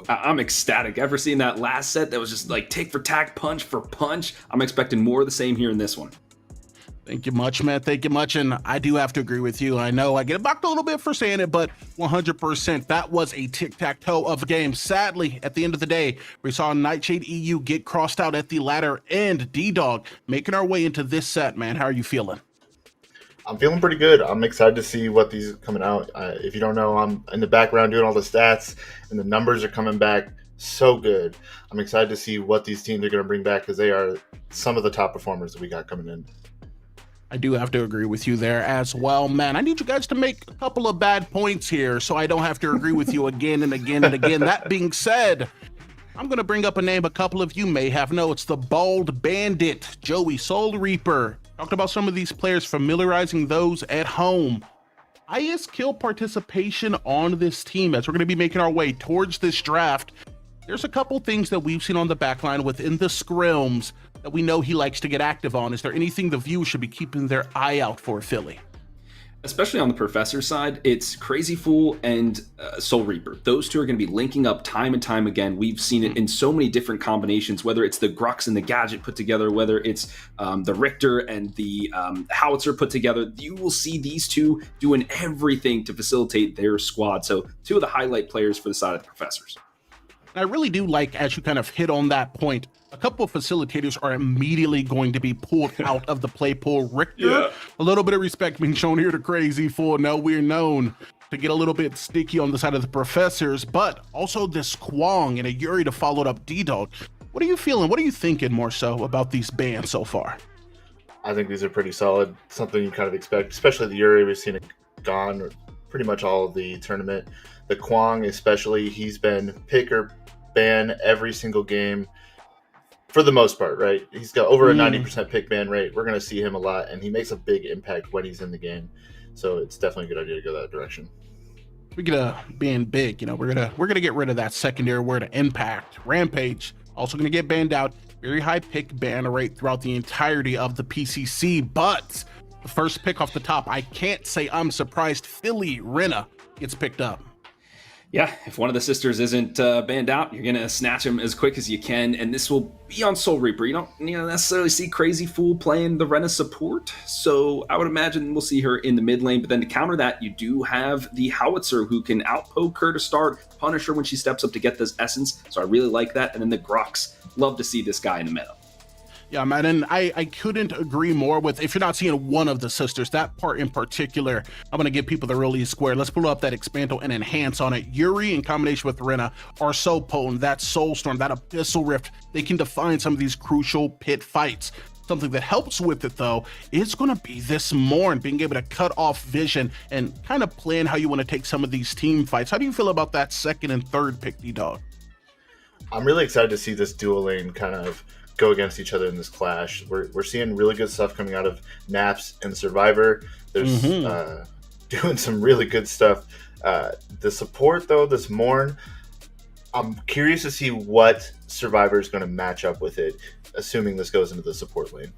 I'm ecstatic. Ever seen that last set that was just like tick for tack, punch for punch? I'm expecting more of the same here in this one. Thank you much, man. Thank you much. And I do have to agree with you. I know I get mocked a little bit for saying it, but 100%, that was a tic-tac-toe of a game. Sadly, at the end of the day, we saw Nightshade EU get crossed out at the ladder and D-Dog making our way into this set, man. How are you feeling? I'm feeling pretty good. I'm excited to see what these are coming out. If you don't know, I'm in the background doing all the stats, and the numbers are coming back so good. I'm excited to see what these teams are going to bring back because they are some of the top performers that we got coming in. I do have to agree with you there as well, man. I need you guys to make a couple of bad points here so I don't have to agree with you again and again and again. That being said, I'm going to bring up a name a couple of you may have known. It's the Bald Bandit, Joey Soul Reaper. Talked about some of these players, familiarizing those at home. Highest kill participation on this team as we're going to be making our way towards this draft. There's a couple things that we've seen on the backline within the scrims that we know he likes to get active on. Is there anything the viewers should be keeping their eye out for, Philly? Especially on the Professor side, it's Crazy Fool and Soul Reaper. Those two are going to be linking up time and time again. We've seen it in so many different combinations, whether it's the Grux and the Gadget put together, whether it's the Richter and the Howitzer put together. You will see these two doing everything to facilitate their squad. So two of the highlight players for the side of the Professors. I really do like, as you kind of hit on that point, a couple of facilitators are immediately going to be pulled out of the play pool. Richter, a little bit of respect being shown here to Crazy Fool. Now we're known to get a little bit sticky on the side of the Professors, but also this Kwong and a Yuri to follow up D-Dog. What are you feeling? What are you thinking more so about these bans so far? I think these are pretty solid. Something you kind of expect, especially the Yuri. We've seen it gone pretty much all of the tournament. The Kwong especially, he's been pick or ban every single game for the most part, right? He's got over a 90% pick ban rate. We're going to see him a lot, and he makes a big impact when he's in the game. So it's definitely a good idea to go that direction. Speaking of being big, you know, we're gonna get rid of that secondary word, impact. Rampage also gonna get banned out. Very high pick ban rate throughout the entirety of the PCC, but the first pick off the top, I can't say I'm surprised. Philly Rena gets picked up. Yeah, if one of the sisters isn't banned out, you're going to snatch him as quick as you can, and this will be on Soul Reaper. You don't necessarily see Crazy Fool playing the Rena support, so I would imagine we'll see her in the mid lane, but then to counter that, you do have the Howitzer who can outpoke her to start, punish her when she steps up to get this essence, so I really like that, and then the Grux. Love to see this guy in the meta. Yeah, man, and I couldn't agree more with, if you're not seeing one of the sisters, that part in particular, I'm going to give people the really square. Let's pull up that Expando and Enhance on it. Yuri in combination with Rena are so potent. That Soulstorm, that Abyssal Rift, they can define some of these crucial pit fights. Something that helps with it, though, is going to be this Morn, being able to cut off vision and kind of plan how you want to take some of these team fights. How do you feel about that second and third pick, D-Dog? I'm really excited to see this dual lane kind of go against each other in this clash. We're seeing really good stuff coming out of Naps and Survivor. There's doing some really good stuff. The support, though, this Morn, I'm curious to see what Survivor is going to match up with it, assuming this goes into the support lane.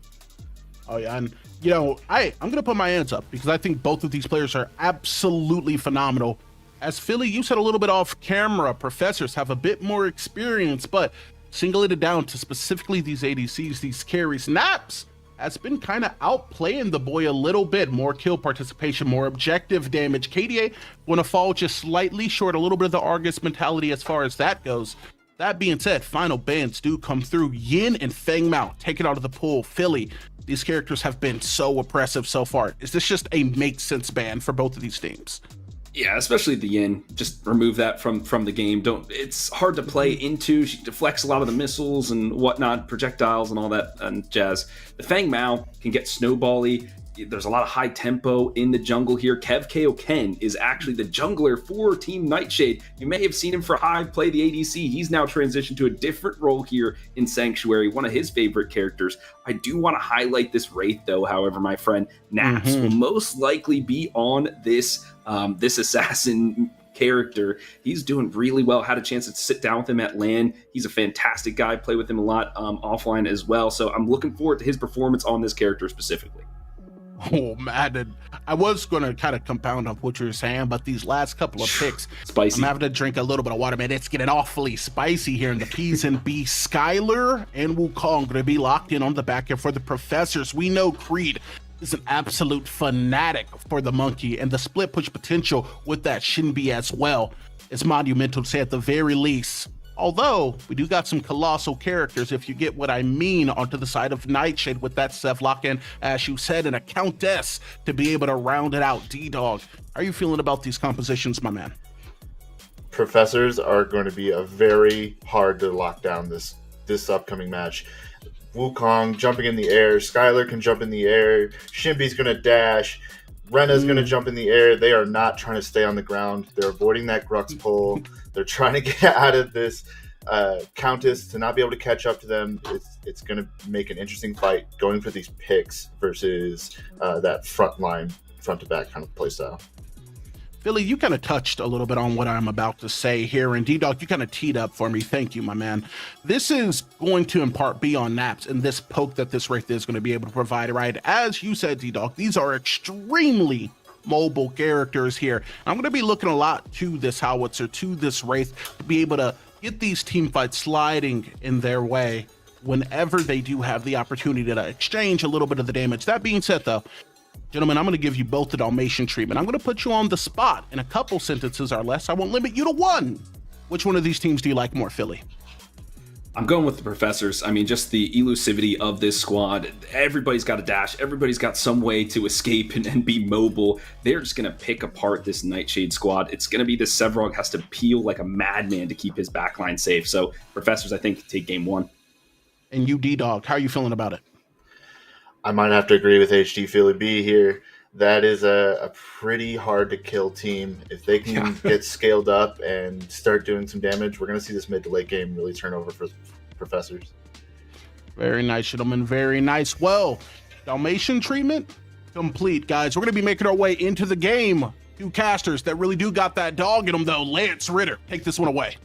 Oh, yeah, and, you know, I'm going to put my hands up because I think both of these players are absolutely phenomenal. As Philly, you said a little bit off camera, Professors have a bit more experience, but singling it down to specifically these ADCs, these carries, Naps has been kind of outplaying the boy a little bit. More kill participation, more objective damage. KDA going to fall just slightly short, a little bit of the Argus mentality as far as that goes. That being said, final bans do come through. Yin and Feng Mao taken out of the pool. Philly, these characters have been so oppressive so far. Is this just a make sense ban for both of these teams? Yeah, especially the Yin. Just remove that from the game. It's hard to play into. She deflects a lot of the missiles and whatnot, projectiles and all that and jazz. The Fang Mao can get snowbally. there's a lot of high tempo in the jungle here. Kev KO Ken is actually the jungler for Team Nightshade. You may have seen him for Hive play the ADC. He's now transitioned to a different role here in Sanctuary, one of his favorite characters. I do want to highlight this Wraith, though. However, my friend Naps will most likely be on this this assassin character. He's doing really well. Had a chance to sit down with him at LAN. He's a fantastic guy. Play with him a lot offline as well. So I'm looking forward to his performance on this character specifically. Oh, man. And I was going to kind of compound on what you were saying, but these last couple of picks, spicy. I'm having to drink a little bit of water, man. It's getting awfully spicy here in the P's and B. Skylar and Wukong going to be locked in on the back end for the Professors. We know Creed is an absolute fanatic for the monkey, and the split push potential with that Shinbi as well is monumental, to say at the very least. Although, we do got some colossal characters, if you get what I mean, onto the side of Nightshade with that Seth lock-in, as you said, and a Countess to be able to round it out. D-Dog, how are you feeling about these compositions, my man? Professors are going to be a very hard to lock down this upcoming match. Wukong jumping in the air, Skylar can jump in the air, Shinbi's going to dash, Rena's going to jump in the air. They are not trying to stay on the ground. They're avoiding that Grux pull. They're trying to get out of this Countess to not be able to catch up to them. It's going to make an interesting fight going for these picks versus that front line, front to back kind of play style. Philly, you kind of touched a little bit on what I'm about to say here, and D-Dog, you kind of teed up for me. Thank you, my man. This is going to in part be on Naps and this poke that this Wraith is going to be able to provide, right? As you said, D-Dog, these are extremely mobile characters here. I'm going to be looking a lot to this Howitzer, to this Wraith, to be able to get these team fights sliding in their way whenever they do have the opportunity to exchange a little bit of the damage. That being said, though, gentlemen, I'm going to give you both the Dalmatian treatment. I'm going to put you on the spot in a couple sentences or less. I won't limit you to one. Which one of these teams do you like more, Philly? I'm going with the Professors. I mean, just the elusivity of this squad. Everybody's got a dash. Everybody's got some way to escape and be mobile. They're just going to pick apart this Nightshade squad. It's going to be the Sevrog has to peel like a madman to keep his backline safe. So Professors, I think, take game one. And you, D-Dog, how are you feeling about it? I might have to agree with HD Philly B here. That is a pretty hard to kill team. If they can get scaled up and start doing some damage, we're going to see this mid to late game really turn over for Professors. Very nice, gentlemen. Very nice. Well, Dalmatian treatment complete, guys. We're going to be making our way into the game. Two casters that really do got that dog in them, though. Lance Ritter, take this one away.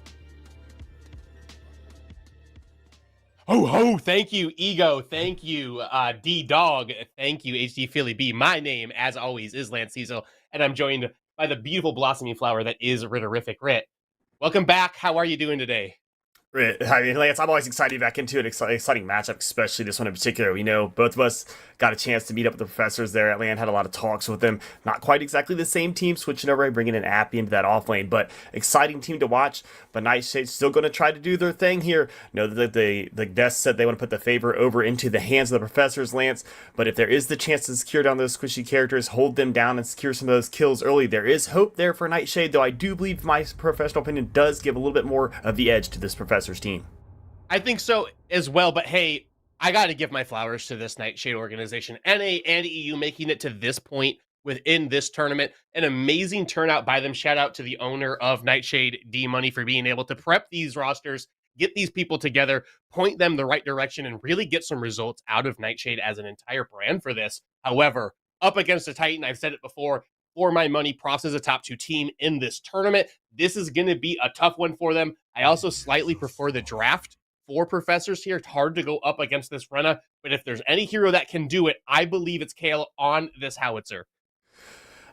Oh, thank you, Ego. Thank you, D-Dog. Thank you, HD Philly B. My name, as always, is Lance Cecil, and I'm joined by the beautiful blossoming flower that is Ritterific Rit. Welcome back. How are you doing today? I mean, Lance, I'm always excited to be back into an exciting matchup, especially this one in particular. We know both of us got a chance to meet up with the Professors there at LAN, had a lot of talks with them. Not quite exactly the same team, switching over and bringing in Appy into that off lane, but exciting team to watch. But Nightshade's still going to try to do their thing here. Know that the Death said they want to put the favor over into the hands of the Professors, Lance. But if there is the chance to secure down those squishy characters, hold them down and secure some of those kills early, there is hope there for Nightshade, though I do believe my professional opinion does give a little bit more of the edge to this Professors team. I think so as well, but hey, I got to give my flowers to this Nightshade organization, NA and EU, making it to this point within this tournament. An amazing turnout by them. Shout out to the owner of Nightshade, D-Money, for being able to prep these rosters, get these people together, point them the right direction, and really get some results out of Nightshade as an entire brand for this. However, up against a Titan, I've said it before, for my money, Props is a top 2 team in this tournament. This is going to be a tough one for them. I also slightly prefer the draft for Professors here. It's hard to go up against this Rena, but if there's any hero that can do it, I believe it's Kale on this Howitzer.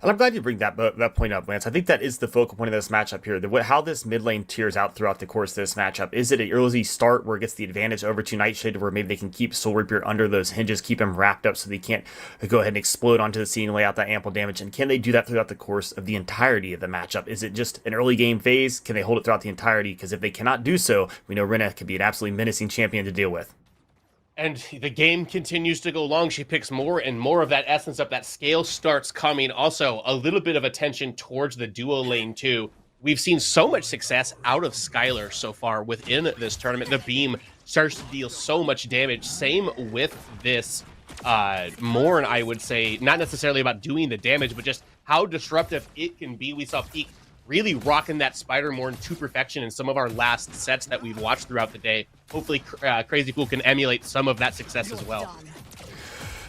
And I'm glad you bring that point up, Lance. I think that is the focal point of this matchup here. How this mid lane tiers out throughout the course of this matchup. Is it an early start where it gets the advantage over to Nightshade, where maybe they can keep Soul Reaper under those hinges, keep him wrapped up so they can't go ahead and explode onto the scene and lay out that ample damage? And can they do that throughout the course of the entirety of the matchup? Is it just an early game phase? Can they hold it throughout the entirety? Because if they cannot do so, we know Rena could be an absolutely menacing champion to deal with. And the game continues to go long. She picks more and more of that essence up. That scale starts coming. Also, a little bit of attention towards the duo lane, too. We've seen so much success out of Skylar so far within this tournament. The beam starts to deal so much damage. Same with this Morn, I would say, not necessarily about doing the damage, but just how disruptive it can be. We saw Peak really rocking that Spider Morn to perfection in some of our last sets that we've watched throughout the day. Hopefully, Crazy Fool can emulate some of that success as well.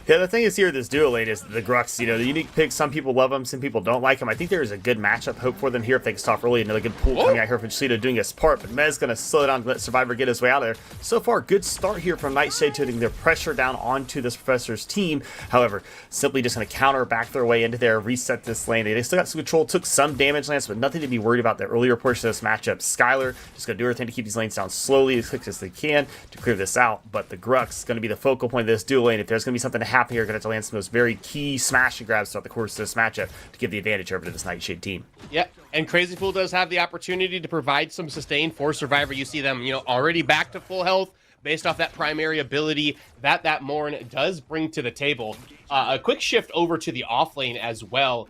Yeah, the thing is here, this duo lane is the Grux. You know, the unique picks. Some people love them, some people don't like them. I think there is a good matchup hope for them here if they can stop early. Another good pool coming out here from Cheeto doing his part, but Mez going to slow down to let Survivor get his way out of there. So far, good start here from Nightshade to putting their pressure down onto this Professor's team. However, simply just going to counter back their way into there, reset this lane. They still got some control, took some damage, Lance, but nothing to be worried about the earlier portion of this matchup. Skylar just going to do everything to keep these lanes down slowly as quick as they can to clear this out, but the Grux is going to be the focal point of this duo lane. If there's going to be something to happen here, going to have to land some those very key smash and grabs throughout the course of this matchup to give the advantage over to this Nightshade team. Yeah, and Crazy Fool does have the opportunity to provide some sustain for Survivor. You see them, already back to full health based off that primary ability that Morn does bring to the table. A quick shift over to the off lane as well.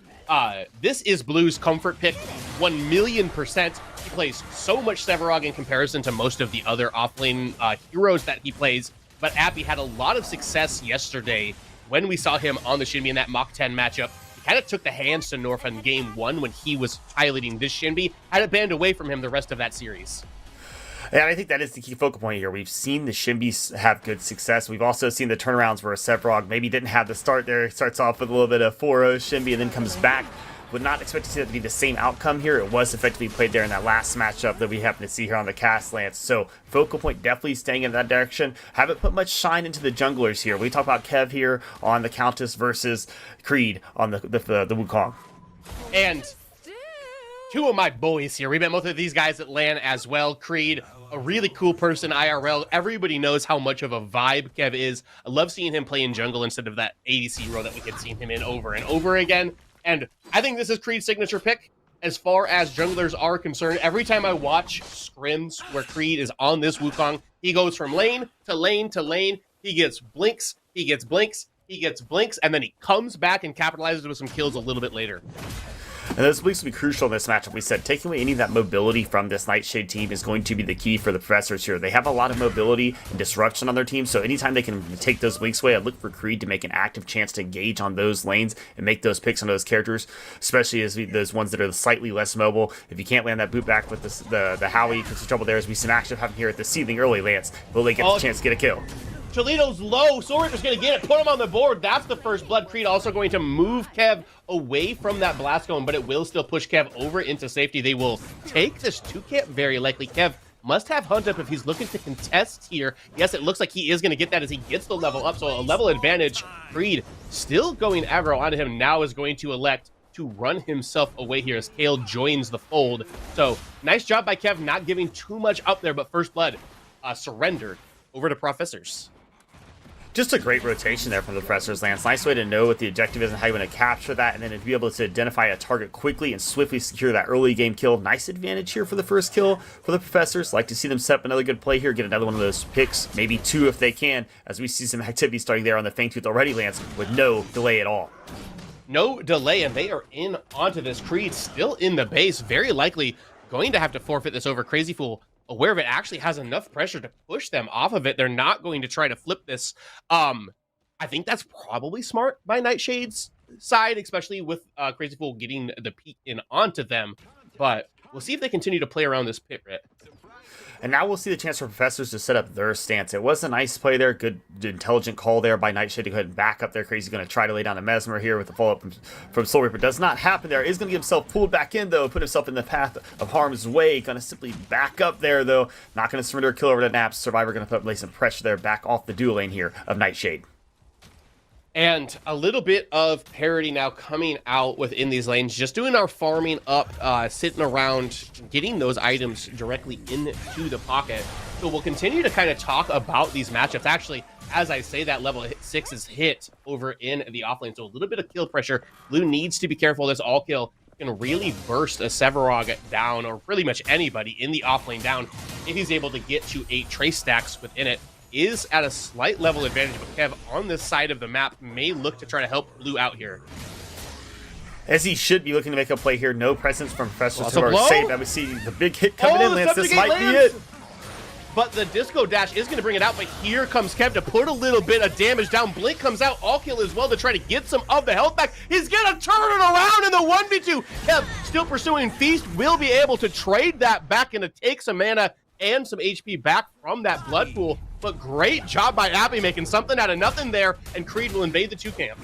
This is Blue's comfort pick, 1,000,000%. He plays so much Sevarog in comparison to most of the other off lane heroes that he plays, but Appy had a lot of success yesterday when we saw him on the Shinbi in that Mach 10 matchup. He kind of took the hands to Norf in game 1 when he was piloting this Shinbi, had it banned away from him the rest of that series. And I think that is the key focal point here. We've seen the Shimbis have good success. We've also seen the turnarounds where Sevrog maybe didn't have the start there. He starts off with a little bit of 4-0 Shimbi and then comes back. Would not expect to see that to be the same outcome here. It was effectively played there in that last matchup that we happen to see here on the cast, Lance. So focal point definitely staying in that direction. Haven't put much shine into the junglers here. We talk about Kev here on the Countess versus Creed on the Wukong. And two of my boys here. We met both of these guys at LAN as well. Creed, a really cool person IRL. Everybody knows how much of a vibe Kev is. I love seeing him play in jungle instead of that ADC role that we had seen him in over and over again. And I think this is Creed's signature pick as far as junglers are concerned. Every time I watch scrims where Creed is on this Wukong, he goes from lane to lane to lane. He gets blinks, he gets blinks, he gets blinks, and then he comes back and capitalizes with some kills a little bit later. And those blinks will be crucial in this matchup. We said taking away any of that mobility from this Nightshade team is going to be the key for the Professors here. They have a lot of mobility and disruption on their team, so anytime they can take those blinks away, I look for Creed to make an active chance to engage on those lanes and make those picks on those characters, especially as those ones that are slightly less mobile. If you can't land that boot back with the Howie, because the trouble there is we see some action happen here at the Seething early, Lance. Will they get the chance to get a kill? Toledo's low. Soraker's going to get it. Put him on the board. That's the first blood. Creed also going to move Kev away from that blast cone, but it will still push Kev over into safety. They will take this 2-camp very likely. Kev must have Hunt up if he's looking to contest here. Yes, it looks like he is going to get that as he gets the level up, so a level advantage. Creed still going aggro onto him, now is going to elect to run himself away here as Kale joins the fold. So nice job by Kev not giving too much up there, but first blood surrendered over to Professors. Just a great rotation there from the Professors, Lance. Nice way to know what the objective is and how you want to capture that, and then to be able to identify a target quickly and swiftly secure that early game kill. Nice advantage here for the first kill for the Professors. Like to see them set up another good play here, get another one of those picks, maybe two if they can, as we see some activity starting there on the Fangtooth already, Lance, with no delay at all. No delay, and they are in onto this. Creed still in the base, very likely going to have to forfeit this over. Crazy Fool, aware of it, actually has enough pressure to push them off of it. They're not going to try to flip this. I think that's probably smart by Nightshade's side, especially with Crazy Fool getting the peek in onto them. But we'll see if they continue to play around this pit rip. And now we'll see the chance for Professors to set up their stance. It was a nice play there. Good, intelligent call there by Nightshade to go ahead and back up there. Crazy's going to try to lay down a Mesmer here with the follow-up from Soul Reaper. Does not happen there. Is going to get himself pulled back in, though. Put himself in the path of harm's way. Going to simply back up there, though. Not going to surrender a kill over to Naps. Survivor going to lay some pressure there back off the dual lane here of Nightshade. And a little bit of parity now coming out within these lanes, just doing our farming up, sitting around, getting those items directly into the pocket. So we'll continue to kind of talk about these matchups. Actually, as I say that, level 6 is hit over in the offlane, so a little bit of kill pressure. Blue needs to be careful. This all kill can really burst a Sevarog down, or pretty much anybody in the offlane down, if he's able to get to 8 trace stacks within it. Is at a slight level advantage, but Kev on this side of the map may look to try to help Blue out here. As he should be looking to make a play here. No presence from Professor to our save. I would see the big hit coming in, Lance. This might be it. but the disco dash is going to bring it out. But here comes Kev to put a little bit of damage down. Blink comes out, all kill as well to try to get some of the health back. He's going to turn it around in the 1v2. Kev still pursuing Feast, will be able to trade that back and to take some mana and some HP back from that blood pool. But great job by Abby making something out of nothing there, and Creed will invade the 2 camp.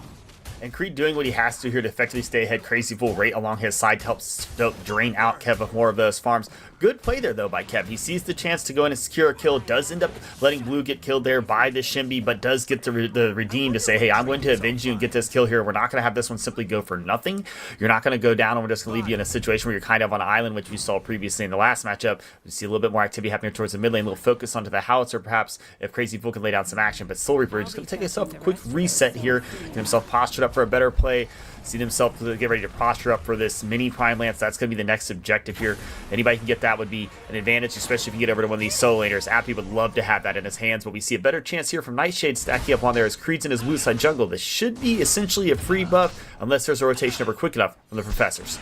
And Creed doing what he has to here to effectively stay ahead. Crazypool right along his side to help drain out Kev of more of those farms. Good play there, though, by Kev. He sees the chance to go in and secure a kill, does end up letting Blue get killed there by the Shimby, but does get the redeem to say, hey, I'm going to avenge you and get this kill here. We're not going to have this one simply go for nothing. You're not going to go down, and we're just going to leave you in a situation where you're kind of on an island, which we saw previously in the last matchup. We see a little bit more activity happening towards the mid lane, a little focus onto the howitzer, perhaps, if Crazypool can lay down some action. But Soul Reaper just going to take himself a quick reset here, get himself postured up for a better play. See himself get ready to posture up for this mini Prime Lance. That's going to be the next objective here. Anybody can get that would be an advantage, especially if you get over to one of these solo laners. Appy would love to have that in his hands, but we see a better chance here from Nightshade stacking up on there as Creed's in his blue side jungle. This should be essentially a free buff unless there's a rotation over quick enough from the Professors.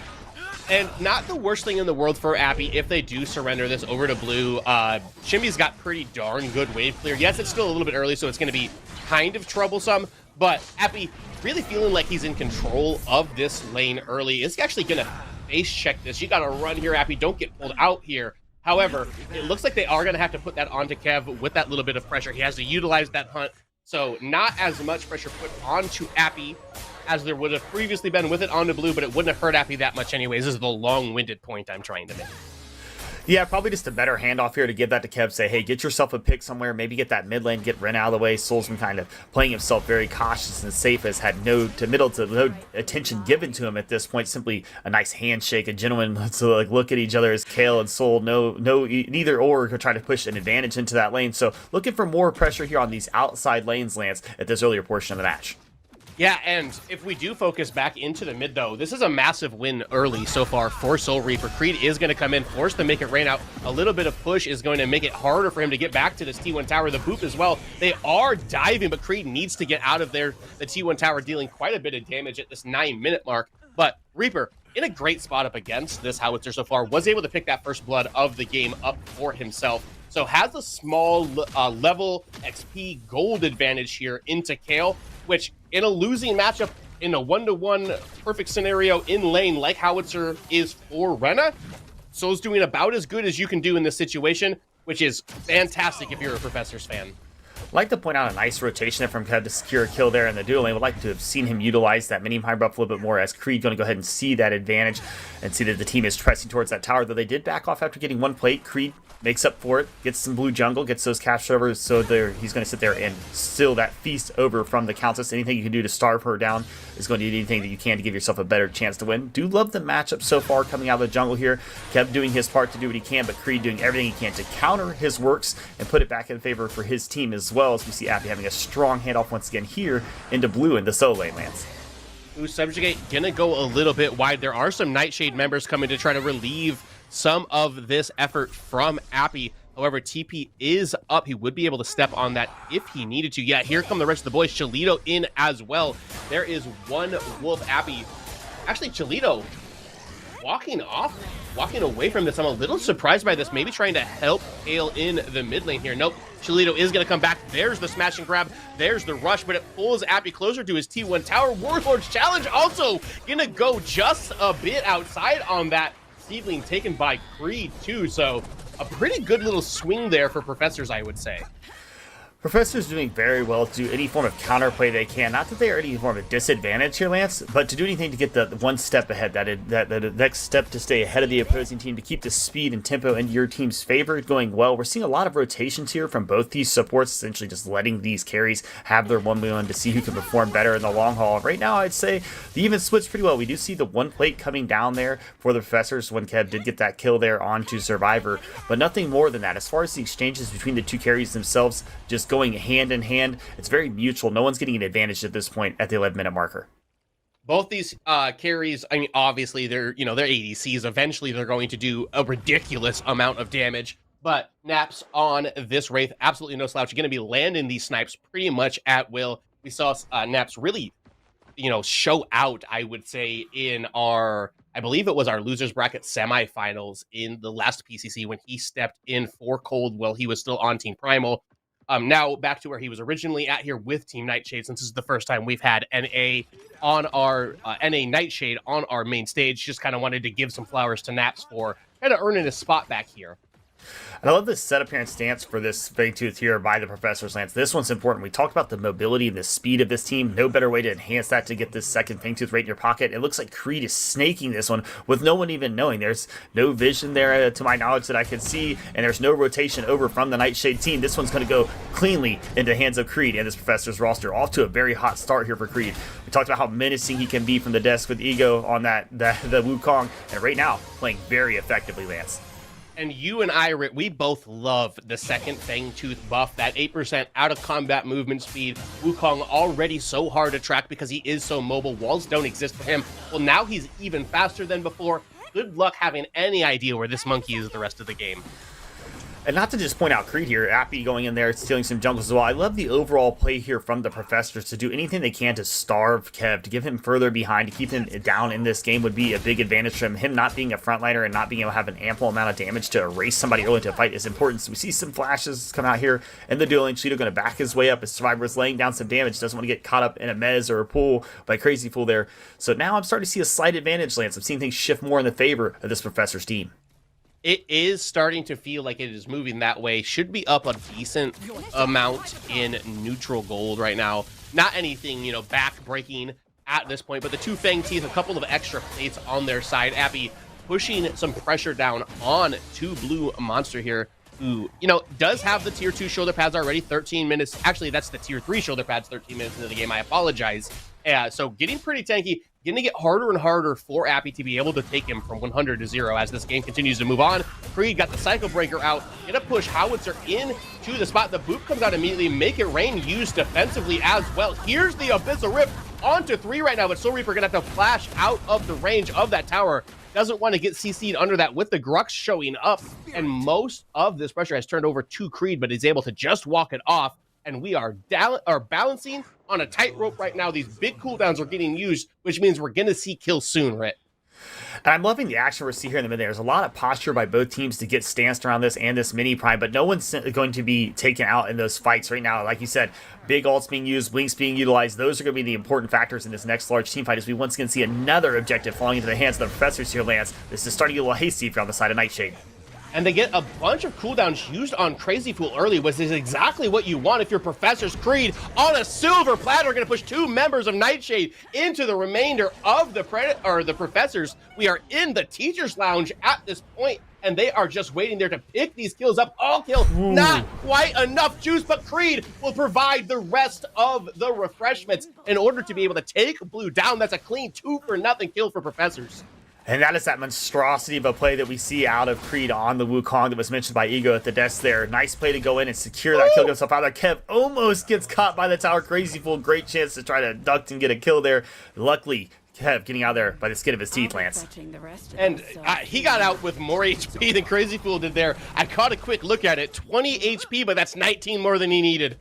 And not the worst thing in the world for Appy if they do surrender this over to blue. Shimby's got pretty darn good wave clear. Yes, it's still a little bit early, so it's going to be kind of troublesome, but Appy really feeling like he's in control of this lane early. Is actually going to face check this. You got to run here, Appy. Don't get pulled out here. However, it looks like they are going to have to put that onto Kev with that little bit of pressure. He has to utilize that hunt. So not as much pressure put onto Appy as there would have previously been with it onto blue, but it wouldn't have hurt Appy that much anyways. This is the long-winded point I'm trying to make. Yeah, probably just a better handoff here to give that to Kev. Say, hey, get yourself a pick somewhere. Maybe get that mid lane, get Ren out of the way. Soul's been kind of playing himself very cautious and safe, has had no attention given to him at this point. Simply a nice handshake, a gentleman to like look at each other as Kale and Soul. Neither or could try to push an advantage into that lane. So looking for more pressure here on these outside lanes, Lance, at this earlier portion of the match. Yeah, and if we do focus back into the mid, though, this is a massive win early so far for Soul Reaper. Creed is going to come in, force to make it rain out. A little bit of push is going to make it harder for him to get back to this T1 tower. The boop as well. They are diving, but Creed needs to get out of there. The T1 tower dealing quite a bit of damage at this 9-minute mark. But Reaper, in a great spot up against this howitzer so far, was able to pick that first blood of the game up for himself. So has a small level XP gold advantage here into Kale, which in a losing matchup in a 1-to-1 perfect scenario in lane like howitzer is for Rena, Soul's doing about as good as you can do in this situation, which is fantastic if you're a Professor's fan. I'd like to point out a nice rotation from Kev to secure a kill there in the duel lane. Would like to have seen him utilize that mini high buff a little bit more, as Creed going to go ahead and see that advantage and see that the team is pressing towards that tower, though they did back off after getting one plate. Creed makes up for it, gets some blue jungle, gets those capture overs, so he's going to sit there and steal that feast over from the Countess. Anything you can do to starve her down is going to do anything that you can to give yourself a better chance to win. Do love the matchup so far coming out of the jungle here. Kev doing his part to do what he can, but Creed doing everything he can to counter his works and put it back in favor for his team, as well as we see Appy having a strong handoff once again here into blue in the solo lane, Lance. Ooh, Subjugate gonna go a little bit wide. There are some Nightshade members coming to try to relieve some of this effort from Appy. However, TP is up. He would be able to step on that if he needed to. Yeah, here come the rest of the boys. Cholito in as well. There is one wolf Appy. Actually, Cholito walking away from this. I'm a little surprised by this. Maybe trying to help Kale in the mid lane here. Nope. Cholito is going to come back. There's the smash and grab. There's the rush, but it pulls Appy closer to his T1 tower. Warlord's challenge also going to go just a bit outside on that. Seedling taken by Creed too, so a pretty good little swing there for Professors, I would say. Professor's doing very well to do any form of counterplay they can. Not that they are any form of disadvantage here, Lance, but to do anything to get the one step ahead, that next step to stay ahead of the opposing team, to keep the speed and tempo in your team's favor going well. We're seeing a lot of rotations here from both these supports, essentially just letting these carries have their 1v1 to see who can perform better in the long haul. Right now, I'd say the even splits pretty well. We do see the one plate coming down there for the Professors when Kev did get that kill there onto Survivor, but nothing more than that. As far as the exchanges between the two carries themselves, just going hand in hand, it's very mutual. No one's getting an advantage at this point at the 11-minute marker. Both these carries, I mean, obviously they're ADCs. Eventually they're going to do a ridiculous amount of damage, but Naps on this Wraith, absolutely no slouch. You're going to be landing these snipes pretty much at will. We saw Naps really, show out, I would say, in our I believe it was our losers bracket semifinals in the last PCC when he stepped in for Cold while he was still on Team Primal. Now back to where he was originally at here with Team Nightshade, since this is the first time we've had NA on our NA Nightshade on our main stage. Just kind of wanted to give some flowers to Naps for kind of earning his spot back here. And I love this setup here and stance for this Fangtooth here by the Professor's Lance. This one's important. We talked about the mobility and the speed of this team. No better way to enhance that to get this second Fangtooth right in your pocket. It looks like Creed is snaking this one with no one even knowing. There's no vision there to my knowledge that I can see, and there's no rotation over from the Nightshade team. This one's going to go cleanly into the hands of Creed and this Professor's roster. Off to a very hot start here for Creed. We talked about how menacing he can be from the desk with Ego on the Wukong, and right now playing very effectively, Lance. And you and I, we both love the second Fangtooth buff, that 8% out of combat movement speed. Wukong already so hard to track because he is so mobile. Walls don't exist for him. Well, now he's even faster than before. Good luck having any idea where this monkey is the rest of the game. And not to just point out Creed here, Appy going in there, stealing some jungles as well. I love the overall play here from the Professors to do anything they can to starve Kev, to give him further behind, to keep him down in this game would be a big advantage for him. Him not being a frontliner and not being able to have an ample amount of damage to erase somebody early into a fight is important. So we see some flashes come out here in the dueling. Cheeto going to back his way up as Survivor is laying down some damage. Doesn't want to get caught up in a mez or a pool by Crazy Fool there. So now I'm starting to see a slight advantage, Lance. I'm seeing things shift more in the favor of this Professor's team. It is starting to feel like it is moving that way. Should be up a decent amount in neutral gold right now. Not anything, you know, back-breaking at this point, but the two Fangteeth, a couple of extra plates on their side. Abby pushing some pressure down on two blue monster here, who, you know, does have the tier 2 shoulder pads already, 13 minutes. Actually, that's the tier 3 shoulder pads, 13 minutes into the game. I apologize. So getting pretty tanky. Going to get harder and harder for Appy to be able to take him from 100 to 0 as this game continues to move on. Creed got the Cycle Breaker out. Going to push Howitzer in to the spot. The boot comes out immediately. Make It Rain used defensively as well. Here's the Abyssal Rift onto 3 right now, but Soul Reaper going to have to flash out of the range of that tower. Doesn't want to get CC'd under that with the Grux showing up. And most of this pressure has turned over to Creed, but is able to just walk it off. And we are balancing on a tightrope right now. These big cooldowns are getting used, which means we're going to see kills soon, Rit. And I'm loving the action we're seeing here in the mid. There's a lot of posture by both teams to get stanced around this and this mini prime, but no one's going to be taken out in those fights right now. Like you said, big ults being used, blinks being utilized. Those are going to be the important factors in this next large team fight as we once again see another objective falling into the hands of the Professors here, Lance. This is starting to get a little hasty if you're on the side of Nightshade. And they get a bunch of cooldowns used on Crazy Fool early, which is exactly what you want if you're Professor's Creed. On a silver platter, going to push 2 members of Nightshade into the remainder of the Professors. We are in the Teacher's Lounge at this point, and they are just waiting there to pick these kills up. All kill, not quite enough juice, but Creed will provide the rest of the refreshments in order to be able to take Blue down. That's a clean 2-for-0 kill for Professors. And that is that monstrosity of a play that we see out of Creed on the Wukong that was mentioned by Ego at the desk there. Nice play to go in and secure that kill, get himself out there. Kev almost gets caught by the tower. Crazy Fool, great chance to try to duck and get a kill there. Luckily, Kev getting out there by the skin of his teeth, Lance. And he got out with more HP than Crazy Fool did there. I caught a quick look at it. 20 HP, but that's 19 more than he needed.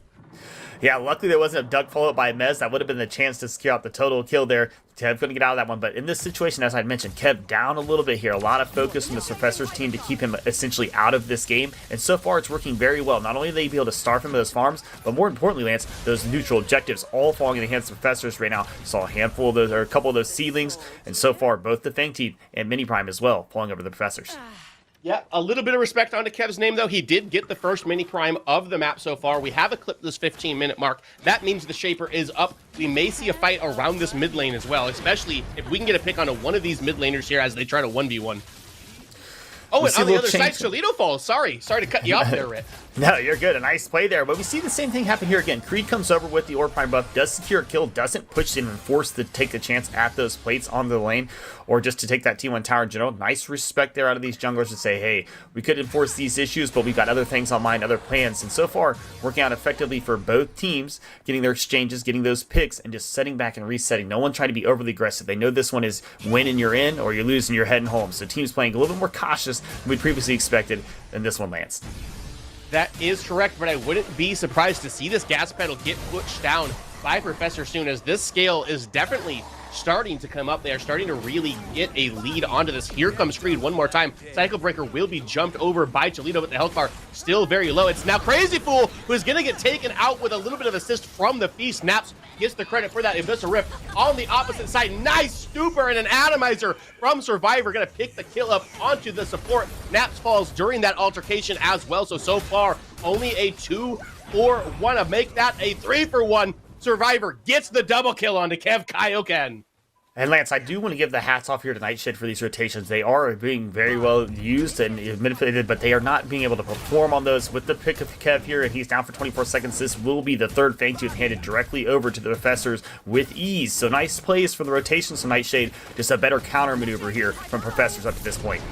Yeah, luckily there wasn't a duck followed by a mess. That would have been the chance to secure out the total kill there. Kev couldn't get out of that one. But in this situation, as I mentioned, Kev down a little bit here. A lot of focus from the Professor's team to keep him essentially out of this game. And so far, it's working very well. Not only are they able to starve him of those farms, but more importantly, Lance, those neutral objectives all falling in the hands of Professors right now. Saw a handful of those, or a couple of those seedlings. And so far, both the Fangteeth and Mini Prime as well, falling over the Professors. Yeah, a little bit of respect onto Kev's name, though. He did get the first mini prime of the map so far. We have eclipsed this 15-minute mark. That means the Shaper is up. We may see a fight around this mid lane as well, especially if we can get a pick on one of these mid laners here as they try to 1v1. Oh, and on the other side, Solito falls. Sorry to cut you off there, Rit. No, you're good. A nice play there. But we see the same thing happen here again. Creed comes over with the Orb Prime buff, does secure a kill, doesn't push in and force to take the chance at those plates on the lane, or just to take that T1 tower in general. Nice respect there out of these junglers to say, hey, we could enforce these issues, but we've got other things on mind, other plans. And so far, working out effectively for both teams, getting their exchanges, getting those picks, and just setting back and resetting. No one trying to be overly aggressive. They know this one is win and you're in, or you lose and you're heading home. So teams playing a little bit more cautious than we previously expected, and this one lands. That is correct, but I wouldn't be surprised to see this gas pedal get pushed down by Professor soon, as this scale is definitely starting to come up. They are starting to really get a lead onto this. Here comes Creed one more time. Cycle Breaker will be jumped over by Cholito, but the health bar still very low. It's now Crazy Fool who's going to get taken out with a little bit of assist from the Feast. Naps gets the credit for that. Abyssal Rift on the opposite side. Nice Stupor and an Atomizer from Survivor. Going to pick the kill up onto the support. Naps falls during that altercation as well. So far, only a 2-for-1 to make that a 3-for-1. Survivor gets the double kill onto Kev Kaioken. And Lance, I do want to give the hats off here to Nightshade for these rotations. They are being very well used and manipulated, but they are not being able to perform on those with the pick of Kev here, and he's down for 24 seconds. This will be the third Fangtooth handed directly over to the Professors with ease. So nice plays from the rotations from Nightshade. Just a better counter maneuver here from Professors up to this point.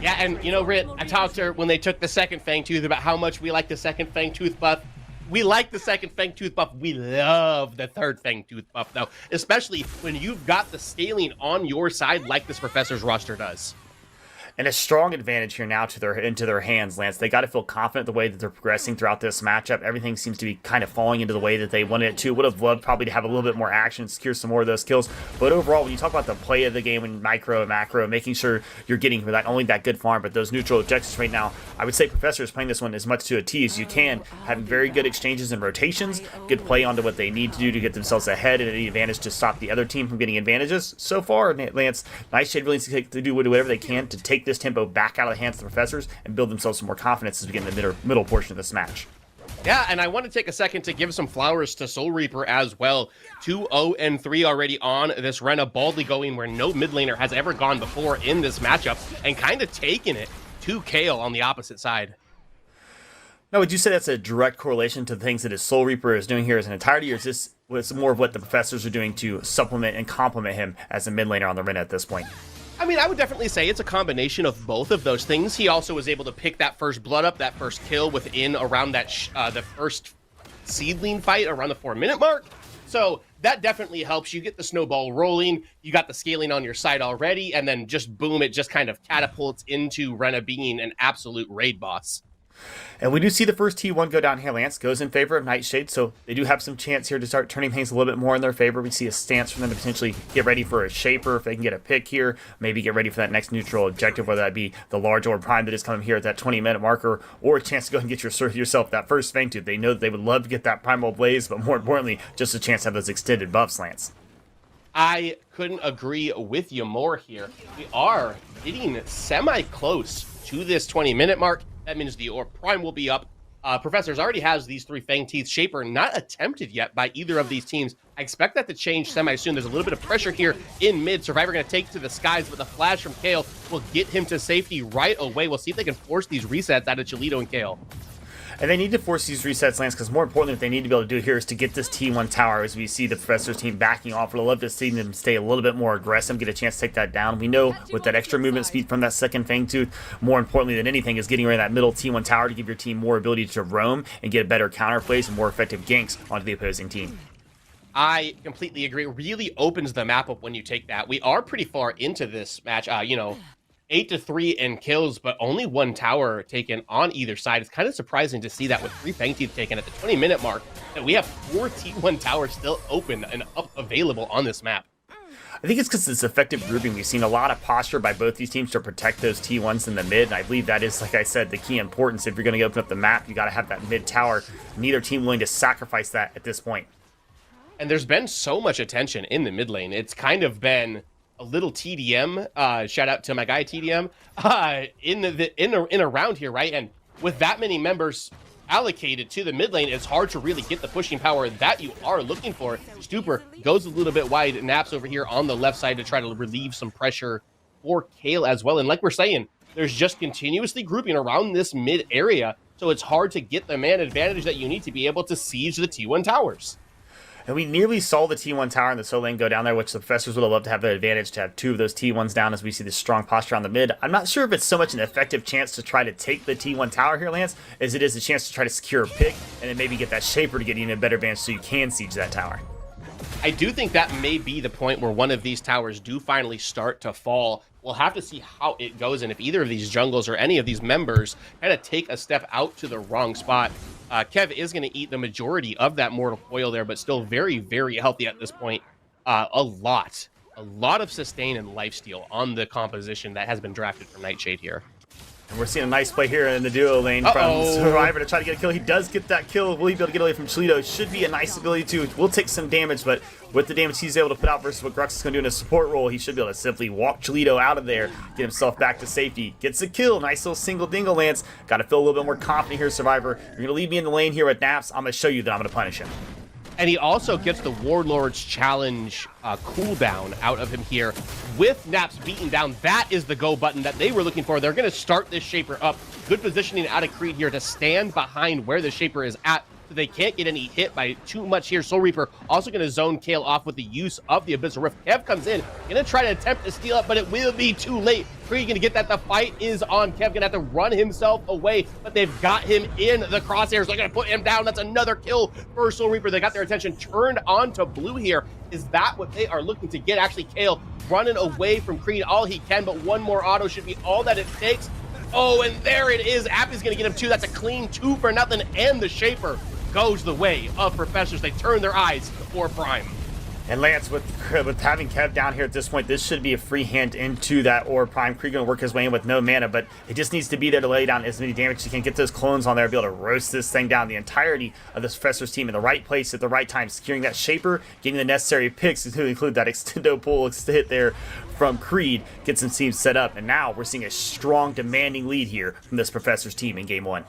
Yeah, and you know, Rit, I talked to her when they took the second Fangtooth about how much we like the second Fangtooth buff. We like the second Fangtooth buff. We love the third Fangtooth buff, though, especially when you've got the scaling on your side like this Professor's roster does. And a strong advantage here now into their hands, Lance. They got to feel confident the way that they're progressing throughout this matchup. Everything seems to be kind of falling into the way that they wanted it to. Would have loved probably to have a little bit more action, secure some more of those kills. But overall, when you talk about the play of the game in micro and macro, making sure you're getting not only that good farm, but those neutral objectives right now, I would say Professor is playing this one as much to a T as you can, having very good exchanges and rotations, good play onto what they need to do to get themselves ahead and any advantage to stop the other team from getting advantages. So far, Lance, Nightshade really needs to do whatever they can to take this tempo back out of the hands of the Professors and build themselves some more confidence as we get in the middle portion of this match. Yeah, and I want to take a second to give some flowers to Soul Reaper as well. 2-0-3 already on this Rena, boldly going where no mid laner has ever gone before in this matchup, and kind of taking it to Kale on the opposite side. Now, would you say that's a direct correlation to the things that his Soul Reaper is doing here as an entirety, or is this more of what the Professors are doing to supplement and complement him as a mid laner on the Rena at this point? I mean, I would definitely say it's a combination of both of those things. He also was able to pick that first blood up, that first kill within around that the first seedling fight around the 4-minute mark. So that definitely helps. You get the snowball rolling. You got the scaling on your side already, and then just boom, it just kind of catapults into Rena being an absolute raid boss. And we do see the first T1 go down here. Lance goes in favor of Nightshade, so they do have some chance here to start turning things a little bit more in their favor. We see a stance from them to potentially get ready for a Shaper if they can get a pick here, maybe get ready for that next neutral objective, whether that be the large or prime that is coming here at that 20-minute marker, or a chance to go and get yourself that first Fangtooth. They know that they would love to get that Primal Blaze, but more importantly, just a chance to have those extended buffs, Lance. I couldn't agree with you more here. We are getting semi-close to this 20-minute mark. That means the Prime will be up. Professors already has these 3 Fang Teeth. Shaper not attempted yet by either of these teams. I expect that to change semi-soon. There's a little bit of pressure here in mid. Survivor going to take to the skies, but the flash from Kale will get him to safety right away. We'll see if they can force these resets out of Cholito and Kale. And they need to force these resets, Lance, because more importantly, what they need to be able to do here is to get this T1 tower as we see the Professor's team backing off. I'd love to see them stay a little bit more aggressive, get a chance to take that down. We know with that extra movement speed from that second Fangtooth, more importantly than anything, is getting rid of that middle T1 tower to give your team more ability to roam and get better counter plays and more effective ganks onto the opposing team. I completely agree. It really opens the map up when you take that. We are pretty far into this match. 8-3 in kills, but only 1 tower taken on either side. It's kind of surprising to see that with 3 Fangtooth taken at the 20-minute mark, that we have 4 T1 towers still open and up available on this map. I think it's because it's effective grouping. We've seen a lot of posture by both these teams to protect those T1s in the mid, and I believe that is, like I said, the key importance. If you're going to open up the map, you got to have that mid tower. Neither team willing to sacrifice that at this point. And there's been so much attention in the mid lane. It's kind of been a little TDM, shout out to my guy TDM, in a round here, right? And with that many members allocated to the mid lane, it's hard to really get the pushing power that you are looking for. Stupor goes a little bit wide, Naps over here on the left side to try to relieve some pressure for Kale as well. And like we're saying, there's just continuously grouping around this mid area, so it's hard to get the man advantage that you need to be able to siege the T1 towers. And we nearly saw the T1 tower and the solo lane go down there, which the Professors would have loved to have the advantage to have 2 of those T1s down as we see this strong posture on the mid. I'm not sure if it's so much an effective chance to try to take the T1 tower here, Lance, as it is a chance to try to secure a pick and then maybe get that Shaper to get even a better advantage so you can siege that tower. I do think that may be the point where one of these towers do finally start to fall. We'll have to see how it goes and if either of these jungles or any of these members kind of take a step out to the wrong spot. Kev is going to eat the majority of that mortal coil there, but still very, very healthy at this point. a lot of sustain and lifesteal on the composition that has been drafted from Nightshade here. And we're seeing a nice play here in the duo lane from Survivor to try to get a kill. He does get that kill. Will he be able to get away from Cholito? Should be a nice ability to. Will take some damage, but with the damage he's able to put out versus what Grux is going to do in a support role, he should be able to simply walk Cholito out of there, get himself back to safety. Gets a kill. Nice little single dingle Lance. Got to feel a little bit more confident here, Survivor. You're going to leave me in the lane here with Naps. I'm going to show you that I'm going to punish him. And he also gets the Warlord's Challenge cooldown out of him here. With Naps beaten down, that is the go button that they were looking for. They're going to start this Shaper up. Good positioning out of Creed here to stand behind where the Shaper is at, so they can't get any hit by too much here. Soul Reaper also going to zone Kale off with the use of the Abyssal Rift. Kev comes in, going to try to attempt to steal it, but it will be too late. Creed going to get that. The fight is on. Kev going to have to run himself away, but they've got him in the crosshairs. They're going to put him down. That's another kill for Soul Reaper. They got their attention turned on to blue here. Is that what they are looking to get? Actually, Kale running away from Creed all he can, but one more auto should be all that it takes. Oh, and there it is. Appy's going to get him two. That's a clean 2-0, and the Shaper goes the way of Professors. They turn their eyes for Prime. And Lance, with having Kev down here at this point, this should be a free hand into that orb. Prime Creed going to work his way in with no mana, but it just needs to be there to lay down as many damage as he can. Get those clones on there, be able to roast this thing down. The entirety of this Professor's team in the right place at the right time, securing that Shaper, getting the necessary picks to include that extendo pull hit there from Creed, gets some teams set up. And now we're seeing a strong, demanding lead here from this Professor's team in Game 1.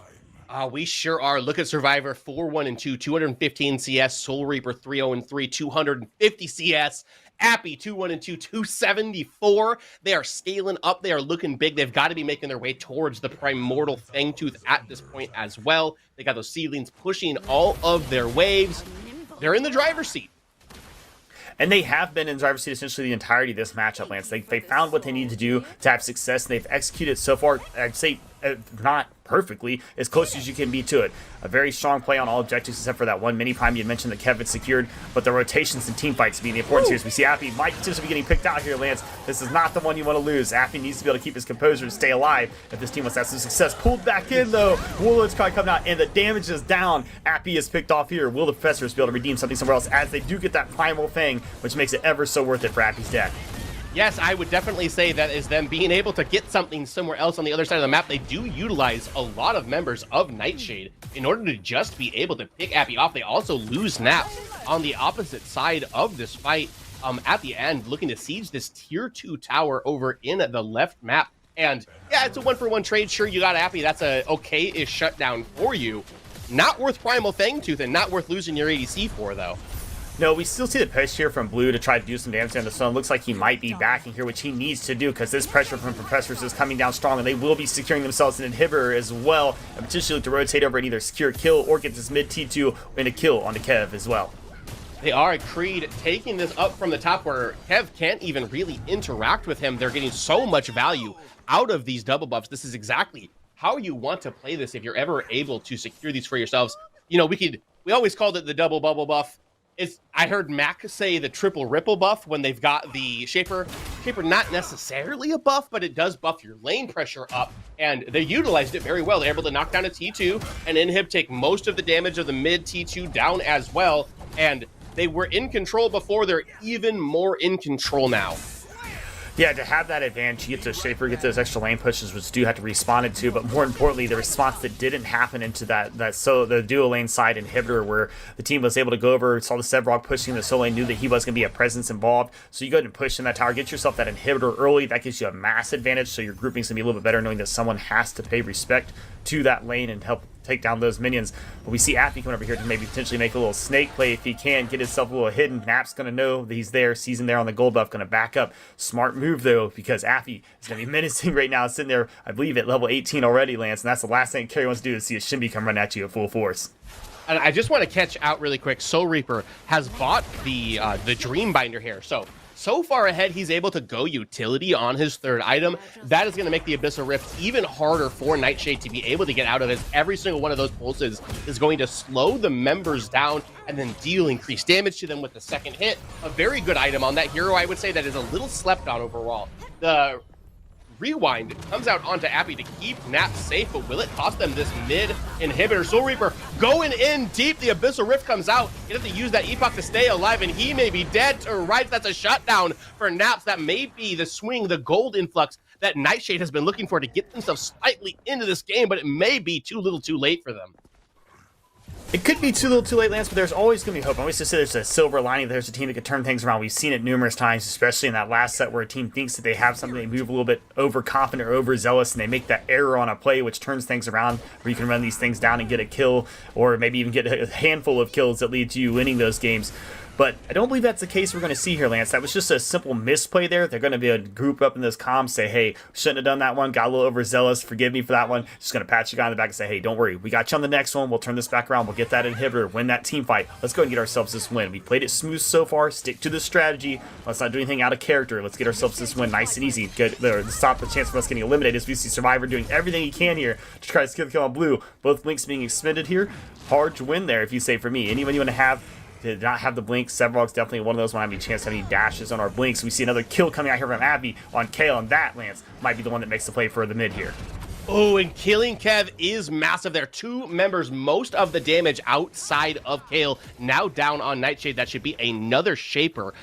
We sure are. Look at Survivor 4-1-2, 215 CS. Soul Reaper 3-0-3, 250 CS. Appy 2-1-2, 274. They are scaling up. They are looking big. They've got to be making their way towards the Primordial Fangtooth at this point as well. They got those seedlings pushing all of their waves. They're in the driver's seat. And they have been in driver's seat essentially the entirety of this matchup, Lance. They found what they need to do to have success, and they've executed so far, I'd say, not perfectly, as close as you can be to it. A very strong play on all objectives except for that one mini prime you had mentioned that Kevin secured, but the rotations and team fights being the importance here. As we see Appy might potentially be getting picked out here, Lance. This is not the one you want to lose. Appy needs to be able to keep his composure and stay alive if this team wants to have some success. Pulled back in though, Warlord's card coming out, and the damage is down. Appy is picked off here. Will the Professors be able to redeem something somewhere else as they do get that Primal Fang, which makes it ever so worth it for Appy's deck? Yes, I would definitely say that is them being able to get something somewhere else on the other side of the map. They do utilize a lot of members of Nightshade in order to just be able to pick Appy off. They also lose Naps on the opposite side of this fight at the end, looking to siege this tier 2 tower over in the left map. And yeah, it's a 1-for-1 trade. Sure, you got Appy. That's a okay-ish shutdown for you. Not worth Primal Fangtooth and not worth losing your ADC for, though. No, we still see the push here from Blue to try to do some damage on the sun. Looks like he might be backing here, which he needs to do because this pressure from Professors is coming down strong, and they will be securing themselves an inhibitor as well, and potentially look to rotate over and either secure a kill or get this mid T2 and a kill onto Kev as well. They are. Creed taking this up from the top where Kev can't even really interact with him. They're getting so much value out of these double buffs. This is exactly how you want to play this if you're ever able to secure these for yourselves. You know, we always called it the double bubble buff. I heard Mac say the triple ripple buff when they've got the Shaper. Shaper not necessarily a buff, but it does buff your lane pressure up, and they utilized it very well. They're able to knock down a T2 and Inhib take most of the damage of the mid T2 down as well, and they were in control before. They're even more in control now. Yeah, to have that advantage, you get to Shaper, get those extra lane pushes, which do have to respawn into, but more importantly, the response that didn't happen into the dual lane side inhibitor, where the team was able to go over, saw the Sevrog pushing the solo lane, knew that he was going to be a presence involved, so you go ahead and push in that tower, get yourself that inhibitor early. That gives you a mass advantage, so your grouping's going to be a little bit better, knowing that someone has to pay respect to that lane and help take down those minions. But we see Appy coming over here to maybe potentially make a little snake play if he can, get himself a little hidden. Nap's going to know that he's there, sees him there on the gold buff, going to back up. Smart move, though, because Appy is going to be menacing right now, sitting there, I believe, at level 18 already, Lance, and that's the last thing Carrie wants to do is see a Shimby come run at you at full force. And I just want to catch out really quick. Soul Reaper has bought the Dream Binder here. So far ahead, he's able to go utility on his third item. That is going to make the Abyssal Rift even harder for Nightshade to be able to get out of it. Every single one of those pulses is going to slow the members down and then deal increased damage to them with the second hit. A very good item on that hero, I would say, that is a little slept on overall. The rewind. It comes out onto Appy to keep Nap safe, but will it cost them this mid inhibitor? Soul Reaper going in deep. The Abyssal Rift comes out. You have to use that Epoch to stay alive, and he may be dead to rights. That's a shutdown for Naps. That may be the swing, the gold influx that Nightshade has been looking for to get themselves slightly into this game, but it may be too little too late for them. It could be too little too late, Lance, but there's always going to be hope. I always just say there's a silver lining. There's a team that can turn things around. We've seen it numerous times, especially in that last set where a team thinks that they have something, they move a little bit overconfident or overzealous, and they make that error on a play, which turns things around, where you can run these things down and get a kill, or maybe even get a handful of kills that lead to you winning those games. But I don't believe that's the case we're going to see here, Lance. That was just a simple misplay there. They're going to be able to group up in those comms, say, hey, shouldn't have done that one, got a little overzealous, forgive me for that one. Just going to pat you guy on the back and say, hey, don't worry, we got you on the next one. We'll turn this back around. We'll get that inhibitor, win that team fight. Let's go and get ourselves this win. We played it smooth so far. Stick to the strategy. Let's not do anything out of character. Let's get ourselves this win nice and easy. Stop the chance of us getting eliminated, as we see Survivor doing everything he can here to try to get the kill on blue. Both blinks being expended here. Hard to win there, if you say, for me. Anyone you want to have did not have the blink. Severog's definitely one of those when I have a chance to have any dashes on our blinks. We see another kill coming out here from Abby on Kale, and that, Lance, might be the one that makes the play for the mid here. Oh, and killing Kev is massive there. 2 members, most of the damage outside of Kale, now down on Nightshade. That should be another Shaper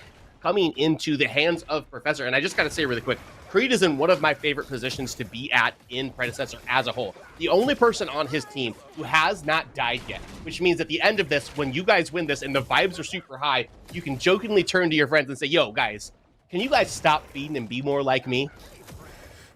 coming into the hands of Professor. And I just got to say really quick, Creed is in one of my favorite positions to be at in Predecessor as a whole. The only person on his team who has not died yet, which means at the end of this, when you guys win this and the vibes are super high, you can jokingly turn to your friends and say, yo, guys, can you guys stop feeding and be more like me?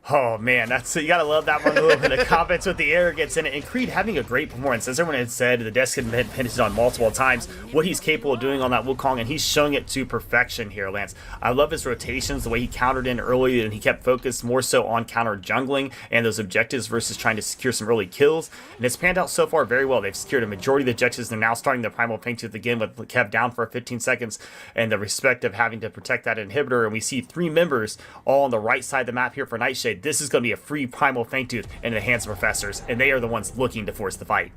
Oh man, you gotta love that one, a little bit of confidence with the arrogance in it. And Creed having a great performance. As everyone had said, the desk had been hinted on multiple times what he's capable of doing on that Wukong, and he's showing it to perfection here, Lance. I love his rotations, the way he countered in early, and he kept focused more so on counter jungling and those objectives versus trying to secure some early kills. And it's panned out so far very well. They've secured a majority of the objectives. They're now starting the Primal Fangtooth again with Kev down for 15 seconds, and the respect of having to protect that inhibitor. And we see 3 members all on the right side of the map here for Nightshade. This is going to be a free Primal Fangtooth in the hands of Professors, and they are the ones looking to force the fight.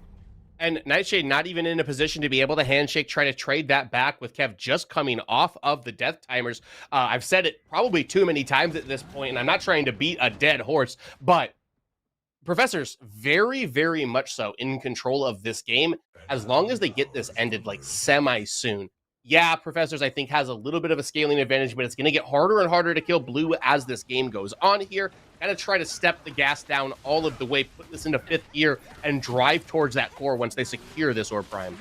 And Nightshade not even in a position to be able to handshake, try to trade that back with Kev just coming off of the death timers. I've said it probably too many times at this point, and I'm not trying to beat a dead horse, but Professors very, very much so in control of this game, as long as they get this ended like semi-soon. Yeah, Professors, I think, has a little bit of a scaling advantage, but it's going to get harder and harder to kill blue as this game goes on here. Kind of try to step the gas down all of the way, put this into 5th gear, and drive towards that core once they secure this Orb Prime.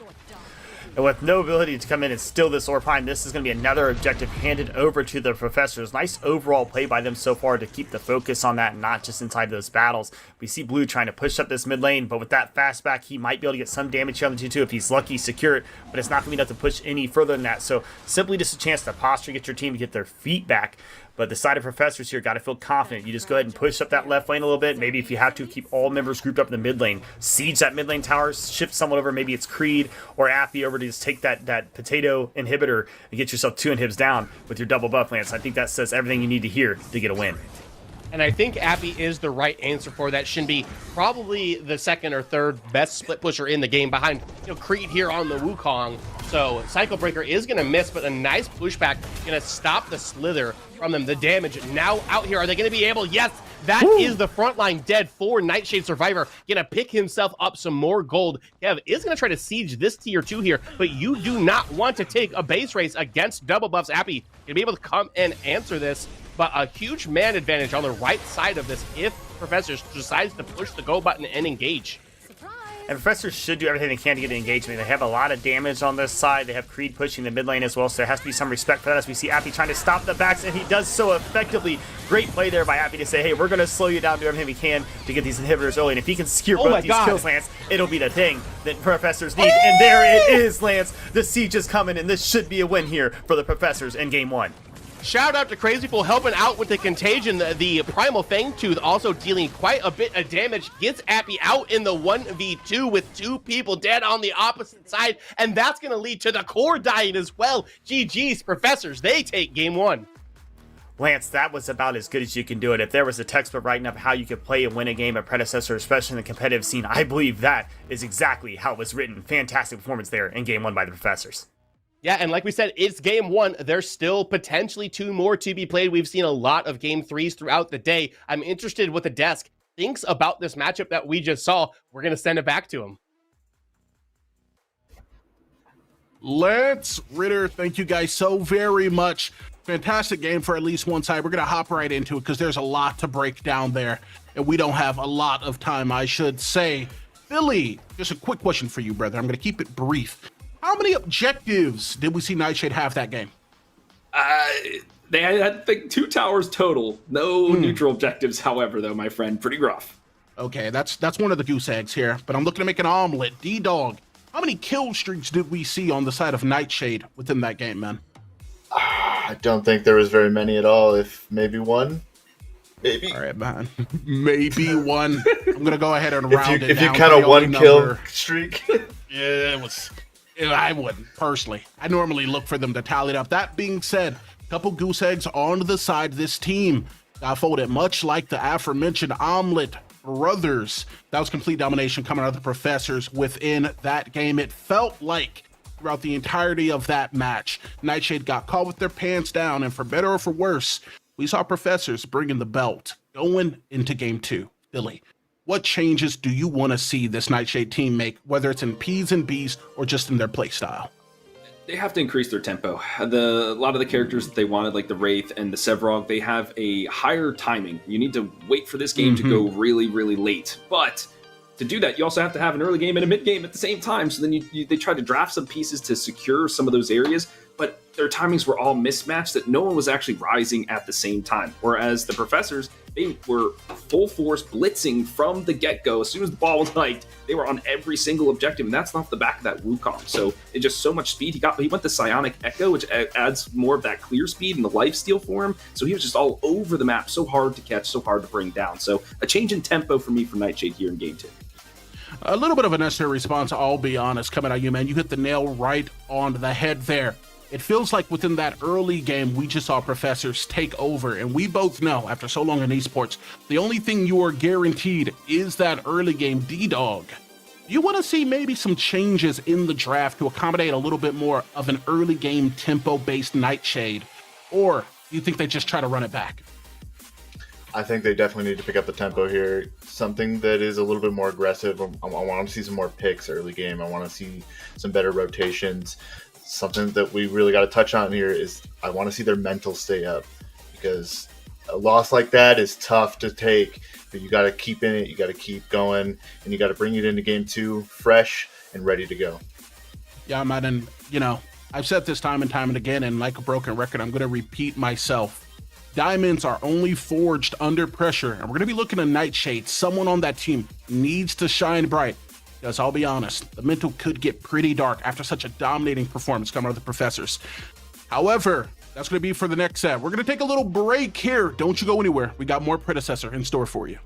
And with no ability to come in and steal this Orb Prime, this is going to be another objective handed over to the Professors. Nice overall play by them so far to keep the focus on that, not just inside those battles. We see Blue trying to push up this mid lane, but with that fast back, he might be able to get some damage here on the 2-2 if he's lucky, secure it, but it's not going to be enough to push any further than that. So simply just a chance to posture, get your team to get their feet back. But the side of Professors here got to feel confident. You just go ahead and push up that left lane a little bit. Maybe if you have to, keep all members grouped up in the mid lane. Siege that mid lane tower, shift someone over. Maybe it's Creed or Appy over to just take that potato inhibitor and get yourself 2 inhibs down with your double buff, Lance. I think that says everything you need to hear to get a win. And I think Appy is the right answer for that. Shinbi, probably the 2nd or 3rd best split pusher in the game behind Creed here on the Wukong. So Cycle Breaker is going to miss, but a nice pushback going to stop the slither from them. The damage now out here. Are they going to be able? Yes, that is the front line dead for Nightshade Survivor. Going to pick himself up some more gold. Kev is going to try to siege this tier 2 here, but you do not want to take a base race against double buffs. Appy going to be able to come and answer this. But a huge man advantage on the right side of this if Professors decides to push the go button and engage. And Professors should do everything they can to get an engagement. They have a lot of damage on this side. They have Creed pushing the mid lane as well, so there has to be some respect for that as we see Appy trying to stop the backs, and he does so effectively. Great play there by Appy to say, hey, we're going to slow you down, do everything we can to get these inhibitors early. And if he can secure both these kills, Lance, it'll be the thing that Professors need. And there it is, Lance. The siege is coming, and this should be a win here for the Professors in Game 1. Shout out to Crazypool helping out with the contagion. The Primal Fangtooth also dealing quite a bit of damage. Gets Appy out in the 1v2 with 2 people dead on the opposite side. And that's going to lead to the core dying as well. GG's Professors, they take Game 1. Lance, that was about as good as you can do it. If there was a textbook writing up how you could play and win a game at Predecessor, especially in the competitive scene, I believe that is exactly how it was written. Fantastic performance there in Game 1 by the Professors. Yeah, and like we said, it's game 1. There's still potentially 2 more to be played. We've seen a lot of game 3s throughout the day. I'm interested what the desk thinks about this matchup that we just saw. We're going to send it back to him. Let's Ritter, thank you guys so very much. Fantastic game for at least one side. We're going to hop right into it because there's a lot to break down there, and we don't have a lot of time, I should say. Philly, just a quick question for you, brother. I'm going to keep it brief. How many objectives did we see Nightshade have that game? They had, I think, 2 towers total. No neutral objectives, however, though, my friend. Pretty rough. Okay, that's one of the goose eggs here, but I'm looking to make an omelet. D-Dog, how many kill streaks did we see on the side of Nightshade within that game, man? I don't think there was very many at all. If maybe 1, maybe. All right, man. Maybe 1. I'm gonna go ahead and round it if down. you count a 1 kill streak. Yeah, it was. I wouldn't personally. I normally look for them to tally it up. That being said, a couple goose eggs on the side. This team got folded, much like the aforementioned Omelet Brothers. That was complete domination coming out of the Professors within that game. It felt like throughout the entirety of that match, Nightshade got caught with their pants down, and for better or for worse, we saw Professors bringing the belt going into game 2. Billy, what changes do you want to see this Nightshade team make, whether it's in P's and B's or just in their play style? They have to increase their tempo. A lot of the characters that they wanted, like the Wraith and the Sevrog, they have a higher timing. You need to wait for this game to go really, really late. But to do that, you also have to have an early game and a mid game at the same time. So then they try to draft some pieces to secure some of those areas, but their timings were all mismatched, that no one was actually rising at the same time. Whereas the Professors, they were full force blitzing from the get-go. As soon as the ball was hiked, they were on every single objective, and that's off the back of that Wukong. So it's just so much speed. He went to Psionic Echo, which adds more of that clear speed and the lifesteal for him. So he was just all over the map, so hard to catch, so hard to bring down. So a change in tempo for me for Nightshade here in game 2. A little bit of a necessary response, I'll be honest, coming at you, man. You hit the nail right on the head there. It feels like within that early game, we just saw Professors take over, and we both know, after so long in esports, the only thing you are guaranteed is that early game D-Dog. You want to see maybe some changes in the draft to accommodate a little bit more of an early game tempo-based Nightshade, or do you think they just try to run it back? I think they definitely need to pick up the tempo here. Something that is a little bit more aggressive. I want to see some more picks early game. I want to see some better rotations. Something that we really got to touch on here is I want to see their mental stay up, because a loss like that is tough to take, but you got to keep in it. You got to keep going, and you got to bring it into game 2 fresh and ready to go. Yeah, man. And, you know, I've said this time and again, and like a broken record, I'm going to repeat myself. Diamonds are only forged under pressure, and we're going to be looking at Nightshade. Someone on that team needs to shine bright. Because I'll be honest, the mental could get pretty dark after such a dominating performance coming out of the Professors. However, that's going to be for the next set. We're going to take a little break here. Don't you go anywhere. We got more Predecessor in store for you.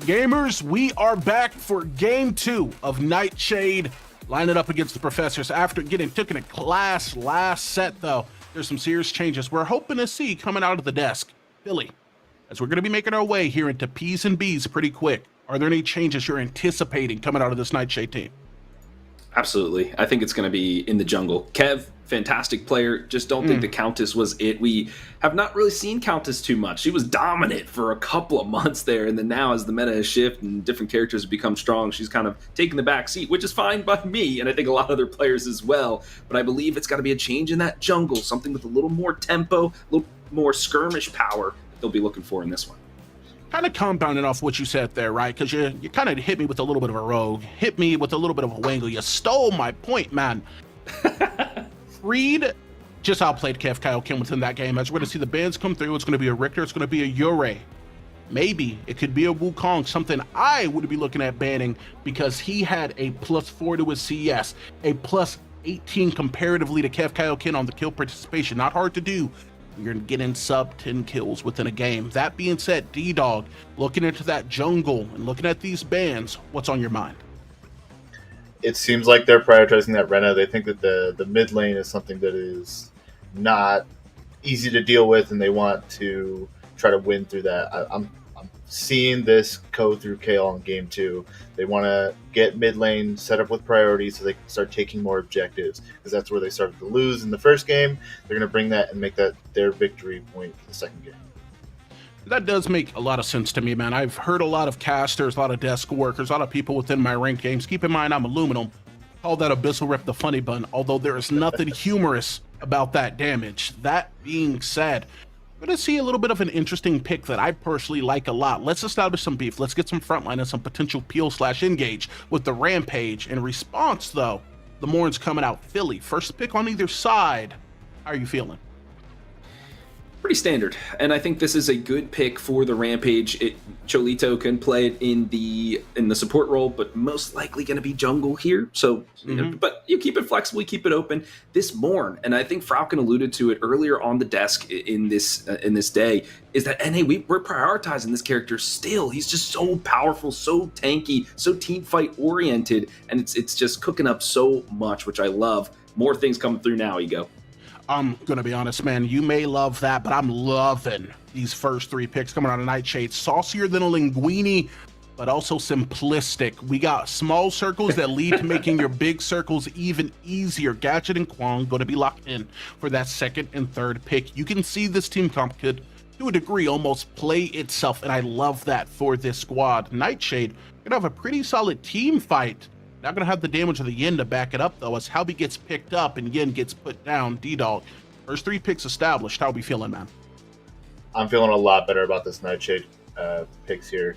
Gamers, we are back for game 2 of Nightshade. Line it up against the Professors after getting taken a class last set, though. There's some serious changes we're hoping to see coming out of the desk. Philly, as we're going to be making our way here into P's and B's pretty quick, are there any changes you're anticipating coming out of this Nightshade team? Absolutely. I think it's going to be in the jungle. Kev, fantastic player. Just don't think the Countess was it. We have not really seen Countess too much. She was dominant for a couple of months there, and then now as the meta has shifted and different characters have become strong, she's kind of taken the back seat, which is fine by me, and I think a lot of other players as well. But I believe it's got to be a change in that jungle, something with a little more tempo, a little more skirmish power that they'll be looking for in this one. Kind of compounding off what you said there, right? Because you kind of hit me with a little bit of a rogue, hit me with a little bit of a wangle. You stole my point, man. Reed just outplayed Kev Kaioken within that game. As we're going to see the bans come through, it's going to be a Richter, it's going to be a Yurei. Maybe it could be a Wukong, something I would be looking at banning because he had a +4 to his CS, a +18 comparatively to Kev Kaioken on the kill participation. Not hard to do. You're getting sub 10 kills within a game. That being said, D-Dog, looking into that jungle and looking at these bans, what's on your mind? It seems like they're prioritizing that Rena. They think that the mid lane is something that is not easy to deal with, and they want to try to win through that. I'm seeing this go through KL in game 2. They want to get mid lane set up with priorities so they can start taking more objectives, because that's where they started to lose in the first game. They're going to bring that and make that their victory point for the second game. That does make a lot of sense to me, man. I've heard a lot of casters, a lot of desk workers, a lot of people within my ranked games. Keep in mind, I'm aluminum. Call that Abyssal Rip the funny bun, although there is nothing humorous about that damage. That being said, I'm going to see a little bit of an interesting pick that I personally like a lot. Let's establish some beef. Let's get some frontline and some potential peel/engage with the Rampage. In response, though, the Morn's coming out. Philly, first pick on either side. How are you feeling? Pretty standard, and I think this is a good pick for the Rampage. Cholito can play it in the support role, but most likely going to be jungle here. So, you know, but you keep it flexible, you keep it open. This Morn, and I think Falcon alluded to it earlier on the desk in this day, is that we're prioritizing this character still. He's just so powerful, so tanky, so team fight oriented, and it's just cooking up so much, which I love. More things coming through now, Ego. I'm going to be honest, man. You may love that, but I'm loving these first 3 picks coming out of Nightshade. Saucier than a linguini, but also simplistic. We got small circles that lead to making your big circles even easier. Gadget and Kwong going to be locked in for that second and third pick. You can see this team comp could to a degree, almost play itself, and I love that for this squad. Nightshade gonna have a pretty solid team fight. Not gonna have the damage of the Yin to back it up, though, as Halby gets picked up and Yin gets put down. D-Dog, first 3 picks established. How are we feeling, man? I'm feeling a lot better about this Nightshade picks here.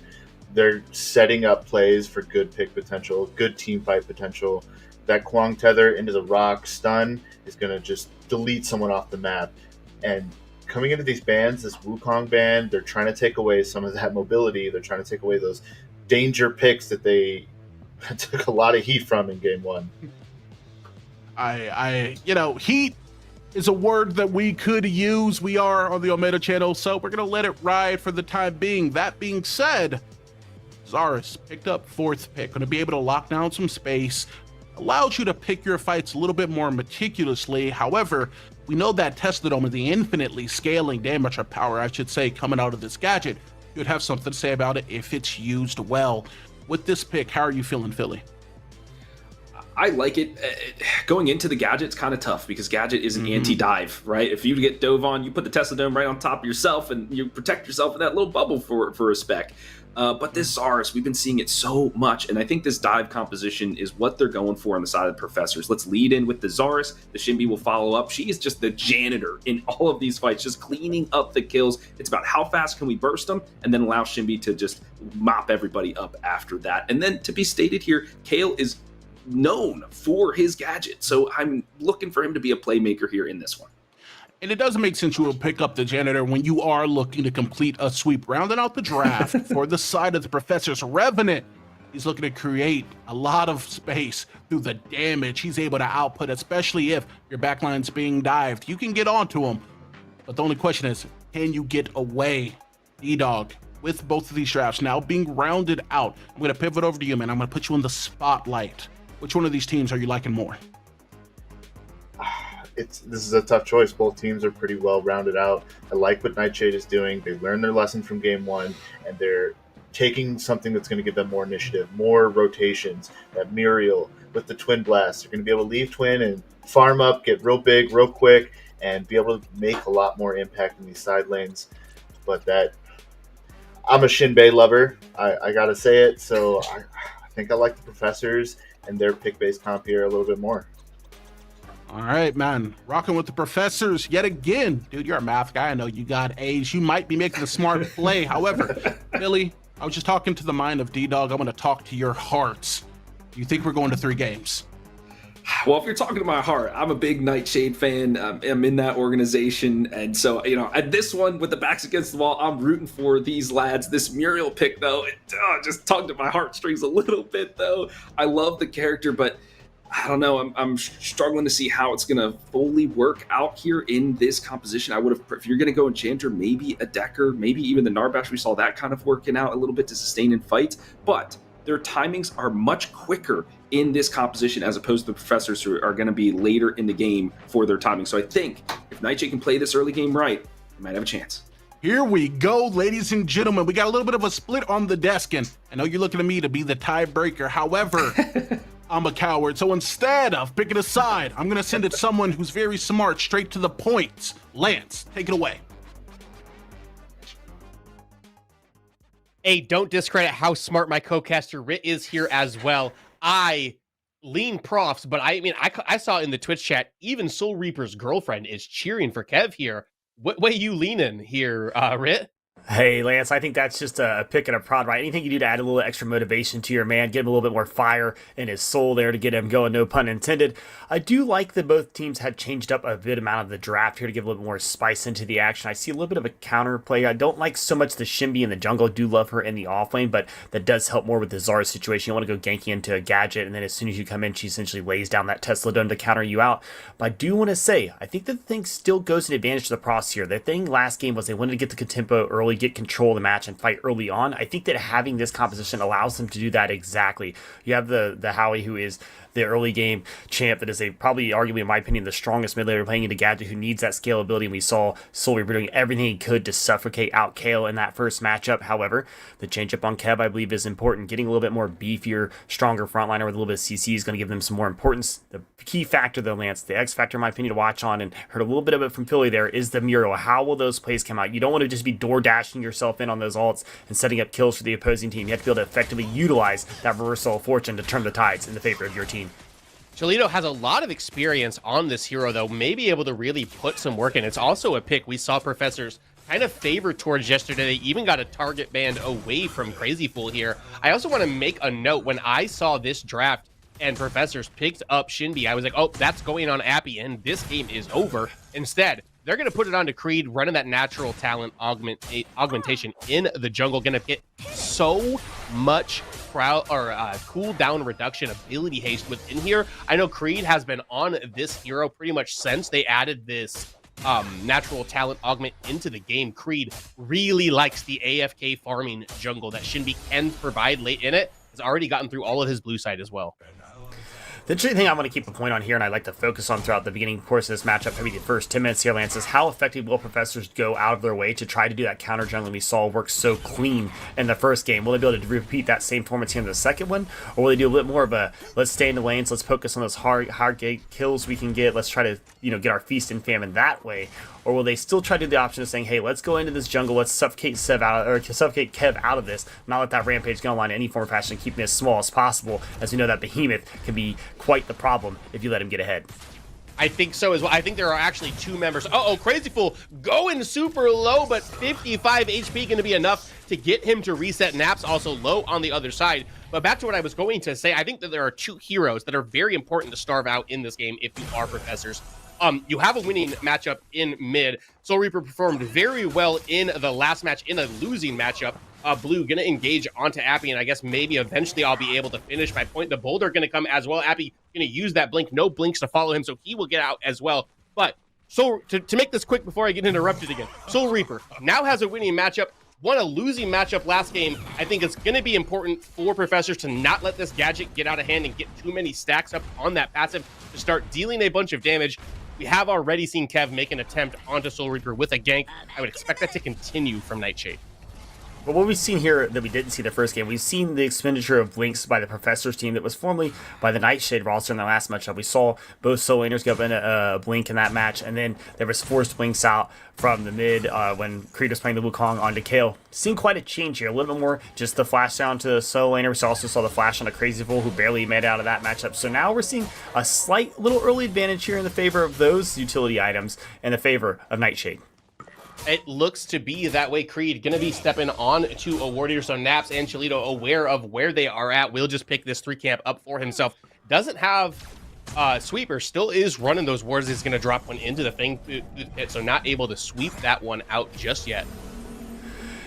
They're setting up plays for good pick potential, good team fight potential. That Kwang tether into the rock stun is going to just delete someone off the map. And coming into these bans, this Wukong ban, they're trying to take away some of that mobility. They're trying to take away those danger picks that they took a lot of heat from in game 1. Heat is a word that we could use. We are on the Omega channel, so we're going to let it ride for the time being. That being said, Zarus picked up 4th pick, going to be able to lock down some space, allows you to pick your fights a little bit more meticulously. However, we know that Tesladome and the infinitely scaling damage or power, I should say, coming out of this gadget. You'd have something to say about it if it's used well. With this pick, how are you feeling, Philly? I like it. Going into the gadget, it's kind of tough because gadget is an anti-dive, right? If you get dove on, you put the Tesladome right on top of yourself and you protect yourself in that little bubble for a spec. But this Zarus, we've been seeing it so much, and I think this dive composition is what they're going for on the side of the Professors. Let's lead in with the Zarus. The Shinbi will follow up. She is just the janitor in all of these fights, just cleaning up the kills. It's about how fast can we burst them, and then allow Shinbi to just mop everybody up after that. And then to be stated here, Kale is known for his gadget, so I'm looking for him to be a playmaker here in this one. And it doesn't make sense you will pick up the janitor when you are looking to complete a sweep. Rounding out the draft for the side of the Professor's Revenant, he's looking to create a lot of space through the damage he's able to output, especially if your backline's being dived. You can get onto him, but the only question is, can you get away? D-Dog, with both of these drafts now being rounded out, I'm going to pivot over to you, man. I'm going to put you in the spotlight. Which one of these teams are you liking more? This is a tough choice. Both teams are pretty well rounded out. I like what Nightshade is doing. They learned their lesson from game 1, and they're taking something that's going to give them more initiative, more rotations. That Muriel with the Twin Blast, they're going to be able to leave Twin and farm up, get real big, real quick, and be able to make a lot more impact in these side lanes. But I'm a Shinbei lover. I got to say it. So I think I like the Professors and their pick-based comp here a little bit more. All right, man. Rocking with the Professors yet again. Dude, you're a math guy. I know you got A's. You might be making a smart play. However, Billy, I was just talking to the mind of D-Dog. I'm going to talk to your hearts. Do you think we're going to 3 games? Well, if you're talking to my heart, I'm a big Nightshade fan. I'm in that organization. And so, at this one, with the backs against the wall, I'm rooting for these lads. This Muriel pick, though, it just tugged at my heartstrings a little bit, though. I love the character, but I don't know. I'm struggling to see how it's going to fully work out here in this composition. I would have, if you're going to go Enchanter, maybe a Decker, maybe even the Narbash. We saw that kind of working out a little bit to sustain in fights, but their timings are much quicker in this composition as opposed to the Professors who are going to be later in the game for their timing. So I think if Nightshade can play this early game right, they might have a chance. Here we go, ladies and gentlemen. We got a little bit of a split on the desk, and I know you're looking at me to be the tiebreaker. However, I'm a coward, so instead of picking a side, I'm going to send it someone who's very smart, straight to the point. Lance, take it away. Hey, don't discredit how smart my co-caster Rit is here as well. I lean profs, but I saw in the Twitch chat, even Soul Reaper's girlfriend is cheering for Kev here. What way you leaning here, Rit? Hey, Lance, I think that's just a pick and a prod, right? Anything you do to add a little extra motivation to your man, give him a little bit more fire in his soul there to get him going, no pun intended. I do like that both teams had changed up a bit amount of the draft here to give a little bit more spice into the action. I see a little bit of a counter play. I don't like so much the Shinbi in the jungle. I do love her in the off lane, but that does help more with the Zarya situation. You want to go ganking into a gadget, and then as soon as you come in, she essentially lays down that Tesla Dome to counter you out. But I do want to say, I think the thing still goes an advantage to the Pross here. The thing last game was they wanted to get the tempo early, get control of the match and fight early on. I think that having this composition allows them to do that exactly. You have the Howie, who is the early game champ that is probably arguably, in my opinion, the strongest mid laner playing into Gadget, who needs that scalability. And we saw Soul Reaper doing everything he could to suffocate out Kale in that first matchup. However, the change-up on Kev, I believe, is important. Getting a little bit more beefier, stronger frontliner with a little bit of CC is going to give them some more importance. The key factor, though, Lance, the X factor, in my opinion, to watch on, and heard a little bit of it from Philly there, is the Mural. How will those plays come out? You don't want to just be door dashing yourself in on those ults and setting up kills for the opposing team. You have to be able to effectively utilize that reversal of fortune to turn the tides in the favor of your team. Cholito has a lot of experience on this hero, though, may be able to really put some work in. It's also a pick we saw Professors kind of favored towards yesterday. They even got a target band away from Crazy Fool here. I also want to make a note. When I saw this draft and Professors picked up Shinbi, I was like, oh, that's going on Appy, and this game is over. Instead, they're going to put it on to Creed, running that natural talent augmentation in the jungle. Going to get so much cooldown reduction ability haste within here. I know Creed has been on this hero pretty much since they added this natural talent augment into the game. Creed really likes the AFK farming jungle that Shinbi can provide late in it. Has already gotten through all of his blue side as well. The interesting thing I want to keep a point on here, and I'd like to focus on throughout the beginning course of this matchup, maybe the first 10 minutes here, Lance, is how effective will Professors go out of their way to try to do that counter jungling we saw work so clean in the first game? Will they be able to repeat that same performance here in the second one? Or will they do a bit more of a, let's stay in the lanes, let's focus on those hard gate kills we can get, let's try to, get our feast and famine that way? Or will they still try to do the option of saying, hey, let's go into this jungle, let's suffocate Kev out of this, not let that rampage go on in any form or fashion, keeping it as small as possible, as we know that Behemoth can be quite the problem if you let him get ahead. I think so as well. I think there are actually two members. Crazy Fool going super low, but 55 HP going to be enough to get him to reset. Naps also low on the other side. But back to what I was going to say, I think that there are two heroes that are very important to starve out in this game if you are Professors. You have a winning matchup in mid. Soul Reaper performed very well in the last match in a losing matchup. Blue gonna engage onto Appy, and I guess maybe eventually I'll be able to finish my point. The Boulder gonna come as well. Appy gonna use that blink, no blinks to follow him, so he will get out as well. But so to make this quick before I get interrupted again, Soul Reaper now has a winning matchup, won a losing matchup last game. I think it's gonna be important for Professors to not let this gadget get out of hand and get too many stacks up on that passive to start dealing a bunch of damage. We have already seen Kev make an attempt onto Soul Reaper with a gank. I would expect that to continue from Nightshade. But what we've seen here that we didn't see the first game, we've seen the expenditure of blinks by the Professors team that was formerly by the Nightshade roster in the last matchup. We saw both solo laners go up in a blink in that match, and then there was forced blinks out from the mid when Creed was playing the Wukong onto Kale. Seen quite a change here, a little bit more just the flash down to the solo laner. We also saw the flash on a Crazy Fool who barely made out of that matchup. So now we're seeing a slight little early advantage here in the favor of those utility items in the favor of Nightshade. It looks to be that way. Creed going to be stepping on to a Warrior, so Naps and Cholito aware of where they are at. Will just pick this 3 camp up for himself. Doesn't have Sweeper, still is running those wards. He's going to drop one into the Fang pit, so not able to sweep that one out just yet.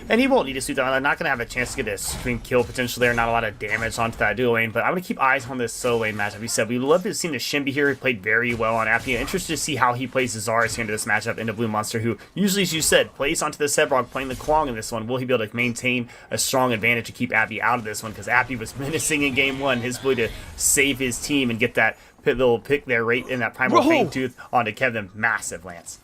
And he won't need to sweep that. I'm not going to have a chance to get a stream kill potential there. Not a lot of damage onto that duo lane, but I'm going to keep eyes on this solo lane matchup. We said we would love to have seen the Shinbi here. He played very well on Appy. Interested to see how he plays the Zars here into this matchup into Blue Monster, who usually, as you said, plays onto the Sebrog, playing the Kwong in this one. Will he be able to maintain a strong advantage to keep Appy out of this one? Because Appy was menacing in game 1. His ability to save his team and get that little pick there right in that Primal Fang Tooth onto Kevin. Massive, Lance.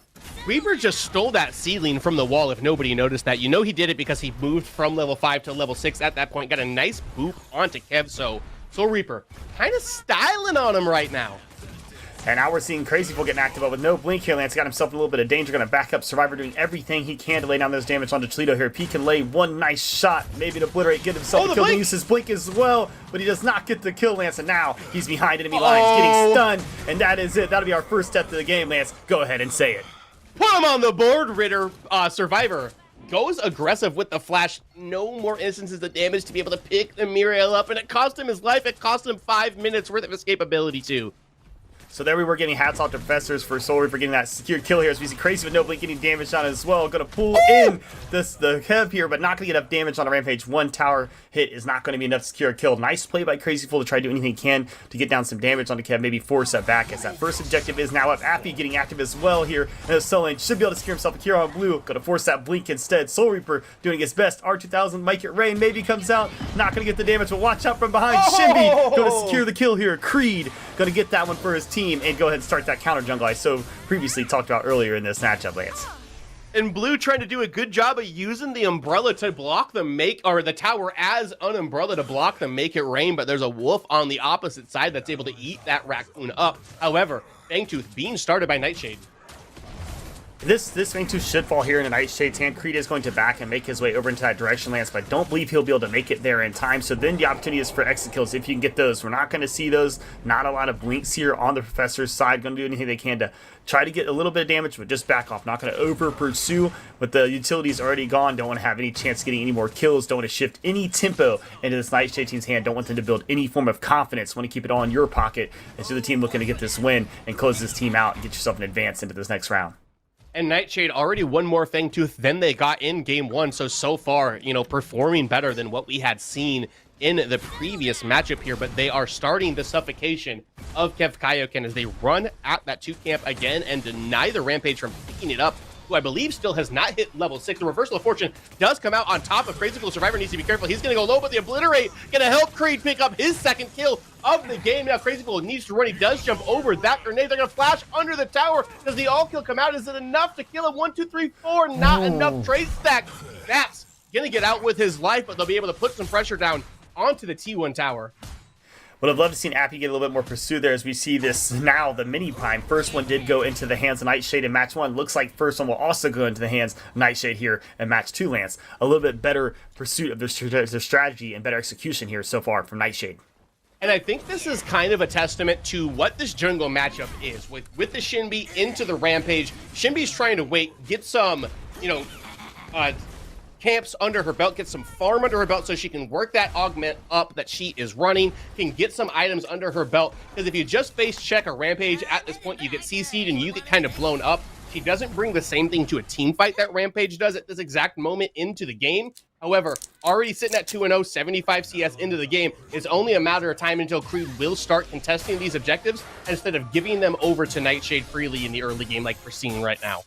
Reaper just stole that ceiling from the wall if nobody noticed that. You know he did it because he moved from level 5 to level 6 at that point. Got a nice boop onto Kev, so Soul Reaper kind of styling on him right now. And now we're seeing Crazy Fool getting active, but with no blink here, Lance got himself in a little bit of danger. Going to back up Survivor, doing everything he can to lay down those damage onto Cholito here. If he can lay one nice shot, maybe to obliterate, get himself a kill, use his blink as well, but he does not get the kill, Lance, and now he's behind enemy lines, getting stunned, and that is it. That'll be our first step to the game, Lance. Go ahead and say it. Put him on the board, Ritter. Survivor goes aggressive with the flash. No more instances of damage to be able to pick the Muriel up, and it cost him his life. It cost him 5 minutes worth of escapability, too. So there we were getting hats off to Professors for Soul Reaper getting that secure kill here. As we see Crazy with no blink getting damage on it as well. Going to pull in the Kev here, but not going to get enough damage on a Rampage. One tower hit is not going to be enough to secure a kill. Nice play by Crazy Fool to try to do anything he can to get down some damage on the Kev, maybe force that back, as that first objective is now up. Appy getting active as well here. And the Soul Lane should be able to secure himself a Kira on blue. Going to force that blink instead. Soul Reaper doing his best. R2000 might get rain, maybe comes out. Not going to get the damage, but watch out from behind. Shimby going to secure the kill here. Creed going to get that one for his team and go ahead and start that counter jungle I so previously talked about earlier in this matchup, Lance. And Blue trying to do a good job of using the umbrella to block the tower as an umbrella to block them, make it rain, but there's a wolf on the opposite side that's able to eat that raccoon up. However, Fangtooth being started by Nightshade. This Fangtooth should fall here in a Nightshade's hand. Creed is going to back and make his way over into that direction, Lance, but I don't believe he'll be able to make it there in time. So then the opportunity is for exit kills if you can get those. We're not going to see those. Not a lot of blinks here on the Professor's side. Going to do anything they can to try to get a little bit of damage, but just back off. Not going to over pursue, but the utility's already gone. Don't want to have any chance of getting any more kills. Don't want to shift any tempo into this Nightshade team's hand. Don't want them to build any form of confidence. Want to keep it all in your pocket. And so the team looking to get this win and close this team out and get yourself an advance into this next round. And Nightshade already one more Fangtooth than they got in game one. So far, performing better than what we had seen in the previous matchup here. But they are starting the suffocation of Kev Kaioken as they run at that 2 camp again and deny the Rampage from picking it up, who I believe still has not hit level 6. The Reversal of Fortune does come out on top of Crazy Fool. Survivor needs to be careful. He's going to go low, but the Obliterate going to help Creed pick up his second kill of the game. Now Crazy Fool needs to run. He does jump over that grenade. They're going to flash under the tower. Does the all kill come out? Is it enough to kill him? 1, 2, 3, 4. Not enough. Trace stack. That's going to get out with his life, but they'll be able to put some pressure down onto the T1 tower. Would have loved to see Appy get a little bit more pursuit there as we see this now, the mini prime. First one did go into the hands of Nightshade in match 1. Looks like first one will also go into the hands of Nightshade here in match 2, Lance. A little bit better pursuit of their strategy and better execution here so far from Nightshade. And I think this is kind of a testament to what this jungle matchup is. With the Shinbi into the Rampage, Shinbi's trying to wait, get some, camps under her belt, get some farm under her belt so she can work that augment up that she is running, can get some items under her belt. Because if you just face check a Rampage at this point, you get CC'd and you get kind of blown up. She doesn't bring the same thing to a team fight that Rampage does at this exact moment into the game. However, already sitting at 2-0, 75 CS into the game, it's only a matter of time until Creed will start contesting these objectives instead of giving them over to Nightshade freely in the early game like we're seeing right now.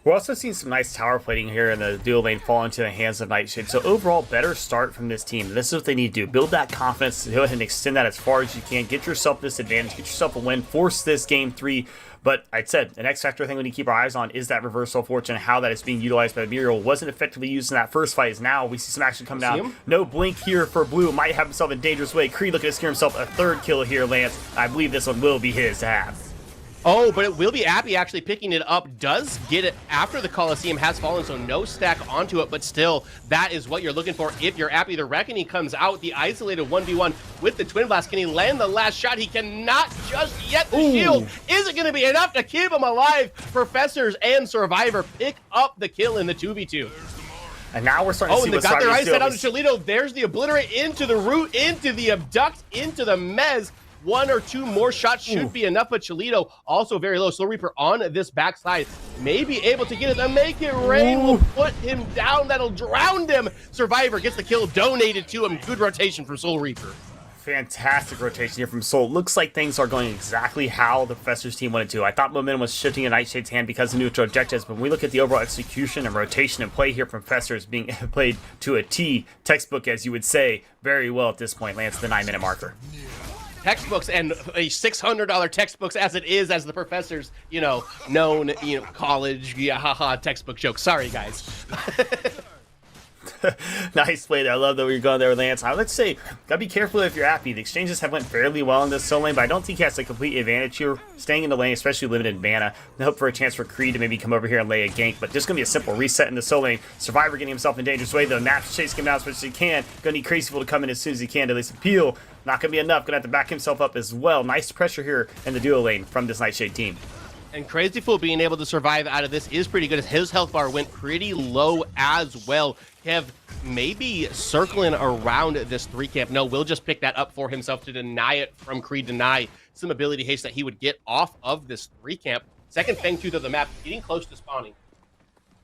We're also seeing some nice tower plating here in the dual lane fall into the hands of Nightshade. So overall, better start from this team. This is what they need to do. Build that confidence, go ahead and extend that as far as you can. Get yourself this advantage, get yourself a win, force this game 3. But I said, an X factor thing we need to keep our eyes on is that Reversal of Fortune, how that is being utilized by Muriel. Wasn't effectively used in that first fight, is now we see some action come down. No blink here for Blue. Might have himself in dangerous way. Creed looking to secure himself a 3rd kill here, Lance. I believe this one will be his to have. Oh, but it will be Appy actually picking it up. Does get it after the Coliseum has fallen, so no stack onto it, but still, that is what you're looking for if you're Appy. The Reckoning comes out, the isolated 1v1 with the Twin Blast. Can he land the last shot? He cannot just yet. The shield isn't going to be enough to keep him alive. Professors and Survivor pick up the kill in the 2v2. And now we're starting to see and they got their eyes set on Cholito. There's the Obliterate into the root, into the Abduct, into the Mez. 1 or 2 more shots should be enough, but Cholito also very low. Soul Reaper on this backside may be able to get it. The Make It Rain will put him down. That'll drown him. Survivor gets the kill donated to him. Good rotation from Soul Reaper. Fantastic rotation here from Soul. Looks like things are going exactly how the Professor's team wanted to. I thought momentum was shifting in Nightshade's hand because of neutral objectives, but when we look at the overall execution and rotation and play here from Professor's being played to a T, textbook as you would say, very well at this point. Lance, the 9-minute marker. Textbooks and a $600 textbooks as it is, as the Professor's, known, college, textbook joke. Sorry, guys. Nice play there. I love that we were going there with Lance. I would say, gotta be careful if you're Appy. The exchanges have went fairly well in this solo lane, but I don't think he has a complete advantage here. Staying in the lane, especially limited mana. I hope for a chance for Creed to maybe come over here and lay a gank, but just gonna be a simple reset in the solo lane. Survivor getting himself in dangerous way, though. Naps chase him down as much as he can. Gonna need Crazy Fool to come in as soon as he can to at least appeal. Not gonna be enough. Gonna have to back himself up as well. Nice pressure here in the duo lane from this Nightshade team. And Crazy Fool being able to survive out of this is pretty good. His health bar went pretty low as well. Kev maybe circling around this 3 camp. No, will just pick that up for himself to deny it from Creed, deny some ability haste that he would get off of this 3 camp. Second Fang Tooth of the map, getting close to spawning.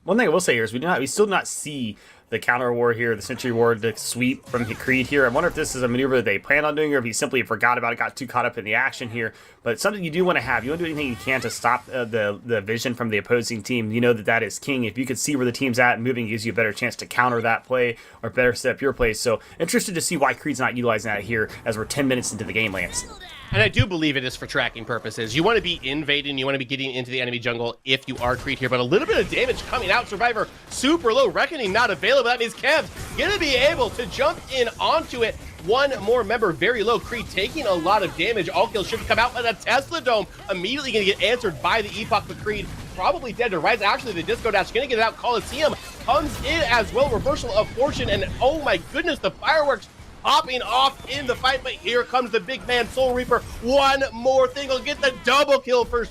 One thing I will say here is we still do not see the counter ward here, the Century Ward, the sweep from Creed here. I wonder if this is a maneuver that they plan on doing or if he simply forgot about it, got too caught up in the action here. But it's something you do want to have. You want to do anything you can to stop the vision from the opposing team. You know that is king. If you could see where the team's at and moving, gives you a better chance to counter that play or better set up your play. So interested to see why Creed's not utilizing that here as we're 10 minutes into the game, Lance. And I do believe it is for tracking purposes. You want to be invading, you want to be getting into the enemy jungle if you are Creed here, but a little bit of damage coming out. Survivor super low, Reckoning not available. That means Kev's going to be able to jump in onto it. One more member very low. Creed taking a lot of damage. All kills should come out, but a Tesla Dome immediately going to get answered by the Epoch, but Creed probably dead to Rise. Actually, the Disco Dash going to get it out. Coliseum comes in as well. Reversal of fortune, and oh my goodness, the fireworks popping off in the fight, but here comes the big man Soul Reaper. One more thing will get the double kill for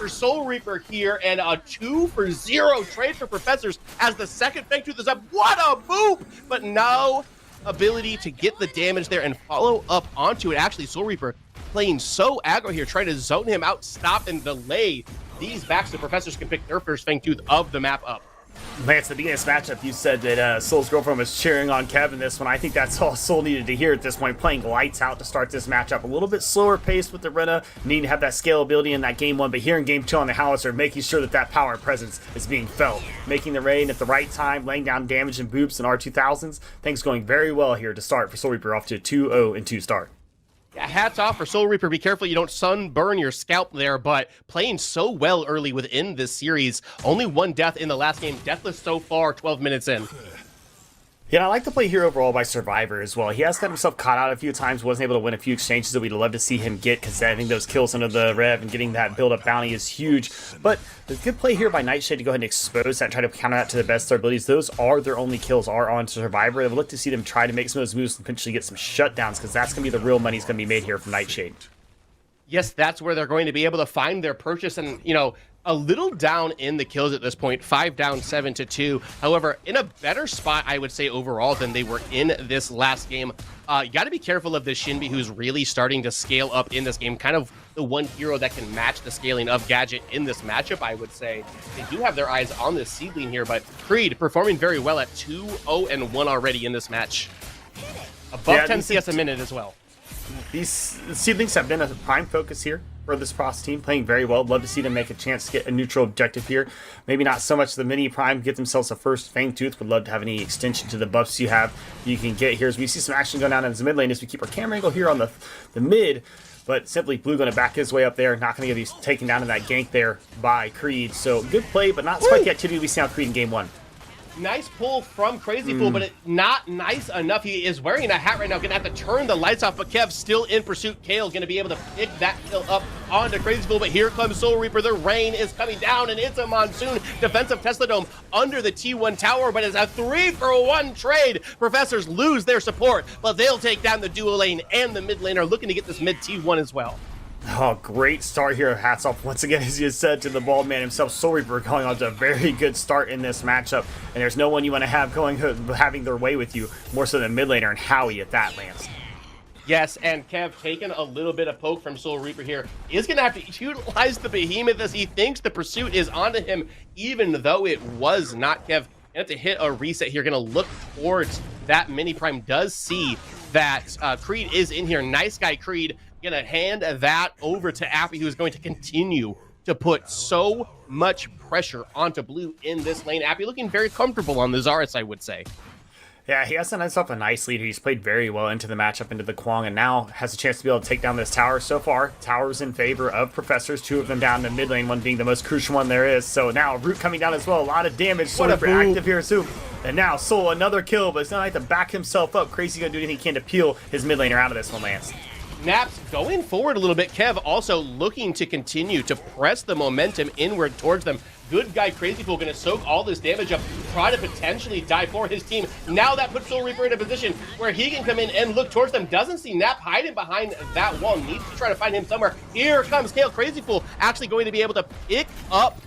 Soul Reaper here, and a 2-for-0 trade for Professors as the second Fang Tooth is up. What a boop! But no ability to get the damage there and follow up onto it. Actually, Soul Reaper playing so aggro here, trying to zone him out, stop and delay these backs. The Professors can pick their first Fang Tooth of the map up. Lance, at the beginning of this matchup, you said that Soul's girlfriend was cheering on Kevin this one. I think that's all Soul needed to hear at this point, playing lights out to start this matchup. A little bit slower pace with the Rena, needing to have that scalability in that game 1, but here in game 2 on the Howitzer, making sure that power and presence is being felt. Making the rain at the right time, laying down damage and boops and R2000s. Things going very well here to start for Soul Reaper, off to a 2-0-2 start. Yeah, hats off for Soul Reaper. Be careful you don't sunburn your scalp there, but playing so well early within this series. Only 1 death in the last game. Deathless so far, 12 minutes in. Yeah, I like the play here overall by Survivor as well. He has got himself caught out a few times, wasn't able to win a few exchanges that we'd love to see him get, because I think those kills under the Rev and getting that build-up bounty is huge. But the good play here by Nightshade to go ahead and expose that and try to counter that to the best of their abilities. Those are their only kills, are on Survivor. I would look to see them try to make some of those moves and potentially get some shutdowns, because that's going to be the real money's going to be made here from Nightshade. Yes, that's where they're going to be able to find their purchase, and, you know, a little down in the kills at this point, 5 down, 7-2. However, in a better spot, I would say, overall than they were in this last game. You got to be careful of this Shinbi, who's really starting to scale up in this game. Kind of the one hero that can match the scaling of Gadget in this matchup, I would say. They do have their eyes on this seedling here, but Creed performing very well at 2-0-1 already in this match. Above 10 CS a minute as well. These seedlings have been a prime focus here for this Prost team, playing very well. Love to see them make a chance to get a neutral objective here. Maybe not so much the mini prime, get themselves a first Fang Tooth. Would love to have any extension to the buffs you can get here. As we see some action going down in the mid lane as we keep our camera angle here on the mid, but simply Blue going to back his way up there, not going to get these taken down in that gank there by Creed. So good play, but not quite the activity we see on Creed in game 1. Nice pull from Crazy Fool, but not nice enough. He is wearing a hat right now, gonna have to turn the lights off, but Kev still in pursuit. Kale gonna be able to pick that kill up onto Crazy Fool, but here comes Soul Reaper. The rain is coming down, and it's a monsoon. Defensive Tesla Dome under the T1 tower, but it's a 3-for-1 trade. Professors lose their support, but they'll take down the duo lane and the mid lane, are looking to get this mid T1 as well. Oh, great start here. Hats off once again, as you said, to the bald man himself. Soul Reaper going on to a very good start in this matchup. And there's no one you want to have having their way with you, more so than mid laner and Howie at that, Lance. Yes, and Kev taking a little bit of poke from Soul Reaper here. Is going to have to utilize the behemoth as he thinks the pursuit is onto him, even though it was not. Kev going to have to hit a reset here. Going to look towards that mini prime. Does see that Creed is in here. Nice guy, Creed. Gonna hand that over to Appy, who's going to continue to put so much pressure onto Blue in this lane. Appy looking very comfortable on the Zarus, I would say. Yeah, he has himself a nice lead. He's played very well into the matchup, into the Kwang, and now has a chance to be able to take down this tower. So far, towers in favor of Professors, 2 of them down in the mid lane, one being the most crucial one there is. So now Root coming down as well, a lot of damage. Soul Reaper active here soon. And now Soul, another kill, but it's not like to back himself up. Crazy gonna do anything he can to peel his mid laner out of this one, Lance. Naps going forward a little bit. Kev also looking to continue to press the momentum inward towards them. Good guy Crazypool going to soak all this damage up, try to potentially die for his team. Now that puts Soul Reaper in a position where he can come in and look towards them. Doesn't see Nap hiding behind that wall. Needs to try to find him somewhere. Here comes Kale. Crazypool actually going to be able to pick up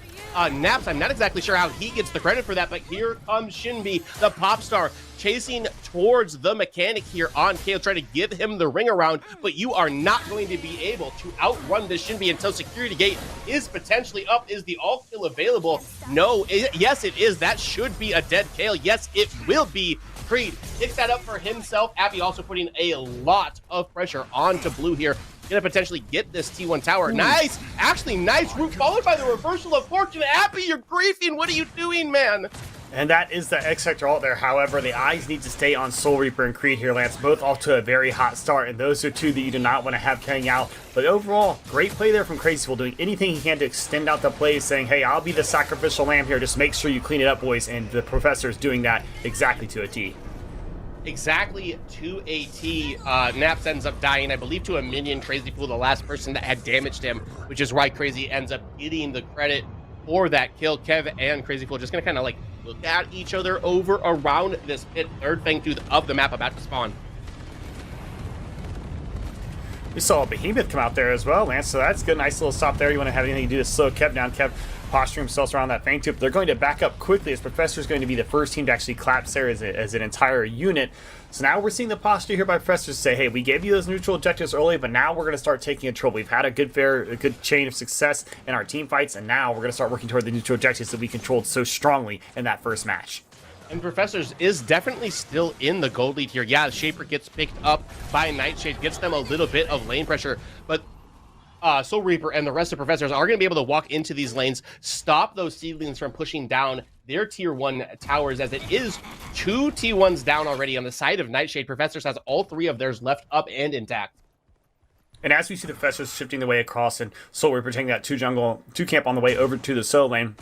Naps. I'm not exactly sure how he gets the credit for that, but here comes Shinbi, the pop star, chasing towards the mechanic here on Kale, trying to give him the ring around, but you are not going to be able to outrun this Shinbi until security gate is potentially up. Is the all kill available? No. Yes, it is. That should be a dead Kale. Yes, it will be. Creed picks that up for himself. Abby also putting a lot of pressure onto Blue here. Gonna potentially get this T1 tower. Nice! Actually, nice route followed by the reversal of fortune. Abby, you're griefing. What are you doing, man? And that is the X-Factor ult there. However, the eyes need to stay on Soul Reaper and Creed here, Lance. Both off to a very hot start, and those are two that you do not want to have carrying out. But overall, great play there from Crazypool, doing anything he can to extend out the play, saying, hey, I'll be the sacrificial lamb here. Just make sure you clean it up, boys. And the Professor's doing that exactly to a T. Exactly to a T. Naps ends up dying, I believe, to a minion. Crazypool, the last person that had damaged him, which is why Crazy ends up getting the credit for that kill. Kev and Crazypool just gonna kind of like look at each other over around this pit. Third thing of the map about to spawn. We saw a Behemoth come out there as well, Lance, so that's good. Nice little stop there. You want to have anything to do to slow Kev down. Kev posturing himself around that Fang Tube. They're going to back up quickly as Professor's going to be the first team to actually collapse there as an entire unit. So now we're seeing the posture here by Professor say, hey, we gave you those neutral objectives early, but now we're going to start taking control. We've had a good chain of success in our team fights, and now we're going to start working toward the neutral objectives that we controlled so strongly in that first match. And Professors is definitely still in the gold lead here. Yeah, Shaper gets picked up by Nightshade, gets them a little bit of lane pressure, but Soul Reaper and the rest of Professors are going to be able to walk into these lanes, stop those seedlings from pushing down their tier 1 towers, as it is 2 T1s down already on the side of Nightshade. Professors has all 3 of theirs left up and intact. And as we see the Professors shifting the way across and Soul Reaper taking that 2 camp on the way over to the solo lane,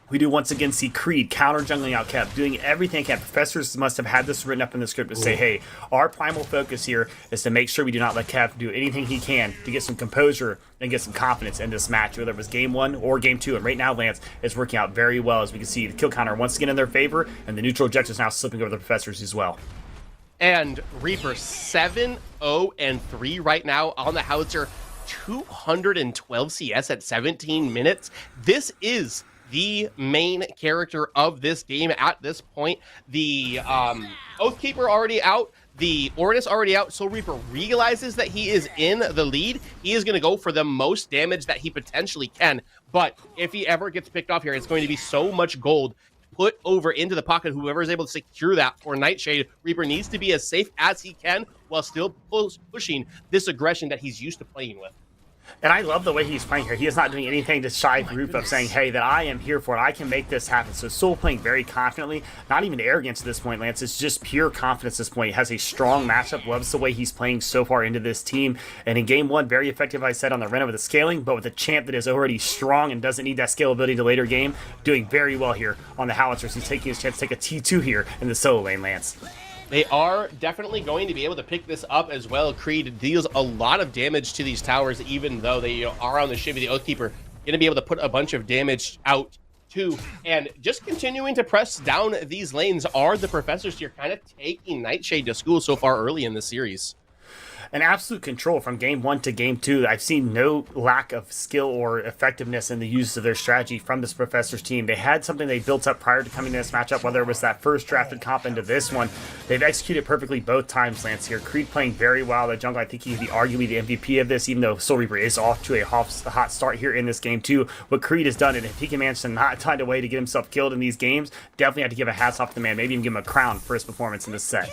we do once again see Creed counter jungling out Kev, doing everything he can. Professors must have had this written up in the script to say, hey, our primal focus here is to make sure we do not let Kev do anything he can to get some composure and get some confidence in this match, whether it was game 1 or game 2. And right now, Lance is working out very well, as we can see the kill counter once again in their favor, and the neutral objectives now slipping over the Professors as well. And Reaper 7-0-3 right now on the howitzer, 212 CS at 17 minutes. This is the main character of this game at this point. The Oathkeeper already out, the Ornus already out. Soul Reaper realizes that he is in the lead. He is going to go for the most damage that he potentially can. But if he ever gets picked off here, it's going to be so much gold put over into the pocket. Whoever is able to secure that for Nightshade, Reaper needs to be as safe as he can while still pushing this aggression that he's used to playing with. And I love the way he's playing here. He is not doing anything to shy group of saying, hey, that I am here for it. I can make this happen. So Soul playing very confidently. Not even arrogance at this point, Lance. It's just pure confidence at this point. He has a strong matchup. Loves the way he's playing so far into this team. And in game 1, very effective, I said, on the Rena with the scaling, but with a champ that is already strong and doesn't need that scalability to later game. Doing very well here on the Howitzers. He's taking his chance to take a T2 here in the solo lane, Lance. They are definitely going to be able to pick this up as well. Creed deals a lot of damage to these towers, even though they are on the Shivy. The Oathkeeper going to be able to put a bunch of damage out too. And just continuing to press down these lanes are the Professors here, kind of taking Nightshade to school so far early in the series. An absolute control from game 1 to game 2. I've seen no lack of skill or effectiveness in the use of their strategy from this Professor's team. They had something they built up prior to coming to this matchup, whether it was that first drafted comp into this one. They've executed perfectly both times, Lance, here. Creed playing very well. The jungle, I think he could be arguably the MVP of this, even though Soul Reaper is off to a hot start here in this game too. What Creed has done, and if he can manage to not find a way to get himself killed in these games, definitely have to give a hats off to the man. Maybe even give him a crown for his performance in this set.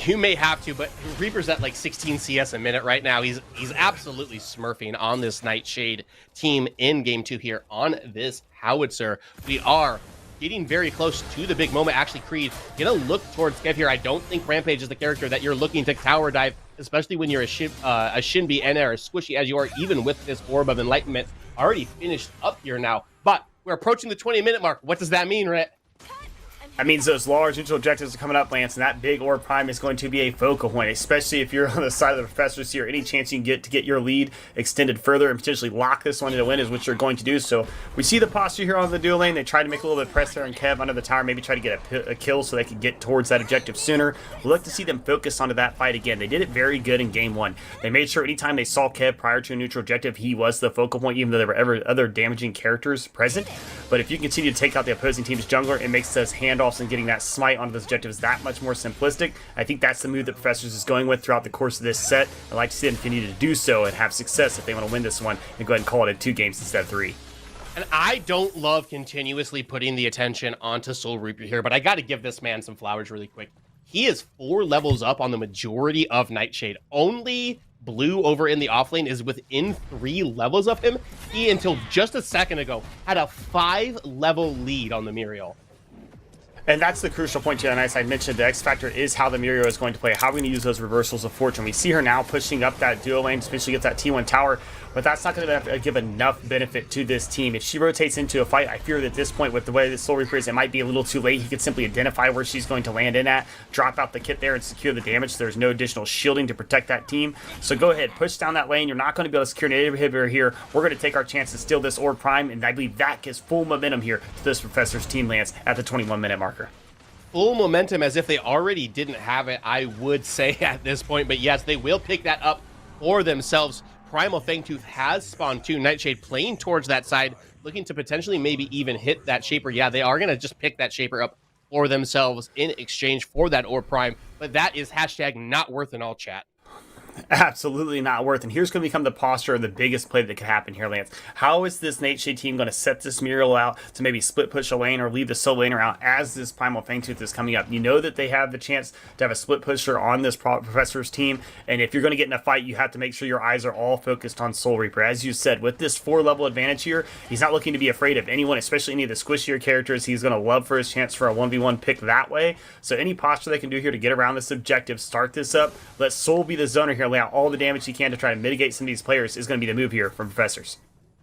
You may have to, but Reaper's at like 16 CS a minute right now. He's absolutely smurfing on this Nightshade team in game 2 here on this Howitzer. We are getting very close to the big moment. Actually, Creed, gonna look towards Kev here. I don't think Rampage is the character that you're looking to tower dive, especially when you're a Shinbi and are as squishy as you are, even with this Orb of Enlightenment already finished up here now. But we're approaching the 20-minute mark. What does that mean, Rhett? That means those large neutral objectives are coming up, Lance, and that big orb prime is going to be a focal point, especially if you're on the side of the professors here. Any chance you can get your lead extended further and potentially lock this one into win is what you're going to do. So we see the posture here on the dual lane. They try to make a little bit of pressure on Kev under the tower, maybe try to get a kill so they can get towards that objective sooner. We'll look to see them focus onto that fight again. They did it very good in game 1. They made sure anytime they saw Kev prior to a neutral objective, he was the focal point, even though there were other damaging characters present. But if you continue to take out the opposing team's jungler, it makes those handoffs and getting that smite onto those objectives that much more simplistic. I think that's the move that Professors is going with throughout the course of this set. I'd like to see them continue to do so and have success if they want to win this one and go ahead and call it in 2 games instead of 3. And I don't love continuously putting the attention onto Soul Reaper here, but I got to give this man some flowers really quick. He is 4 levels up on the majority of Nightshade. Only Blue over in the offlane is within 3 levels of him. He, until just a second ago, had a 5-level lead on the Muriel. And that's the crucial point here. And as I mentioned, the X factor is how the Muriel is going to play. How are we going to use those reversals of fortune? We see her now pushing up that duo lane, especially get that T1 tower, but that's not going to give enough benefit to this team. If she rotates into a fight, I fear that at this point, with the way the Soul Reaper is, it might be a little too late. He could simply identify where she's going to land in at, drop out the kit there, and secure the damage. There's no additional shielding to protect that team. So go ahead, push down that lane. You're not going to be able to secure an inhibitor here. We're going to take our chance to steal this Orb Prime, and I believe that gives full momentum here to this Professor's team, Lance, at the 21-minute marker. Full momentum as if they already didn't have it, I would say at this point. But yes, they will pick that up for themselves. Primal Fangtooth has spawned too. Nightshade playing towards that side, looking to potentially maybe even hit that Shaper. Yeah, they are going to just pick that Shaper up for themselves in exchange for that Orb Prime. But that is hashtag not worth in all chat. Absolutely not worth. And here's going to become the posture of the biggest play that could happen here, Lance. How is this Nightshade team going to set this Muriel out to maybe split push a lane or leave the solo laner out as this Primal Fangtooth is coming up? You know that they have the chance to have a split pusher on this Professor's team, and if you're going to get in a fight, you have to make sure your eyes are all focused on Soul Reaper. As you said, with this 4-level advantage here, he's not looking to be afraid of anyone, especially any of the squishier characters. He's going to love for his chance for a 1v1 pick that way. So any posture they can do here to get around this objective, start this up, let Soul be the zoner here, lay out all the damage he can to try to mitigate some of these players is going to be the move here from Professors.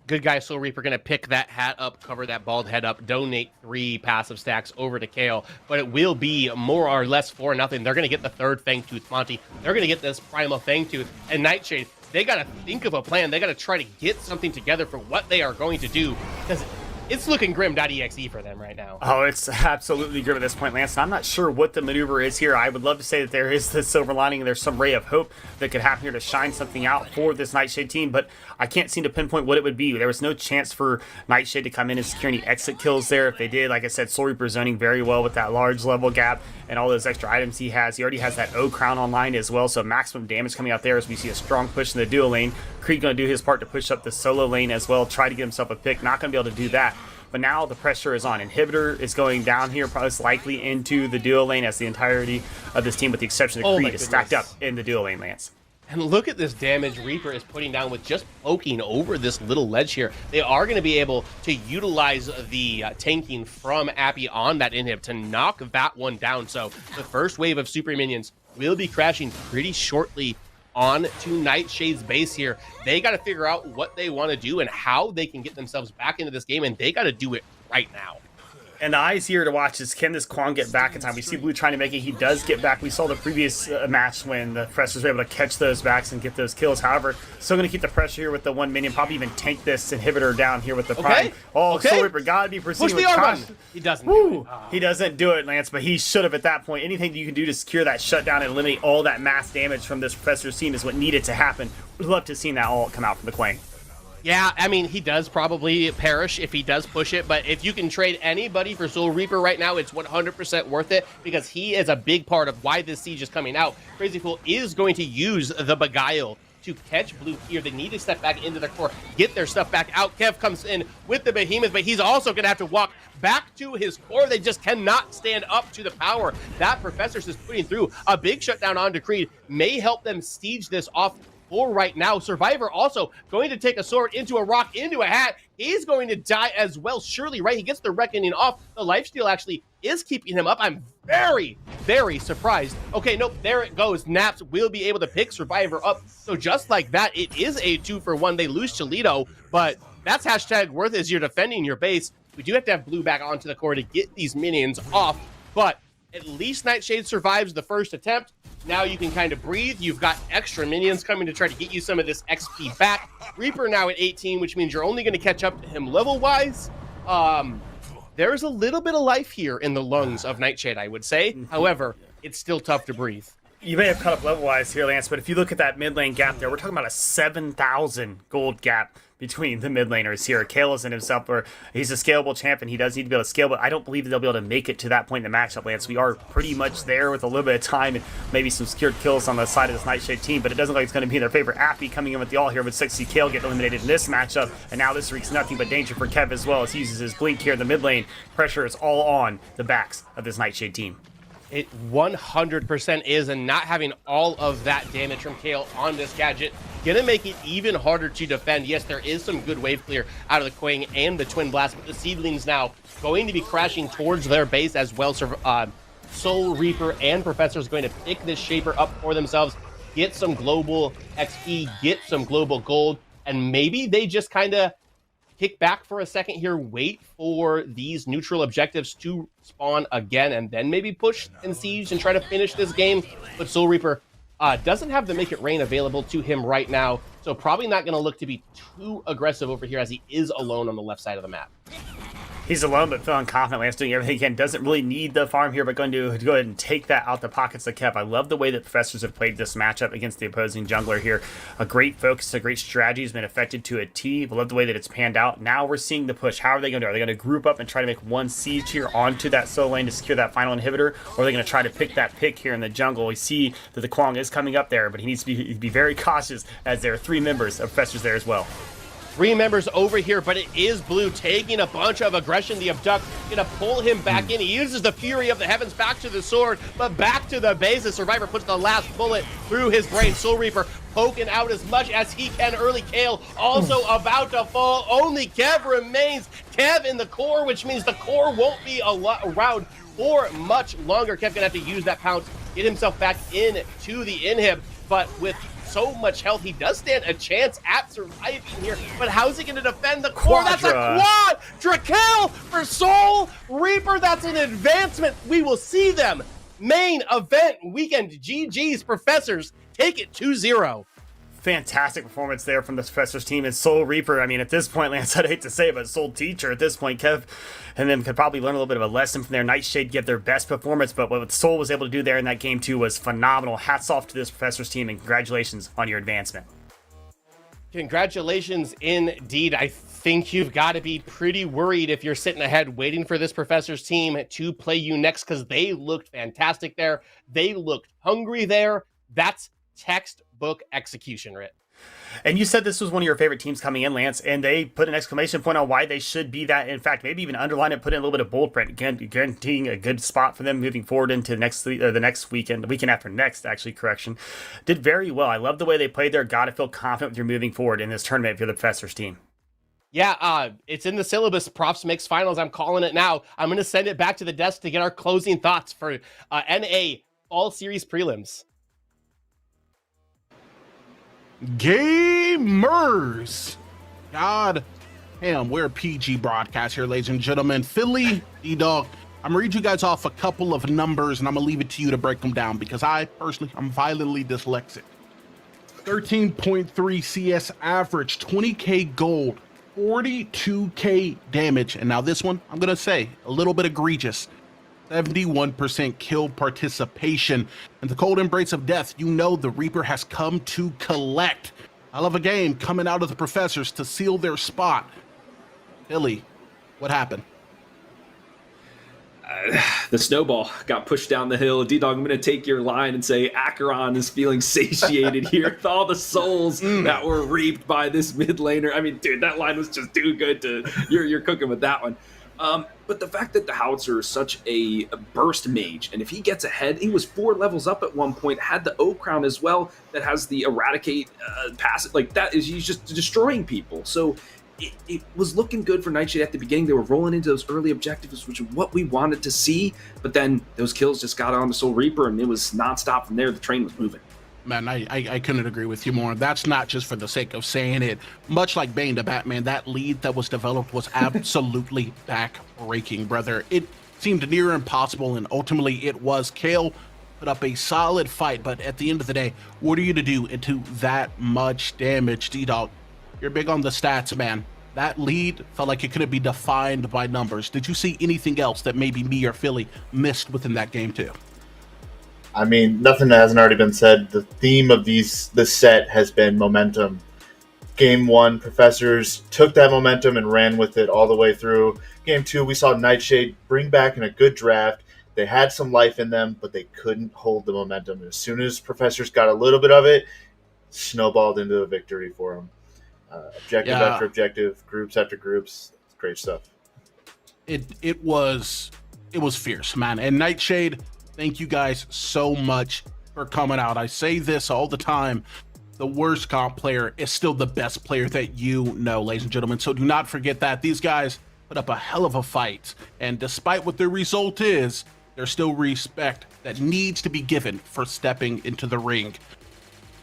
Good guy, Soul Reaper, going to pick that hat up, cover that bald head up, donate 3 passive stacks over to Kale, but it will be more or less 4-0. They're going to get the 3rd Fangtooth Monty. They're going to get this Primal Fangtooth, and Nightshade, they got to think of a plan. They got to try to get something together for what they are going to do, because it's looking grim.exe for them right now. Oh, it's absolutely grim at this point, Lance. And I'm not sure what the maneuver is here. I would love to say that there is the silver lining and there's some ray of hope that could happen here to shine something out for this Nightshade team, but I can't seem to pinpoint what it would be. There was no chance for Nightshade to come in and secure any exit kills there. If they did, like I said, Soul Reaper zoning very well with that large level gap and all those extra items he has. He already has that O crown online as well, so maximum damage coming out there as we see a strong push in the duo lane. Creed going to do his part to push up the solo lane as well, try to get himself a pick. Not going to be able to do that. But now the pressure is on. Inhibitor is going down here, most likely into the duo lane as the entirety of this team, with the exception of Creed, is stacked up in the duo lane, Lance. And look at this damage Reaper is putting down with just poking over this little ledge here. They are going to be able to utilize the tanking from Appy on that inhib to knock that one down. So the first wave of super minions will be crashing pretty shortly on to Nightshade's base here. They got to figure out what they want to do and how they can get themselves back into this game, and they got to do it right now. And the eyes here to watch is, can this Kwang get back in time? We see Blue trying to make it. He does get back. We saw the previous match when the Professors were able to catch those backs and get those kills. However, still going to keep the pressure here with the 1 minion. Probably even tank this inhibitor down here with the Prime. Oh, Soul Reaper got to be proceeding with caution. He doesn't do it. He doesn't do it, Lance, but he should have at that point. Anything that you can do to secure that shutdown and eliminate all that mass damage from this Professor's team is what needed to happen. Would love to have seen that all come out from the Kwang. Yeah, I mean, he does probably perish if he does push it, but if you can trade anybody for Soul Reaper right now, it's 100% worth it, because he is a big part of why this siege is coming out. Prizepool is going to use the Beguile to catch Blue here. They need to step back into their core, get their stuff back out. Kev comes in with the Behemoth, but he's also going to have to walk back to his core. They just cannot stand up to the power that Professors is putting through. A big shutdown on Creed may help them siege this off for right now. Survivor also going to take a sword into a rock, into a hat. He's going to die as well, surely, right? He gets the Reckoning off. The lifesteal actually is keeping him up. I'm very, very surprised. Okay, nope, there it goes. Naps will be able to pick Survivor up. So just like that, it is a 2-for-1. They lose Cholito, but that's hashtag worth as you're defending your base. We do have to have Blue back onto the core to get these minions off But at least Nightshade survives the first attempt. Now you can kind of breathe. You've got extra minions coming to try to get you some of this XP back. Reaper now at 18, which means you're only going to catch up to him level-wise. There's a little bit of life here in the lungs of Nightshade, I would say. However, it's still tough to breathe. You may have caught up level-wise here, Lance, but if you look at that mid lane gap there, we're talking about a 7,000 gold gap between the mid laners here. Kale is in himself, or he's a scalable champion. He does need to be able to scale, but I don't believe that they'll be able to make it to that point in the matchup, Lance. We are pretty much there with a little bit of time and maybe some secured kills on the side of this Nightshade team, but it doesn't look like it's going to be their favorite. Appy coming in with the all here with 60 Kale get eliminated in this matchup, and now this wreaks nothing but danger for Kev as well as he uses his blink here in the mid lane. Pressure is all on the backs of this Nightshade team. It 100% is, and not having all of that damage from Kale on this gadget gonna make it even harder to defend. Yes, there is some good wave clear out of the Quang and the Twin Blast, but the Seedlings now going to be crashing towards their base as well. Soul Reaper and Professor is going to pick this Shaper up for themselves, get some global XP, get some global gold, and maybe they just kind of kick back for a second here, wait for these neutral objectives to spawn again, and then maybe push and siege and try to finish this game. But Soul Reaper doesn't have the Make It Rain available to him right now, so probably not going to look to be too aggressive over here as he is alone on the left side of the map. He's alone, but feeling confident. Lance doing everything he can. Doesn't really need the farm here, but going to go ahead and take that out the pockets of Kev. I love the way that Professors have played this matchup against the opposing jungler here. A great focus, a great strategy has been affected to a T. I love the way that it's panned out. Now we're seeing the push. How are they going to do? Are they going to group up and try to make one siege here onto that solo lane to secure that final inhibitor? Or are they going to try to pick that pick here in the jungle? We see that the Quang is coming up there, but he needs to be very cautious as there are 3 members of Professors there as well. 3 members over here, but it is Blue taking a bunch of aggression. The Abduct gonna pull him back in. He uses the Fury of the Heavens back to the sword, but back to the base. The Survivor puts the last bullet through his brain. Soul Reaper poking out as much as he can early. Kale also about to fall. Only Kev remains. Kev in the core, which means the core won't be around for much longer. Kev gonna have to use that pounce, get himself back into the inhib, but with so much health, he does stand a chance at surviving here, but how's he going to defend the core? That's a quadra kill for Soul Reaper. That's an advancement. We will see them. Main event weekend. GG's Professors take it 2-0. Fantastic performance there from the Professors team and Soul Reaper. I mean, at this point, Lance, I'd hate to say it, but Soul Teacher at this point, Kev, and then could probably learn a little bit of a lesson from their Nightshade, give their best performance, but what Soul was able to do there in that game too was phenomenal. Hats off to this Professors team and congratulations on your advancement. Congratulations indeed. I think you've got to be pretty worried if you're sitting ahead waiting for this Professors team to play you next, because they looked fantastic there. They looked hungry there. That's textbook execution, Rit. And you said this was one of your favorite teams coming in, Lance, and they put an exclamation point on why they should be that. In fact, maybe even underline it, put in a little bit of bold print, guaranteeing a good spot for them moving forward into the next weekend, the weekend after next, actually, correction. Did very well. I love the way they played there. Got to feel confident with your moving forward in this tournament if you're the Professors team. Yeah, it's in the syllabus, Profs Mix Finals. I'm calling it now. I'm going to send it back to the desk to get our closing thoughts for NA All Series Prelims. Gamers, god damn, we're a PG broadcast here, ladies and gentlemen. Philly D-Dog, I'm gonna read you guys off a couple of numbers and I'm gonna leave it to you to break them down because I personally, I'm violently dyslexic. 13.3 CS average, 20k gold, 42k damage, and now this one I'm gonna say a little bit egregious. 71% kill participation. In the cold embrace of death, you know the Reaper has come to collect. I love a game coming out of the Professors to seal their spot. Billy, what happened? The snowball got pushed down the hill. D-Dog, I'm going to take your line and say Acheron is feeling satiated here with all the souls that were reaped by this mid laner. I mean, dude, that line was just too good to... You're cooking with that one. But the fact that the Howitzer is such a burst mage, and if he gets ahead, he was 4 levels up at one point, had the O crown as well that has the eradicate passive, like that is, he's just destroying people. So it was looking good for Nightshade at the beginning. They were rolling into those early objectives, which is what we wanted to see, but then those kills just got on the Soul Reaper and it was nonstop from there. The train was moving. Man, I couldn't agree with you more. That's not just for the sake of saying it. Much like Bane to Batman, that lead that was developed was absolutely back-breaking, brother. seemed near impossible, and ultimately it was. Kale put up a solid fight, but at the end of the day, what are you to do into that much damage? D-Dog, you're big on the stats, man. That lead felt like it couldn't be defined by numbers. Did you see anything else that maybe me or Philly missed within that game too? I mean, nothing that hasn't already been said. The theme of this set has been momentum. Game 1, Professors took that momentum and ran with it all the way through. Game 2, we saw Nightshade bring back in a good draft. They had some life in them, but they couldn't hold the momentum. As soon as Professors got a little bit of it, snowballed into a victory for them. Objective after objective, groups after groups. Great stuff. It was fierce, man. And Nightshade, thank you guys so much for coming out. I say this all the time. The worst comp player is still the best player that you know, ladies and gentlemen. So do not forget that. These guys put up a hell of a fight. And despite what their result is, there's still respect that needs to be given for stepping into the ring.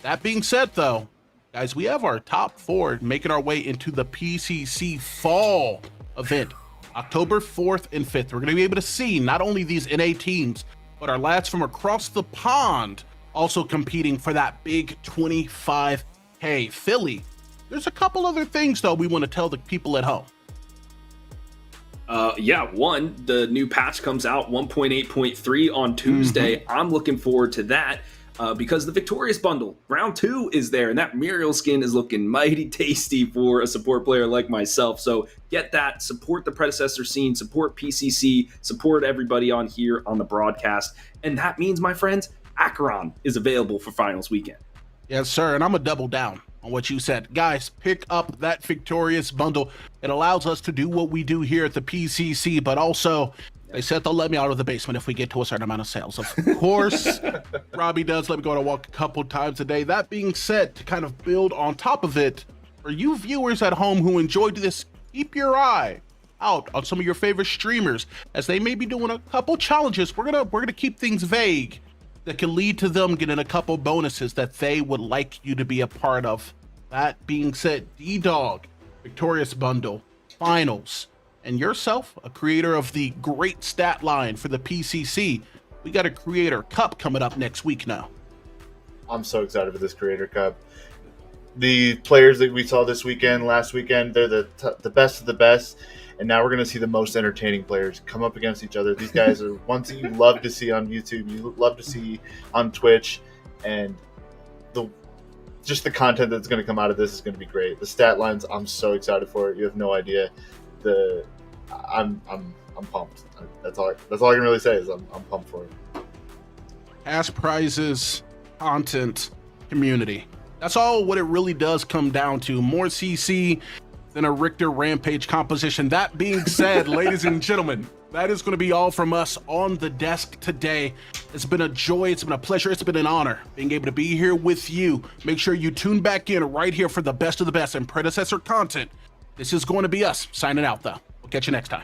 That being said, though, guys, we have our top 4 making our way into the PCC fall event, October 4th and 5th. We're going to be able to see not only these NA teams, but our lads from across the pond also competing for that big 25K. Philly, there's a couple other things, though, we want to tell the people at home. One, the new patch comes out 1.8.3 on Tuesday. I'm looking forward to that. Because the Victorious Bundle, round 2 is there, and that Muriel skin is looking mighty tasty for a support player like myself. So get that, support the Predecessor scene, support PCC, support everybody on here on the broadcast. And that means, my friends, Acheron is available for finals weekend. Yes, sir, and I'm going to double down on what you said. Guys, pick up that Victorious Bundle. It allows us to do what we do here at the PCC, but also they said they'll let me out of the basement if we get to a certain amount of sales. Of course, Robbie does let me go on a walk a couple times a day. That being said, to kind of build on top of it, for you viewers at home who enjoyed this, keep your eye out on some of your favorite streamers as they may be doing a couple challenges. We're gonna keep things vague that can lead to them getting a couple bonuses that they would like you to be a part of. That being said, D-Dog, Victorious Bundle, Finals, and yourself, a creator of the great stat line for the PCC. We got a Creator Cup coming up next week now. I'm so excited for this Creator Cup. The players that we saw this weekend, last weekend, they're the best of the best. And now we're going to see the most entertaining players come up against each other. These guys are ones that you love to see on YouTube, you love to see on Twitch. And just the content that's going to come out of this is going to be great. The stat lines, I'm so excited for it. You have no idea. I'm pumped. That's all I can really say is I'm pumped for it. Past prizes, content, community. That's all what it really does come down to. More CC than a Richter Rampage composition. That being said, ladies and gentlemen, that is going to be all from us on the desk today. It's been a joy. It's been a pleasure. It's been an honor being able to be here with you. Make sure you tune back in right here for the best of the best and Predecessor content. This is going to be us signing out, though. We'll catch you next time.